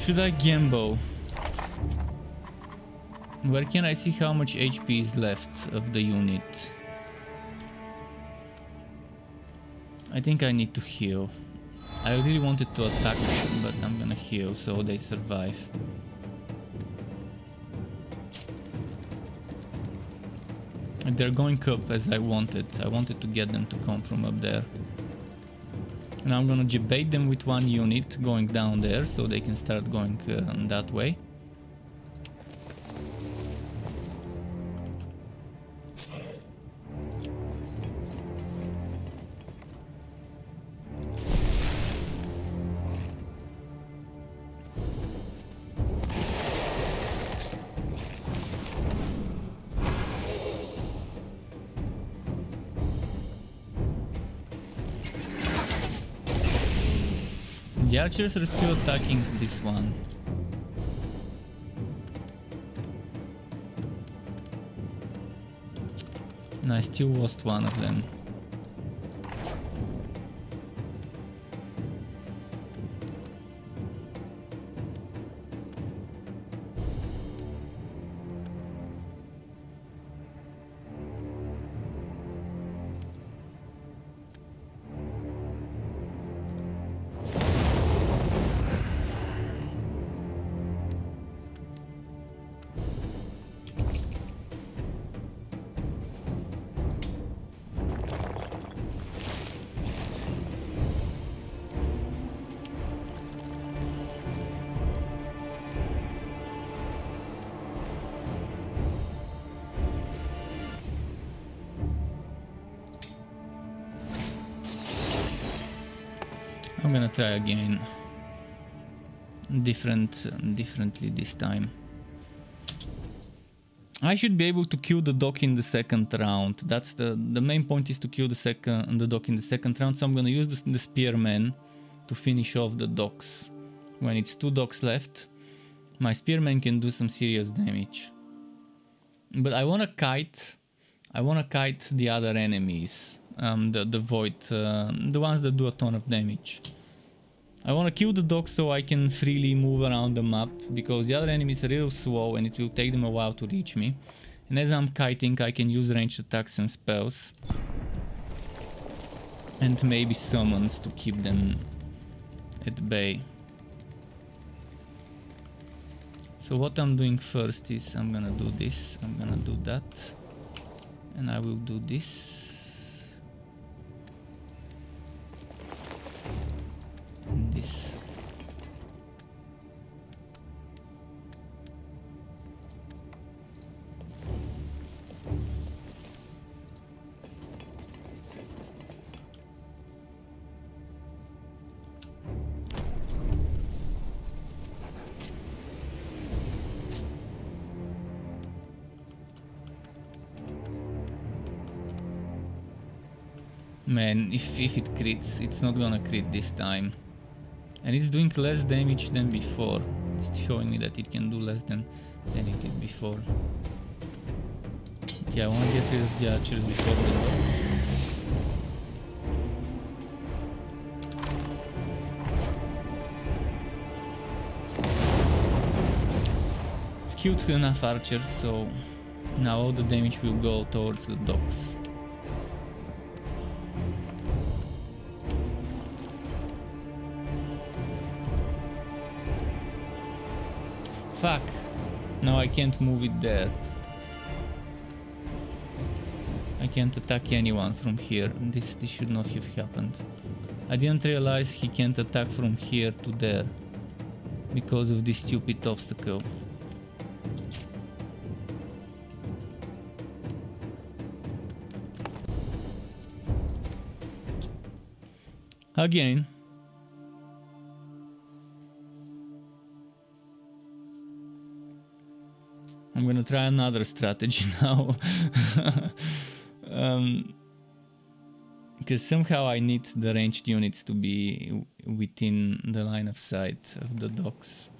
Speaker 1: Should I gamble? Where can I see how much HP is left of the unit? I think I need to heal. I really wanted to attack them, but I'm gonna heal so they survive. And they're going up as I wanted. I wanted to get them to come from up there. And I'm gonna bait them with one unit going down there so they can start going that way. The archers are still attacking this one. And I still lost one of them. I'm gonna try again. Differently this time. I should be able to kill the dock in the second round. That's the main point, is to kill the dock in the second round. So I'm gonna use the spearman to finish off the docks. When it's 2 docks left, my spearman can do some serious damage. But I wanna kite the other enemies. The void, the ones that do a ton of damage. I want to kill the dogs so I can freely move around the map, because the other enemies are real slow and it will take them a while to reach me. And as I'm kiting, I can use ranged attacks and spells. And maybe summons to keep them at bay. So what I'm doing first is I'm gonna do this, I'm gonna do that. And I will do this. And this. Man, if it crits, it's not gonna crit this time. And it's doing less damage than before. It's showing me that it can do less than it did before. Okay, I wanna get rid of the archers before the dogs. I've killed enough archers, so now all the damage will go towards the dogs. Fuck. Now I can't move it there. I can't attack anyone from here. This should not have happened. I didn't realize he can't attack from here to there because of this stupid obstacle. Again. I'm gonna try another strategy now. Because somehow I need the ranged units to be within the line of sight of the docks.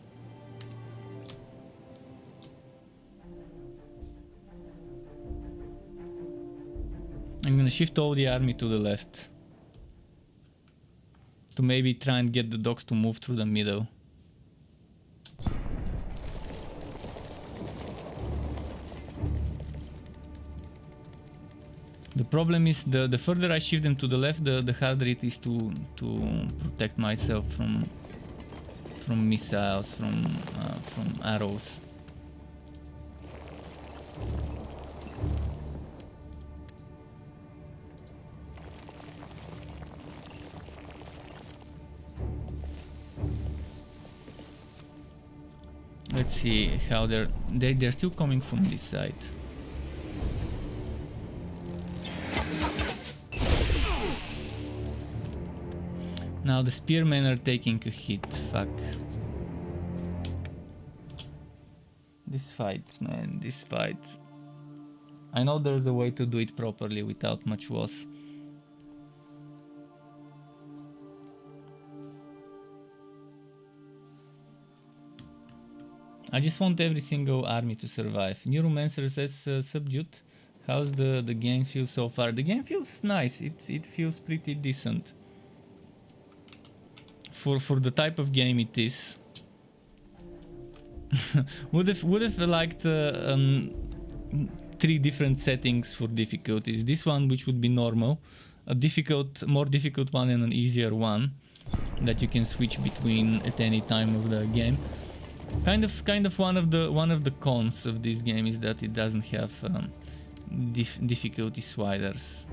Speaker 1: I'm gonna shift all the army to the left. To maybe try and get the docks to move through the middle. problem is the further I shift them to the left, the harder it is to protect myself from missiles, from arrows. Let's see how they're still coming from this side. Now the spearmen are taking a hit. Fuck. This fight, man, this fight. I know there's a way to do it properly without much loss. I just want every single army to survive. Neuromancer says subdued. How's the game feel so far? The game feels nice. It feels pretty decent. For the type of game it is. would have liked 3 different settings for difficulties. This one, which would be normal, a more difficult one, and an easier one that you can switch between at any time of the game. Kind of one of the cons of this game is that it doesn't have difficulty sliders.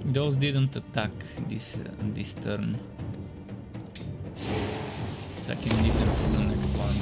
Speaker 1: Those didn't attack this turn, so I can leave them for the next one.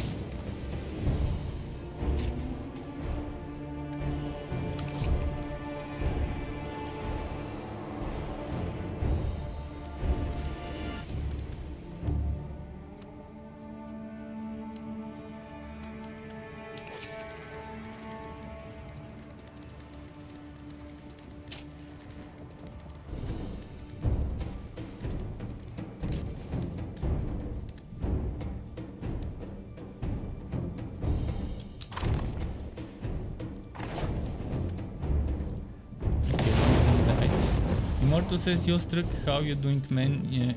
Speaker 1: Immortal says, Jostruk, how you doing, man? Yeah,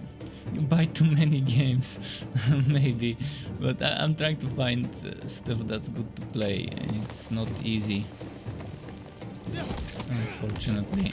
Speaker 1: you buy too many games. Maybe, but I'm trying to find stuff that's good to play, and it's not easy, unfortunately.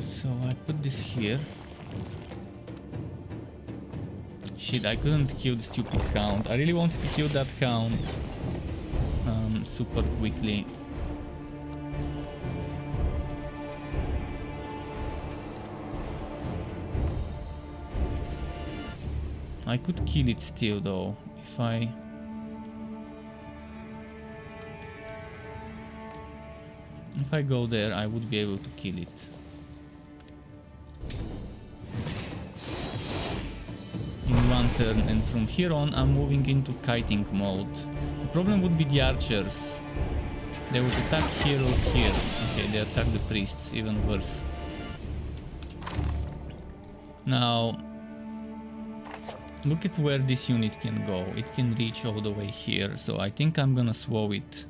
Speaker 1: So I put this here. Shit, I couldn't kill the stupid hound. I really wanted to kill that hound super quickly. I could kill it still though, if I go there, I would be able to kill it. In one turn, and from here on I'm moving into kiting mode. The problem would be the archers. They would attack here or here. Okay, they attack the priests, even worse. Now, look at where this unit can go. It can reach all the way here, so I think I'm gonna slow it.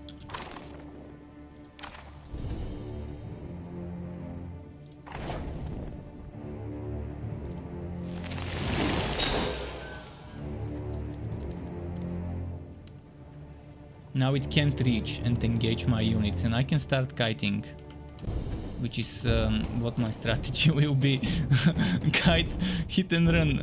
Speaker 1: Now it can't reach and engage my units, and I can start kiting, which is what my strategy will be. Kite, hit and run.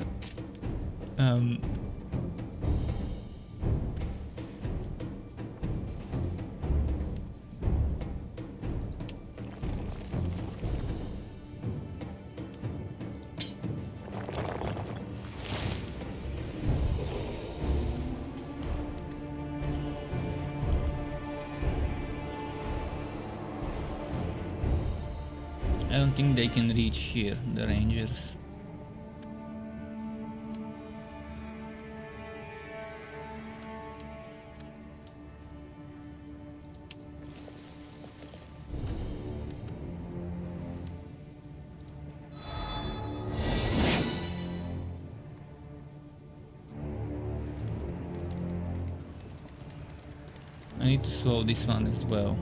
Speaker 1: I don't think they can reach here, the rangers. I need to slow this one as well.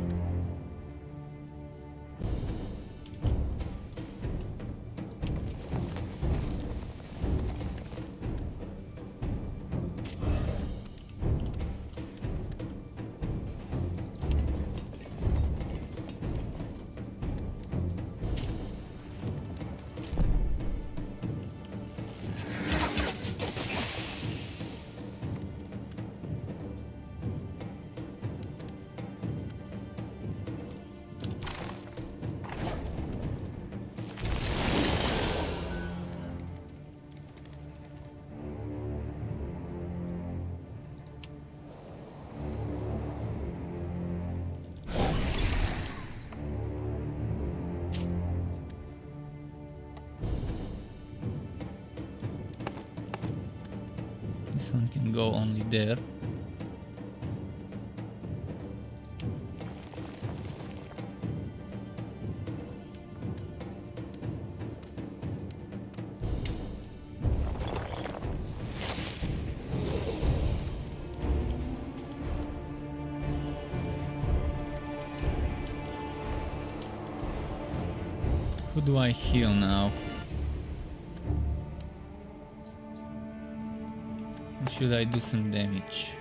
Speaker 1: This one can go only there. Who do I heal now? Or should I do some damage?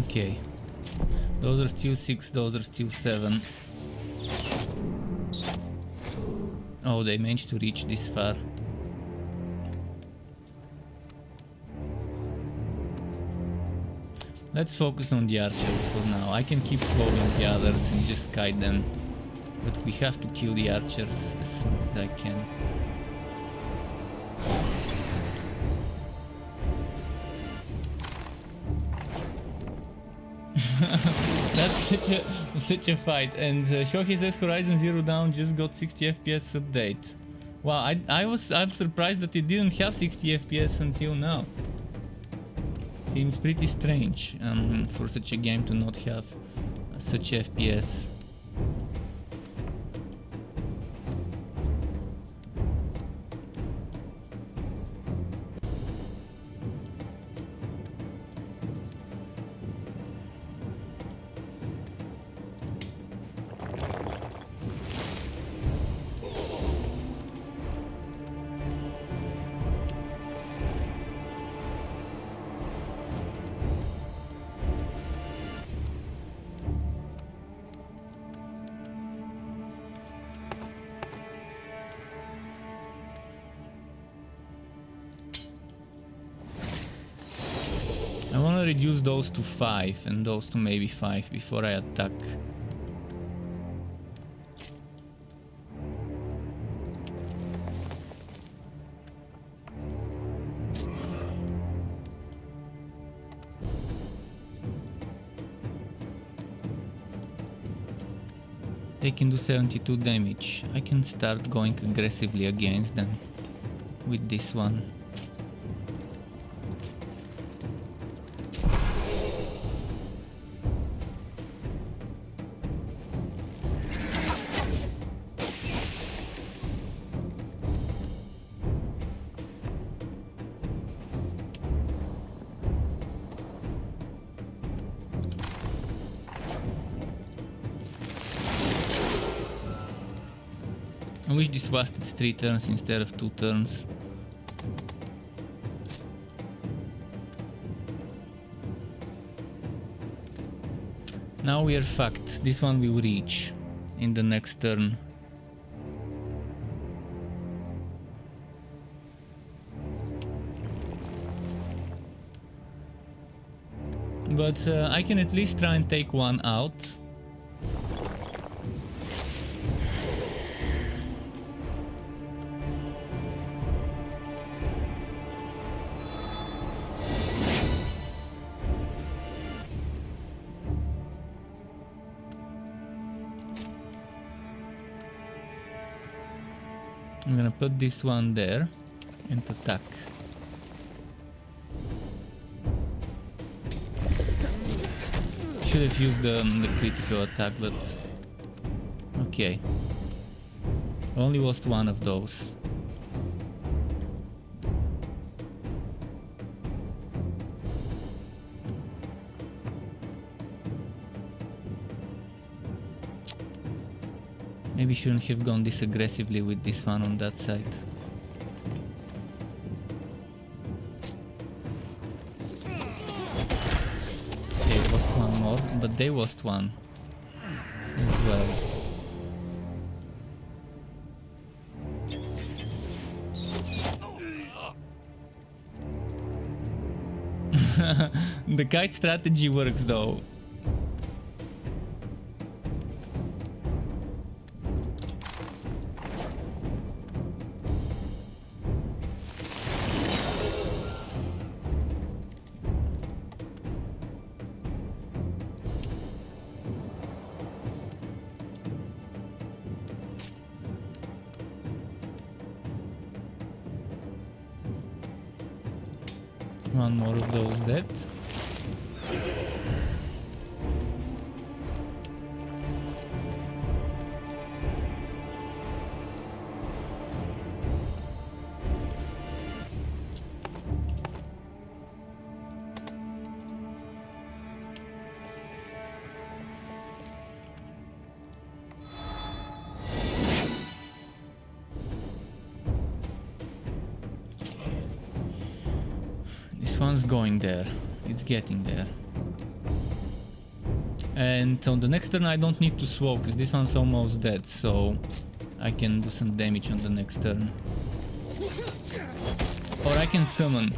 Speaker 1: Okay, those are still 6, those are still 7. Oh, they managed to reach this far. Let's focus on the archers for now. I can keep slowing the others and just kite them, but we have to kill the archers as soon as I can. That's such a fight. And Shohi says Horizon Zero Dawn just got 60 FPS update. Wow, I'm surprised that it didn't have 60 FPS until now. Seems pretty strange for such a game to not have such FPS. I want to reduce those to 5 and those to maybe 5 before I attack. They can do 72 damage. I can start going aggressively against them with this one. I wish this lasted 3 turns instead of 2 turns. Now we are fucked. This one will reach in the next turn. But I can at least try and take one out. I'm gonna put this one there and attack. Should have used the critical attack, but okay. Only lost one of those. Maybe shouldn't have gone this aggressively with this one on that side. Okay, lost one more, but they lost one as well. The kite strategy works though. One more of those dead. One's going there. It's getting there. And on the next turn I don't need to swap because this one's almost dead, so I can do some damage on the next turn. Or I can summon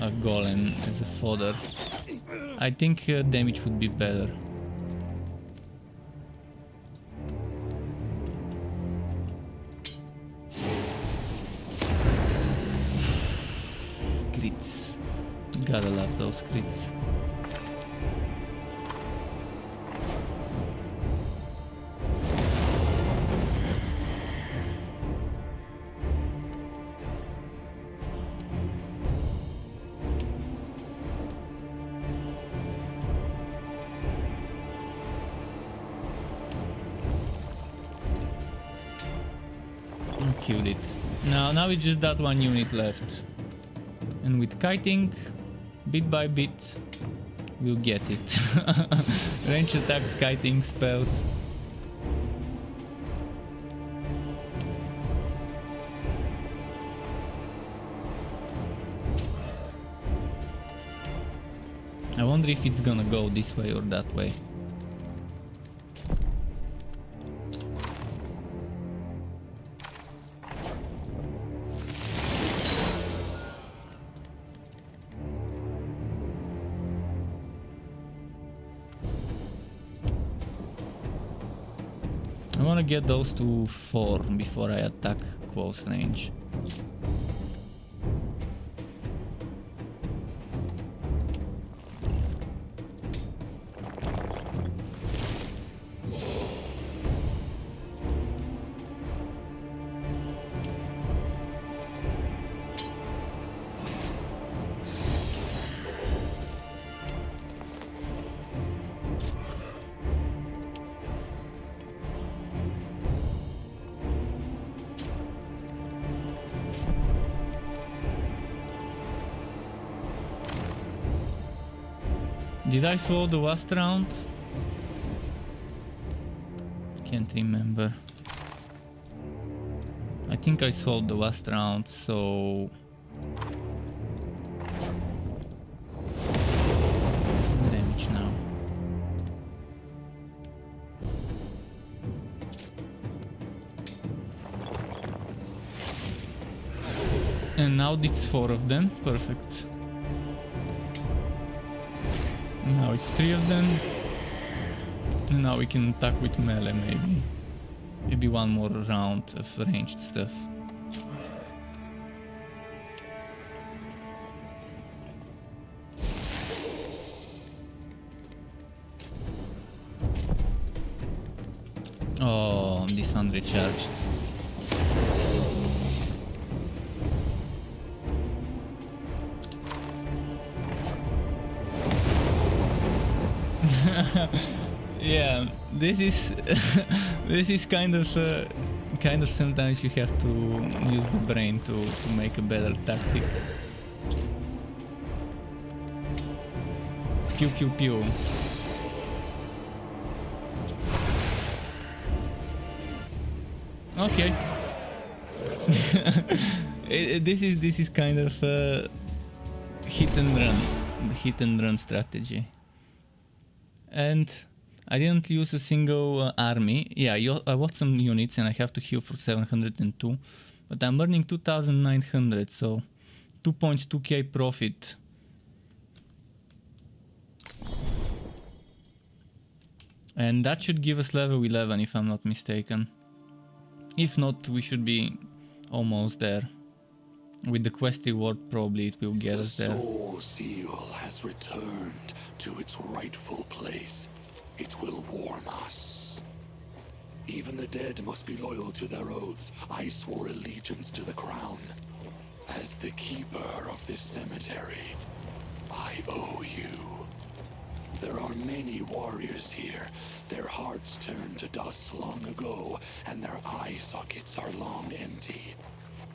Speaker 1: a golem as a fodder. I think damage would be better. Crits. Gotta love those crits. Killed it. Now it's just that one unit left. And with kiting, bit by bit, we'll get it. Range attacks, kiting spells. I wonder if it's gonna go this way or that way. I want to get those to 4 before I attack close range. Did I swallow the last round? Can't remember. I think I swallowed the last round, so... some damage now. And now it's 4 of them. Perfect. Now it's 3 of them. And now we can attack with melee maybe. Maybe one more round of ranged stuff. Oh, this one recharged. Yeah, this is this is kind of sometimes you have to use the brain to make a better tactic. Pew pew pew. Okay. This is kind of hit and run strategy. And I didn't use a single army. Yeah, I bought some units and I have to heal for 702, but I'm earning 2,900, so 2.2k profit. And that should give us level 11 if I'm not mistaken. If not, we should be almost there. With the quest reward, probably it will get us there.
Speaker 15: The soul seal has returned to its rightful place. It will warm us. Even the dead must be loyal to their oaths. I swore allegiance to the crown. As the keeper of this cemetery, I owe you. There are many warriors here. Their hearts turned to dust long ago, and their eye sockets are long empty.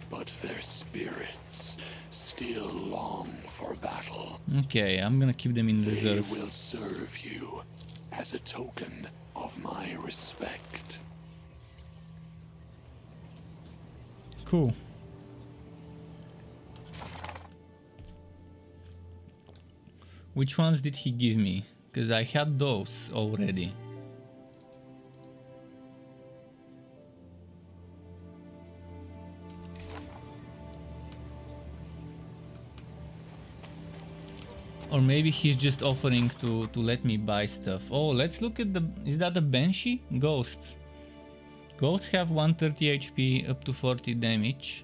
Speaker 15: But their spirits still long for battle.
Speaker 1: Okay, I'm gonna keep them in reserve.
Speaker 15: They will serve you as a token of my respect.
Speaker 1: Cool. Which ones did he give me? Because I had those already. Or maybe he's just offering to let me buy stuff. Oh, let's look at the... Is that a Banshee? Ghosts. Ghosts have 130 HP, up to 40 damage.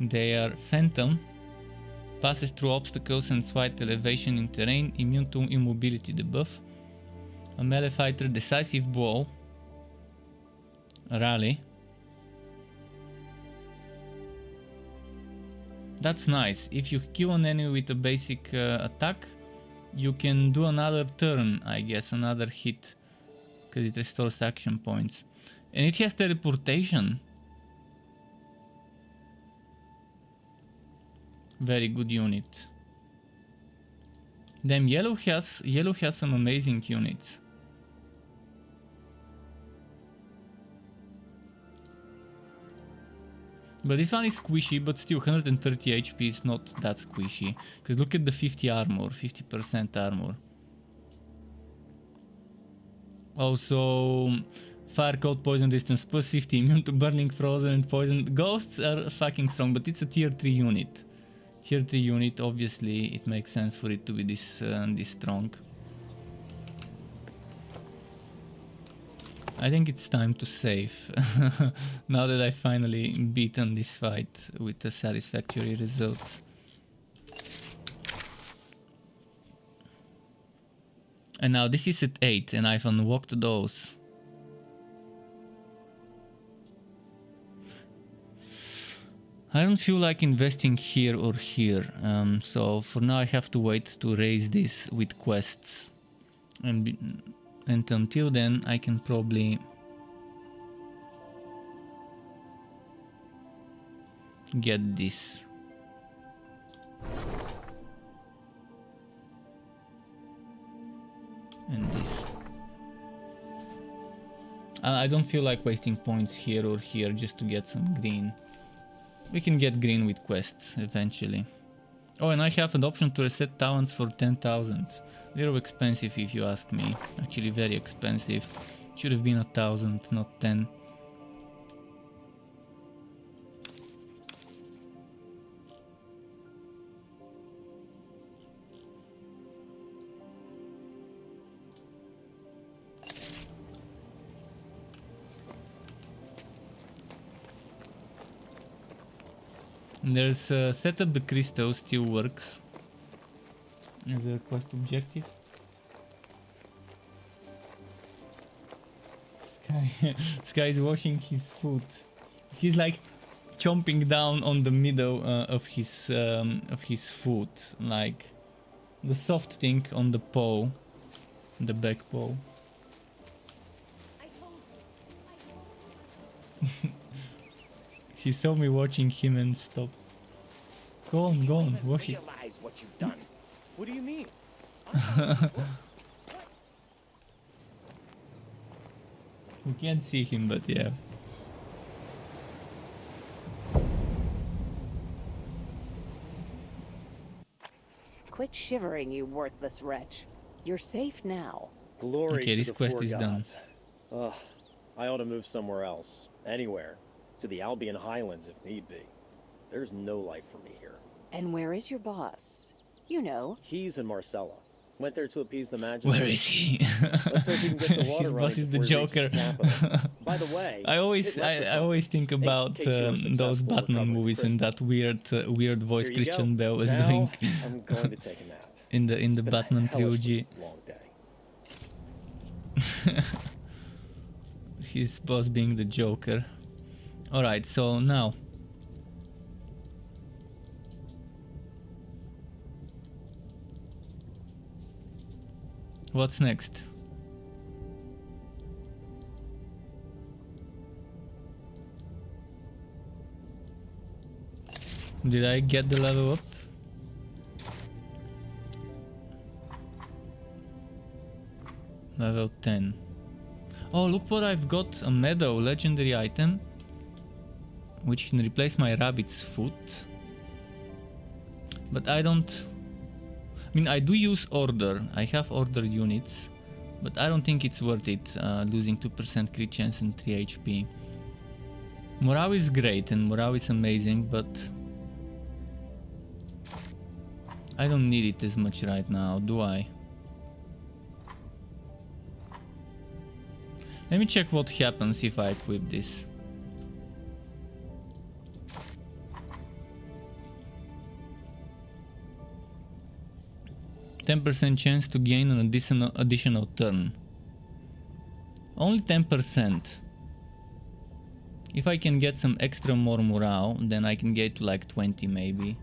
Speaker 1: They are Phantom. Passes through obstacles and slight elevation in terrain. Immune to immobility debuff. A melee fighter, decisive blow. Rally. That's nice. If you kill an enemy with a basic attack, you can do another turn, I guess, another hit, because it restores action points. And it has teleportation. Very good unit. Damn, yellow has some amazing units. But this one is squishy, but still 130 HP is not that squishy. Because look at the 50 armor, 50% armor. Also, fire, cold, poison resistance, plus 50, immune to burning, frozen, and poison. Ghosts are fucking strong, but it's a tier 3 unit. Tier 3 unit, obviously, it makes sense for it to be this strong. I think it's time to save, now that I finally beaten this fight with the satisfactory results. And now this is at 8 and I've unlocked those. I don't feel like investing here or here, so for now I have to wait to raise this with quests. And until then, I can probably get this. And this. I don't feel like wasting points here or here just to get some green. We can get green with quests eventually. Oh, and I have an option to reset talents for 10,000. Little expensive if you ask me. Actually very expensive. Should have been 1,000, not 10. There's set up the crystal still works as a quest objective. Sky is washing his foot. He's like chomping down on the middle of his foot, like the soft thing on the paw, the back paw. He saw me watching him and stopped. Go on, wash it.
Speaker 13: Realize what you've done.
Speaker 11: What do you mean?
Speaker 1: We can't see him, but yeah.
Speaker 3: Quit shivering, you worthless wretch. You're safe now.
Speaker 11: Glory
Speaker 1: Okay,
Speaker 11: to
Speaker 1: this
Speaker 11: the
Speaker 1: quest
Speaker 11: four
Speaker 1: is done.
Speaker 11: gods. Ugh, I ought to move somewhere else. Anywhere. To the Albion Highlands if need be. There's no life for me here.
Speaker 3: And where is your boss? You know.
Speaker 11: He's in Marcella. Went there to appease the magistrate.
Speaker 1: Where is he?
Speaker 11: Let's hope he can get the water
Speaker 1: His boss
Speaker 11: running
Speaker 1: is the
Speaker 11: before he reaches
Speaker 1: Joker.
Speaker 11: the capital. By the way,
Speaker 1: I always think about
Speaker 11: case you were
Speaker 1: those
Speaker 11: successful in
Speaker 1: Batman
Speaker 11: recovering
Speaker 1: movies and that weird voice
Speaker 11: Here you
Speaker 1: Christian
Speaker 11: go.
Speaker 1: Bale was
Speaker 11: Now,
Speaker 1: doing
Speaker 11: I'm going to take a nap.
Speaker 1: in the
Speaker 11: It's been a
Speaker 1: Batman
Speaker 11: hellishly
Speaker 1: trilogy.
Speaker 11: long day.
Speaker 1: His boss being the Joker. Alright, so now. What's next? Did I get the level up? Level 10. Oh, look what I've got, a medal, legendary item, which can replace my rabbit's foot. But I don't... I mean, I do use order, I have ordered units, but I don't think it's worth it, losing 2% crit chance and 3 HP. Morale is great and morale is amazing, but I don't need it as much right now, do I? Let me check what happens if I equip this. %10 chance to gain an additional turn. Only 10%. If I can get some extra more morale, then I can get to like 20 maybe.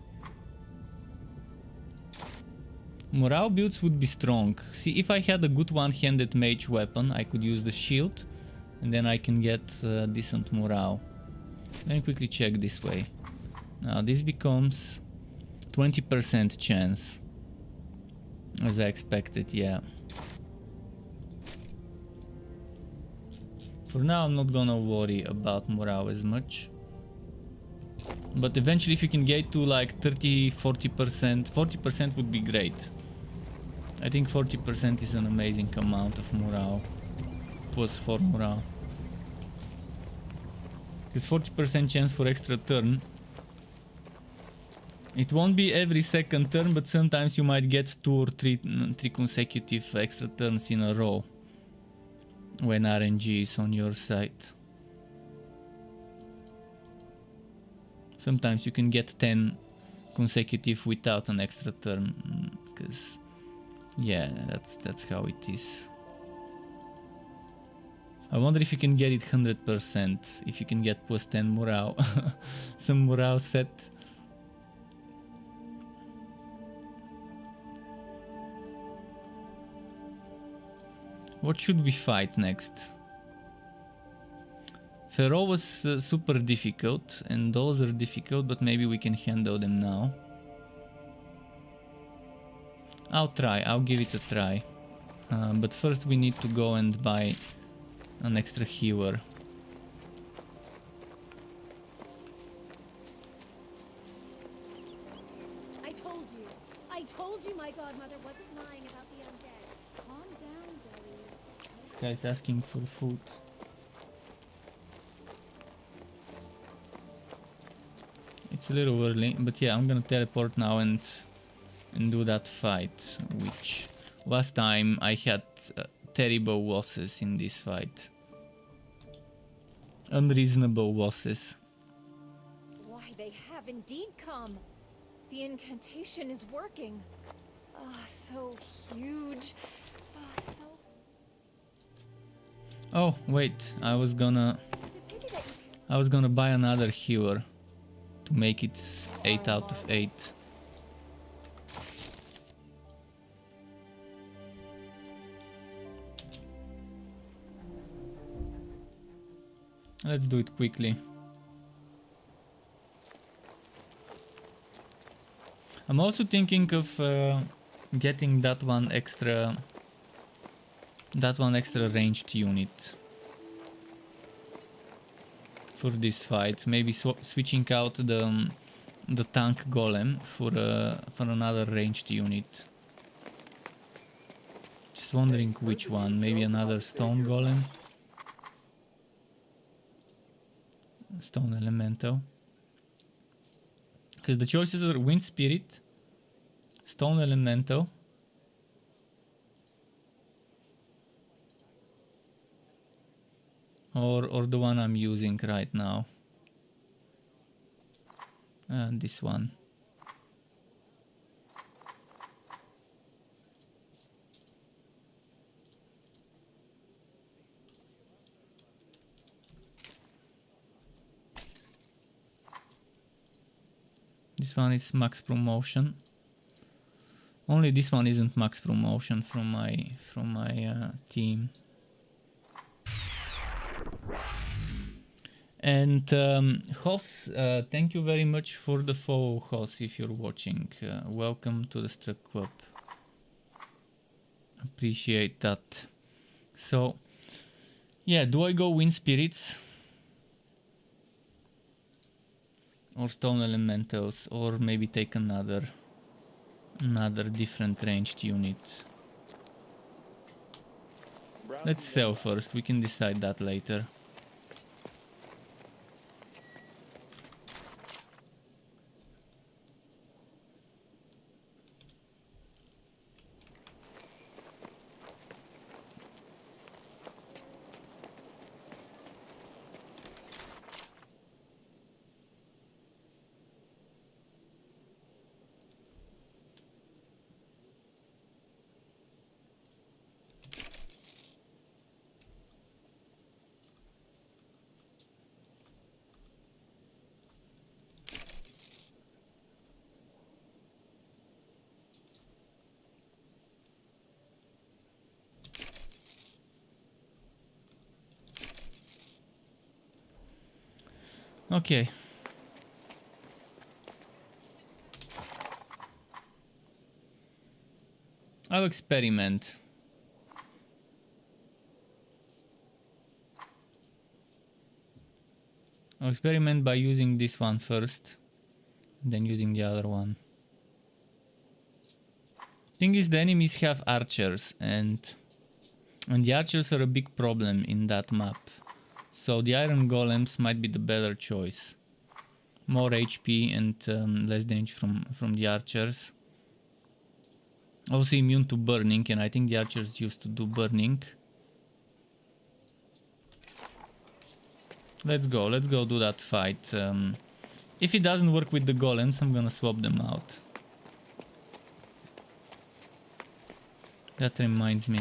Speaker 1: Morale builds would be strong. See, if I had a good one-handed mage weapon, I could use the shield, and then I can get decent morale. Let me quickly check this way. Now this becomes 20% chance. As I expected, yeah. For now I'm not gonna worry about morale as much. But eventually if you can get to like 30-40%, 40% would be great. I think 40% is an amazing amount of morale. Plus 4 morale. Because 40% chance for extra turn. It won't be every second turn, but sometimes you might get 2 or 3 consecutive extra turns in a row. When RNG is on your side. Sometimes you can get 10 consecutive without an extra turn. Because... yeah, that's how it is. I wonder if you can get it 100%, if you can get plus 10 morale, some morale set. What should we fight next? Pharaoh was super difficult, and those are difficult, but maybe we can handle them now. I'll give it a try. But first we need to go and buy an extra healer.
Speaker 22: I told you my godmother wasn't lying about the undead. Calm down, Belly.
Speaker 1: This guy's asking for food. It's a little early, but yeah, I'm gonna teleport now and do that fight, which last time I had terrible losses in this fight. Unreasonable losses.
Speaker 3: Why,
Speaker 10: they have indeed come. The incantation is working. Ah, so huge. Ah, so...
Speaker 1: Oh, wait, I was gonna buy another healer to make it 8 out of 8. Let's do it quickly. I'm also thinking of getting that one extra ranged unit for this fight. Maybe switching out the tank golem for another ranged unit. Just wondering which one. Maybe another stone golem. Stone elemental. Because the choices are wind spirit, stone elemental, or the one I'm using right now. This one. This one is max promotion. Only this one isn't max promotion from my team. And Hoss, thank you very much for the follow, Hoss, if you're watching. Welcome to the Struck Club. Appreciate that. So, yeah, do I go wind spirits? Or stone elementals, or maybe take another different ranged unit. Let's sell first, we can decide that later. Okay. I'll experiment. I'll experiment by using this one first, then using the other one. Thing is, the enemies have archers, and the archers are a big problem in that map. So the iron golems might be the better choice. More HP and less damage from the archers. Also immune to burning, and I think the archers used to do burning. Let's go do that fight. If it doesn't work with the golems, I'm gonna swap them out. That reminds me.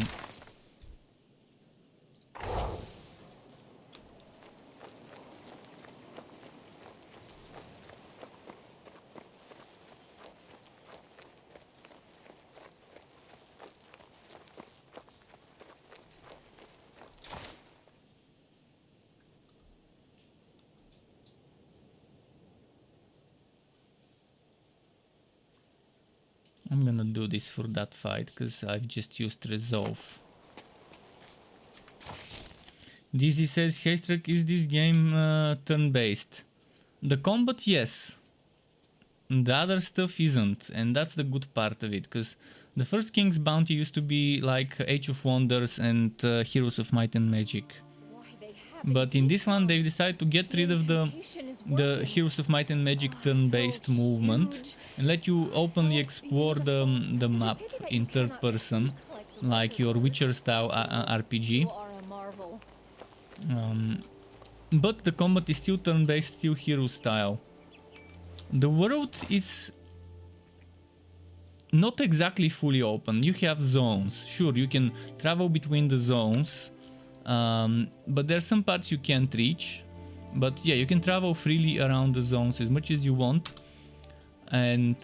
Speaker 1: I'm gonna do this for that fight because I've just used resolve. DZ says, Haystruck, is this game turn-based? The combat, yes. The other stuff isn't, and that's the good part of it, because the first King's Bounty used to be like Age of Wonders and Heroes of Might and Magic. But in this one they've decided to get rid of the Heroes of Might and Magic turn-based movement and let you openly explore the map in third person, like your Witcher style RPG. But the combat is still turn-based, still hero style. The world is not exactly fully open. You have zones. Sure, you can travel between the zones, but there are some parts you can't reach. But yeah, you can travel freely around the zones as much as you want, and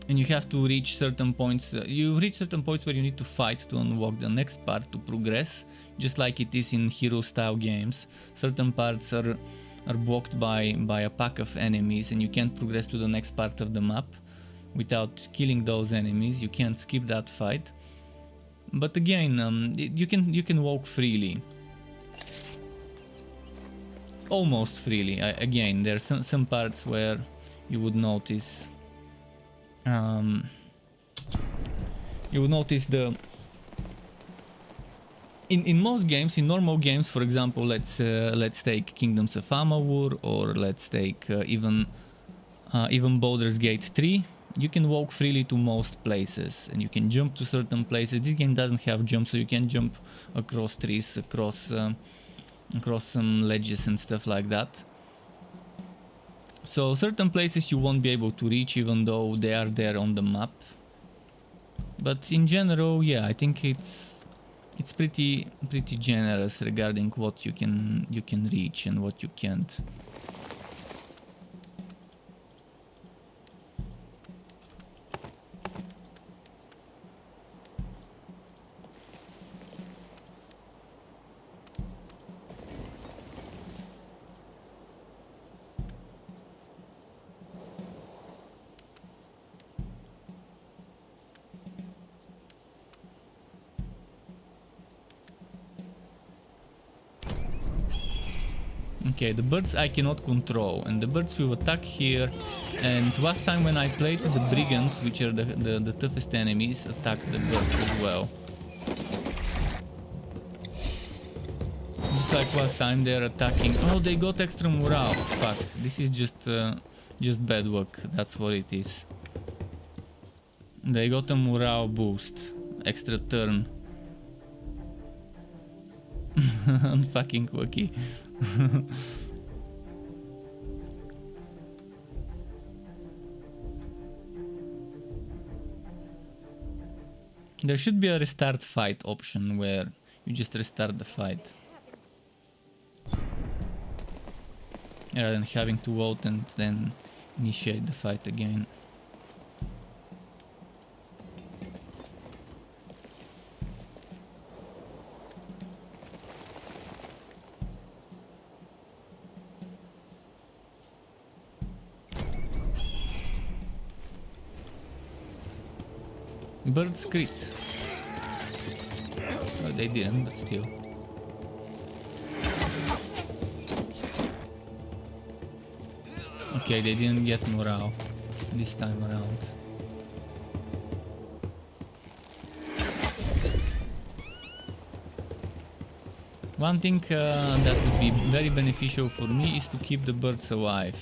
Speaker 1: you have to reach certain points. You reach certain points where you need to fight to unlock the next part to progress, just like it is in hero-style games. Certain parts are blocked by a pack of enemies, and you can't progress to the next part of the map without killing those enemies. You can't skip that fight. But again, you can walk freely, almost freely. Again, there are some parts where you would notice. You would notice the. In most games, in normal games, for example, let's take Kingdoms of Amalur, or let's take even Baldur's Gate 3. You can walk freely to most places, and you can jump to certain places. This game doesn't have jump, so you can jump across trees, across some ledges and stuff like that. So certain places you won't be able to reach, even though they are there on the map. But in general, yeah, I think it's pretty generous regarding what you can reach and what you can't. Okay, the birds I cannot control, and the birds will attack here. And last time when I played, the brigands, which are the toughest enemies, attacked the birds as well. Just like last time, they're attacking. Oh, they got extra morale. Fuck, this is just bad luck. That's what it is. They got a morale boost, extra turn. Unfucking lucky. There should be a restart fight option where you just restart the fight rather than having to vote and then initiate the fight again. Birds crit. Well, they didn't, but still. Okay, they didn't get morale this time around. One thing that would be very beneficial for me is to keep the birds alive.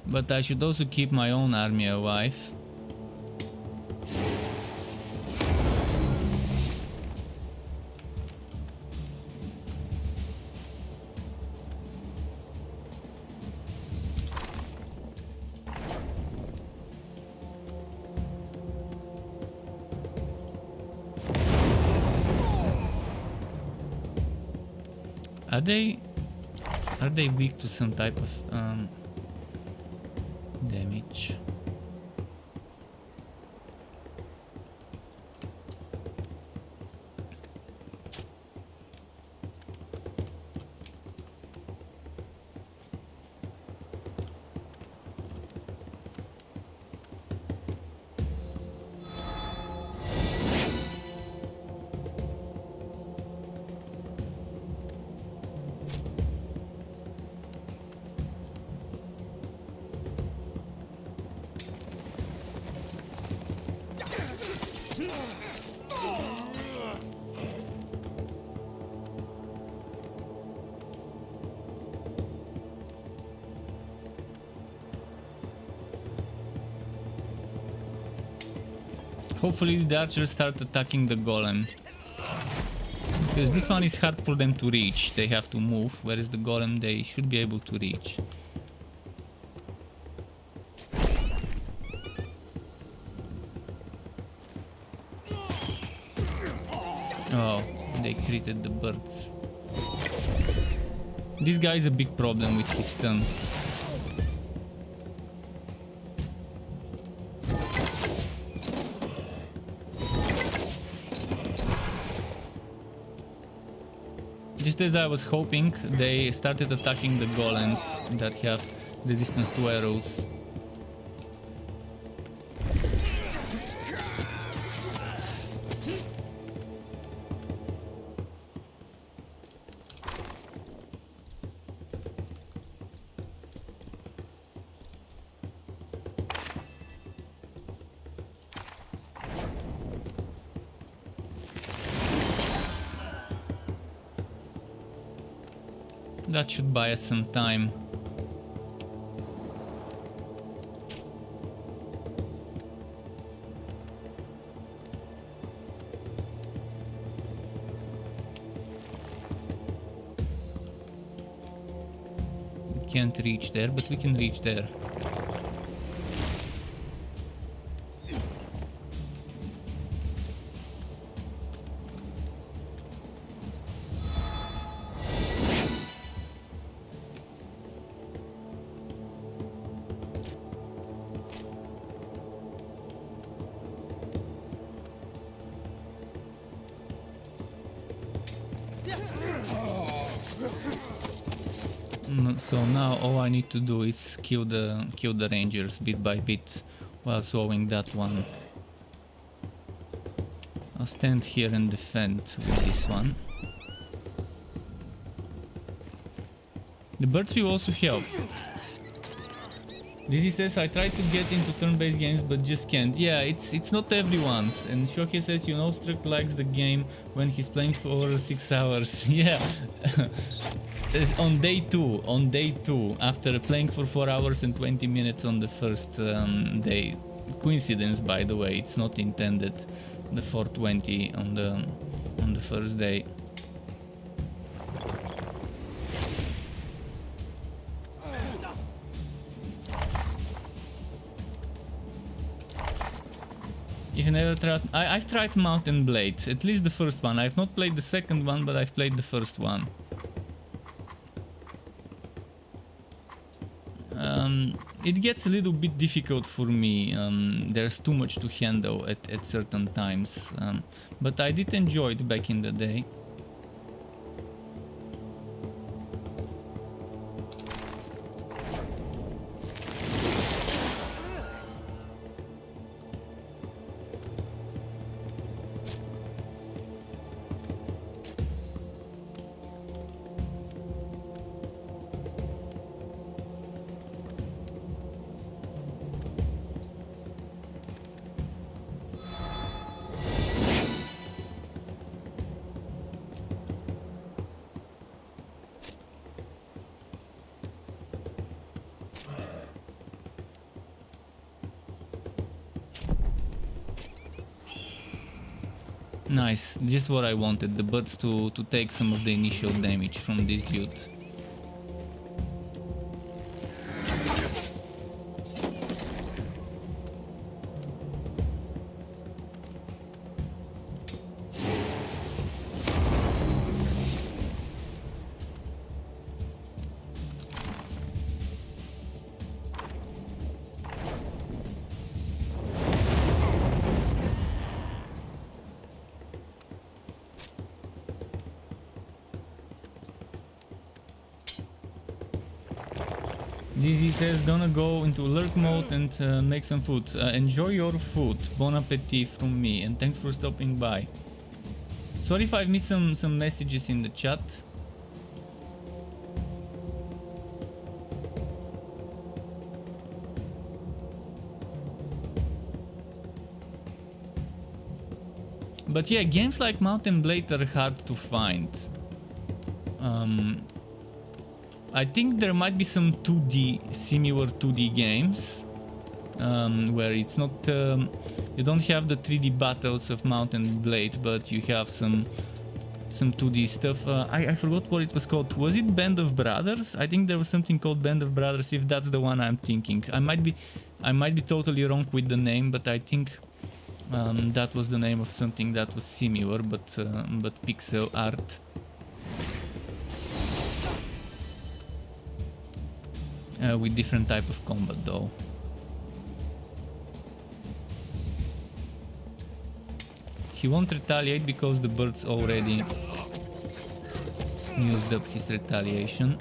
Speaker 1: But I should also keep my own army alive. Are they weak to some type of damage? hopefully the archers start attacking the golem. Because this one is hard for them to reach. They have to move, whereas the golem they should be able to reach. Oh, they created the birds. This guy is a big problem with his stuns. Just as I was hoping, they started attacking the golems that have resistance to arrows. That should buy us some time. We can't reach there, but we can reach there. So now all I need to do is kill the rangers bit by bit while swallowing that one. I'll stand here and defend with this one. The birds will also help. Lizzie says I tried to get into turn-based games but just can't. Yeah, it's not everyone's. And Shoki says, you know, Struck likes the game when he's playing for 6 hours. Yeah. On day two, after playing for 4 hours and 20 minutes on the first day. Coincidence, by the way, it's not intended. The 420 on the first day. If you never tried, I've tried Mount and Blade, at least the first one. I've not played the second one, but I've played the first one. It gets a little bit difficult for me. There's too much to handle at certain times, but I did enjoy it back in the day. Nice, just what I wanted, the birds to take some of the initial damage from this dude. Dizzy says gonna go into lurk mode and make some food. Enjoy your food. Bon appetit from me, and thanks for stopping by. Sorry if I've missed some messages in the chat. But yeah, games like Mount and Blade are hard to find. I think there might be some similar 2D games, where it's not you don't have the 3D battles of Mount and Blade, but you have some 2D stuff. I forgot what it was called. Was it Band of Brothers? I think there was something called Band of Brothers, if that's the one I'm thinking. I might be totally wrong with the name, but I think that was the name of something that was similar, but pixel art. With different type of combat though. He won't retaliate because the bird's already used up his retaliation.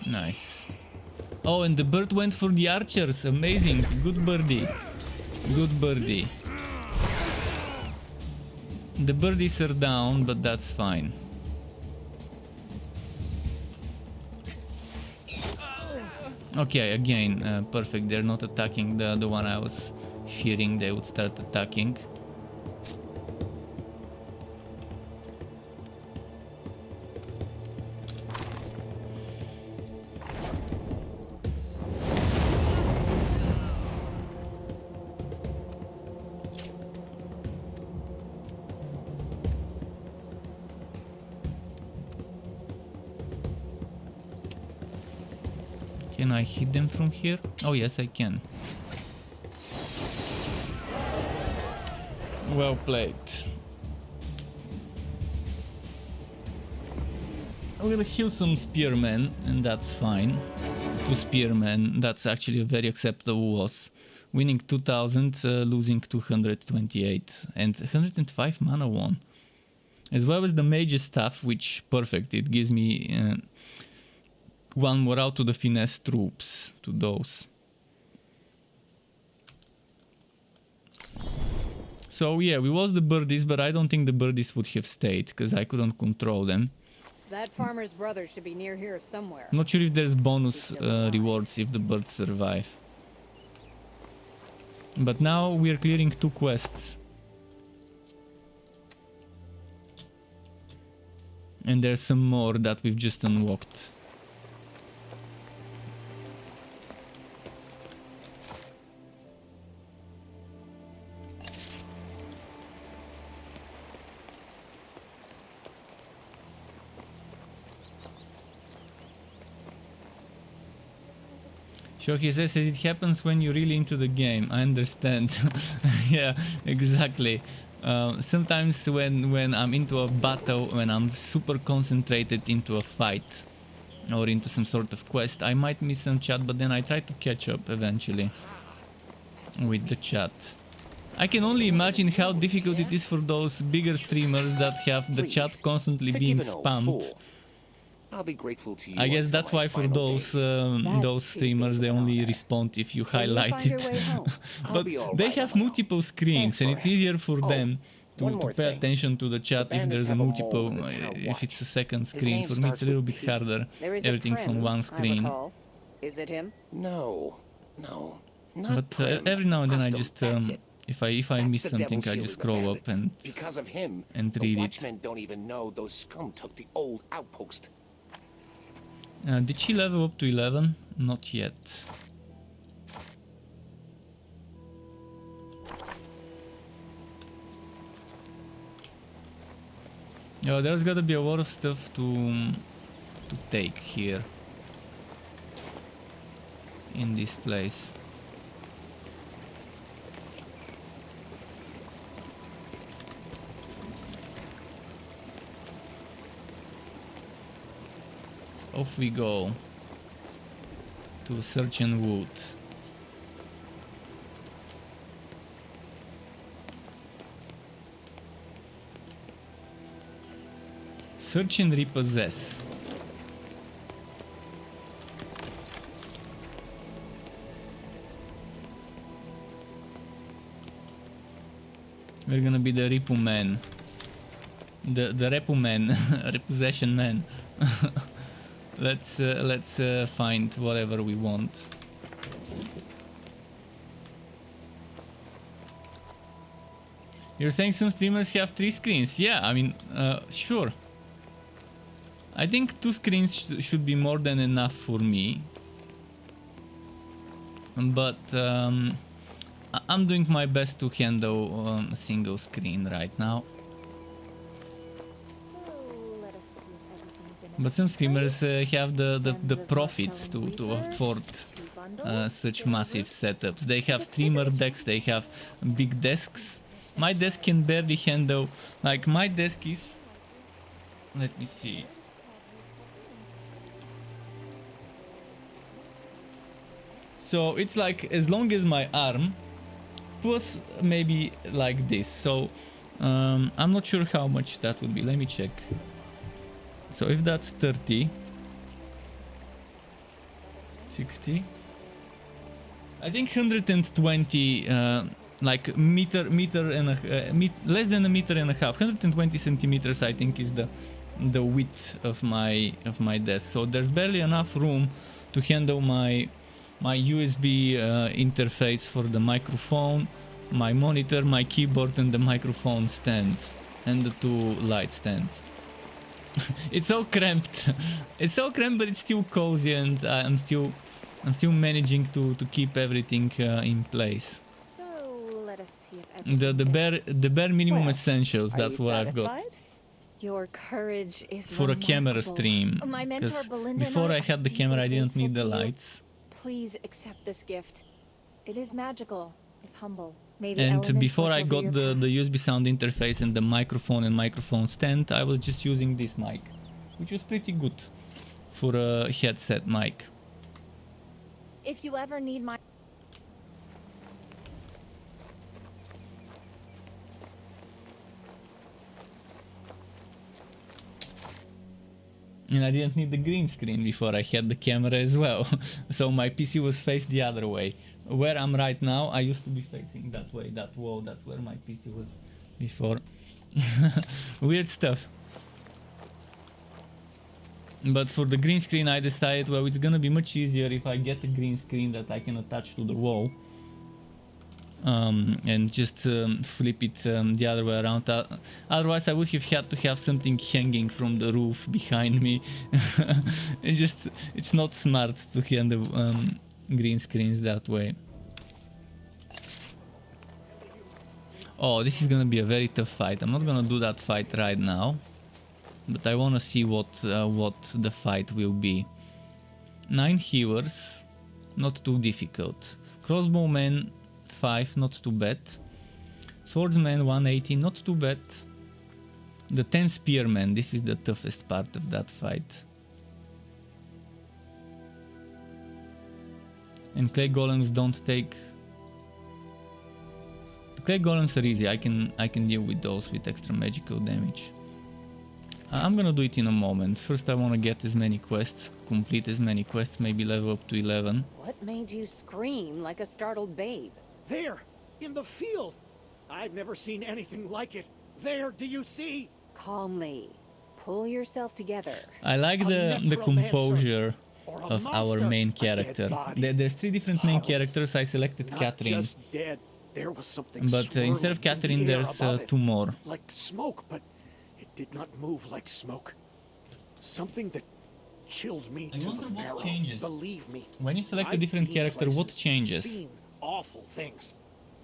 Speaker 1: Nice. Oh, and the bird went for the archers. Amazing. Good birdie. Good birdie. The birdies are down, but that's fine. Okay, again, perfect. They're not attacking the one I was fearing they would start attacking. Can I hit them from here? Oh yes, I can. Well played. I'm gonna heal some spearmen, and that's fine. 2 spearmen, that's actually a very acceptable loss. Winning 2000, losing 228, and 105 mana won. As well as the mage staff, which perfect, it gives me 1 morale to the finesse troops, to those. So yeah, we lost the birdies, but I don't think the birdies would have stayed, because I couldn't control them.
Speaker 3: That farmer's brother should be near here somewhere.
Speaker 1: I'm not sure if there's bonus rewards if the birds survive. But now we are clearing 2 quests. And there's some more that we've just unlocked. Shoki says it happens when you're really into the game. I understand. Yeah, exactly. Sometimes when I'm into a battle, when I'm super concentrated into a fight or into some sort of quest, I might miss some chat, but then I try to catch up eventually with the chat. I can only imagine how difficult it is for those bigger streamers that have the chat constantly being spammed.
Speaker 13: I'll be grateful to you.
Speaker 1: I guess that's why for those streamers they only respond if you highlight it. But they have multiple screens and it's easier for them to pay attention to the chat if there's a multiple, if it's a second screen. For me it's a little bit harder. Everything's on one screen.
Speaker 3: Is it him?
Speaker 13: No.
Speaker 1: But every now and then I just if I miss something, I just scroll up and
Speaker 13: because of him,
Speaker 1: read
Speaker 13: the
Speaker 1: it.
Speaker 13: watchmen don't even know those scum took the old outpost.
Speaker 1: Did she level up to 11? Not yet. Oh, there's gotta be a lot of stuff to take here in this place. Off we go to Searching Wood. Search and repossess. We're gonna be the Repo man. The Repo man. Repossession man. Let's find whatever we want. You're saying some streamers have 3 screens? Yeah, I mean, sure. I think 2 screens should be more than enough for me. But I'm doing my best to handle a single screen right now. But some streamers have the profits to afford such massive setups. They have streamer decks, they have big desks. My desk can barely handle, like my desk is, let me see. So it's like as long as my arm, plus maybe like this. So I'm not sure how much that would be. Let me check. So if that's 30, 60, I think 120, like meter and less than a meter and a half, 120 centimeters I think is the width of my desk. So there's barely enough room to handle my USB interface for the microphone, my monitor, my keyboard, and the microphone stands, and the 2 light stands. It's so cramped. It's so cramped, but it's still cozy, and I'm still managing to keep everything in place.
Speaker 22: So let us see if
Speaker 1: The bare minimum essentials. That's what I've got.
Speaker 22: Your courage is
Speaker 1: for a camera stream.
Speaker 22: My mentor Belinda
Speaker 1: before
Speaker 22: and
Speaker 1: I had the camera, I didn't need the
Speaker 22: to you.
Speaker 1: lights.
Speaker 22: Please accept this gift. It is magical, if humble. May the
Speaker 1: And
Speaker 22: elements
Speaker 1: before
Speaker 22: watch
Speaker 1: I
Speaker 22: over
Speaker 1: got
Speaker 22: your
Speaker 1: the USB sound interface and the microphone and microphone stand, I was just using this mic, which was pretty good for a headset mic.
Speaker 22: If you ever need my
Speaker 1: And I didn't need the green screen before I had the camera as well. So my PC was faced the other way. Where I'm right now, I used to be facing that way, that wall. That's where my PC was before. Weird stuff. But for the green screen, I decided, well, it's gonna be much easier if I get a green screen that I can attach to the wall. And just flip it the other way around. Otherwise I would have had to have something hanging from the roof behind me. It's not smart to handle green screens that way. Oh, this is gonna be a very tough fight. I'm not gonna do that fight right now, but I wanna see what the fight will be. 9 healers, not too difficult. Crossbowmen 5, not too bad. Swordsman 180, not too bad. The 10 spearmen, this is the toughest part of that fight. And clay golems don't take. The clay golems are easy. I can deal with those with extra magical damage. I'm gonna do it in a moment. First I wanna get as many quests, complete as many quests, maybe level up to 11.
Speaker 3: What made you scream like a startled babe?
Speaker 6: There, in the field. I've never seen anything like it. There, do you see?
Speaker 3: Calmly. Pull yourself together.
Speaker 1: I like the composure of our main character. There's 3 different main characters. I selected Catherine.
Speaker 6: Just dead. There was something
Speaker 1: But instead of Catherine, there's 2 more.
Speaker 6: Like smoke, but it did not move like smoke. Something that chilled me to the marrow.
Speaker 1: Changes.
Speaker 6: Believe me.
Speaker 1: When you select a different character, what changes?
Speaker 6: Seen awful things.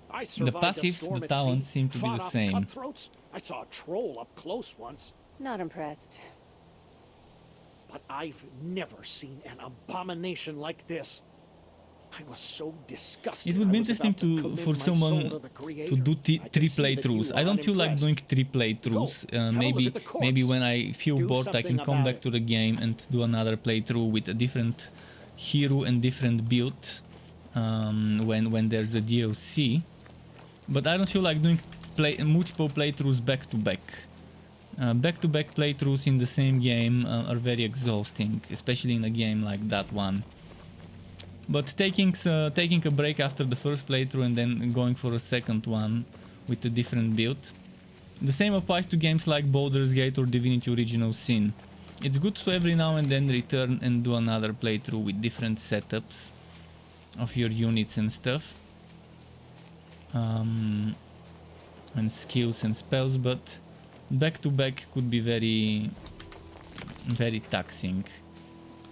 Speaker 6: I
Speaker 1: The
Speaker 6: survived
Speaker 1: passives,
Speaker 6: a storm
Speaker 1: the
Speaker 6: at sea,
Speaker 1: talents seem to be
Speaker 6: fought
Speaker 1: the
Speaker 6: off
Speaker 1: same.
Speaker 6: cutthroats. I saw a troll up close once.
Speaker 3: Not impressed.
Speaker 6: But I've never seen an abomination like this. I was so disgusted.
Speaker 1: It would be
Speaker 6: I was
Speaker 1: interesting
Speaker 6: about commit
Speaker 1: for
Speaker 6: my soul
Speaker 1: someone
Speaker 6: to the Creator.
Speaker 1: to do
Speaker 6: I
Speaker 1: 3
Speaker 6: can see that you
Speaker 1: playthroughs.
Speaker 6: are
Speaker 1: I don't feel like
Speaker 6: unimpressed.
Speaker 1: doing 3 playthroughs.
Speaker 6: Go, have a look at the corpse.
Speaker 1: Maybe when I feel
Speaker 6: Do
Speaker 1: bored, I can
Speaker 6: something
Speaker 1: come
Speaker 6: about
Speaker 1: back
Speaker 6: it.
Speaker 1: to the game and do another playthrough with a different hero and different build when there's a DLC. But I don't feel like doing multiple playthroughs back to back. Back-to-back playthroughs in the same game are very exhausting, especially in a game like that one. But taking a break after the first playthrough and then going for a second one with a different build. The same applies to games like Baldur's Gate or Divinity Original Sin. It's good to every now and then return and do another playthrough with different setups of your units and stuff. and skills and spells, but back to back could be very taxing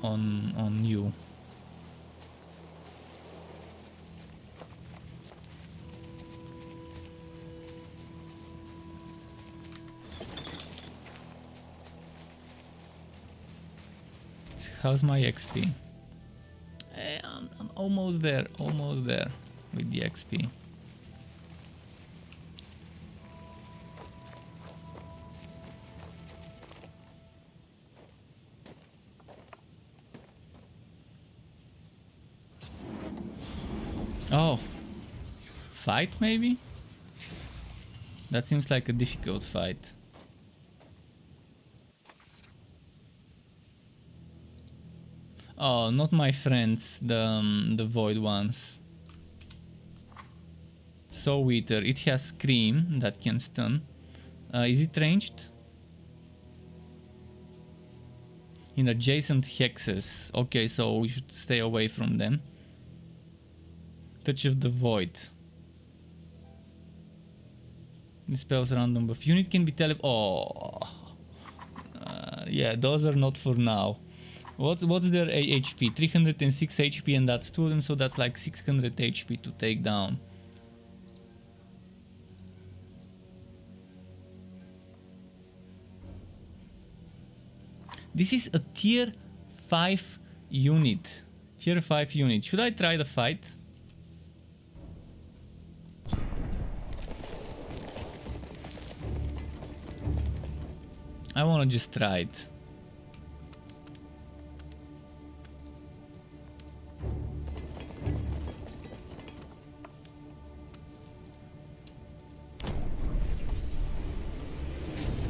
Speaker 1: on you. How's my XP? I'm almost there with the XP. Oh, fight maybe? That seems like a difficult fight. Oh, not my friends, the void ones. Soul Eater, it has Scream that can stun. Is it ranged? In adjacent hexes. Okay, so we should stay away from them. Touch of the Void. Dispels random buff. Unit can be yeah, those are not for now. What's their HP? 306 HP, and that's 2 of them, so that's like 600 HP to take down. This is a tier 5 unit. Tier 5 unit. Should I try the fight? I wanna just try it.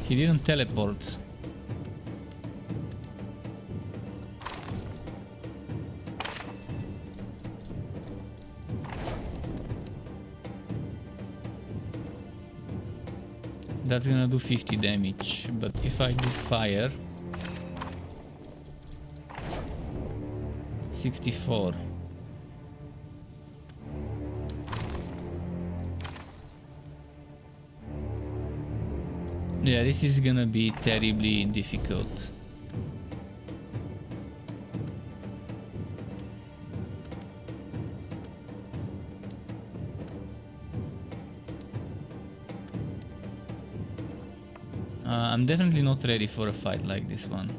Speaker 1: He didn't teleport. That's gonna do 50 damage, but if I do fire... 64. Yeah, this is gonna be terribly difficult. I'm definitely not ready for a fight like this one.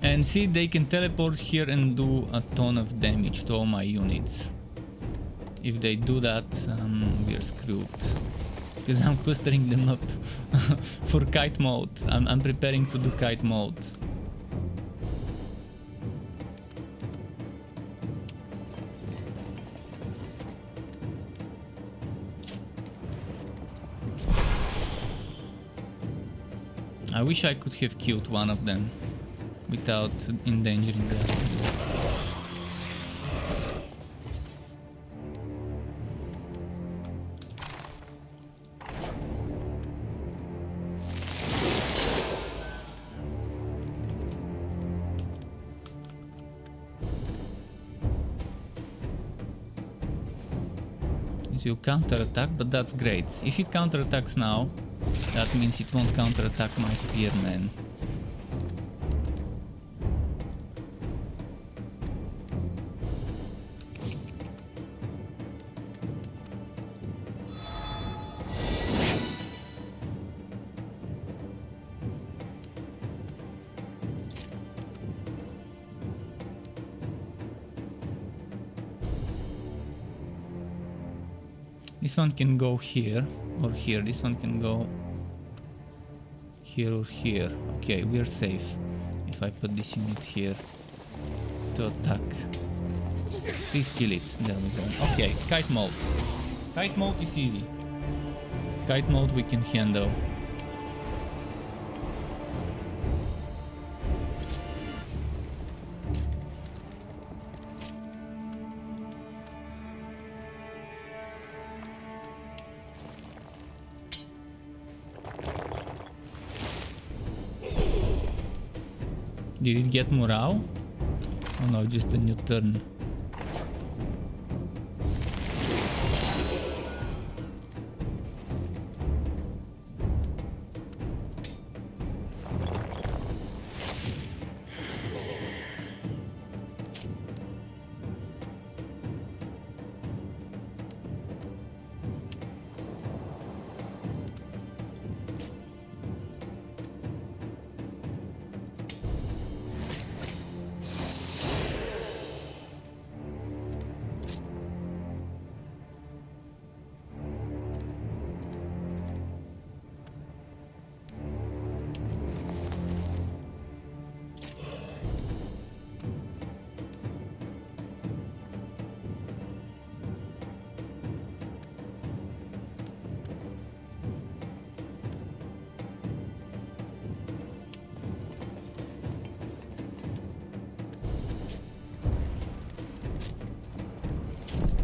Speaker 1: And see, they can teleport here and do a ton of damage to all my units. If they do that, we're screwed. Because I'm clustering them up for kite mode. I'm preparing to do kite mode. I wish I could have killed one of them without endangering the other units. You counter-attack, but that's great. If it counter-attacks now, that means it won't counter-attack my spearmen. This one can go here or here. This one can go here or here. Okay, we're safe. If I put this unit here to attack. Please kill it. There we go. Okay, kite mode. Kite mode is easy. Kite mode we can handle. Did it get morale? Oh no, just a new turn.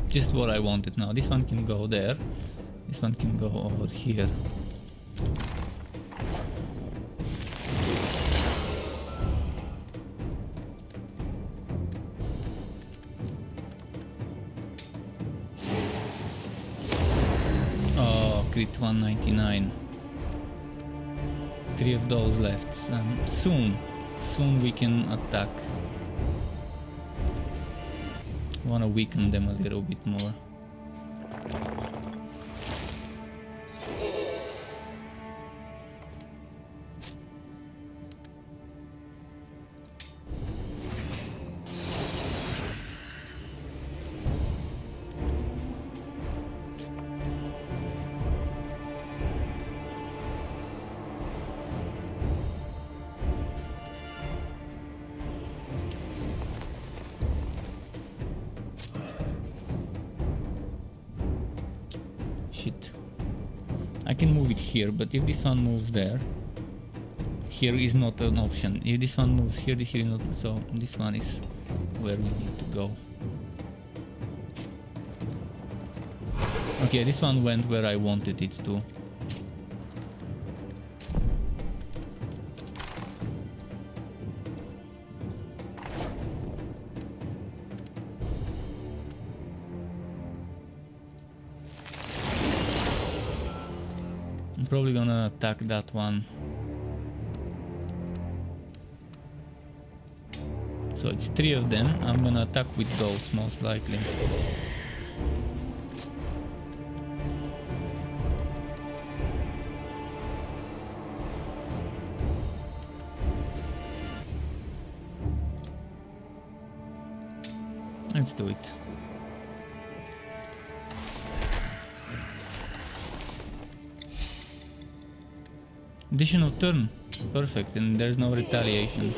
Speaker 1: Just what I wanted now. This one can go there. This one can go over here. Oh, crit 199. 3 of those left. Soon we can attack. Want to weaken them a little bit more. Shit. I can move it here, but if this one moves there, here is not an option. If this one moves here, here is not. So this one is where we need to go. Okay, this one went where I wanted it to. Probably gonna attack that one. So it's 3 of them. I'm gonna attack with those most likely. Let's do it. Additional turn. Perfect, and there's no retaliation.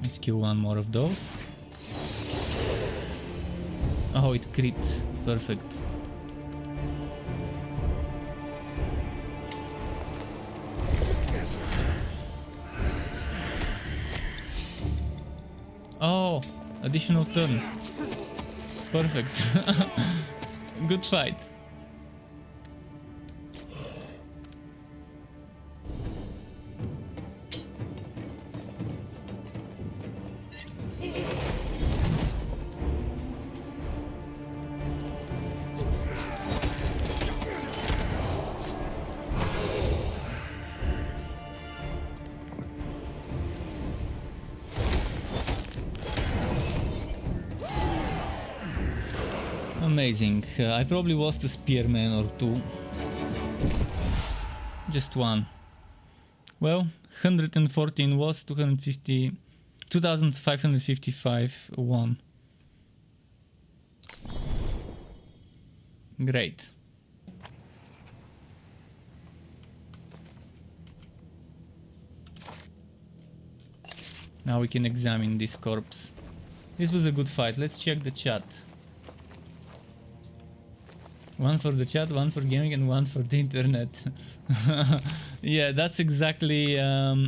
Speaker 1: Let's kill one more of those. Oh, it crit. Perfect. Oh, additional turn. Perfect. Good fight. Amazing. I probably lost a spearman or two. Just one. Well, 114 was 250, 2,555 won. Great. Now we can examine this corpse. This was a good fight. Let's check the chat. One for the chat, one for gaming, and one for the internet. Yeah, that's exactly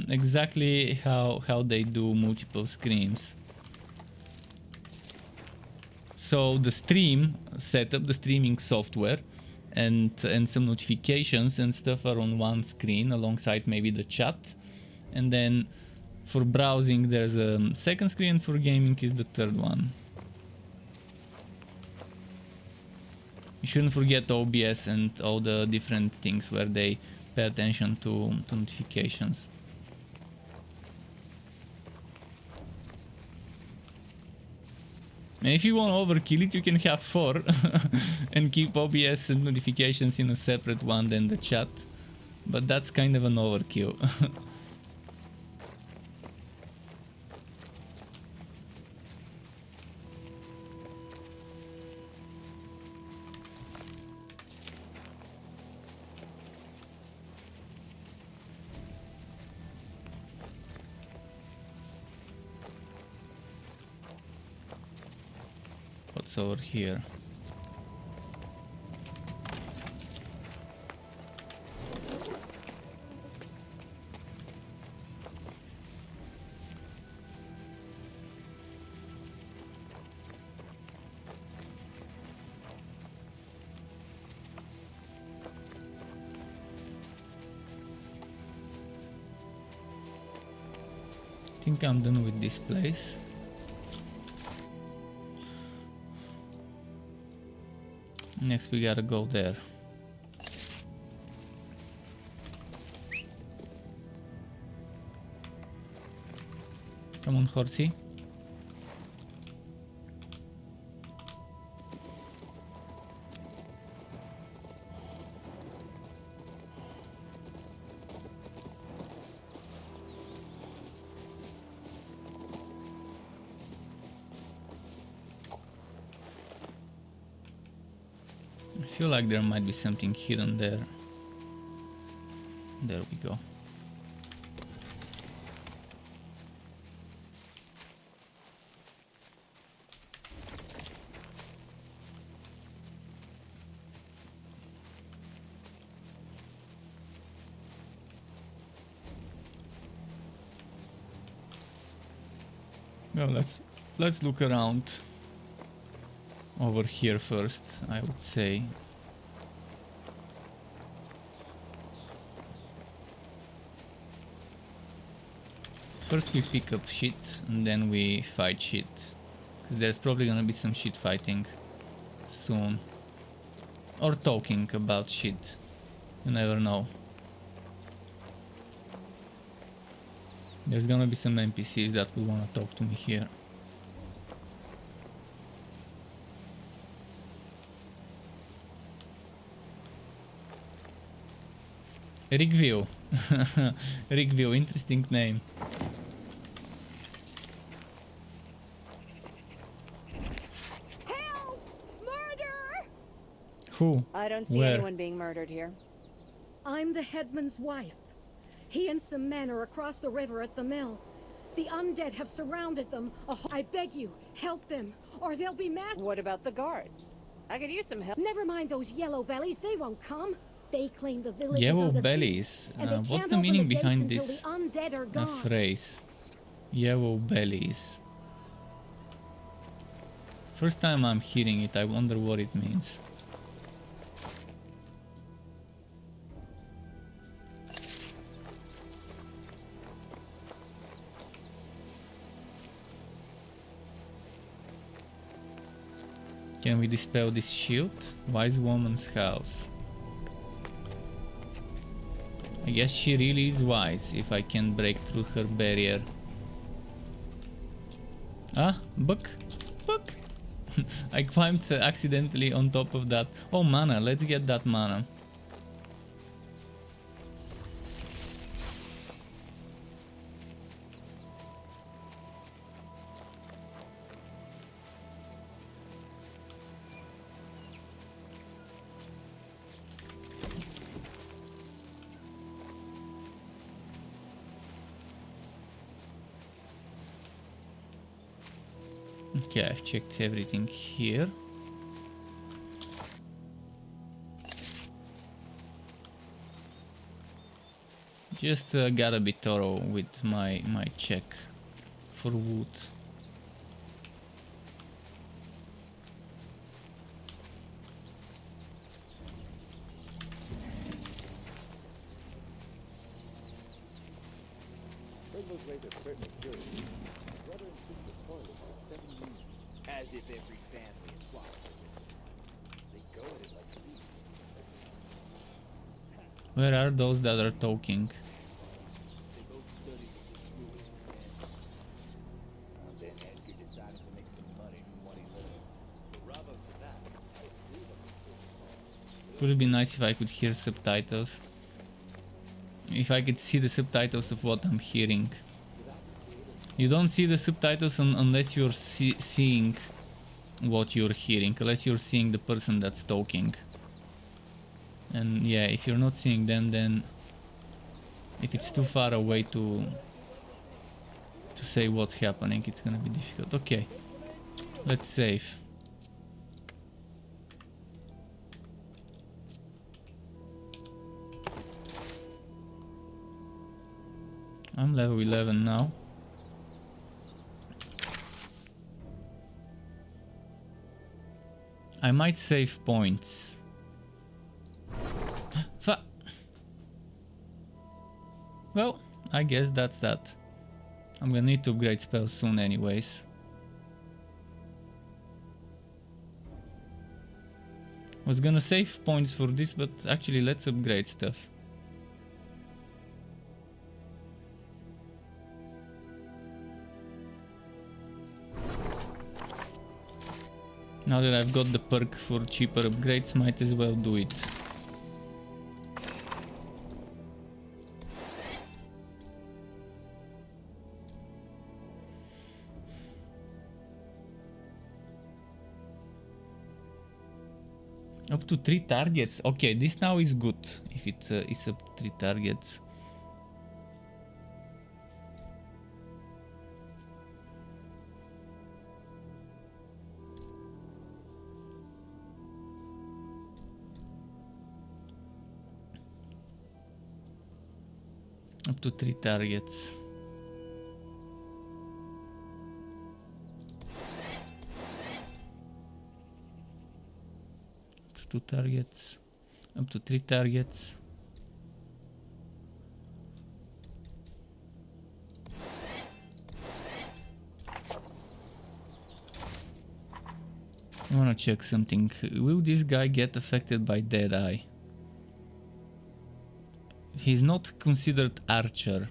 Speaker 1: exactly how they do multiple screens. So the stream setup, the streaming software, and some notifications and stuff are on one screen alongside maybe the chat, and then for browsing there's a second screen, for gaming is the third one. You shouldn't forget OBS and all the different things where they pay attention to notifications. And if you want to overkill it, you can have 4 and keep OBS and notifications in a separate one than the chat. But that's kind of an overkill. What's over here? I think I'm done with this place. Next we gotta go there. Come on, horsey. I feel like there might be something hidden there. There we go. Well, let's look around over here first, I would say. First we pick up shit and then we fight shit, because there's probably gonna be some shit fighting soon, or talking about shit, you never know. There's gonna be some NPCs that will wanna talk to me here. Rigville. Rigville, interesting name. Who?
Speaker 3: I don't see anyone being murdered here.
Speaker 22: I'm the headman's wife. He and some men are across the river at the mill. The undead have surrounded them. I beg you, help them, or they'll be massacred.
Speaker 3: What about the guards? I could use some help.
Speaker 22: Never mind those yellow bellies, they won't come. They claim the village
Speaker 1: Yellow
Speaker 22: is on the
Speaker 1: bellies.
Speaker 22: sea, and they
Speaker 1: What's
Speaker 22: can't
Speaker 1: the
Speaker 22: open
Speaker 1: meaning
Speaker 22: gates
Speaker 1: behind
Speaker 22: until
Speaker 1: this
Speaker 22: the undead are gone.
Speaker 1: phrase? Yellow bellies. First time I'm hearing it, I wonder what it means. Can we dispel this shield? Wise woman's house. I guess she really is wise if I can break through her barrier. Ah, book, book. I climbed accidentally on top of that. Oh, mana. Let's get that mana. Okay, I've checked everything here. Just gotta be thorough with my check for wood.
Speaker 16: As if every family in Florida they go at it like these.
Speaker 1: Where are those that are talking?
Speaker 16: They both studied with this Lewis and then Edgar decided to make some money from what he learned. Bravo to that.
Speaker 1: Would it be nice if I could hear subtitles? If I could see the subtitles of what I'm hearing. You don't see the subtitles unless you're seeing what you're hearing, unless you're seeing the person that's talking. And yeah, if you're not seeing them, then if it's too far away to say what's happening, it's gonna be difficult. Okay, let's save. I'm level 11 now. I might save points. Well, I guess that's that. I'm gonna need to upgrade spells soon anyways. Was gonna save points for this, but actually let's upgrade stuff. Now that I've got the perk for cheaper upgrades, might as well do it. Up to 3 targets. Okay, this now is good if it is up to 3 targets. Up to 3 targets. Up to 2 targets. Up to 3 targets. I wanna check something. Will this guy get affected by Deadeye? He's not considered archer.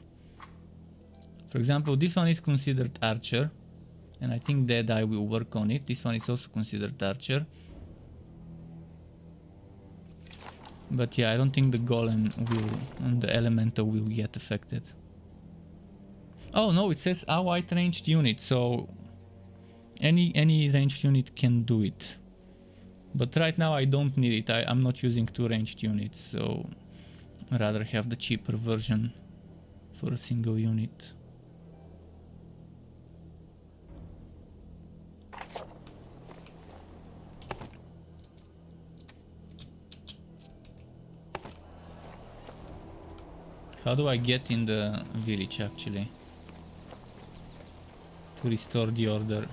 Speaker 1: For example, this one is considered archer, and I think Deadeye will work on it. This one is also considered archer. But yeah, I don't think the golem will and the elemental will get affected. Oh no, it says allied ranged unit, so any ranged unit can do it. But right now I don't need it. I'm not using 2 ranged units, so I'd rather have the cheaper version for a single unit. How do I get in the village actually? To restore the order.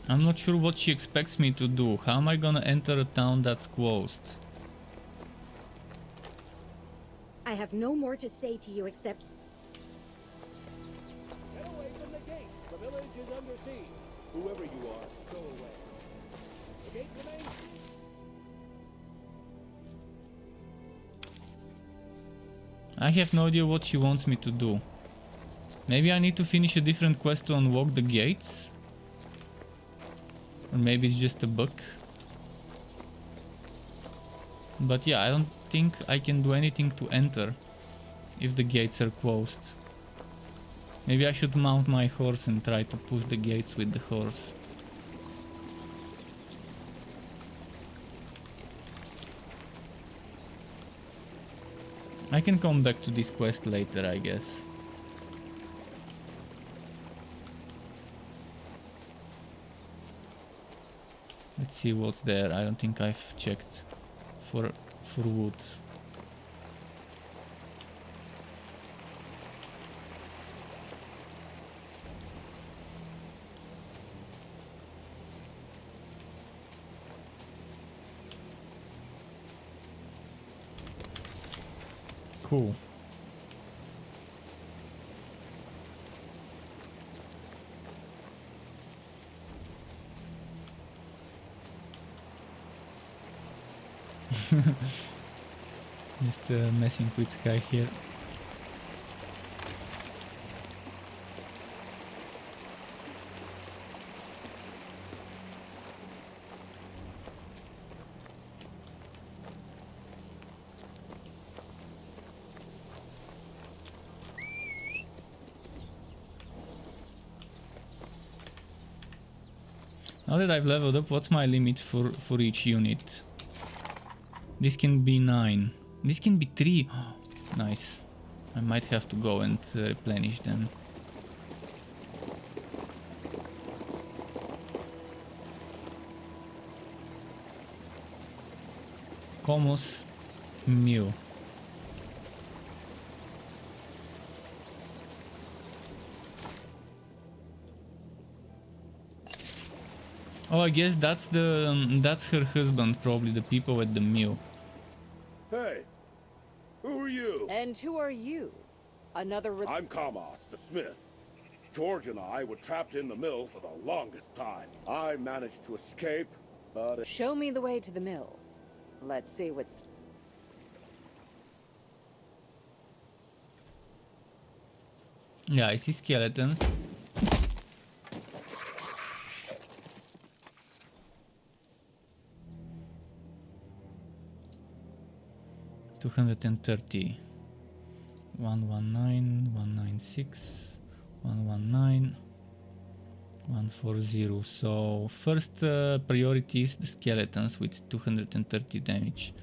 Speaker 1: I'm not sure what she expects me to do. How am I gonna enter a town that's closed?
Speaker 22: I have no more to say to you except...
Speaker 21: Get away from the gate. The village is under siege. Whoever you are, go away. The gates remain.
Speaker 1: I have no idea what she wants me to do. Maybe I need to finish a different quest to unlock the gates? Or maybe it's just a bug. But yeah, I don't think I can do anything to enter if the gates are closed. Maybe I should mount my horse and try to push the gates with the horse. I can come back to this quest later, I guess. Let's see what's there. I don't think I've checked for wood. Cool. Just messing with Sky here. Now that I've leveled up, what's my limit for each unit? This can be 9. This can be 3. Nice. I might have to go and replenish them. Comos Mill. Oh, I guess that's that's her husband, probably, the people at the mill.
Speaker 18: Hey, who are you?
Speaker 3: And who are you? Another
Speaker 18: I'm Kamos, the smith. George and I were trapped in the mill for the longest time. I managed to escape, but...
Speaker 3: Show me the way to the mill. Let's see what's...
Speaker 1: Yeah, I see skeletons. $230. 119, 196, 119, 140. So first priority is the skeletons with 230 damage.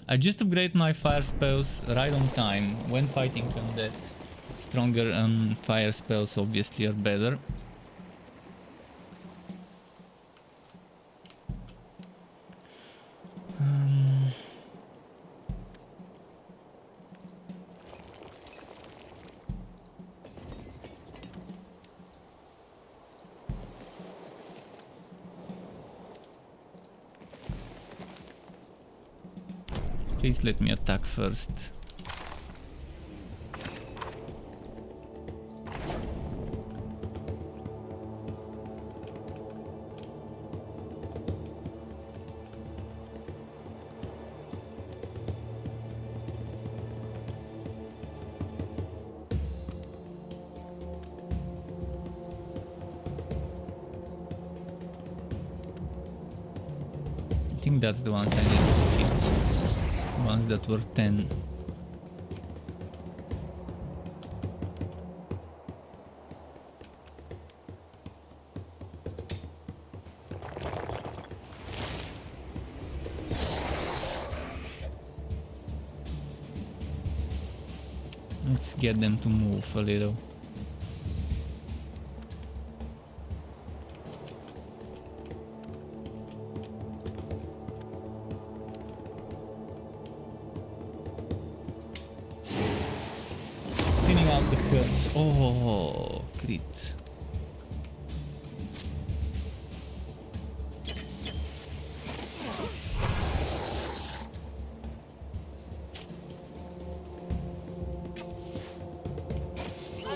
Speaker 1: I just upgrade my fire spells right on time when fighting undead. Stronger fire spells obviously are better. Please let me attack first. I think that's the ones I need to hit. Ones that were 10. Let's get them to move a little. Oh, crit.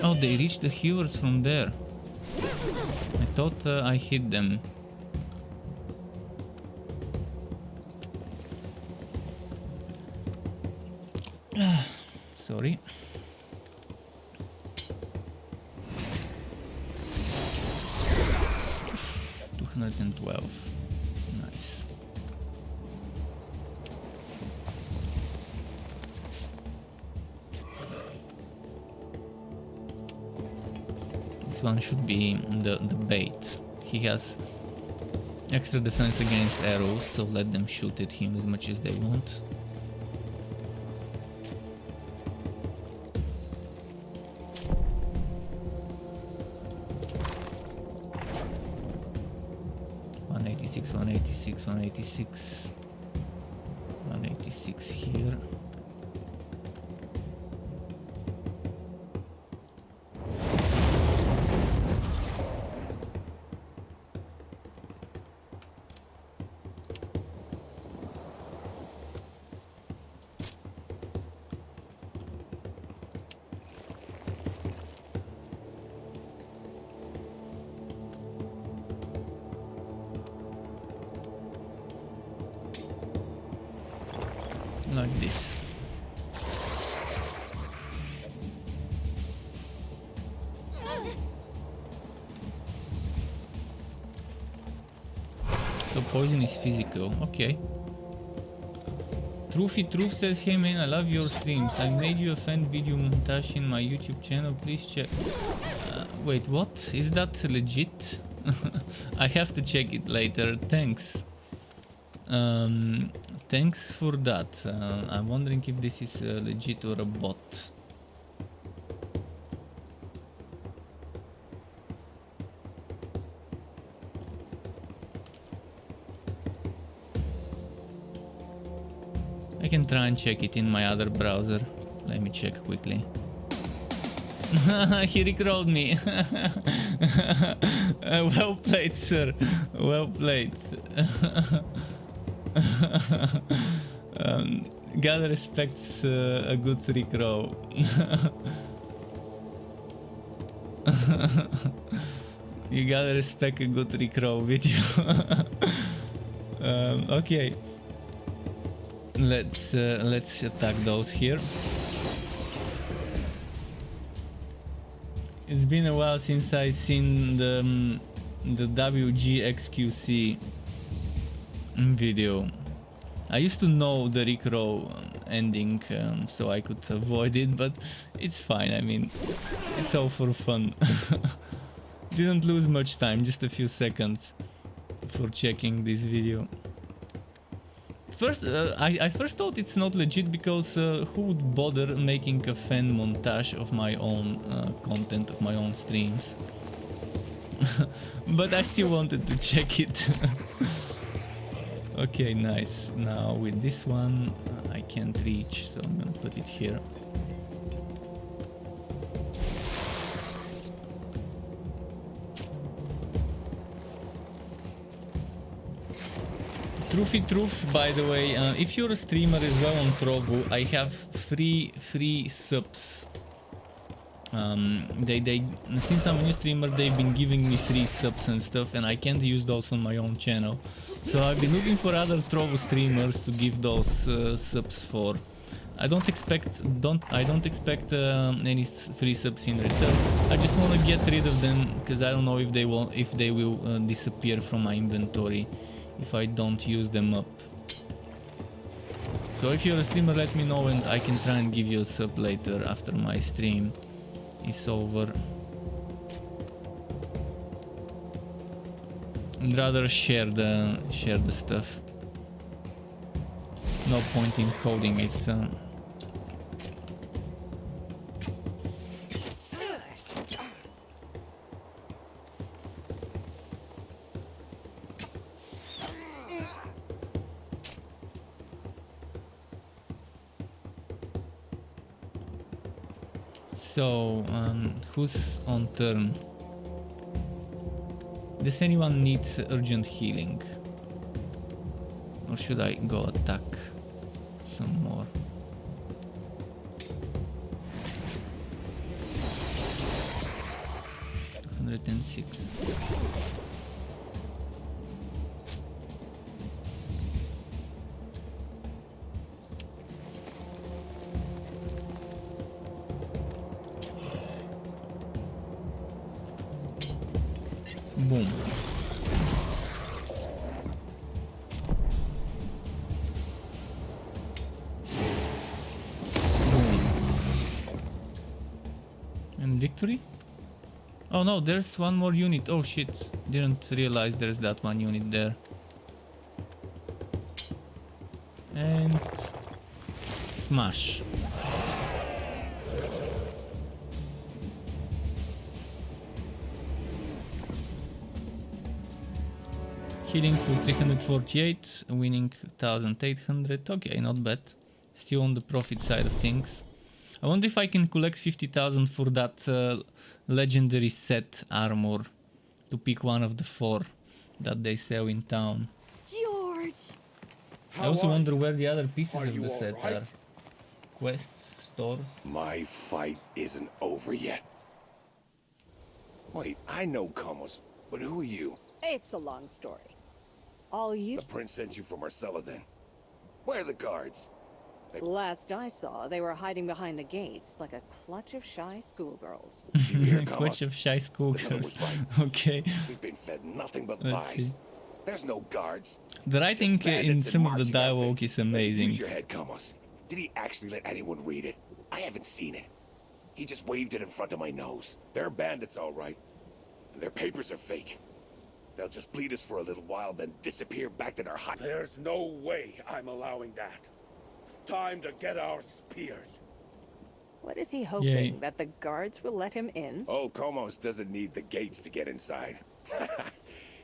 Speaker 1: Oh, they reached the hewers from there. I thought I hit them. Sorry. Oof, 212. Nice. This one should be the bait. He has extra defense against arrows, so let them shoot at him as much as they want. One 186, 186 here. Like this. So poison is physical, okay. Truffy Truth says, hey man, I love your streams. I made you a fan video montage in my YouTube channel, please check. Wait, what? Is that legit? I have to check it later, thanks. Thanks for that. I'm wondering if this is legit or a bot. I can try and check it in my other browser. Let me check quickly. He rickrolled me. Well played, sir. Well played. God respects a good rickroll. You gotta respect a good rickroll video. Okay. Let's attack those here. It's been a while since I've seen the WGXQC video. I used to know the rickroll ending, so I could avoid it, but it's fine. I mean, it's all for fun. Didn't lose much time, just a few seconds for checking this video. First, I first thought it's not legit because who would bother making a fan montage of my own content, of my own streams? But I still wanted to check it. Okay, nice. Now with this one, I can't reach, so I'm gonna put it here. Truffy Truth, by the way, if you're a streamer as well on Trovo, I have free subs. Since I'm a new streamer, they've been giving me free subs and stuff, and I can't use those on my own channel. So I've been looking for other Trovo streamers to give those subs for. I don't expect any free subs in return. I just want to get rid of them because I don't know if they will disappear from my inventory if I don't use them up. So if you're a streamer, let me know and I can try and give you a sub later after my stream is over. I'd rather share the stuff. No point in holding it. So, who's on turn? Does anyone need urgent healing? Or should I go attack some more? 106. Boom. And victory? Oh no, there's one more unit. Oh shit, didn't realize there's that one unit there. And smash. Healing for 348, winning 1800. Okay, not bad. Still on the profit side of things. I wonder if I can collect 50,000 for that legendary set armor to pick one of the 4 that they sell in town.
Speaker 23: George!
Speaker 1: I also wonder where the other pieces of the set are. Quests, stores.
Speaker 13: My fight isn't over yet. Wait, I know Komos, but who are you?
Speaker 3: It's a long story. All you...
Speaker 13: The prince sent you from Marcella then. Where are the guards?
Speaker 3: Last I saw, they were hiding behind the gates like a clutch of shy schoolgirls.
Speaker 1: Clutch of shy schoolgirls. Okay.
Speaker 13: We've been fed nothing but
Speaker 1: Let's
Speaker 13: lies.
Speaker 1: see.
Speaker 13: There's no guards.
Speaker 1: The writing in some of the dialogue is amazing.
Speaker 13: Use your head, Komos. Did he actually let anyone read it? I haven't seen it. He just waved it in front of my nose. They're bandits, all right. And their papers are fake. They'll just bleed us for a little while, then disappear back to their hut.
Speaker 21: There's no way I'm allowing that. Time to get our spears.
Speaker 3: What is he hoping? That the guards will let him in?
Speaker 13: Oh, Komos doesn't need the gates to get inside.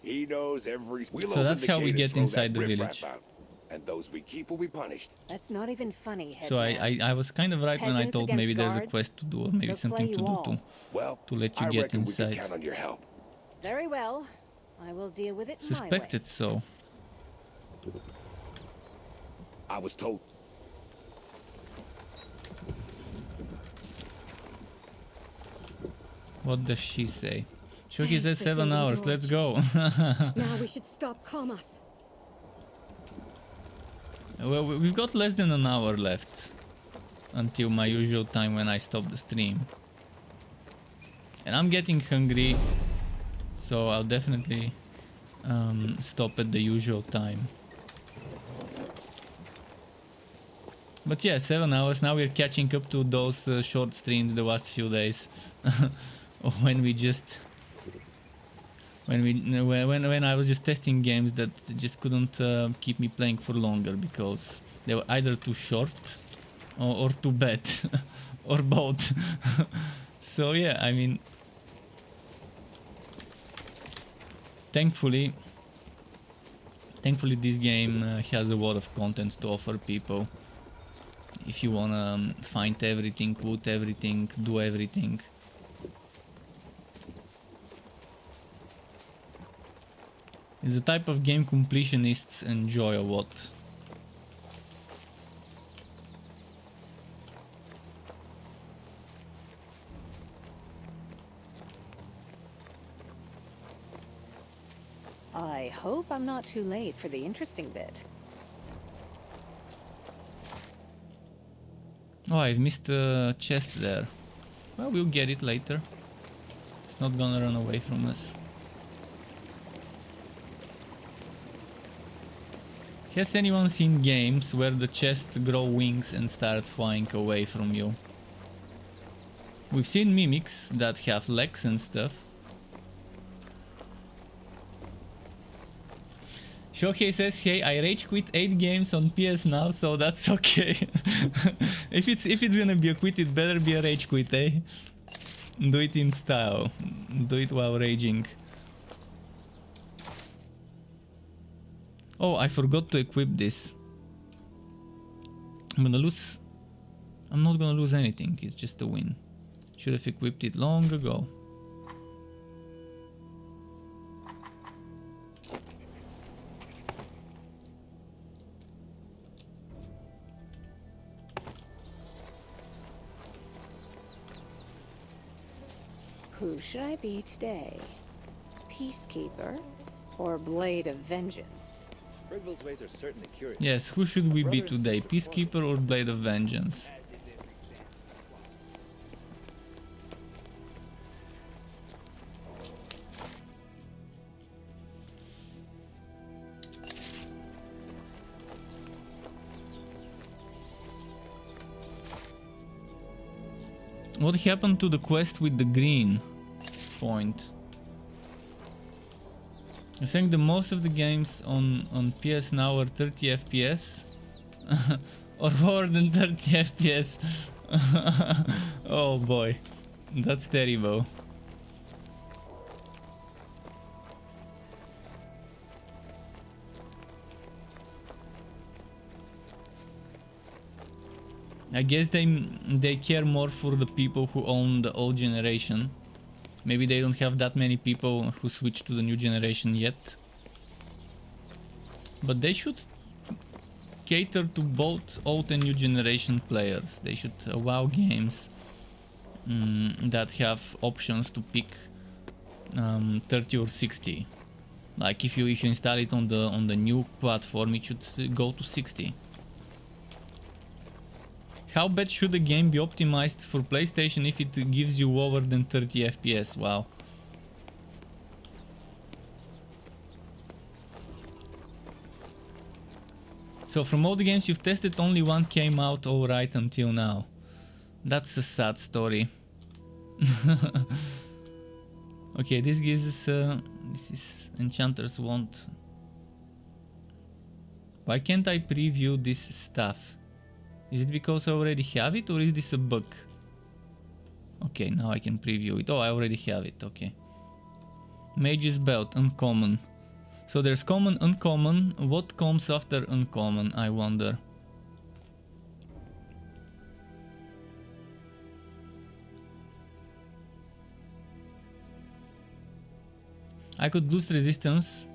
Speaker 13: He knows every...
Speaker 1: So that's how we get inside the village.
Speaker 13: Out, and those we keep will be punished.
Speaker 3: That's not even funny,
Speaker 1: So I was kind of right when I thought maybe there's a quest to do or maybe something to do to let you get inside.
Speaker 13: We can count on your help.
Speaker 3: Very well. I will deal with it
Speaker 1: Suspected so.
Speaker 13: I was told.
Speaker 1: What does she say? Shoki says 7 hours, let's go.
Speaker 22: Now we should stop Komos.
Speaker 1: Well, we've got less than an hour left until my usual time when I stop the stream. And I'm getting hungry, so I'll definitely stop at the usual time. But yeah, 7 hours. Now we're catching up to those short streams the last few days. when we just when I was just testing games that just couldn't keep me playing for longer because they were either too short or too bad or both. So yeah, I mean, thankfully this game has a lot of content to offer people. If you wanna find everything, loot everything, do everything. It's the type of game completionists enjoy a lot.
Speaker 3: I hope I'm not too late for the interesting bit.
Speaker 1: Oh, I've missed a chest there. Well, we'll get it later. It's not gonna run away from us. Has anyone seen games where the chests grow wings and start flying away from you? We've seen mimics that have legs and stuff. Shohei says, hey, I rage quit 8 games on PS Now, so that's okay. if it's gonna be a quit, it better be a rage quit, eh? Do it in style. Do it while raging. Oh, I forgot to equip this. I'm not gonna lose anything, it's just a win. Should have equipped it long ago.
Speaker 3: who should I be today? Peacekeeper or Blade of Vengeance?
Speaker 14: Bergville's ways are certainly curious.
Speaker 1: Yes, who should we be today? Peacekeeper or Blade of Vengeance? What happened to the quest with the green point? I think the most of the games on PS now are 30 FPS or more than 30 FPS. Oh boy, that's terrible. I guess they care more for the people who own the old generation. Maybe they don't have that many people who switch to the new generation yet. But they should cater to both old and new generation players. They should allow games that have options to pick 30 or 60. Like if you install it on the new platform, it should go to 60. How bad should a game be optimized for PlayStation if it gives you lower than 30 FPS? Wow. So from all the games you've tested, only one came out alright until now. That's a sad story. Okay, this gives us this is Enchanter's Wand. Why can't I preview this stuff? Is it because I already have it, or is this a bug? Okay, now I can preview it. Oh, I already have it, okay. Mage's Belt, uncommon. So there's common, uncommon. What comes after uncommon, I wonder? I could lose resistance.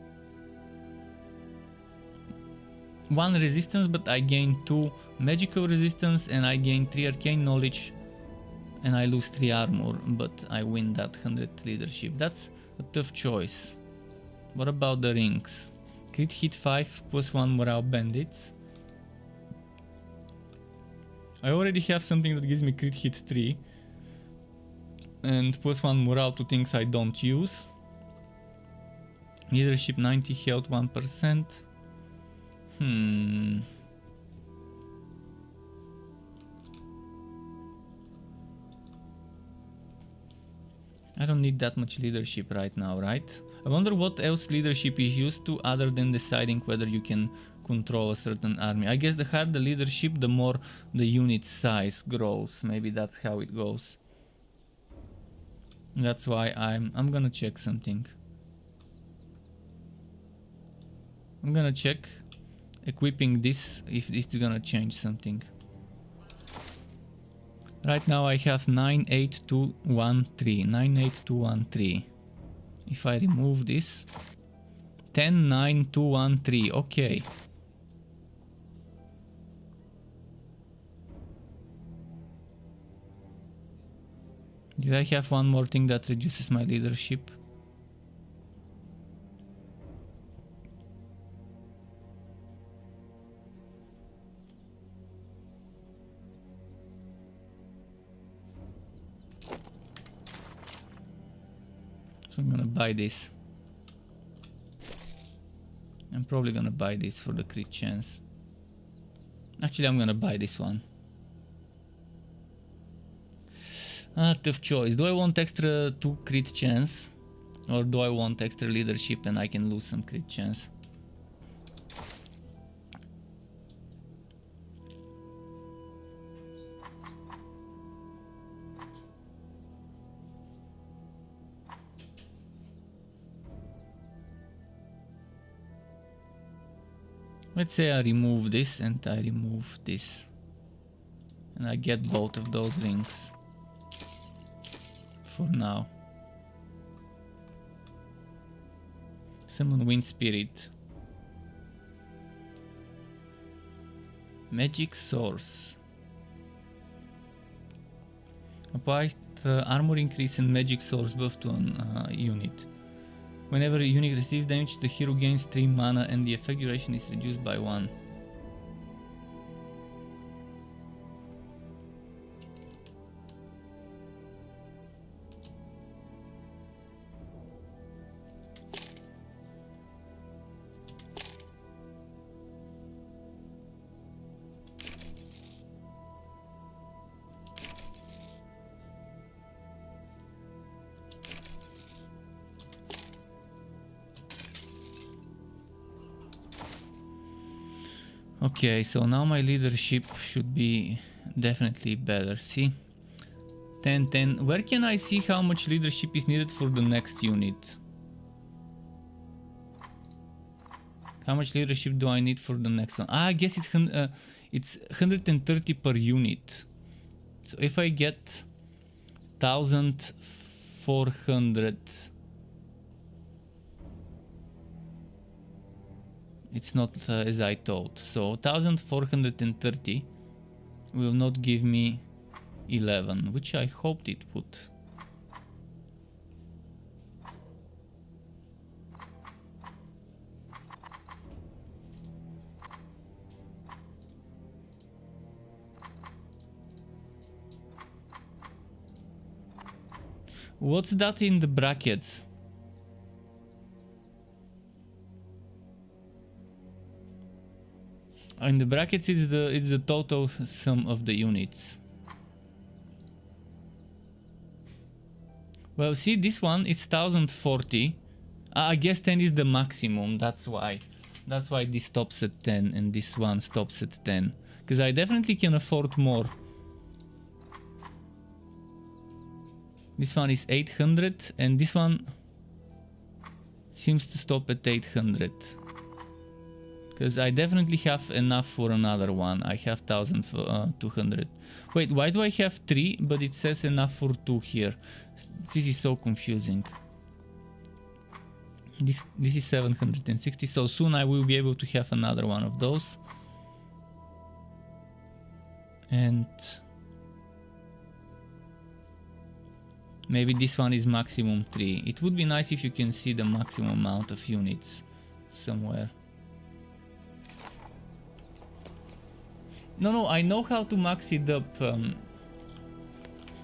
Speaker 1: 1 resistance, but I gain 2 magical resistance and I gain 3 arcane knowledge and I lose 3 armor, but I win that 100 leadership. That's a tough choice. What about the rings? Crit hit 5 plus 1 morale bandits. I already have something that gives me crit hit 3 and plus 1 morale to things I don't use. Leadership 90, health 1%. I don't need that much leadership right now, right? I wonder what else leadership is used to other than deciding whether you can control a certain army. I guess the higher the leadership, the more the unit size grows. Maybe that's how it goes. That's why I'm gonna check something. I'm gonna check equipping this if it's gonna change something. Right now I have 98213. 98213. If I remove this, 109,213. Okay. Did I have one more thing that reduces my leadership? So I'm gonna buy this. I'm probably gonna buy this for the crit chance. Actually, I'm gonna buy this one. Tough choice. Do I want extra 2 crit chance? Or do I want extra leadership and I can lose some crit chance? Let's say I remove this and I remove this. And I get both of those rings. For now. Summon Wind Spirit. Magic Source. Applied armor increase and magic source buff to an unit. Whenever a unit receives damage, the hero gains 3 mana and the effect duration is reduced by 1. Okay, so now my leadership should be definitely better. See? 10, 10. Where can I see how much leadership is needed for the next unit? How much leadership do I need for the next one? I guess it's 130 per unit. So if I get 1400... It's not as I thought. So 1430 will not give me 11, which I hoped it would. What's that in the brackets? In the brackets, it's the total sum of the units. Well, see, this one it's 1040. I guess 10 is the maximum. That's why this stops at 10 and this one stops at 10. Because I definitely can afford more. This one is 800 and this one seems to stop at 800. Because I definitely have enough for another one. I have 1200. Wait, why do I have 3 but it says enough for 2 here? This is so confusing. This is 760, so soon I will be able to have another one of those. And maybe this one is maximum 3. It would be nice if you can see the maximum amount of units somewhere. No, I know how to max it up.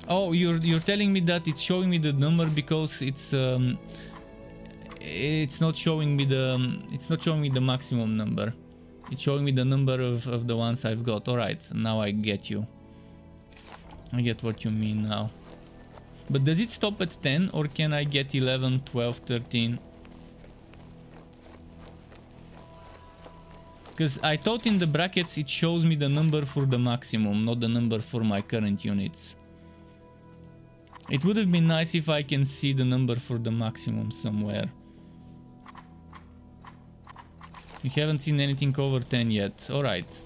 Speaker 1: Oh, you're telling me that it's showing me the number because it's not showing me the maximum number. It's showing me the number of the ones I've got. All right, now I get you. I get what you mean now. But does it stop at 10 or can I get 11, 12, 13? Because I thought in the brackets it shows me the number for the maximum, not the number for my current units. It would have been nice if I can see the number for the maximum somewhere. You haven't seen anything over 10 yet. Alright.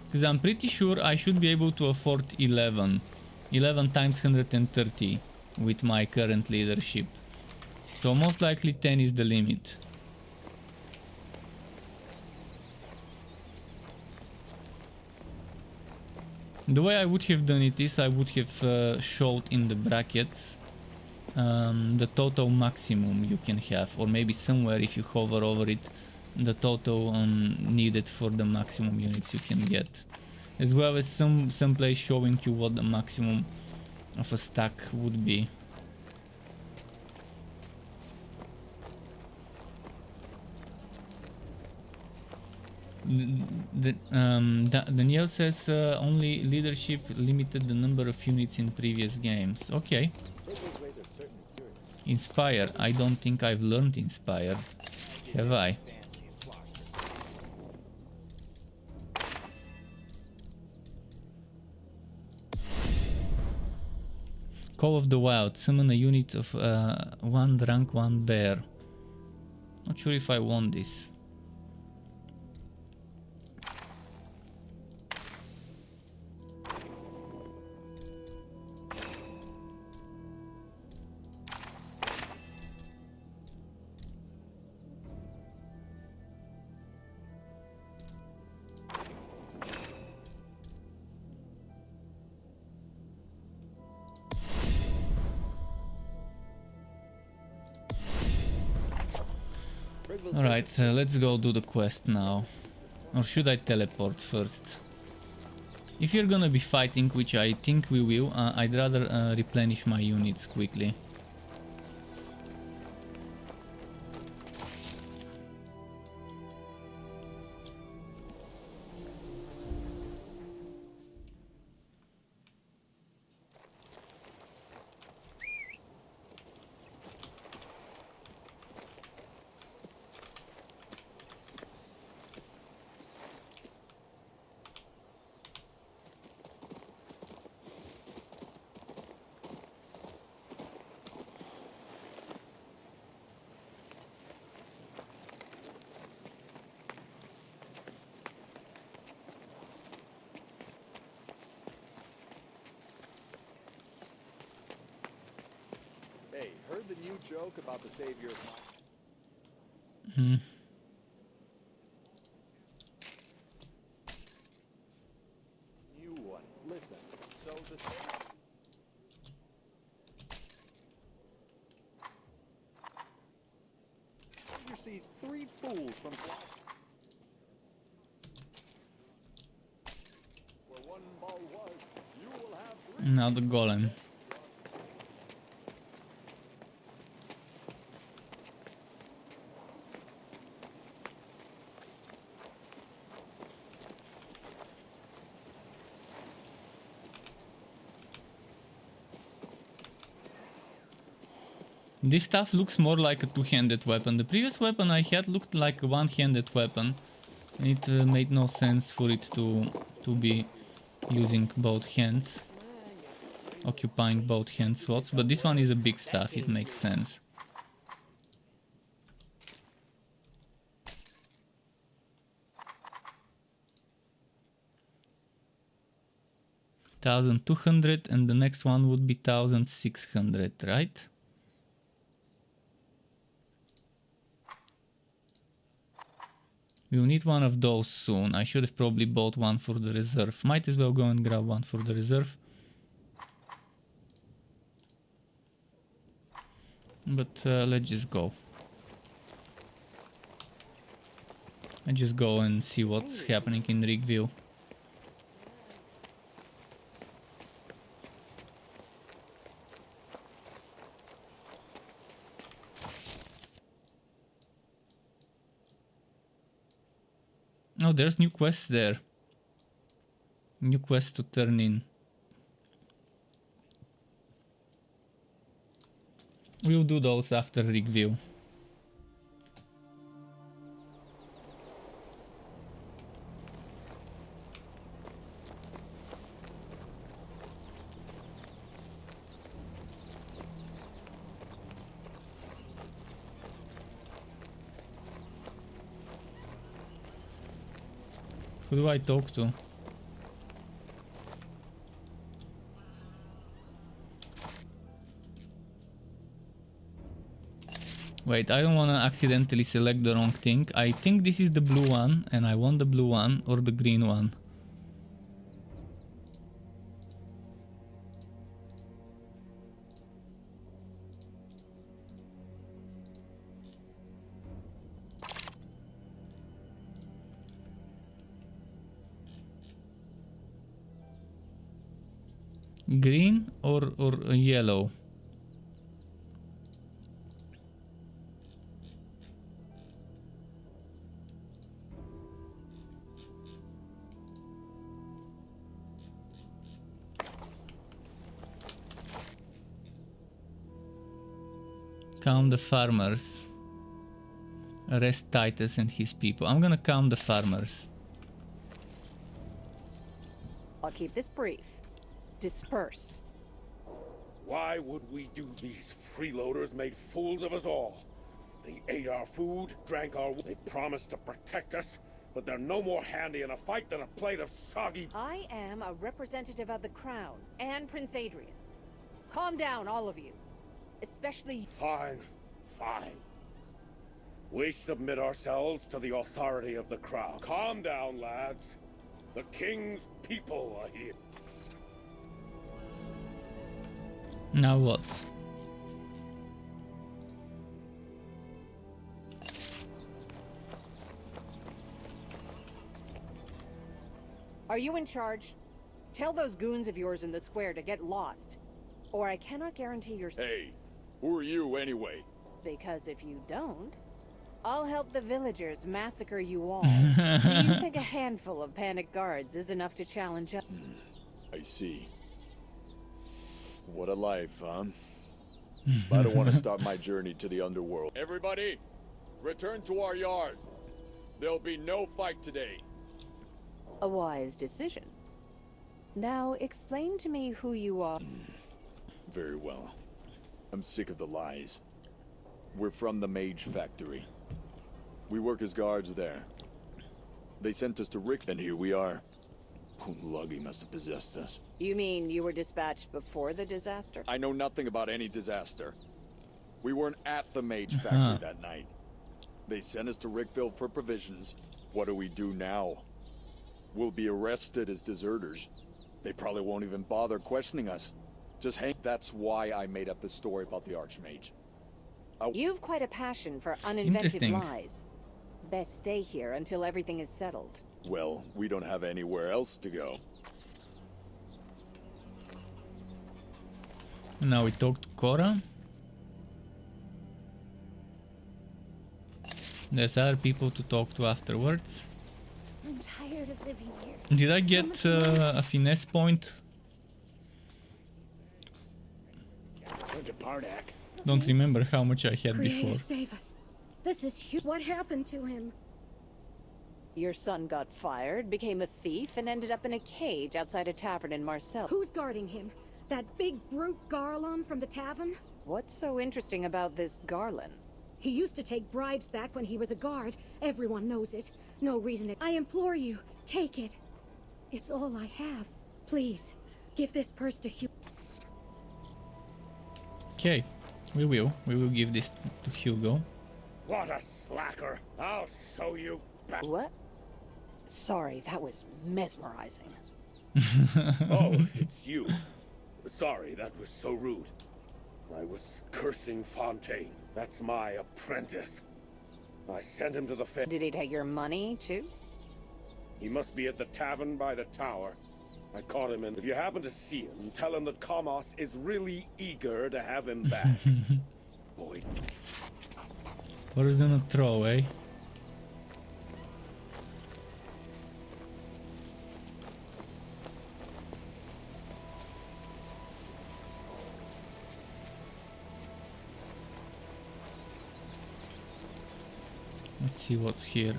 Speaker 1: Because I'm pretty sure I should be able to afford 11. 11 times 130 with my current leadership. So most likely 10 is the limit. The way I would have done it is I would have showed in the brackets the total maximum you can have, or maybe somewhere if you hover over it, the total needed for the maximum units you can get, as well as some place showing you what the maximum of a stack would be. Danielle says only leadership limited the number of units in previous games. Okay. Inspire. I don't think I've learned Inspire. Have I? Call of the Wild. Summon a unit of 1 rank 1 bear. Not sure if I want this. Alright, let's go do the quest now. Or should I teleport first? If you're gonna be fighting, which I think we will, I'd rather replenish my units quickly.
Speaker 14: Hey, heard the new joke about the savior of
Speaker 1: Hmm.
Speaker 14: new one. Listen. So the savior sees 3 fools from where one ball was, you will have 3.
Speaker 1: Now the golem. This stuff looks more like a two-handed weapon. The previous weapon I had looked like a one-handed weapon. It made no sense for it to be using both hands, occupying both hand slots. But this one is a big stuff. It makes sense. $1,200 and the next one would be 1,600, right? We'll need one of those soon. I should have probably bought one for the reserve. Might as well go and grab one for the reserve. But let's just go. And just go and see what's happening in Rigville. Oh, there's new quests there. New quests to turn in. We'll do those after Rigville. Who do I talk to? Wait, I don't want to accidentally select the wrong thing. I think this is the blue one, and I want the blue one or the green one. Green or yellow? Calm the farmers. Arrest Titus and his people. I'm gonna calm the farmers.
Speaker 3: I'll keep this brief. Disperse.
Speaker 18: Why would we do these freeloaders made fools of us all? They ate our food, drank our... They promised to protect us, but they're no more handy in a fight than a plate of soggy...
Speaker 3: I am a representative of the Crown and Prince Adrian. Calm down, all of you. Especially...
Speaker 18: Fine, fine. We submit ourselves to the authority of the Crown. Calm down, lads. The King's people are here.
Speaker 1: Now what?
Speaker 3: Are you in charge? Tell those goons of yours in the square to get lost. Or I cannot guarantee your...
Speaker 14: Hey, who are you anyway?
Speaker 3: Because if you don't, I'll help the villagers massacre you all. Do you think a handful of panicked guards is enough to challenge us?
Speaker 14: I see. What a life, huh? I don't want to start my journey to the underworld. Everybody, return to our yard. There'll be no fight today.
Speaker 3: A wise decision. Now, explain to me who you are.
Speaker 14: Very well. I'm sick of the lies. We're from the Mage Factory. We work as guards there. They sent us to Rick, and here we are. Luggy must have possessed us.
Speaker 3: You mean you were dispatched before the disaster?
Speaker 14: I know nothing about any disaster. We weren't at the Mage Factory that night. They sent us to Rickville for provisions. What do we do now? We'll be arrested as deserters. They probably won't even bother questioning us. Just hang. That's why I made up the story about the Archmage.
Speaker 3: You've quite a passion for uninvented lies. Best stay here until everything is settled.
Speaker 14: Well, we don't have anywhere else to go.
Speaker 1: Now we talk to Cora. There's other people to talk to afterwards.
Speaker 22: I'm tired of living here.
Speaker 1: Did I get a finesse point? Don't remember how much I had before.
Speaker 22: Save us. This is huge. What happened to him?
Speaker 3: Your son got fired, became a thief, and ended up in a cage outside a tavern in Marseille.
Speaker 22: Who's guarding him? That big brute Garlon from the tavern?
Speaker 3: What's so interesting about this Garland?
Speaker 22: He used to take bribes back when he was a guard. Everyone knows it. No reason I implore you, take it. It's all I have. Please, give this purse to Hugh.
Speaker 1: Okay, we will. We will give this to Hugo.
Speaker 12: What a slacker! I'll show you back.
Speaker 3: What? Sorry, that was mesmerizing.
Speaker 21: Oh, it's you. Sorry, that was so rude. I was cursing Fontaine. That's my apprentice. I sent him to the fair.
Speaker 3: Did he take your money, too?
Speaker 21: He must be at the tavern by the tower. I caught him, and if you happen to see him, tell him that Kamos is really eager to have him back. Boy.
Speaker 1: Worse than a throw, eh? Let's see what's here.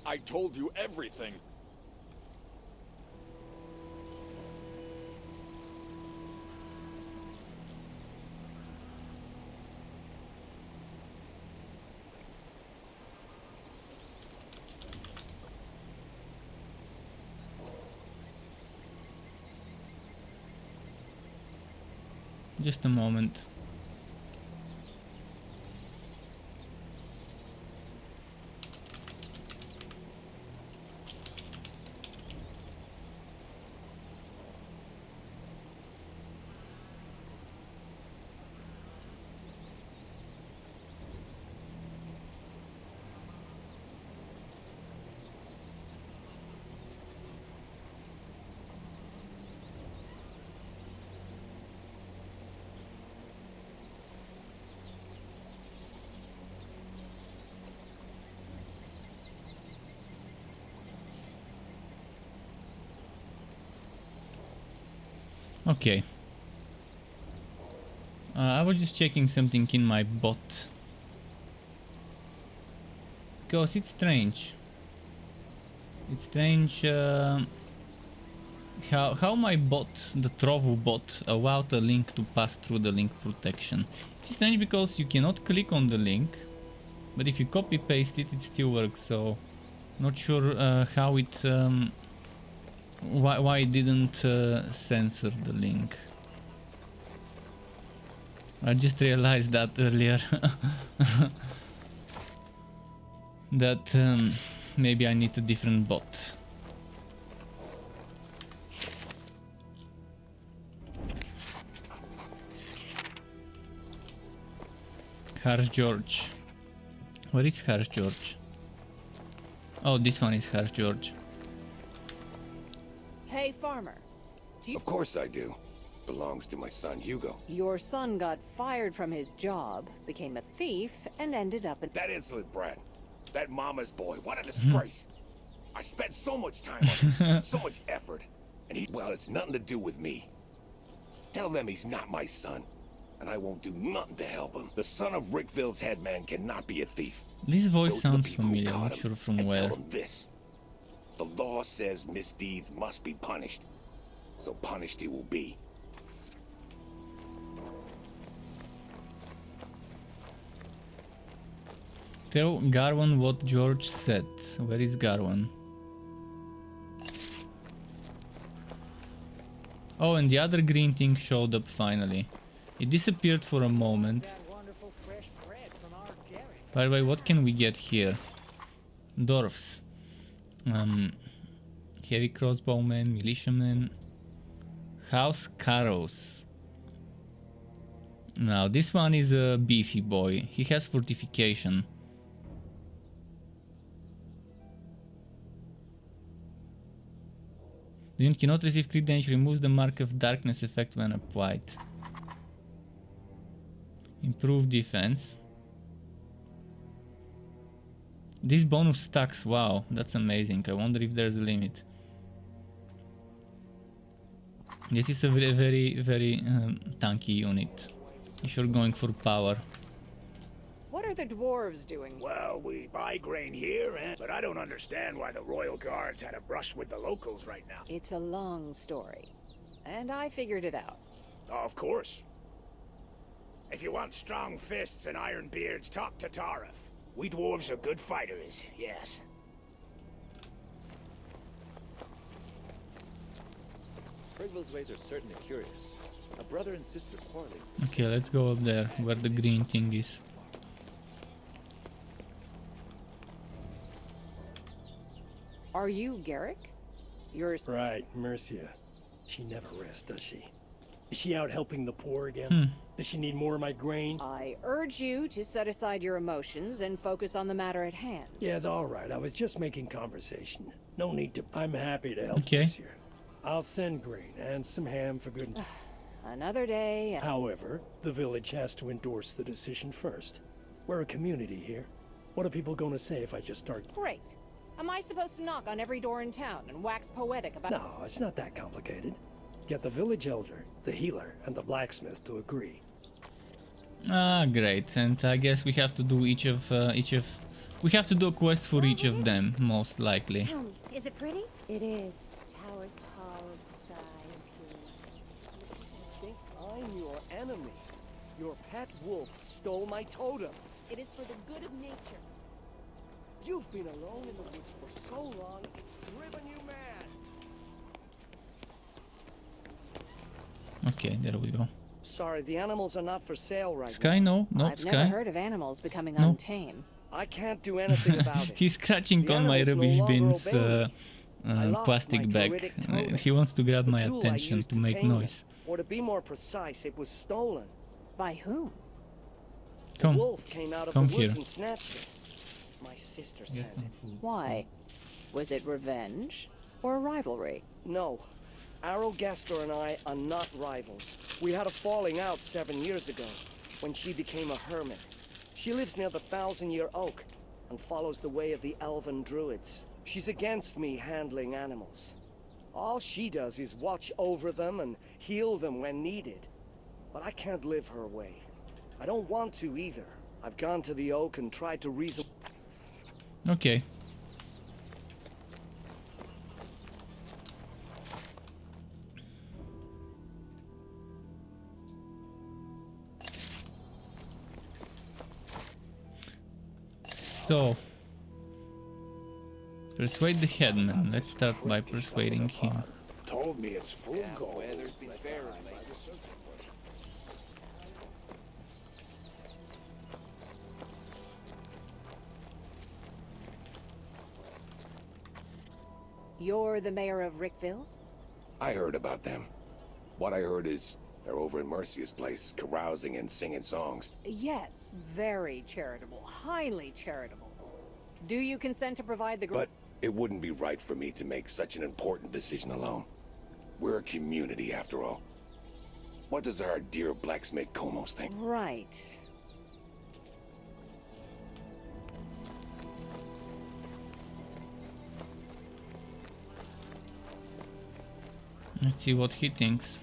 Speaker 14: I told you everything.
Speaker 1: Just a moment. Okay. I was just checking something in my bot. Because it's strange. It's strange how my bot, the Trovu bot, allowed a link to pass through the link protection. It's strange because you cannot click on the link, but if you copy paste it, it still works. So not sure how it why it didn't censor the link. I just realized that earlier. That maybe I need a different bot. Harsh George. Where is Harsh George? Oh, this one is Harsh George.
Speaker 3: Hey, farmer. Do you...
Speaker 13: Of course I do. Belongs to my son, Hugo.
Speaker 3: Your son got fired from his job, became a thief, and ended up in...
Speaker 13: That insolent brat. That mama's boy. What a disgrace. I spent so much time on him, so much effort. And he... Well, it's nothing to do with me. Tell them he's not my son. And I won't do nothing to help him. The son of Rickville's headman cannot be a thief.
Speaker 1: This voice
Speaker 13: Those are the
Speaker 1: sounds
Speaker 13: people who
Speaker 1: familiar,
Speaker 13: caught
Speaker 1: not
Speaker 13: him.
Speaker 1: sure from
Speaker 13: And
Speaker 1: where.
Speaker 13: tell him this. The law says misdeeds must be punished. So punished he will be.
Speaker 1: Tell Garwan what George said. Where is Garwan? Oh, and the other green thing showed up finally. It disappeared for a moment. By the way, what can we get here? Dwarfs. Heavy crossbowmen, militiamen. House Carrows. Now, this one is a beefy boy. He has fortification. The unit cannot receive crit damage, removes the mark of darkness effect when applied. Improve defense. This bonus stacks, wow, that's amazing. I wonder if there's a limit. This is a very tanky unit, if you're going for power.
Speaker 3: What are the dwarves doing?
Speaker 4: Well, we buy grain here, but I don't understand why the Royal Guards had a brush with the locals right now.
Speaker 3: It's a long story, and I figured it out.
Speaker 4: Oh, of course. If you want strong fists and iron beards, talk to Tarif. We dwarves are good fighters, yes.
Speaker 7: Rickville's ways are certainly curious. A brother and sister quarreling.
Speaker 1: Okay, let's go up there, where the green thing is.
Speaker 3: Are you Garrick? You're...
Speaker 17: Right, Mercia. She never rests, does she? Is she out helping the poor again? Does she need more of my grain?
Speaker 3: I urge you to set aside your emotions and focus on the matter at hand.
Speaker 17: Yes, all right. I was just making conversation. No need to... I'm happy to help
Speaker 1: Okay.
Speaker 17: Mercia. I'll send grain and some ham for good...
Speaker 3: Another day...
Speaker 17: However, the village has to endorse the decision first. We're a community here. What are people going to say if I just start...
Speaker 3: Great. Am I supposed to knock on every door in town and wax poetic about...
Speaker 17: No, it's not that complicated. Get the village elder, the healer, and the blacksmith to agree.
Speaker 1: Ah, great. And I guess we have to do each of... We have to do a quest for each of them, most likely.
Speaker 22: Tell me, is it pretty? It is. Towers tall as the sky and pure.
Speaker 6: You think I'm your enemy? Your pet wolf stole my totem.
Speaker 23: It is for the good of nature.
Speaker 6: You've been alone in the woods for so long, it's driven you mad.
Speaker 1: Okay, there we go.
Speaker 6: Sorry, the animals are not for sale right
Speaker 1: Sky, no, no,
Speaker 3: I've
Speaker 1: Sky.
Speaker 3: never heard of animals becoming
Speaker 1: No.
Speaker 3: untamed.
Speaker 6: I can't do anything about it.
Speaker 1: He's scratching
Speaker 6: The
Speaker 1: on my
Speaker 6: animals no
Speaker 1: rubbish
Speaker 6: longer
Speaker 1: bins
Speaker 6: obey me. I lost
Speaker 1: plastic
Speaker 6: my
Speaker 1: bag.
Speaker 6: druidic totem.
Speaker 1: He wants to grab
Speaker 6: The
Speaker 1: my
Speaker 6: tool I
Speaker 1: attention
Speaker 6: used
Speaker 1: to make
Speaker 6: tame them.
Speaker 1: noise.
Speaker 6: Or to be more precise, it was stolen.
Speaker 3: By whom?
Speaker 1: Come,
Speaker 6: The wolf came out of
Speaker 1: come
Speaker 6: the woods
Speaker 1: here.
Speaker 6: and snatched it. My sister sent
Speaker 1: some
Speaker 6: it.
Speaker 3: Why? Was it revenge or rivalry?
Speaker 6: No. Arrogaster and I are not rivals. We had a falling out 7 years ago, when she became a hermit. She lives near the Thousand-Year Oak, and follows the way of the Elven Druids. She's against me handling animals. All she does is watch over them and heal them when needed. But I can't live her way. I don't want to either. I've gone to the Oak and tried to reason...
Speaker 1: Okay. So, persuade the headman. Let's start by persuading him.
Speaker 4: Told me it's full of gold.
Speaker 7: Weather's been fair of late.
Speaker 3: You're the mayor of Rickville?
Speaker 13: I heard about them. What I heard is They're over in Mercia's place, carousing and singing songs.
Speaker 3: Yes, very charitable. Highly charitable. Do you consent to provide the...
Speaker 13: But it wouldn't be right for me to make such an important decision alone. We're a community, after all. What does our dear blacksmith Komos think?
Speaker 3: Right.
Speaker 1: Let's see what he thinks.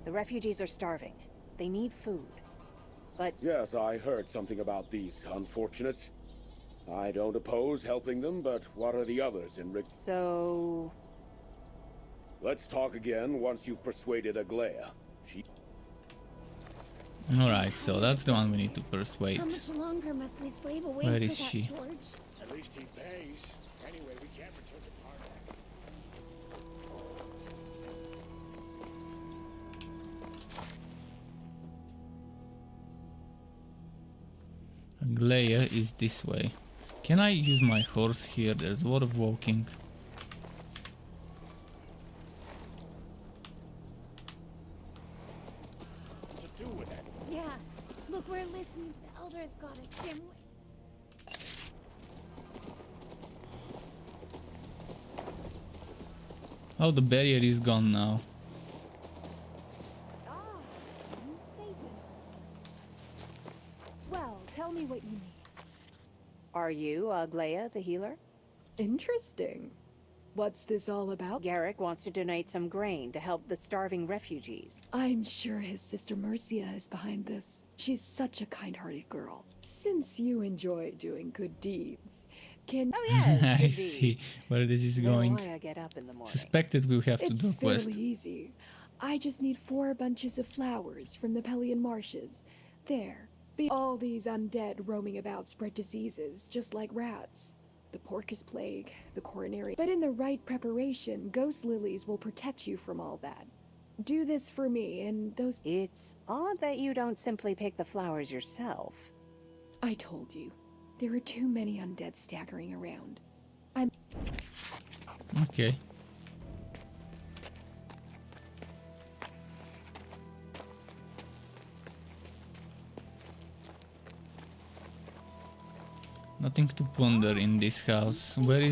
Speaker 3: The refugees are starving. They need food. But...
Speaker 14: Yes, I heard something about these unfortunates. I don't oppose helping them, but what are the others in Rick?
Speaker 3: So...
Speaker 14: Let's talk again once you've persuaded Aglaya. She...
Speaker 1: Alright, so that's the one we need to persuade.
Speaker 10: How much longer must we slave away
Speaker 1: Where
Speaker 10: for
Speaker 1: is
Speaker 10: that,
Speaker 1: she?
Speaker 10: George?
Speaker 4: At least he pays. Anyway, we can't return to Karnak.
Speaker 1: Aglaya is this way. Can I use my horse here? There's a lot of walking.
Speaker 10: Yeah, look, we're listening to the Eldritch Goddess Dimwit.
Speaker 1: Oh, the barrier is gone now.
Speaker 2: Well, tell me what you need.
Speaker 3: Are you Aglaya, the healer?
Speaker 2: Interesting. What's this all about?
Speaker 3: Garrick wants to donate some grain to help the starving refugees.
Speaker 2: I'm sure his sister Mercia is behind this. She's such a kind-hearted girl. Since you enjoy doing good deeds, can...
Speaker 3: Oh yes,
Speaker 1: I see where this is going.
Speaker 3: Why I get up in the morning.
Speaker 1: Suspected we'll have to do a
Speaker 2: It's
Speaker 1: quest.
Speaker 2: fairly easy. I just need 4 bunches of flowers from the Pelian marshes. There. All these undead roaming about spread diseases, just like rats. The Porcus Plague, the coronary. But in the right preparation, ghost lilies will protect you from all that. Do this for me, and those...
Speaker 3: It's odd that you don't simply pick the flowers yourself.
Speaker 2: I told you. There are too many undead staggering around. I'm...
Speaker 1: Okay. Nothing to plunder in this house. Where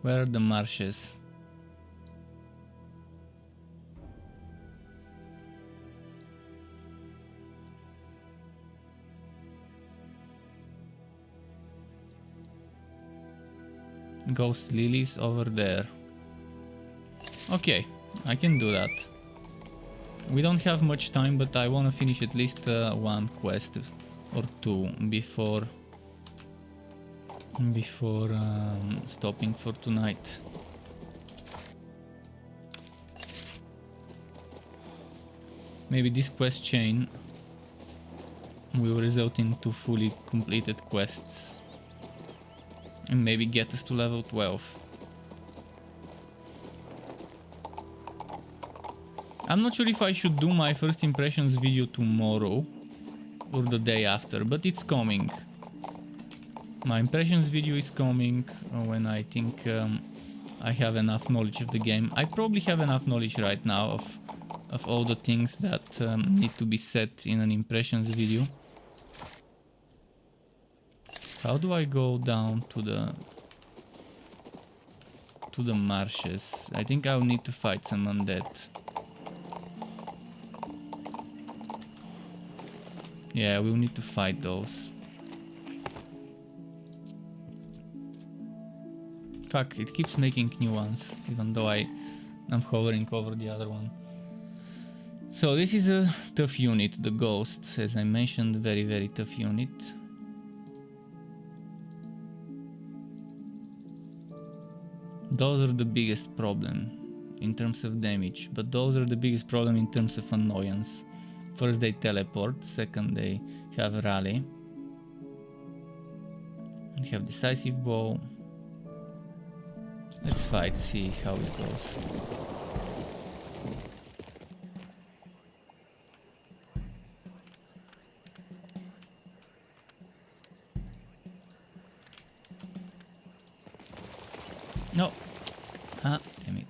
Speaker 1: are the marshes? Ghost lilies over there. Okay, I can do that. We don't have much time, but I want to finish at least one quest or two before stopping for tonight. Maybe this quest chain will result in 2 fully completed quests and maybe get us to level 12. I'm not sure if I should do my first impressions video tomorrow or the day after, but it's coming. My impressions video is coming when I think I have enough knowledge of the game. I probably have enough knowledge right now of all the things that need to be said in an impressions video. How do I go down to the marshes? I think I'll need to fight some undead. Yeah, we'll need to fight those. Fuck, it keeps making new ones, even though I'm hovering over the other one. So this is a tough unit, the Ghost, as I mentioned, very, very tough unit. Those are the biggest problem in terms of damage, but those are the biggest problem in terms of annoyance. First they teleport, second they have rally. They have decisive bow. Let's fight, see how it goes. No. Ah, damn it.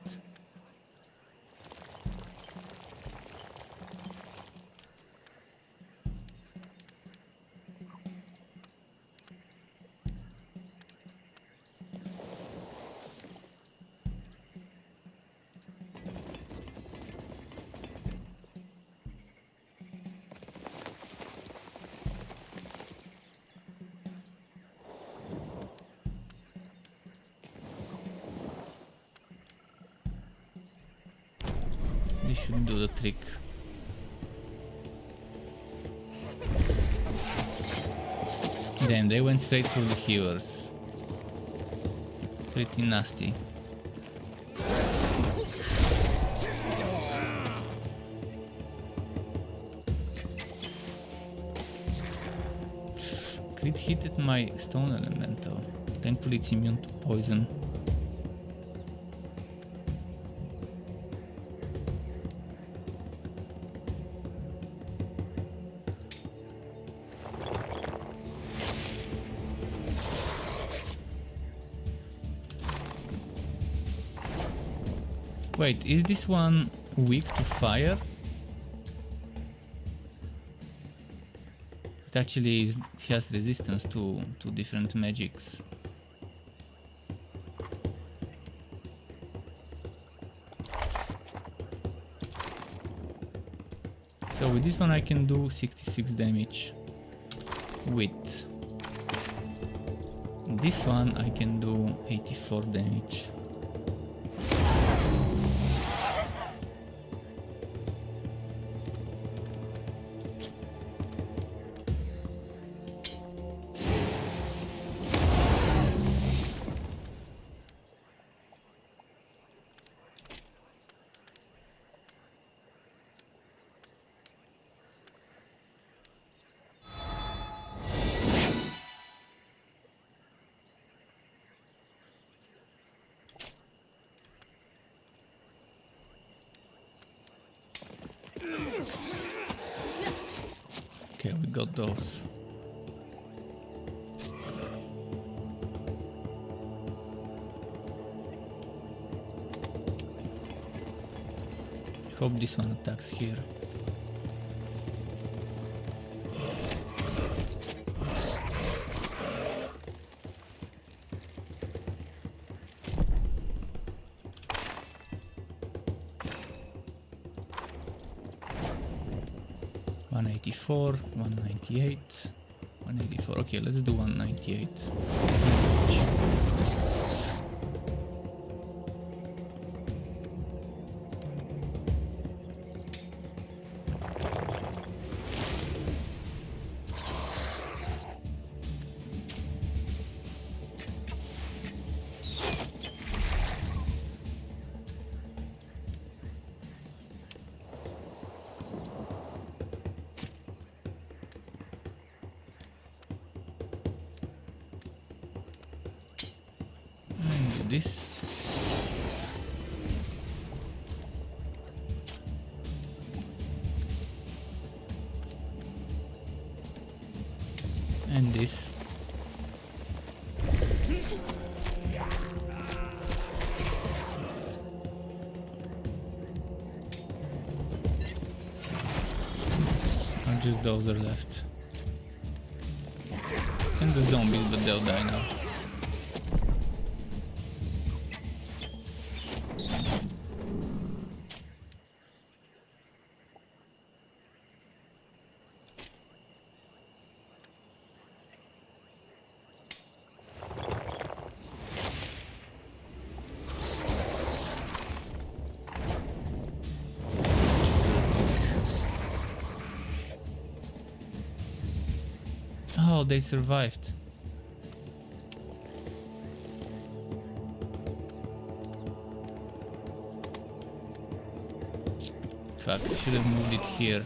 Speaker 1: should do the trick. Damn, they went straight for the healers. Pretty nasty. Crit hit my stone elemental. Thankfully it's immune to poison. Wait, is this one weak to fire? It actually has resistance to different magics. So with this one I can do 66 damage. With this one I can do 84 damage. Okay, we got those. Hope this one attacks here. $184, $198, $184. Okay, let's do $198. This. And this. And just those are left. And the zombies, but they'll die now. Oh, they survived. Fuck, I should have moved it here.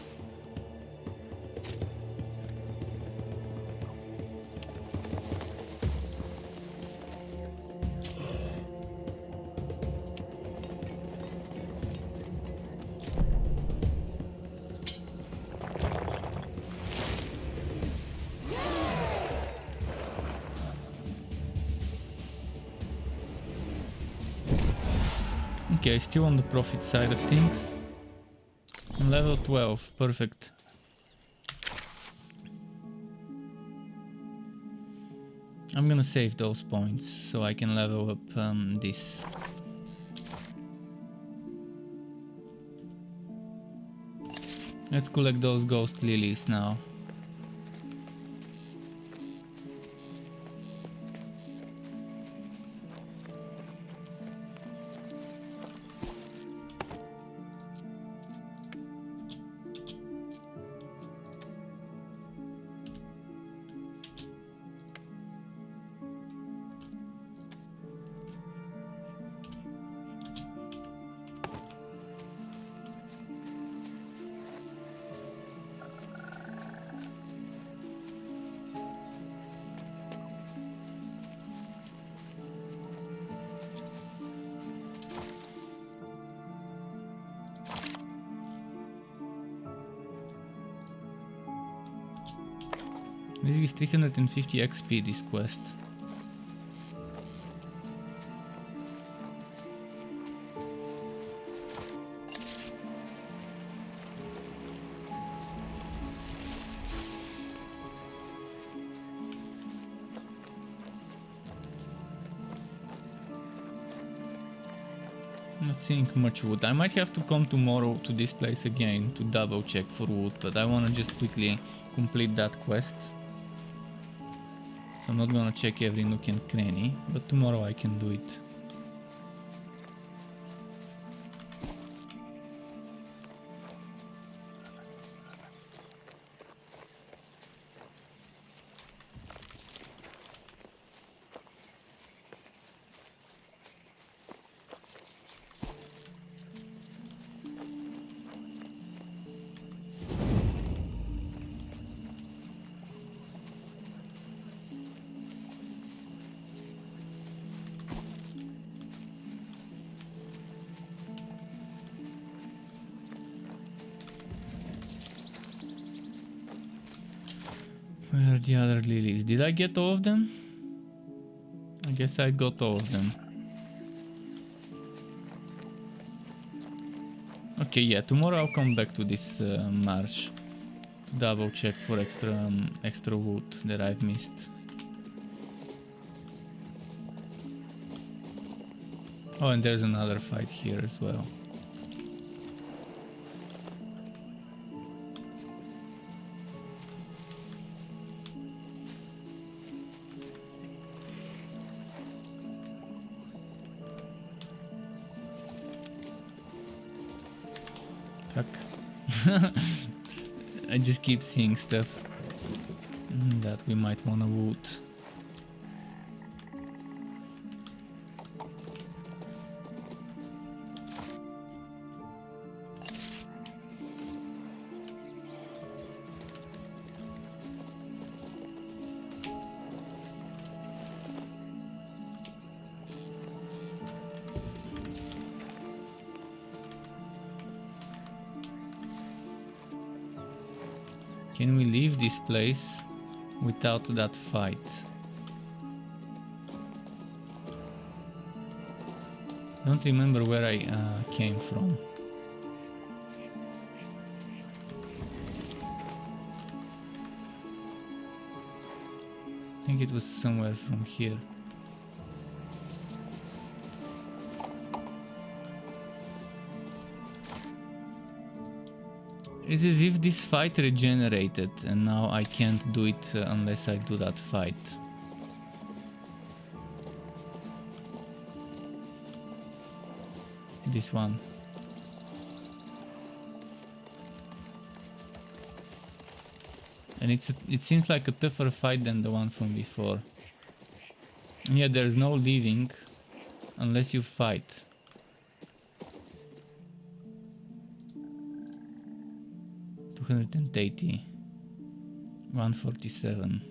Speaker 1: Okay, still on the profit side of things. Level 12, perfect. I'm gonna save those points so I can level up this. Let's collect those ghost lilies now. This is 350 XP, this quest. Not seeing much wood. I might have to come tomorrow to this place again to double check for wood, but I wanna just quickly complete that quest. So I'm not gonna check every nook and cranny, but tomorrow I can do it. Where are the other lilies? Did I get all of them? I guess I got all of them. Okay, yeah, tomorrow I'll come back to this marsh to double check for extra wood that I've missed. Oh, and there's another fight here as well. Fuck. I just keep seeing stuff that we might wanna loot. Can we leave this place without that fight? Don't remember where I came from. I think it was somewhere from here. It's as if this fight regenerated and now I can't do it unless I do that fight. This one. And it seems like a tougher fight than the one from before. And yeah, there's no leaving unless you fight. $280, 147,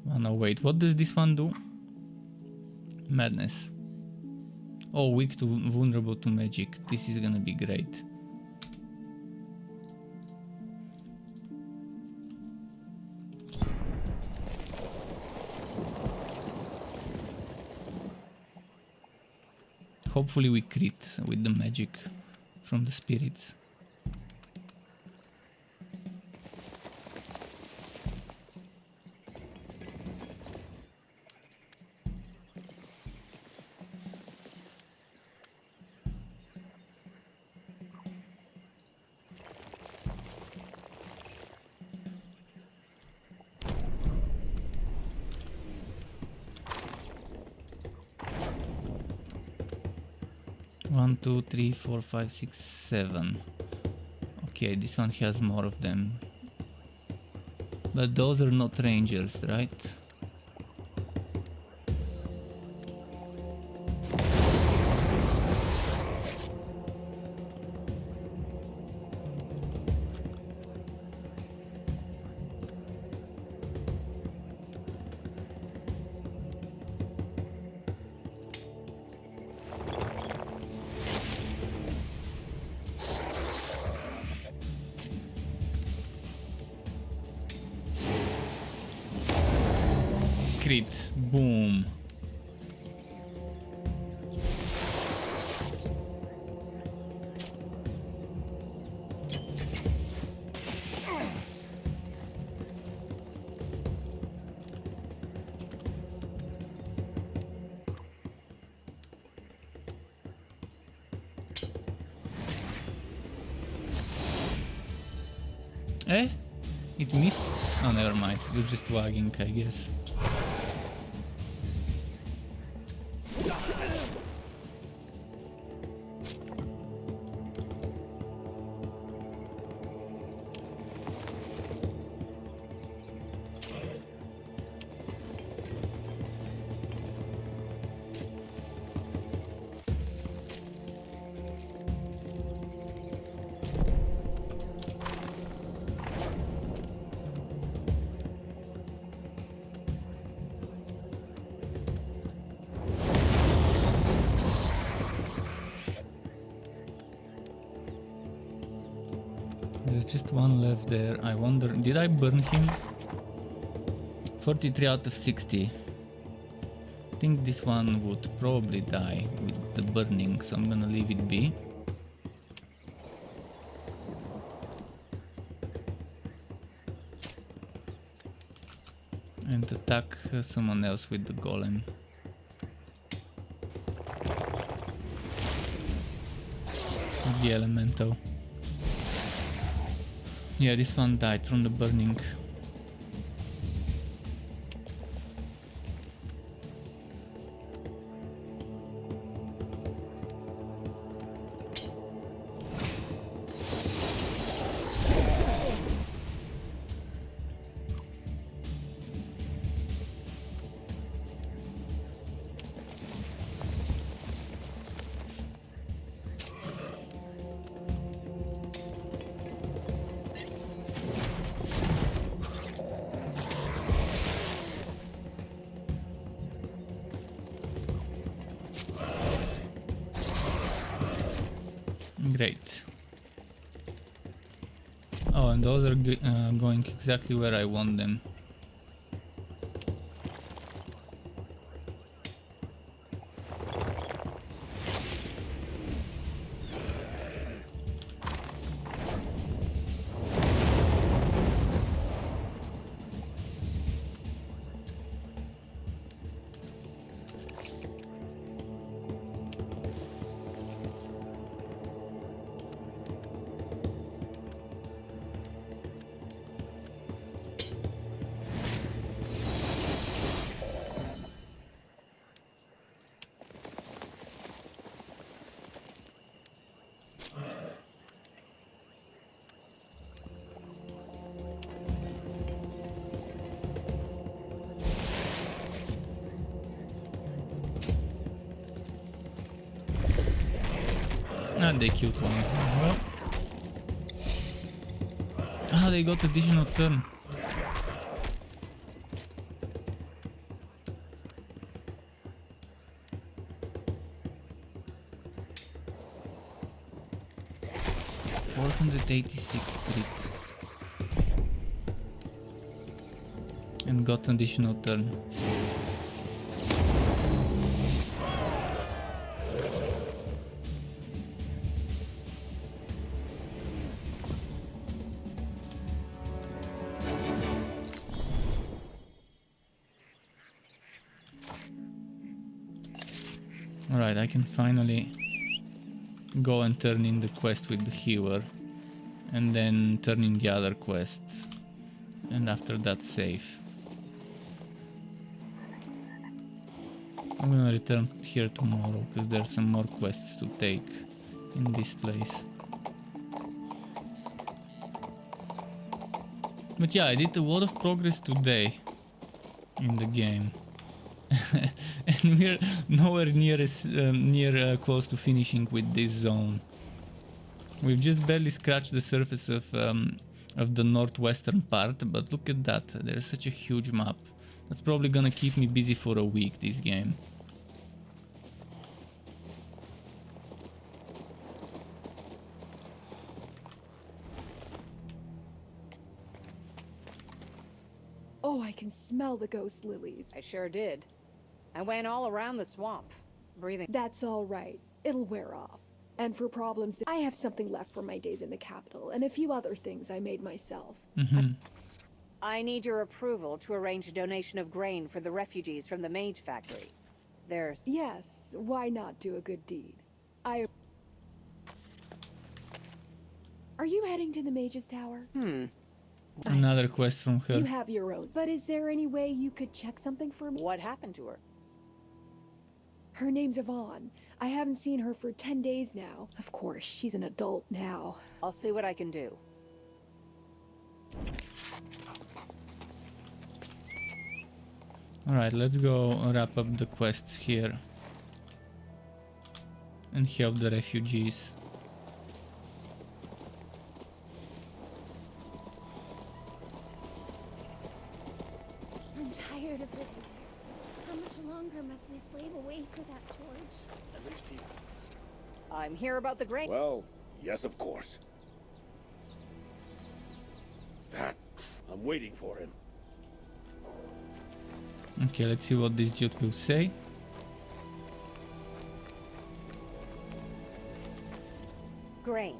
Speaker 1: 108. What does this one do? Madness. Oh, weak to vulnerable to magic. This is gonna be great. Hopefully we crit with the magic from the spirits. One, two, three, 4, 5, 6, 7. Okay, this one has more of them. But those are not rangers, right? crit. Boom. Eh? It missed? Oh, never mind. It was just wagging, I guess. There's just one left there. I wonder, did I burn him? 43 out of 60. I think this one would probably die with the burning, so I'm gonna leave it be. And attack someone else with the golem. With the elemental. Yeah, this one died from the burning. Great. Oh, and those are going exactly where I want them. And they killed one. Ah, they got additional turn. $486 crit. And got additional turn. Alright, I can finally go and turn in the quest with the healer and then turn in the other quest, and after that save. I'm gonna return here tomorrow because there's some more quests to take in this place. But yeah, I did a lot of progress today in the game. And we're nowhere near close to finishing with this zone. We've just barely scratched the surface of the northwestern part, but look at that, there's such a huge map. That's probably gonna keep me busy for a week, this game.
Speaker 2: Oh, I I can smell the ghost lilies.
Speaker 3: I sure did. I went all around the swamp, breathing.
Speaker 2: That's all right. It'll wear off. And for problems, I have something left from my days in the capital, and a few other things I made myself.
Speaker 3: I need your approval to arrange a donation of grain for the refugees from the Mage Factory. There's...
Speaker 2: Yes, why not do a good deed? Are you heading to the Mage's Tower?
Speaker 1: Another quest from her.
Speaker 2: You have your own. But is there any way you could check something for me?
Speaker 3: What happened to her?
Speaker 2: Her name's Yvonne. I haven't seen her for 10 days now. Of course, she's an adult now.
Speaker 3: I'll see what I can do.
Speaker 1: Alright, let's go wrap up the quests here. And help the refugees.
Speaker 10: I'm tired of living here. How much longer must we slave away for that, George?
Speaker 21: At least he...
Speaker 3: I'm here about the grain.
Speaker 21: Well, yes, of course. That... I'm waiting for him.
Speaker 1: Okay, let's see what this dude will say.
Speaker 3: Grain.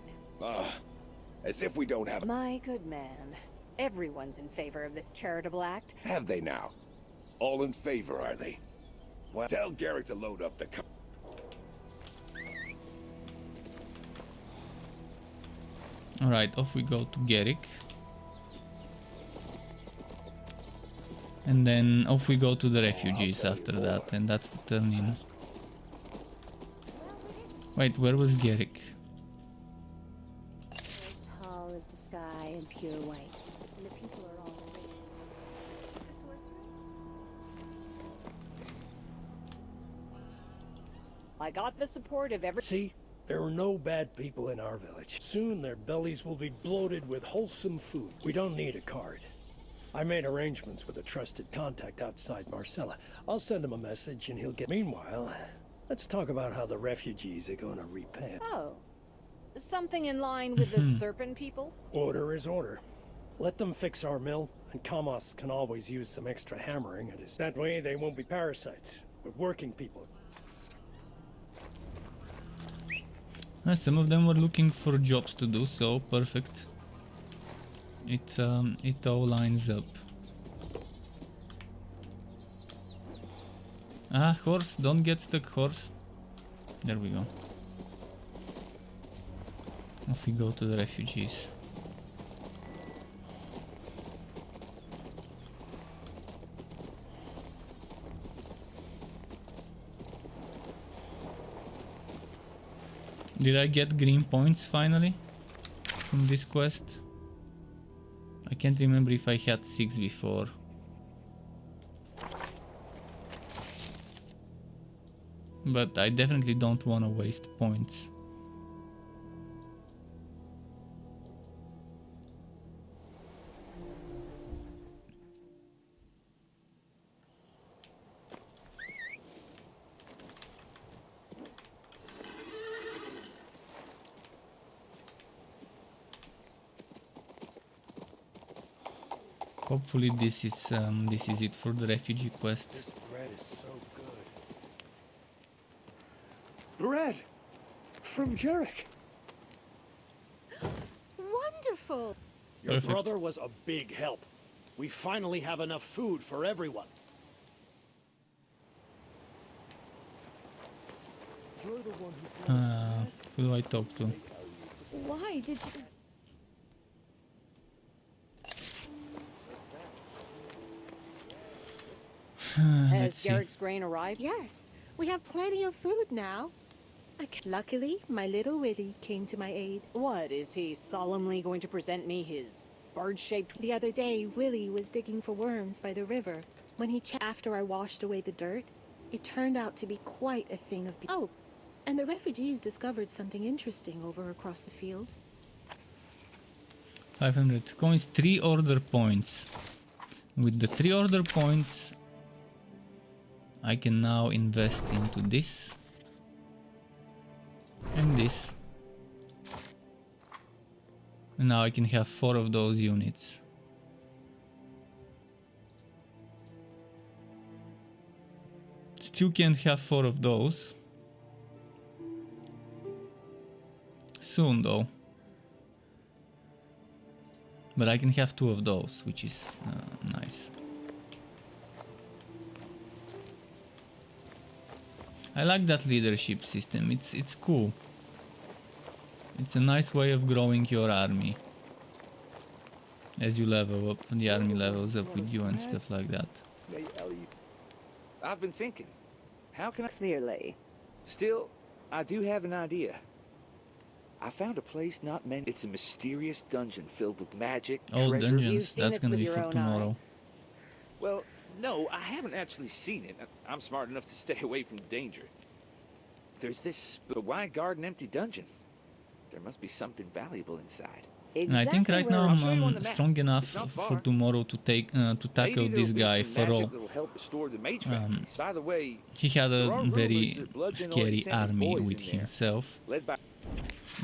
Speaker 13: As if we don't have...
Speaker 3: My good man. Everyone's in favor of this charitable act.
Speaker 13: Have they now? All in favor, are they? Well, tell Garrick to load up the...
Speaker 1: Alright, off we go to Garrick. And then off we go to the refugees after that, and that's the turn in. Wait, where was Garrick?
Speaker 22: As tall as the sky and pure white. And the people are all radiant. The sorcerers?
Speaker 3: I got the support of every...
Speaker 17: See? There are no bad people in our village. Soon their bellies will be bloated with wholesome food. We don't need a card. I made arrangements with a trusted contact outside Marcella. I'll send him a message and he'll get... Meanwhile, let's talk about how the refugees are going to repay it.
Speaker 3: Oh. Something in line with the serpent people?
Speaker 17: Order is order. Let them fix our mill, and Kamos can always use some extra hammering at his... That way they won't be parasites, but working people.
Speaker 1: Some of them were looking for jobs to do, so perfect. It all lines up. Ah, horse, don't get stuck, horse. There we go. Off we go to the refugees. Did I get green points finally from this quest? I can't remember if I had 6 before. But I definitely don't want to waste points. Hopefully this is it for the refugee quest.
Speaker 6: This bread is so good. Bread from Garrick.
Speaker 23: Wonderful.
Speaker 6: Your
Speaker 1: Perfect.
Speaker 6: brother was a big help. We finally have enough food for everyone. You're the one who
Speaker 1: Who do I talk to?
Speaker 23: Why did you...
Speaker 3: Has Garrick's grain arrived?
Speaker 8: Yes, we have plenty of food now. Luckily, my little Willie came to my aid.
Speaker 3: What, is he solemnly going to present me his bird-shaped...
Speaker 8: The other day, Willie was digging for worms by the river. When he after I washed away the dirt, it turned out to be quite a thing of... Oh, and the refugees discovered something interesting over across the fields.
Speaker 1: 500 coins, 3 order points. With the 3 order points, I can now invest into this and this. And now I can have 4 of those units. Still can't have 4 of those. Soon though. But I can have 2 of those, which is nice. I like that leadership system. It's cool. It's a nice way of growing your army. As you level up, the army levels up with you and stuff like that.
Speaker 13: I've been thinking. How can I...
Speaker 3: Clearly.
Speaker 13: Still, I do have an idea. I found a place not meant. It's a mysterious dungeon filled with magic,
Speaker 1: Oh,
Speaker 13: treasure.
Speaker 1: dungeons. That's gonna be for tomorrow.
Speaker 13: Well, no, I haven't actually seen it. I'm smart enough to stay away from danger. There's this wide garden empty dungeon. There must be something valuable inside.
Speaker 1: And I think right now I'm strong enough for tomorrow to take to tackle this guy for all.
Speaker 13: By the way,
Speaker 1: He had a very scary army with himself,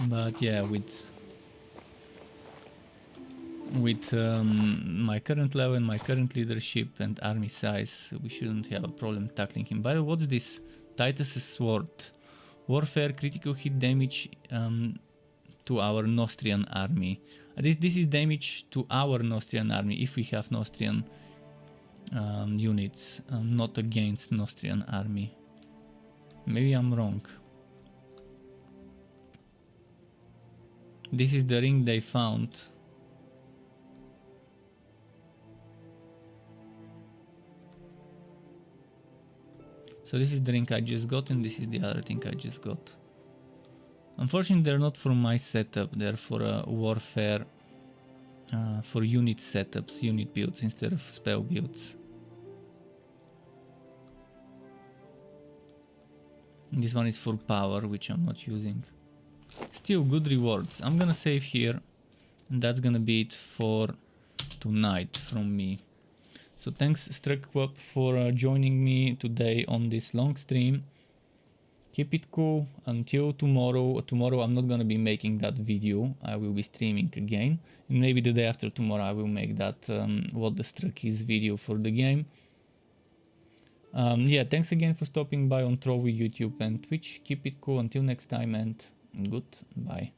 Speaker 1: but yeah, with my current level and my current leadership and army size, we shouldn't have a problem tackling him. By the way, what's this? Titus' sword, warfare, critical hit damage to our Nostrian army. This is damage to our Nostrian army if we have Nostrian units, not against Nostrian army. Maybe I'm wrong. This is the ring they found. So this is the ring I just got, and this is the other thing I just got. Unfortunately, they're not for my setup, they're for warfare, for unit setups, unit builds instead of spell builds. And this one is for power, which I'm not using. Still good rewards. I'm gonna save here, and that's gonna be it for tonight from me. So thanks Struckwop for joining me today on this long stream. Keep it cool until tomorrow. Tomorrow I'm not gonna be making that video. I will be streaming again. And maybe the day after tomorrow I will make that what the Struck is video for the game. Yeah, thanks again for stopping by on Trovi, YouTube and Twitch. Keep it cool until next time and goodbye.